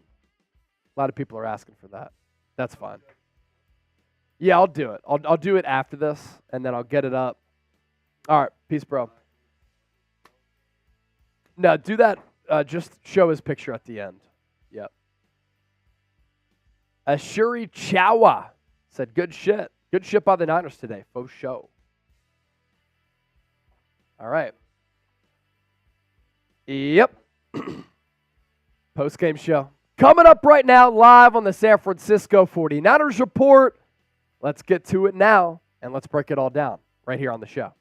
Speaker 1: A lot of people are asking for that. That's fine. Yeah, I'll do it. I'll do it after this, and then I'll get it up. All right, peace, bro. No, do that. Just show his picture at the end. Yep. Ashuri Chawa said, good shit. Good shit by the Niners today. Faux show. All right. Yep. Post-game show. Coming up right now, live on the San Francisco 49ers Report. Let's get to it now, and let's break it all down right here on the show.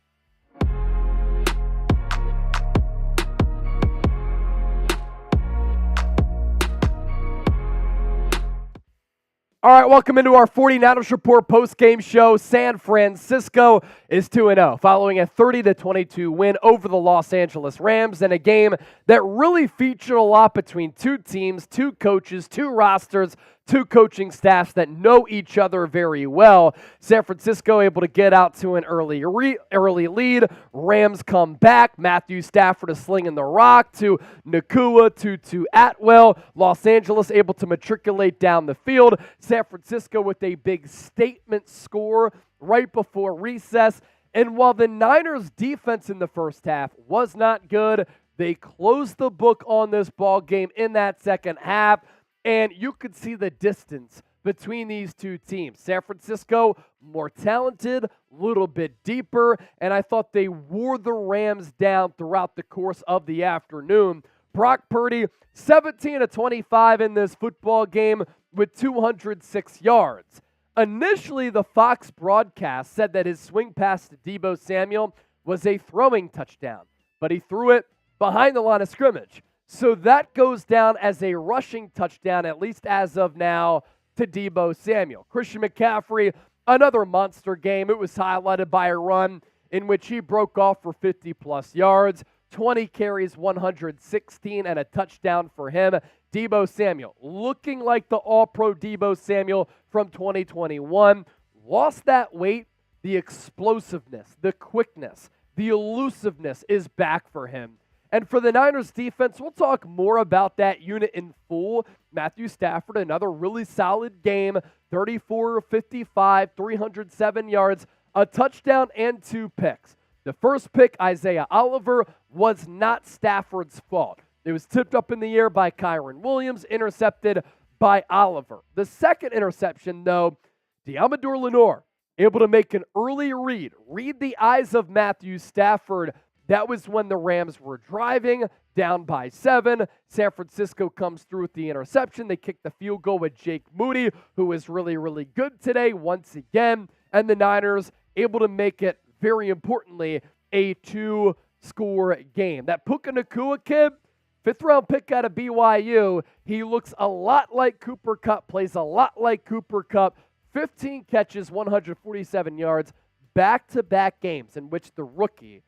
Speaker 1: All right, welcome into our 49ers Report post-game show. San Francisco is 2-0 following a 30-22 win over the Los Angeles Rams in a game that really featured a lot between two teams, two coaches, two rosters, two coaching staffs that know each other very well. San Francisco able to get out to an early lead. Rams come back. Matthew Stafford is slinging the rock to Nakua to Atwell. Los Angeles able to matriculate down the field. San Francisco with a big statement score right before recess. And while the Niners' defense in the first half was not good, they closed the book on this ball game in that second half. And you could see the distance between these two teams. San Francisco, more talented, a little bit deeper, and I thought they wore the Rams down throughout the course of the afternoon. Brock Purdy, 17-25 in this football game with 206 yards. Initially, the Fox broadcast said that his swing pass to Deebo Samuel was a throwing touchdown, but he threw it behind the line of scrimmage. So that goes down as a rushing touchdown, at least as of now, to Deebo Samuel. Christian McCaffrey, another monster game. It was highlighted by a run in which he broke off for 50-plus yards, 20 carries, 116, and a touchdown for him. Deebo Samuel, looking like the all-pro Deebo Samuel from 2021, lost that weight. The explosiveness, the quickness, the elusiveness is back for him. And for the Niners defense, we'll talk more about that unit in full. Matthew Stafford, another really solid game, 34-55, 307 yards, a touchdown and 2 picks. The first pick, Isaiah Oliver, was not Stafford's fault. It was tipped up in the air by Trent Williams, intercepted by Oliver. The second interception, though, Deommodore Lenoir, able to make an early read the eyes of Matthew Stafford. That was when the Rams were driving down by 7. San Francisco comes through with the interception. They kick the field goal with Jake Moody, who is really, really good today once again. And the Niners able to make it, very importantly, a 2-score game. That Puka Nacua kid, 5th-round pick out of BYU, he looks a lot like Cooper Kupp, plays a lot like Cooper Kupp. 15 catches, 147 yards, back-to-back games in which the rookie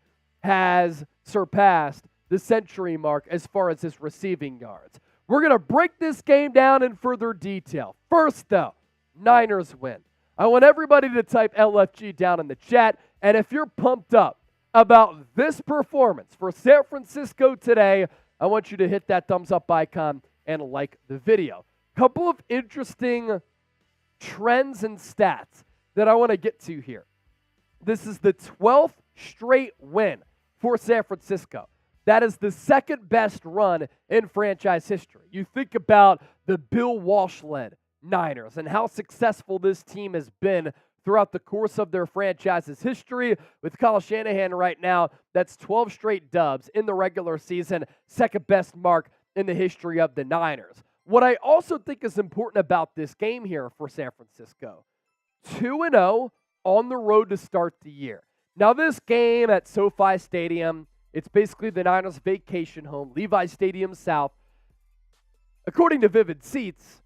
Speaker 1: has surpassed the century mark as far as his receiving yards. We're going to break this game down in further detail. First, though, Niners win. I want everybody to type LFG down in the chat, and if you're pumped up about this performance for San Francisco today, I want you to hit that thumbs up icon and like the video. Couple of interesting trends and stats that I want to get to here. This is the 12th straight win for San Francisco. That is the second best run in franchise history. You think about the Bill Walsh-led Niners and how successful this team has been throughout the course of their franchise's history. With Kyle Shanahan right now, that's 12 straight dubs in the regular season, second best mark in the history of the Niners. What I also think is important about this game here for San Francisco, 2-0 on the road to start the year. Now, this game at SoFi Stadium, it's basically the Niners' vacation home, Levi Stadium South. According to Vivid Seats,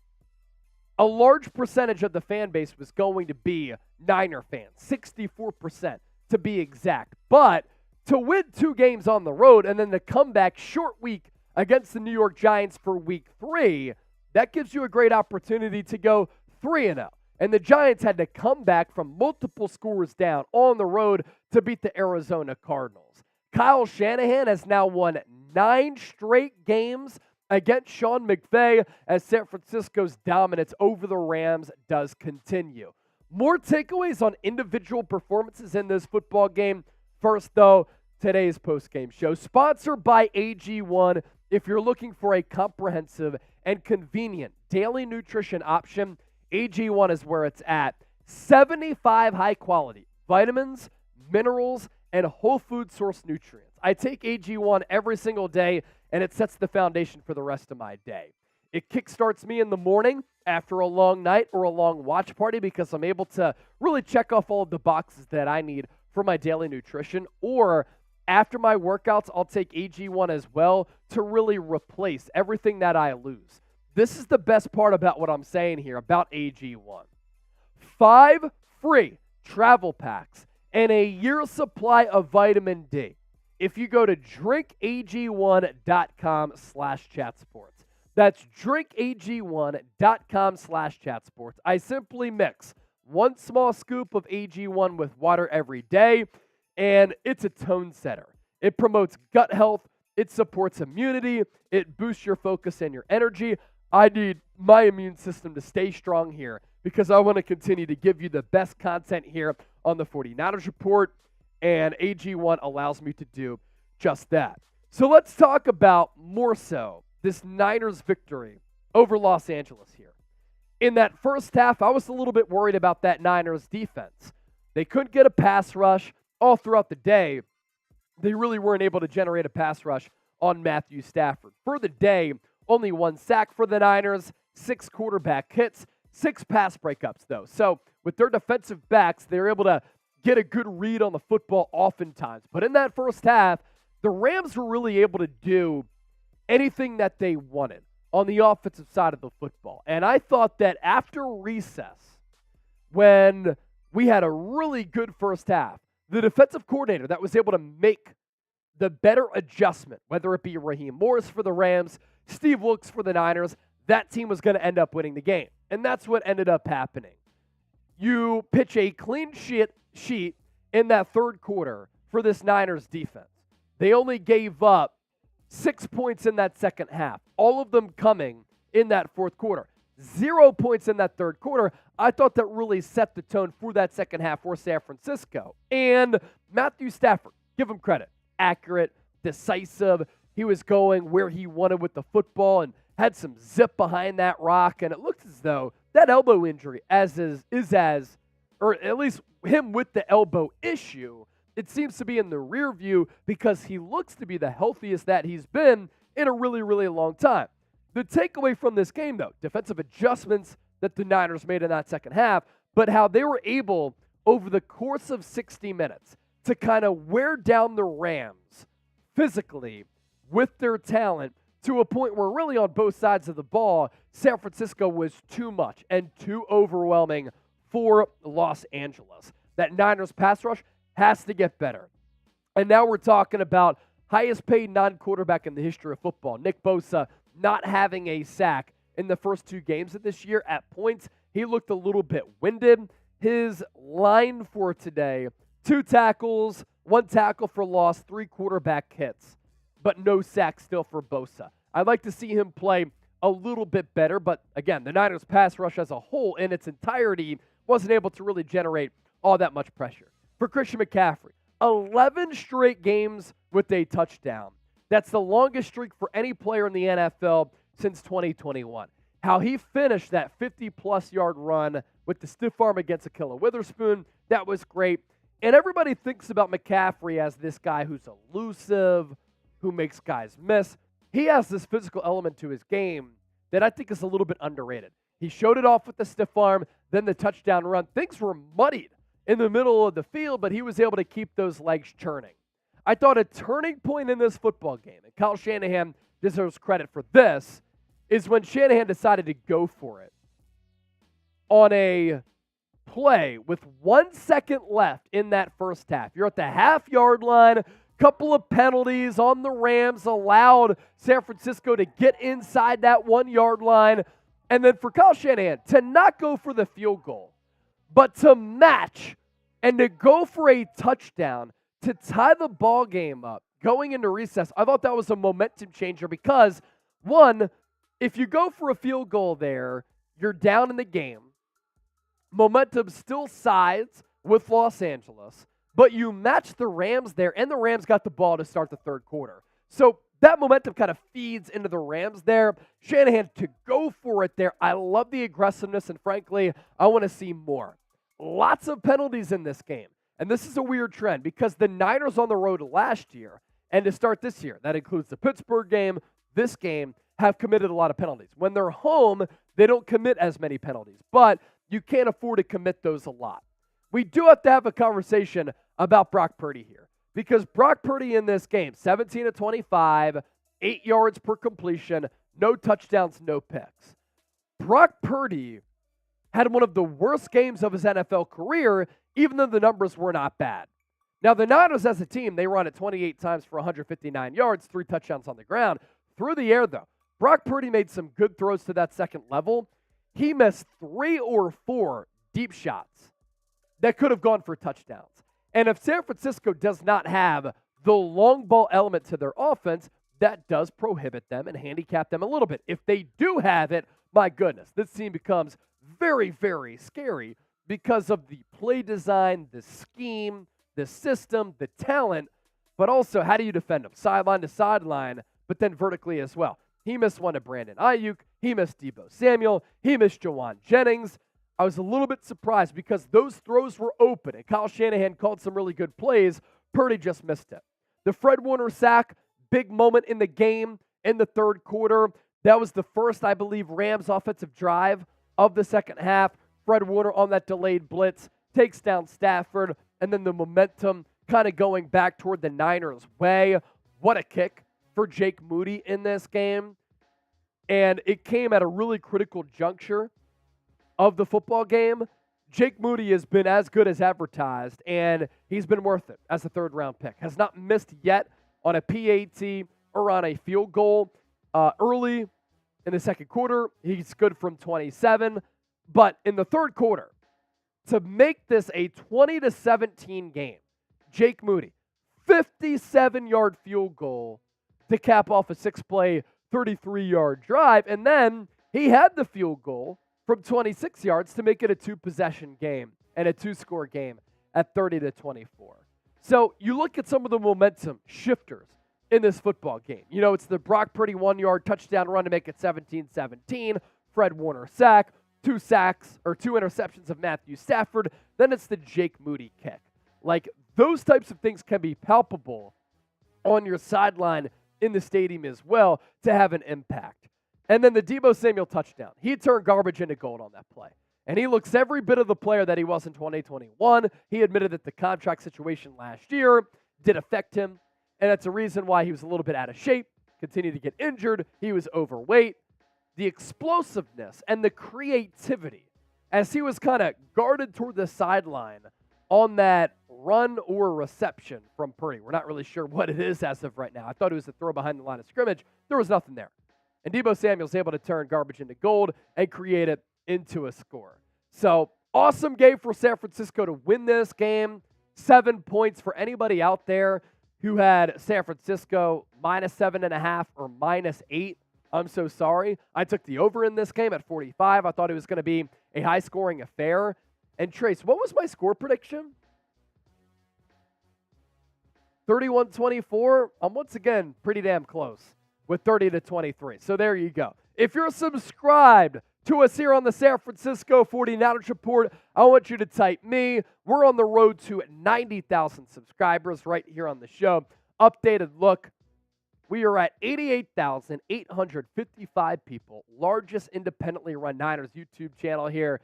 Speaker 1: a large percentage of the fan base was going to be Niner fans, 64% to be exact. But to win 2 games on the road and then to come back short week against the New York Giants for week 3, that gives you a great opportunity to go 3-0. And the Giants had to come back from multiple scores down on the road to beat the Arizona Cardinals. Kyle Shanahan has now won 9 straight games against Sean McVay as San Francisco's dominance over the Rams does continue. More takeaways on individual performances in this football game. First, though, today's postgame show, sponsored by AG1. If you're looking for a comprehensive and convenient daily nutrition option, AG1 is where it's at. 75 high-quality vitamins, minerals, and whole food source nutrients. I take AG1 every single day, and it sets the foundation for the rest of my day. It kickstarts me in the morning after a long night or a long watch party because I'm able to really check off all of the boxes that I need for my daily nutrition. Or after my workouts, I'll take AG1 as well to really replace everything that I lose. This is the best part about what I'm saying here about AG1. 5 free travel packs and a year's supply of vitamin D if you go to drinkag1.com/chatsports. That's drinkag1.com/chatsports. I simply mix 1 small scoop of AG1 with water every day, and it's a tone setter. It promotes gut health. It supports immunity. It boosts your focus and your energy. I need my immune system to stay strong here because I want to continue to give you the best content here on the 49ers Report, and AG1 allows me to do just that. So let's talk about more so this Niners victory over Los Angeles here. In that first half, I was a little bit worried about that Niners defense. They couldn't get a pass rush all throughout the day. They really weren't able to generate a pass rush on Matthew Stafford. For the day, only 1 sack for the Niners, 6 quarterback hits, 6 pass breakups, though. So with their defensive backs, they were able to get a good read on the football oftentimes. But in that first half, the Rams were really able to do anything that they wanted on the offensive side of the football. And I thought that after recess, when we had a really good first half, the defensive coordinator that was able to make the better adjustment, whether it be Raheem Morris for the Rams, Steve Wilks for the Niners, that team was going to end up winning the game. And that's what ended up happening. You pitch a clean sheet in that third quarter for this Niners defense. They only gave up 6 points in that second half, all of them coming in that fourth quarter. 0 points in that third quarter. I thought that really set the tone for that second half for San Francisco. And Matthew Stafford, give him credit. Accurate, decisive. He was going where he wanted with the football and had some zip behind that rock. And it looks as though that elbow injury, or at least him with the elbow issue, it seems to be in the rear view because he looks to be the healthiest that he's been in a really, really long time. The takeaway from this game, though, defensive adjustments that the Niners made in that second half, but how they were able, over the course of 60 minutes, to kind of wear down the Rams physically with their talent to a point where really on both sides of the ball, San Francisco was too much and too overwhelming for Los Angeles. That Niners pass rush has to get better. And now we're talking about highest paid non-quarterback in the history of football, Nick Bosa, not having a sack in the first 2 games of this year. At points, he looked a little bit winded. His line for today, 2 tackles, 1 tackle for loss, 3 quarterback hits, but no sack still for Bosa. I'd like to see him play a little bit better, but again, the Niners pass rush as a whole in its entirety wasn't able to really generate all that much pressure. For Christian McCaffrey, 11 straight games with a touchdown. That's the longest streak for any player in the NFL since 2021. How he finished that 50-plus yard run with the stiff arm against Ahkello Witherspoon, that was great. And everybody thinks about McCaffrey as this guy who's elusive, who makes guys miss. He has this physical element to his game that I think is a little bit underrated. He showed it off with the stiff arm, then the touchdown run. Things were muddied in the middle of the field, but he was able to keep those legs churning. I thought a turning point in this football game, and Kyle Shanahan deserves credit for this, is when Shanahan decided to go for it on a play with 1 second left in that first half. You're at the half-yard line. Couple of penalties on the Rams allowed San Francisco to get inside that 1-yard line. And then for Kyle Shanahan to not go for the field goal, but to match and to go for a touchdown to tie the ball game up going into recess, I thought that was a momentum changer because, one, if you go for a field goal there, you're down in the game. Momentum still sides with Los Angeles, but you match the Rams there, and the Rams got the ball to start the third quarter. So that momentum kind of feeds into the Rams there. Shanahan to go for it there. I love the aggressiveness, and frankly, I want to see more. Lots of penalties in this game. And this is a weird trend because the Niners on the road last year and to start this year, that includes the Pittsburgh game, this game, have committed a lot of penalties. When they're home, they don't commit as many penalties, but you can't afford to commit those a lot. We do have to have a conversation about Brock Purdy here because Brock Purdy in this game, 17 of 25, 8 yards per completion, no touchdowns, no picks. Brock Purdy had one of the worst games of his NFL career, even though the numbers were not bad. Now, the Niners as a team, they run it 28 times for 159 yards, 3 touchdowns on the ground. Through the air, though, Brock Purdy made some good throws to that second level. He missed 3 or 4 deep shots that could have gone for touchdowns. And if San Francisco does not have the long ball element to their offense, that does prohibit them and handicap them a little bit. If they do have it, my goodness, this team becomes very, very scary because of the play design, the scheme, the system, the talent, but also how do you defend them? Sideline to sideline, but then vertically as well. He missed one to Brandon Aiyuk. He missed Deebo Samuel. He missed Javon Jennings. I was a little bit surprised because those throws were open, and Kyle Shanahan called some really good plays. Purdy just missed it. The Fred Warner sack, big moment in the game in the third quarter. That was the first, I believe, Rams offensive drive of the second half. Fred Warner on that delayed blitz takes down Stafford, and then the momentum kind of going back toward the Niners' way. What a kick for Jake Moody in this game. And it came at a really critical juncture of the football game. Jake Moody has been as good as advertised, and he's been worth it as a third-round pick. Has not missed yet on a PAT or on a field goal. Early in the second quarter, he's good from 27. But in the third quarter, to make this a 20-17 game, Jake Moody, 57-yard field goal to cap off a 6-play, 33-yard drive. And then he had the field goal from 26 yards to make it a 2-possession game and a 2-score game at 30-24. So you look at some of the momentum shifters in this football game. You know, it's the Brock Purdy 1-yard touchdown run to make it 17-17, Fred Warner sack, 2 interceptions of Matthew Stafford. Then it's the Jake Moody kick. Like, those types of things can be palpable on your sideline in the stadium as well to have an impact. And then the Deebo Samuel touchdown. He turned garbage into gold on that play. And he looks every bit of the player that he was in 2021. He admitted that the contract situation last year did affect him, and that's a reason why he was a little bit out of shape, continued to get injured. He was overweight. The explosiveness and the creativity as he was kind of guarded toward the sideline on that run or reception from Purdy. We're not really sure what it is as of right now. I thought it was a throw behind the line of scrimmage. There was nothing there. And Deebo Samuel's able to turn garbage into gold and create it into a score. So, awesome game for San Francisco to win this game. 7 points for anybody out there who had San Francisco minus 7.5 or minus 8. I'm so sorry. I took the over in this game at 45. I thought it was going to be a high-scoring affair. And Trace, what was my score prediction? 31-24. I'm once again pretty damn close with 30-23. So there you go. If you're subscribed to us here on the San Francisco 49ers Report, I want you to type me. We're on the road to 90,000 subscribers right here on the show. Updated look. We are at 88,855 people. Largest independently run Niners YouTube channel here.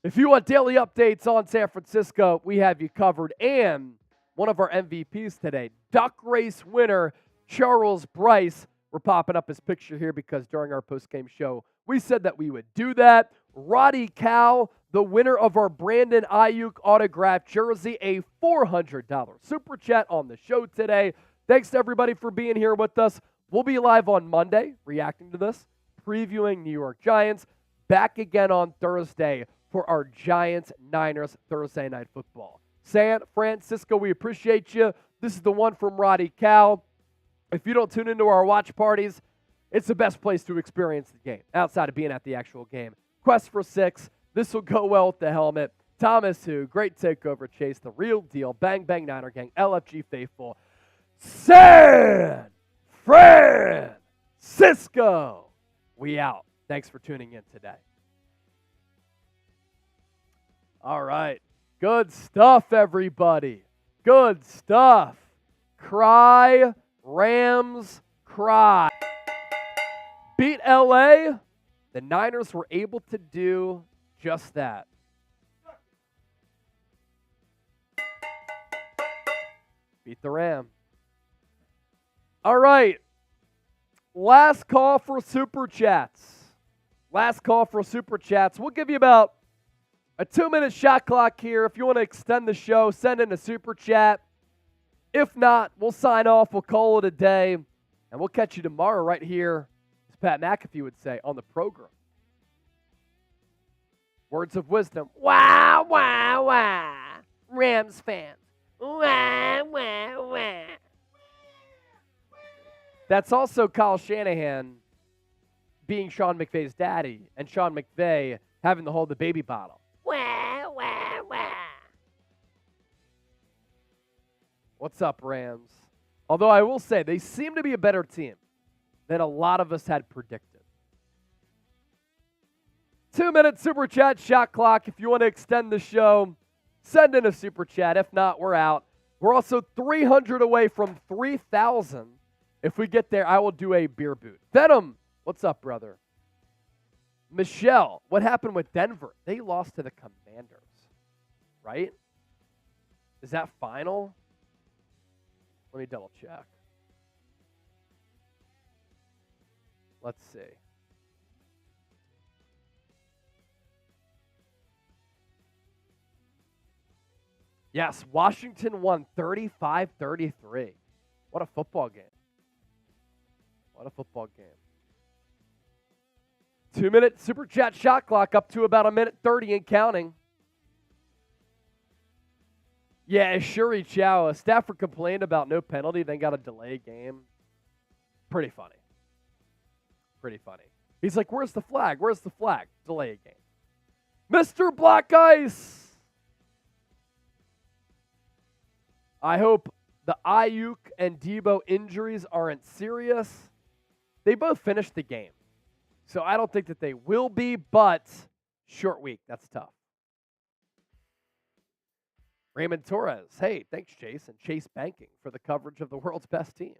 Speaker 1: If you want daily updates on San Francisco, we have you covered. And one of our MVPs today, duck race winner, Charles Bryce. We're popping up his picture here because during our postgame show, we said that we would do that. Roddy Cow, the winner of our Brandon Aiyuk autographed jersey, a $400 super chat on the show today. Thanks to everybody for being here with us. We'll be live on Monday, reacting to this, previewing New York Giants. Back again on Thursday for our Giants-Niners Thursday Night Football. San Francisco, we appreciate you. This is the one from Roddy Cow. If you don't tune into our watch parties, it's the best place to experience the game, outside of being at the actual game. Quest for 6, This will go well with the helmet. Thomas Who, great takeover, Chase, the real deal. Bang, bang, Niner Gang, LFG faithful. San Francisco. We out. Thanks for tuning in today. All right. Good stuff, everybody. Good stuff. Cry, Rams, cry. Beat LA. The Niners were able to do just that. Beat the Ram. All right. Last call for Super Chats. Last call for Super Chats. We'll give you about a 2-minute shot clock here. If you want to extend the show, send in a Super Chat. If not, we'll sign off. We'll call it a day. And we'll catch you tomorrow right here, as Pat McAfee would say, on the program. Words of wisdom. Wah, wah, wah. Rams fans. Wah, wah, wah. That's also Kyle Shanahan being Sean McVay's daddy and Sean McVay having to hold the baby bottle. Wah, wah, wah. What's up, Rams? Although I will say they seem to be a better team than a lot of us had predicted. 2-minute Super Chat shot clock. If you want to extend the show, send in a Super Chat. If not, we're out. We're also 300 away from 3,000. If we get there, I will do a beer boot. Venom, what's up, brother? Michelle, what happened with Denver? They lost to the Commanders, right? Is that final? Let me double check. Let's see. Yes, Washington won 35-33. What a football game. What a football game. 2-minute Super Chat shot clock up to about 1:30 and counting. Yeah, Shuri Chow. Stafford complained about no penalty, then got a delay game. Pretty funny. Pretty funny. He's like, where's the flag? Where's the flag? Delay a game. Mr. Black Ice. I hope the Aiyuk and Deebo injuries aren't serious. They both finished the game. So I don't think that they will be, but short week. That's tough. Raymond Torres. Hey, thanks, Chase, and Chase Banking for the coverage of the world's best team.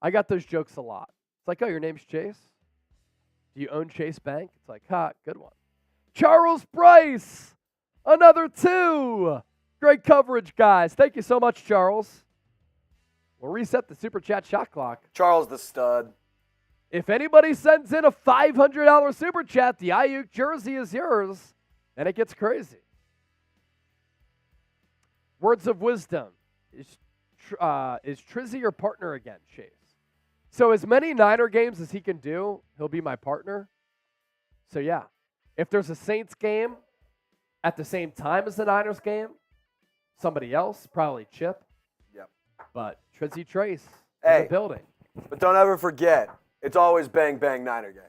Speaker 1: I got those jokes a lot. It's like, oh, your name's Chase? Do you own Chase Bank? It's like, good one. Charles Bryce. Another 2. Great coverage, guys. Thank you so much, Charles. We'll reset the Super Chat shot clock.
Speaker 2: Charles the stud.
Speaker 1: If anybody sends in a $500 Super Chat, the Aiyuk jersey is yours, and it gets crazy. Words of wisdom. Is Trizzy your partner again, Chase? So as many Niner games as he can do, he'll be my partner. So yeah, if there's a Saints game at the same time as the Niners game, somebody else, probably Chip.
Speaker 2: Yep.
Speaker 1: But Trizzy Trace
Speaker 2: in
Speaker 1: the building.
Speaker 2: But don't ever forget, it's always bang, bang, Niner gang.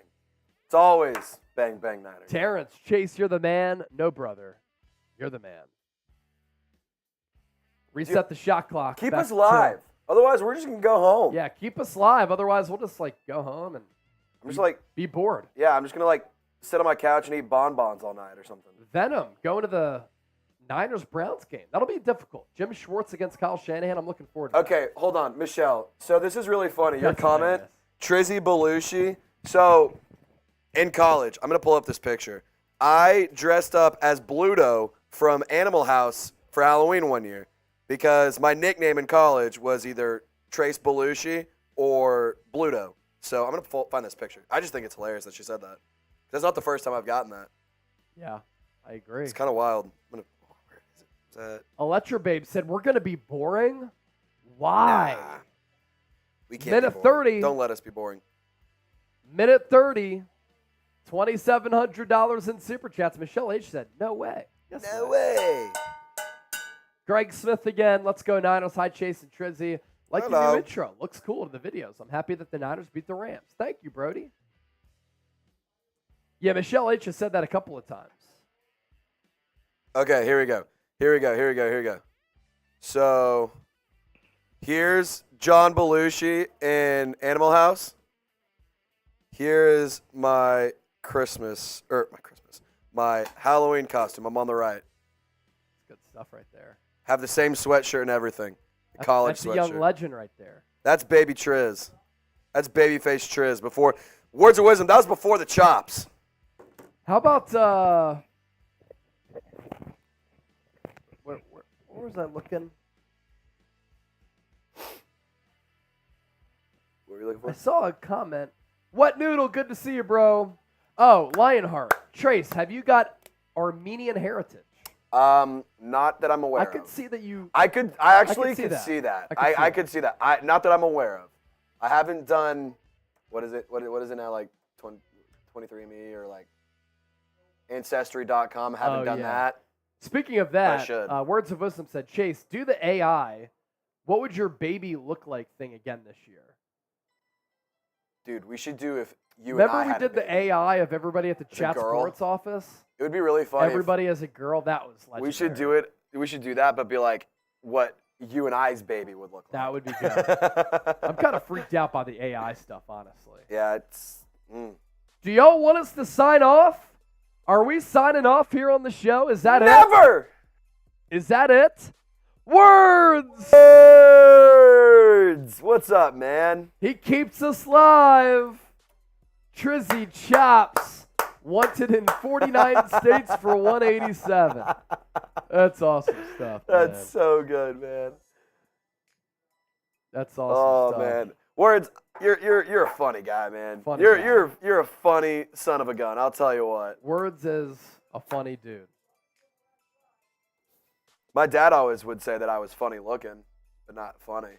Speaker 2: It's always bang, bang, Niner gang.
Speaker 1: Terrence, Chase, you're the man. No, brother. You're the man. Reset the shot clock.
Speaker 2: Keep us live. Otherwise, we're just going to go home.
Speaker 1: Yeah, keep us live. Otherwise, we'll just, go home and
Speaker 2: be
Speaker 1: bored.
Speaker 2: Yeah, I'm just going to, sit on my couch and eat bonbons all night or something.
Speaker 1: Venom, going to the Niners-Browns game. That'll be difficult. Jim Schwartz against Kyle Shanahan. I'm looking forward to that.
Speaker 2: Okay, hold on. Michelle, so this is really funny. Your comment, Trizzy Belushi. So, in college, I'm going to pull up this picture. I dressed up as Bluto from Animal House for Halloween one year because my nickname in college was either Trace Belushi or Bluto. So I'm going to find this picture. I just think it's hilarious that she said that. That's not the first time I've gotten that.
Speaker 1: Yeah, I agree.
Speaker 2: It's kind of wild. Where is that?
Speaker 1: Electrobabe said, we're going to be boring? Why?
Speaker 2: Nah, we can't
Speaker 1: Minute
Speaker 2: be boring.
Speaker 1: 30.
Speaker 2: Don't let us be boring.
Speaker 1: Minute 30. $2,700 in Super Chats. Michelle H. said, no way. Yes,
Speaker 2: No way.
Speaker 1: Greg Smith again. Let's go Niners. Hi, Chase and Trizzy. Like
Speaker 2: Hello.
Speaker 1: your new intro. Looks cool in the videos. I'm happy that the Niners beat the Rams. Thank you, Brody. Yeah, Michelle H. has said that a couple of times.
Speaker 2: Okay, here we go. So, here's John Belushi in Animal House. Here is my Halloween costume. I'm on the right.
Speaker 1: Good stuff right there.
Speaker 2: Have the same sweatshirt and everything. The college
Speaker 1: that's
Speaker 2: sweatshirt.
Speaker 1: That's a young legend right there.
Speaker 2: That's baby Triz. That's babyface Triz. Before Words of Wisdom, that was before the chops.
Speaker 1: How about where was I looking?
Speaker 2: What were you looking for?
Speaker 1: I saw a comment. What noodle? Good to see you, bro. Oh, Lionheart. Trace, have you got Armenian heritage?
Speaker 2: Not that I'm aware of.
Speaker 1: I could see that you.
Speaker 2: I actually could see that.
Speaker 1: I
Speaker 2: could see that. Not that I'm aware of. I haven't done. What is it? What is it now? Like 23andMe or like Ancestry.com. I haven't done that.
Speaker 1: Speaking of that,
Speaker 2: I should.
Speaker 1: Words of Wisdom said, Chase, do the AI. What would your baby look like thing again this year?
Speaker 2: Dude, we should do if you
Speaker 1: Remember
Speaker 2: and I
Speaker 1: we did the AI of everybody at the Chat Sports office?
Speaker 2: It would be really funny.
Speaker 1: Everybody as a girl. That was legendary.
Speaker 2: We should do it. We should do that, but be like what you and I's baby would look like.
Speaker 1: That would be good. I'm kind of freaked out by the AI stuff, honestly.
Speaker 2: Yeah, it's.
Speaker 1: Do y'all want us to sign off? Are we signing off here on the show? Is that
Speaker 2: Never!
Speaker 1: it? Is that it? Words!
Speaker 2: Words! What's up, man?
Speaker 1: He keeps us live. Trizzy Chops. Wanted in 49 states for 187. That's awesome stuff, man.
Speaker 2: That's so good, man.
Speaker 1: That's awesome stuff.
Speaker 2: Oh, man. Words, you're a funny guy, man.
Speaker 1: Funny
Speaker 2: you're
Speaker 1: guy.
Speaker 2: you're a funny son of a gun. I'll tell you what.
Speaker 1: Words is a funny dude.
Speaker 2: My dad always would say that I was funny looking, but not funny.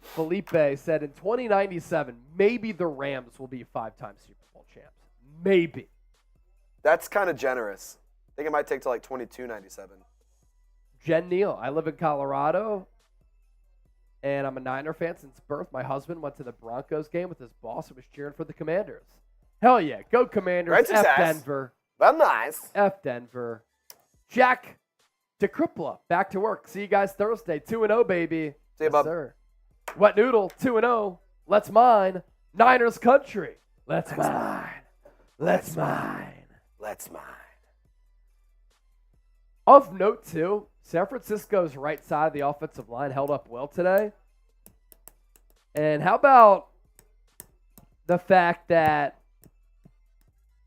Speaker 1: Felipe said in 2097, maybe the Rams will be 5-time Super Bowl champs. Maybe.
Speaker 2: That's kind of generous. I think it might take till like 2297.
Speaker 1: Jen Neal, I live in Colorado, and I'm a Niner fan since birth. My husband went to the Broncos game with his boss and was cheering for the Commanders. Hell yeah, go Commanders.
Speaker 2: Great
Speaker 1: F
Speaker 2: success.
Speaker 1: Denver.
Speaker 2: That's nice.
Speaker 1: F Denver. Jack DeCripla, back to work. See you guys Thursday. 2-0, baby.
Speaker 2: See you, bub.
Speaker 1: Sir. Wet Noodle, 2-0. Let's mine. Niners country. Let's mine. Let's mine.
Speaker 2: Let's mine.
Speaker 1: Of note, too, San Francisco's right side of the offensive line held up well today. And how about the fact that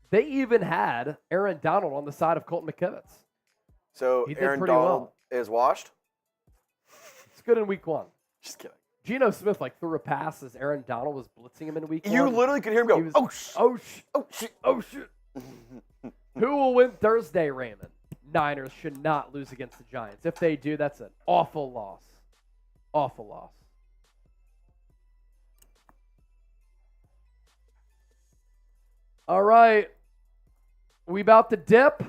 Speaker 1: they even had Aaron Donald on the side of Colton McKivitz?
Speaker 2: So
Speaker 1: He did
Speaker 2: Aaron
Speaker 1: pretty
Speaker 2: Donald
Speaker 1: well.
Speaker 2: is washed?
Speaker 1: It's good in week one.
Speaker 2: Just kidding.
Speaker 1: Geno Smith threw a pass as Aaron Donald was blitzing him in week
Speaker 2: You
Speaker 1: one.
Speaker 2: literally could hear him go,
Speaker 1: He was-
Speaker 2: oh,
Speaker 1: Oh,
Speaker 2: oh, shit.
Speaker 1: oh, shit. Who will win Thursday, Raymond? Niners should not lose against the Giants. If they do, that's an awful loss. Awful loss. All right. We about to dip?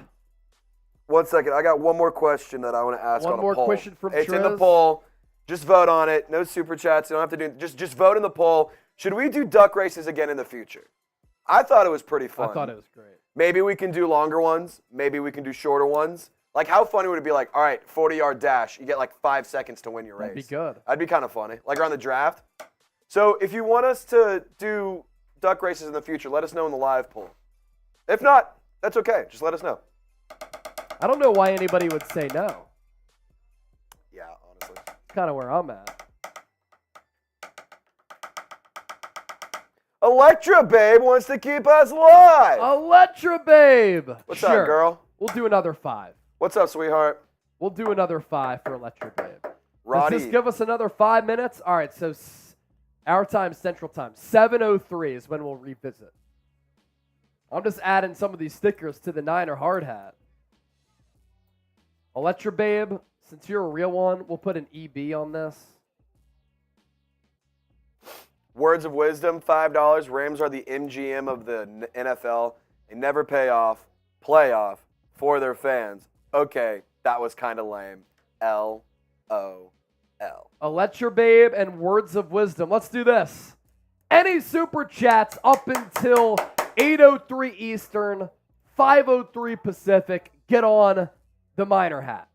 Speaker 2: 1 second. I got one more question that I want to ask
Speaker 1: One
Speaker 2: on a
Speaker 1: more
Speaker 2: poll.
Speaker 1: question from
Speaker 2: It's in the
Speaker 1: Trez.
Speaker 2: poll. Just vote on it. No super chats. You don't have to do just vote in the poll. Should we do duck races again in the future? I thought it was pretty fun.
Speaker 1: I thought it was great.
Speaker 2: Maybe we can do longer ones. Maybe we can do shorter ones. Like, how funny would it be like, all right, 40-yard dash. You get like 5 seconds to win your race.
Speaker 1: That'd be good.
Speaker 2: That'd be kind of funny. Like around the draft. So if you want us to do duck races in the future, let us know in the live poll. If not, that's okay. Just let us know.
Speaker 1: I don't know why anybody would say no.
Speaker 2: Yeah, honestly.
Speaker 1: That's kind of where I'm at.
Speaker 2: Electra Babe wants to keep us live.
Speaker 1: Electra Babe.
Speaker 2: What's
Speaker 1: Sure.
Speaker 2: up, girl?
Speaker 1: We'll do another 5.
Speaker 2: What's up, sweetheart?
Speaker 1: We'll do another 5 for Electra Babe.
Speaker 2: Roddy.
Speaker 1: Does this give us another 5 minutes? All right, so our time, Central Time, 7:03 is when we'll revisit. I'm just adding some of these stickers to the Niner hard hat. Electra Babe, since you're a real one, we'll put an EB on this.
Speaker 2: Words of wisdom, $5. Rams are the MGM of the NFL. They never play off for their fans. Okay, that was kind of lame. LOL.
Speaker 1: Electra Babe and Words of Wisdom. Let's do this. Any super chats up until 8:03 Eastern, 5:03 Pacific. Get on the Miner hat.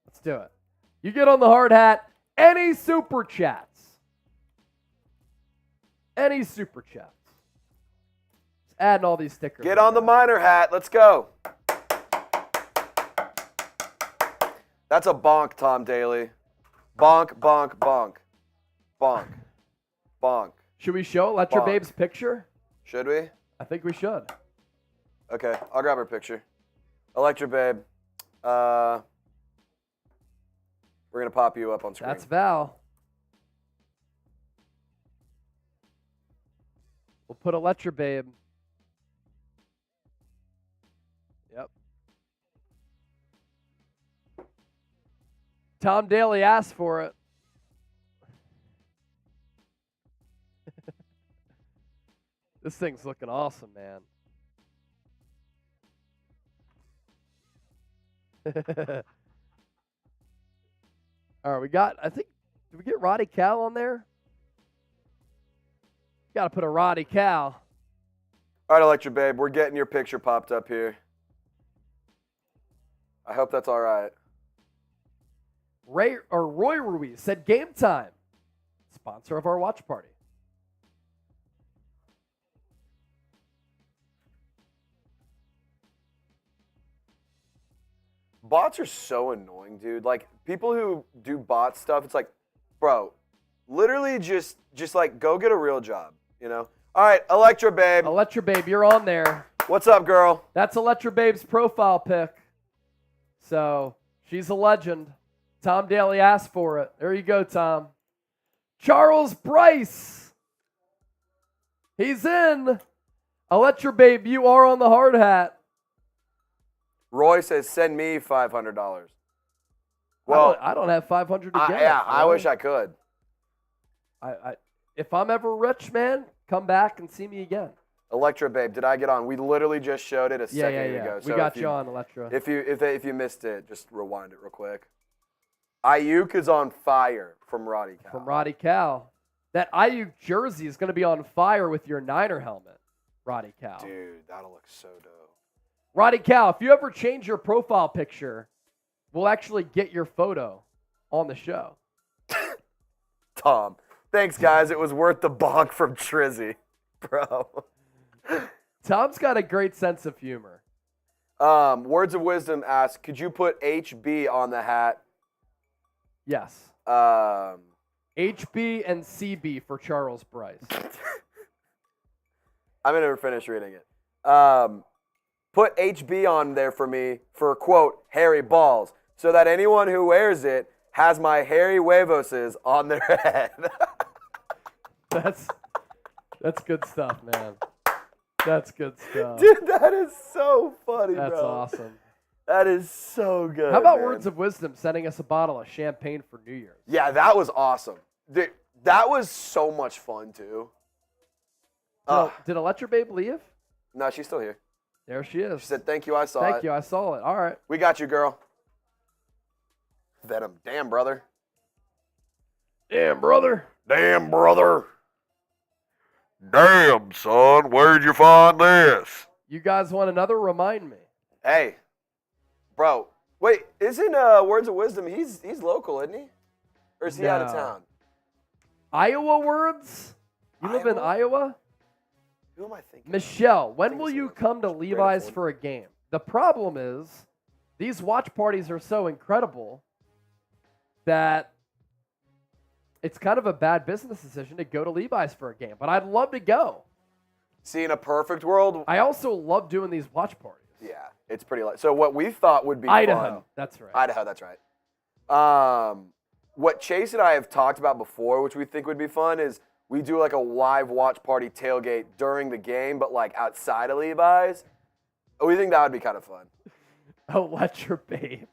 Speaker 1: Let's do it. You get on the hard hat. Any super chats. Any super chats. Just adding all these stickers.
Speaker 2: Get on the Miner hat. Let's go. That's a bonk, Tom Daly. Bonk, bonk, bonk. Bonk. Bonk.
Speaker 1: Should we show Let Your
Speaker 2: Bonk.
Speaker 1: Babe's picture?
Speaker 2: Should we?
Speaker 1: I think we should.
Speaker 2: Okay, I'll grab her picture. Electra Babe. We're going to pop you up on screen.
Speaker 1: That's Val. We'll put Electra Babe. Yep. Tom Daly asked for it. This thing's looking awesome, man. All right, we got, I think, did we get Roddy Cal on there? Got to put a Roddy Cal.
Speaker 2: All right, Electra Babe, we're getting your picture popped up here. I hope that's all right.
Speaker 1: Roy Ruiz said Game Time, sponsor of our watch party.
Speaker 2: Bots are so annoying, dude. Like, people who do bot stuff, it's like, bro, literally just like, go get a real job, you know? All right, Electra Babe.
Speaker 1: Electra Babe, you're on there.
Speaker 2: What's up, girl?
Speaker 1: That's Electra Babe's profile pic. So, she's a legend. Tom Daly asked for it. There you go, Tom. Charles Bryce. He's in. Electra Babe, you are on the hard hat.
Speaker 2: Roy says, send me $500. Well,
Speaker 1: I don't have 500 to get.
Speaker 2: I wish I could.
Speaker 1: If I'm ever rich, man, come back and see me again.
Speaker 2: Electra Babe, did I get on? We literally just showed it a second ago.
Speaker 1: We got you on, Electra.
Speaker 2: If you missed it, just rewind it real quick. Aiyuk is on fire from Roddy Cal.
Speaker 1: From Roddy Cal. That Aiyuk jersey is going to be on fire with your Niner helmet, Roddy Cal.
Speaker 2: Dude, that'll look so dope.
Speaker 1: Roddy Cal, if you ever change your profile picture, we'll actually get your photo on the show.
Speaker 2: Tom, thanks, guys. It was worth the bonk from Trizzy, bro.
Speaker 1: Tom's got a great sense of humor.
Speaker 2: Words of Wisdom asks, could you put HB on the hat?
Speaker 1: Yes. HB and CB for Charles Bryce.
Speaker 2: I'm going to finish reading it. Put HB on there for me for, quote, hairy balls, so that anyone who wears it has my hairy huevoses on their head.
Speaker 1: That's good stuff, man. That's good stuff.
Speaker 2: Dude, that is so funny,
Speaker 1: That's
Speaker 2: bro.
Speaker 1: awesome.
Speaker 2: That is so good.
Speaker 1: How about
Speaker 2: man.
Speaker 1: Words of Wisdom sending us a bottle of champagne for New Year's?
Speaker 2: Yeah, that was awesome. Dude, that was so much fun, too.
Speaker 1: Did Electra Babe leave?
Speaker 2: No, she's still here.
Speaker 1: There she is.
Speaker 2: She said, thank you, I saw it.
Speaker 1: Thank you, I saw it. All right.
Speaker 2: We got you, girl. Venom. Damn, brother.
Speaker 1: Damn, brother.
Speaker 2: Damn, brother. Damn, son. Where'd you find this?
Speaker 1: You guys want another? Remind me.
Speaker 2: Hey, bro. Wait, isn't Words of Wisdom, he's local, isn't he? Or is he out of
Speaker 1: No.
Speaker 2: town?
Speaker 1: Iowa words? You live in Iowa?
Speaker 2: Who am I thinking?
Speaker 1: Michelle, when
Speaker 2: think
Speaker 1: will
Speaker 2: so.
Speaker 1: you come to Levi's for a game? The problem is, these watch parties are so incredible that it's kind of a bad business decision to go to Levi's for a game. But I'd love to go.
Speaker 2: See, in a perfect world,
Speaker 1: I also love doing these watch parties.
Speaker 2: yeah, it's pretty light. So what we thought would be
Speaker 1: Idaho,
Speaker 2: fun.
Speaker 1: that's right.
Speaker 2: Idaho, that's right. What Chase and I have talked about before, which we think would be fun, is we do like a live watch party tailgate during the game, but like outside of Levi's. We think that would be kind of fun.
Speaker 1: Electra Babe.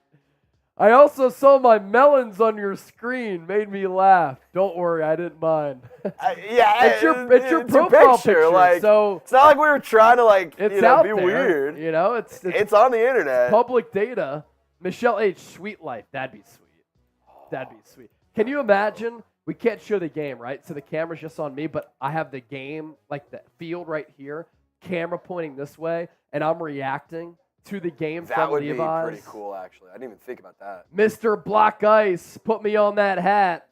Speaker 1: I also saw my melons on your screen. Made me laugh. Don't worry, I didn't mind.
Speaker 2: Yeah,
Speaker 1: it's your profile picture.
Speaker 2: Like,
Speaker 1: so
Speaker 2: it's not like we were trying to like
Speaker 1: it's out
Speaker 2: be
Speaker 1: there,
Speaker 2: weird.
Speaker 1: You know, it's
Speaker 2: on the internet.
Speaker 1: Public data. Michelle H. Sweet life. That'd be sweet. That'd be sweet. Can you imagine? We can't show the game, right? So the camera's just on me, but I have the game, like the field right here. camera pointing this way and I'm reacting to the game
Speaker 2: That
Speaker 1: from
Speaker 2: would be
Speaker 1: Levi's.
Speaker 2: pretty cool, actually. I didn't even think about that.
Speaker 1: Mr. Block Ice, put me on that hat.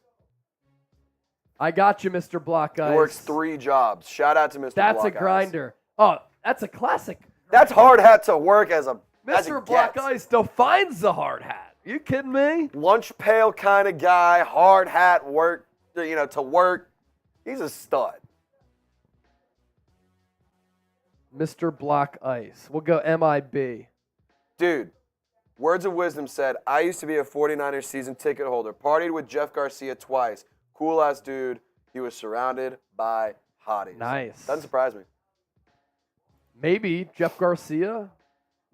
Speaker 1: I got you, Mr. Block Ice.
Speaker 2: He works 3 jobs. Shout out to Mr.
Speaker 1: That's
Speaker 2: Block
Speaker 1: a grinder. Oh, that's a classic.
Speaker 2: That's hard hat to work as a
Speaker 1: Mr. Block Ice defines the hard hat. You kidding me?
Speaker 2: Lunch pail kind of guy, hard hat work, to work. He's a stud.
Speaker 1: Mr. Block Ice. We'll go MIB.
Speaker 2: Dude, Words of Wisdom said, I used to be a 49ers season ticket holder. Partied with Jeff Garcia twice. Cool ass dude. He was surrounded by hotties.
Speaker 1: Nice.
Speaker 2: Doesn't surprise me.
Speaker 1: Maybe Jeff Garcia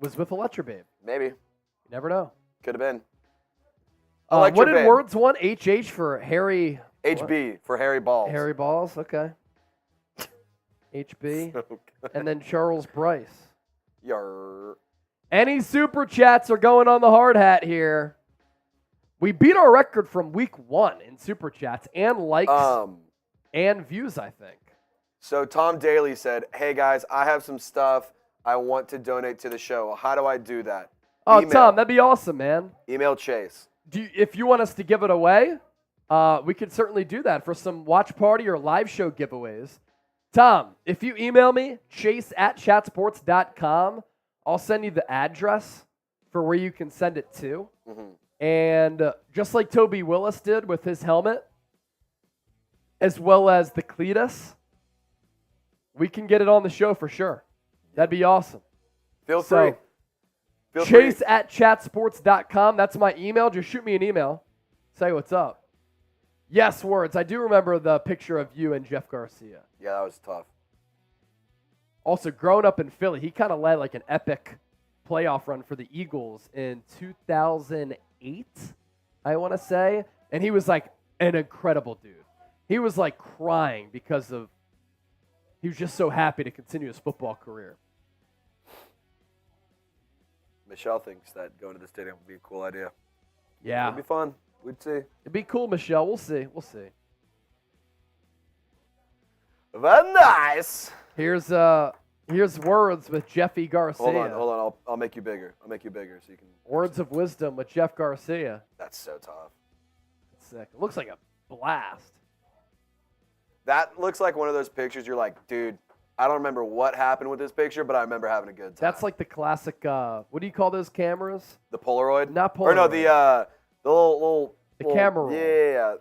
Speaker 1: was with Electrobabe.
Speaker 2: Maybe.
Speaker 1: You never know.
Speaker 2: Could have been.
Speaker 1: What did
Speaker 2: Electrobabe.
Speaker 1: Words want? HH for Harry.
Speaker 2: HB for Harry Balls.
Speaker 1: Harry Balls, okay. HB.
Speaker 2: So good.
Speaker 1: And then Charles Bryce.
Speaker 2: Yarr.
Speaker 1: Any super chats are going on the hard hat here. We beat our record from week 1 in super chats and likes and views, I think.
Speaker 2: So Tom Daly said, hey guys, I have some stuff I want to donate to the show. How do I do that?
Speaker 1: Oh,
Speaker 2: Email.
Speaker 1: Tom, that'd be awesome, man.
Speaker 2: Email Chase.
Speaker 1: If you want us to give it away, we could certainly do that for some watch party or live show giveaways. Tom, if you email me, chase@chatsports.com, I'll send you the address for where you can send it to.
Speaker 2: Mm-hmm.
Speaker 1: And just like Toby Willis did with his helmet, as well as the Cletus, we can get it on the show for sure. That'd be awesome.
Speaker 2: Feel free.
Speaker 1: So, chase@chatsports.com. That's my email. Just shoot me an email. Say what's up. Yes, Words. I do remember the picture of you and Jeff Garcia.
Speaker 2: Yeah, that was tough.
Speaker 1: Also, growing up in Philly, he kind of led like an epic playoff run for the Eagles in 2008, I want to say. And he was like an incredible dude. He was like crying because he was just so happy to continue his football career.
Speaker 2: Michelle thinks that going to the stadium would be a cool idea.
Speaker 1: Yeah.
Speaker 2: It'd be fun. We'd see.
Speaker 1: It'd be cool, Michelle. We'll see. We'll see.
Speaker 2: Very nice.
Speaker 1: Here's Words with Jeffy Garcia.
Speaker 2: Hold on. I'll make you bigger. I'll make you bigger so you can.
Speaker 1: Words of Wisdom with Jeff Garcia.
Speaker 2: That's so tough.
Speaker 1: Sick. It looks like a blast.
Speaker 2: That looks like one of those pictures you're like, dude, I don't remember what happened with this picture, but I remember having a good time.
Speaker 1: That's like the classic, what do you call those cameras?
Speaker 2: The Polaroid?
Speaker 1: Not
Speaker 2: Or no,
Speaker 1: Polaroid.
Speaker 2: the little
Speaker 1: The camera roll.
Speaker 2: Yeah.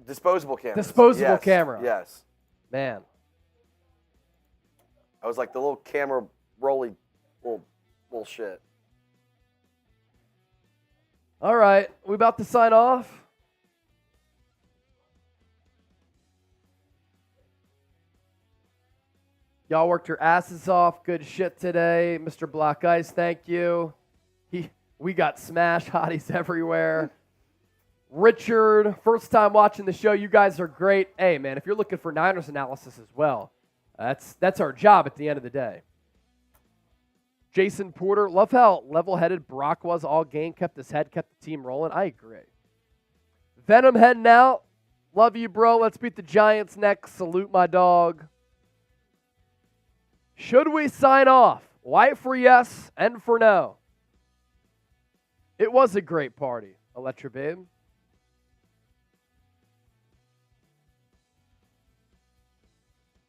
Speaker 2: Disposable camera.
Speaker 1: Disposable camera.
Speaker 2: Yes.
Speaker 1: Man.
Speaker 2: I was like the little camera rolly little shit.
Speaker 1: All right. We about to sign off? Y'all worked your asses off. Good shit today. Mr. Block Ice, thank you. We got smash hotties everywhere. Richard, first time watching the show. You guys are great. Hey, man, if you're looking for Niners analysis as well, that's our job at the end of the day. Jason Porter, love how level-headed Brock was all game, kept his head, kept the team rolling. I agree. Venom heading out. Love you, bro. Let's beat the Giants next. Salute my dog. Should we sign off? White for yes and for no. It was a great party, Electrobabe.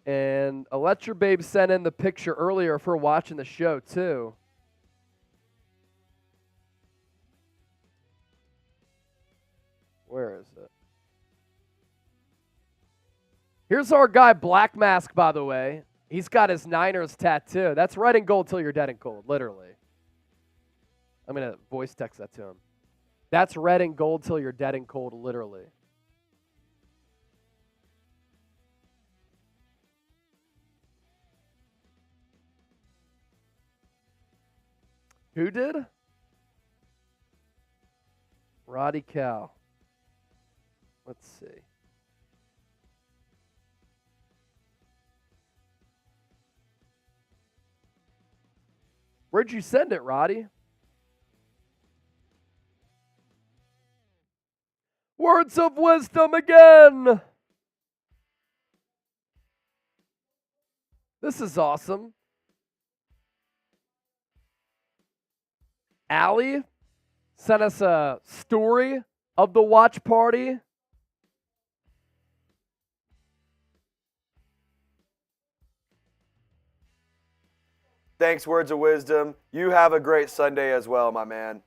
Speaker 1: And Electrobabe sent in the picture earlier for watching the show, too. Where is it? Here's our guy, Black Mask, by the way. He's got his Niners tattoo. That's red and gold till you're dead and cold, literally. I'm going to voice text that to him. That's red and gold till you're dead and cold, literally. Who did? Roddy Cow. Let's see. Where'd you send it, Roddy? Words of wisdom again. This is awesome. Allie sent us a story of the watch party.
Speaker 2: Thanks, words of wisdom. You have a great Sunday as well, my man.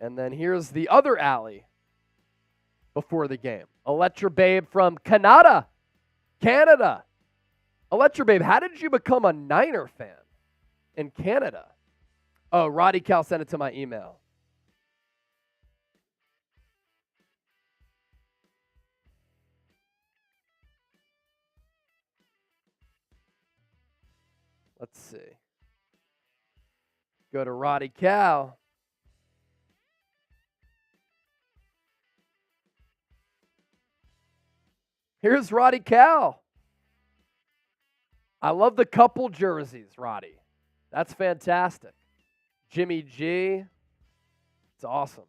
Speaker 1: And then here's the other Allie before the game. Electra Babe from Canada. Electra Babe, how did you become a Niner fan in Canada? Oh, Roddy Cal sent it to my email. Let's see. Go to Roddy Cal. Here's Roddy Cal. I love the couple jerseys, Roddy. That's fantastic. Jimmy G. It's awesome.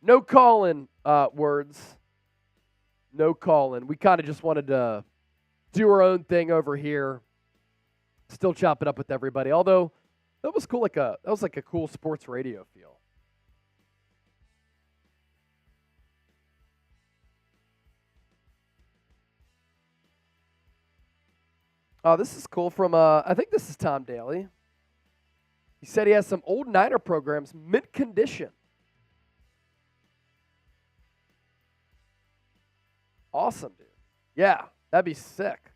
Speaker 1: No calling words. No calling. We kind of just wanted to do our own thing over here. Still chop it up with everybody. Although that was cool, that was like a cool sports radio feel. Oh, this is cool from I think this is Tom Daly. He said he has some old Niner programs mint condition. Awesome, dude. Yeah, that'd be sick.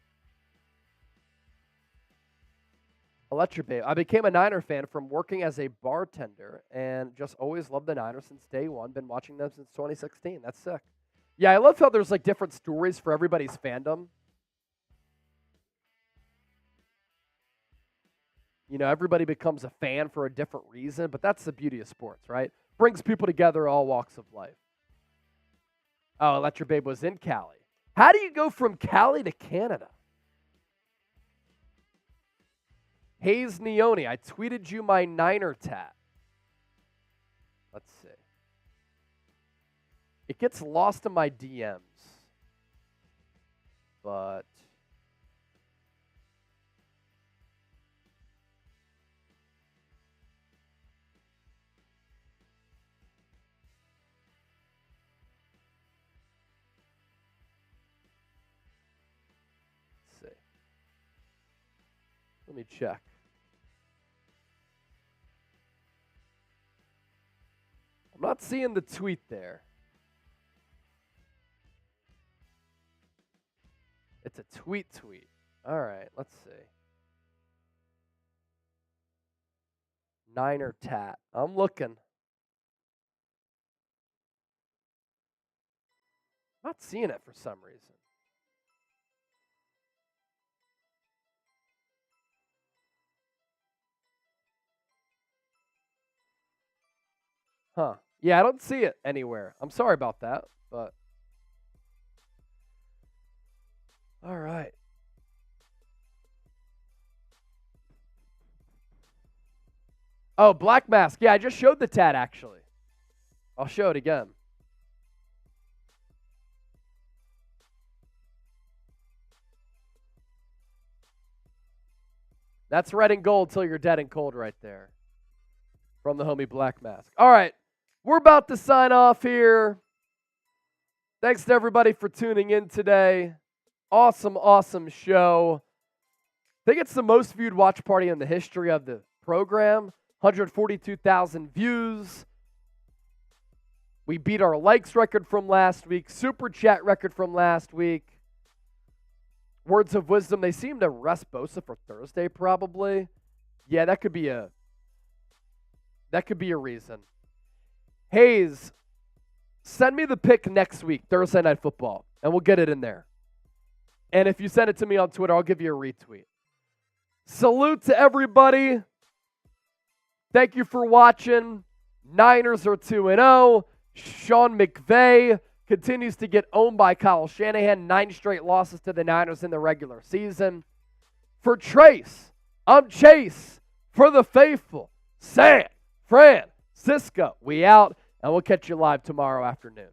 Speaker 1: Electra Babe. I became a Niner fan from working as a bartender and just always loved the Niners since day one. Been watching them since 2016. That's sick. Yeah, I love how there's like different stories for everybody's fandom. You know, everybody becomes a fan for a different reason, but that's the beauty of sports, right? Brings people together, all walks of life. Oh, Electra Babe was in Cali. How do you go from Cali to Canada? Hayes Neone, I tweeted you my Niner tat. Let's see. It gets lost in my DMs. But let me check. I'm not seeing the tweet there. It's a tweet. All right, let's see. Niner tat. I'm looking. I'm not seeing it for some reason. Huh. Yeah, I don't see it anywhere. I'm sorry about that, but all right. Oh, Black Mask. Yeah, I just showed the tat, actually. I'll show it again. That's red and gold till you're dead and cold right there. From the homie Black Mask. All right. We're about to sign off here. Thanks to everybody for tuning in today. Awesome show. I think it's the most viewed watch party in the history of the program. 142,000 views. We beat our likes record from last week. Super chat record from last week. Words of wisdom. They seem to rest Bosa for Thursday probably. Yeah, that could be a reason. Hayes, send me the pick next week, Thursday Night Football, and we'll get it in there. And if you send it to me on Twitter, I'll give you a retweet. Salute to everybody. Thank you for watching. Niners are 2-0. Sean McVay continues to get owned by Kyle Shanahan. 9 straight losses to the Niners in the regular season. For Trace, I'm Chase. For the faithful, San Francisco. We out, and we'll catch you live tomorrow afternoon.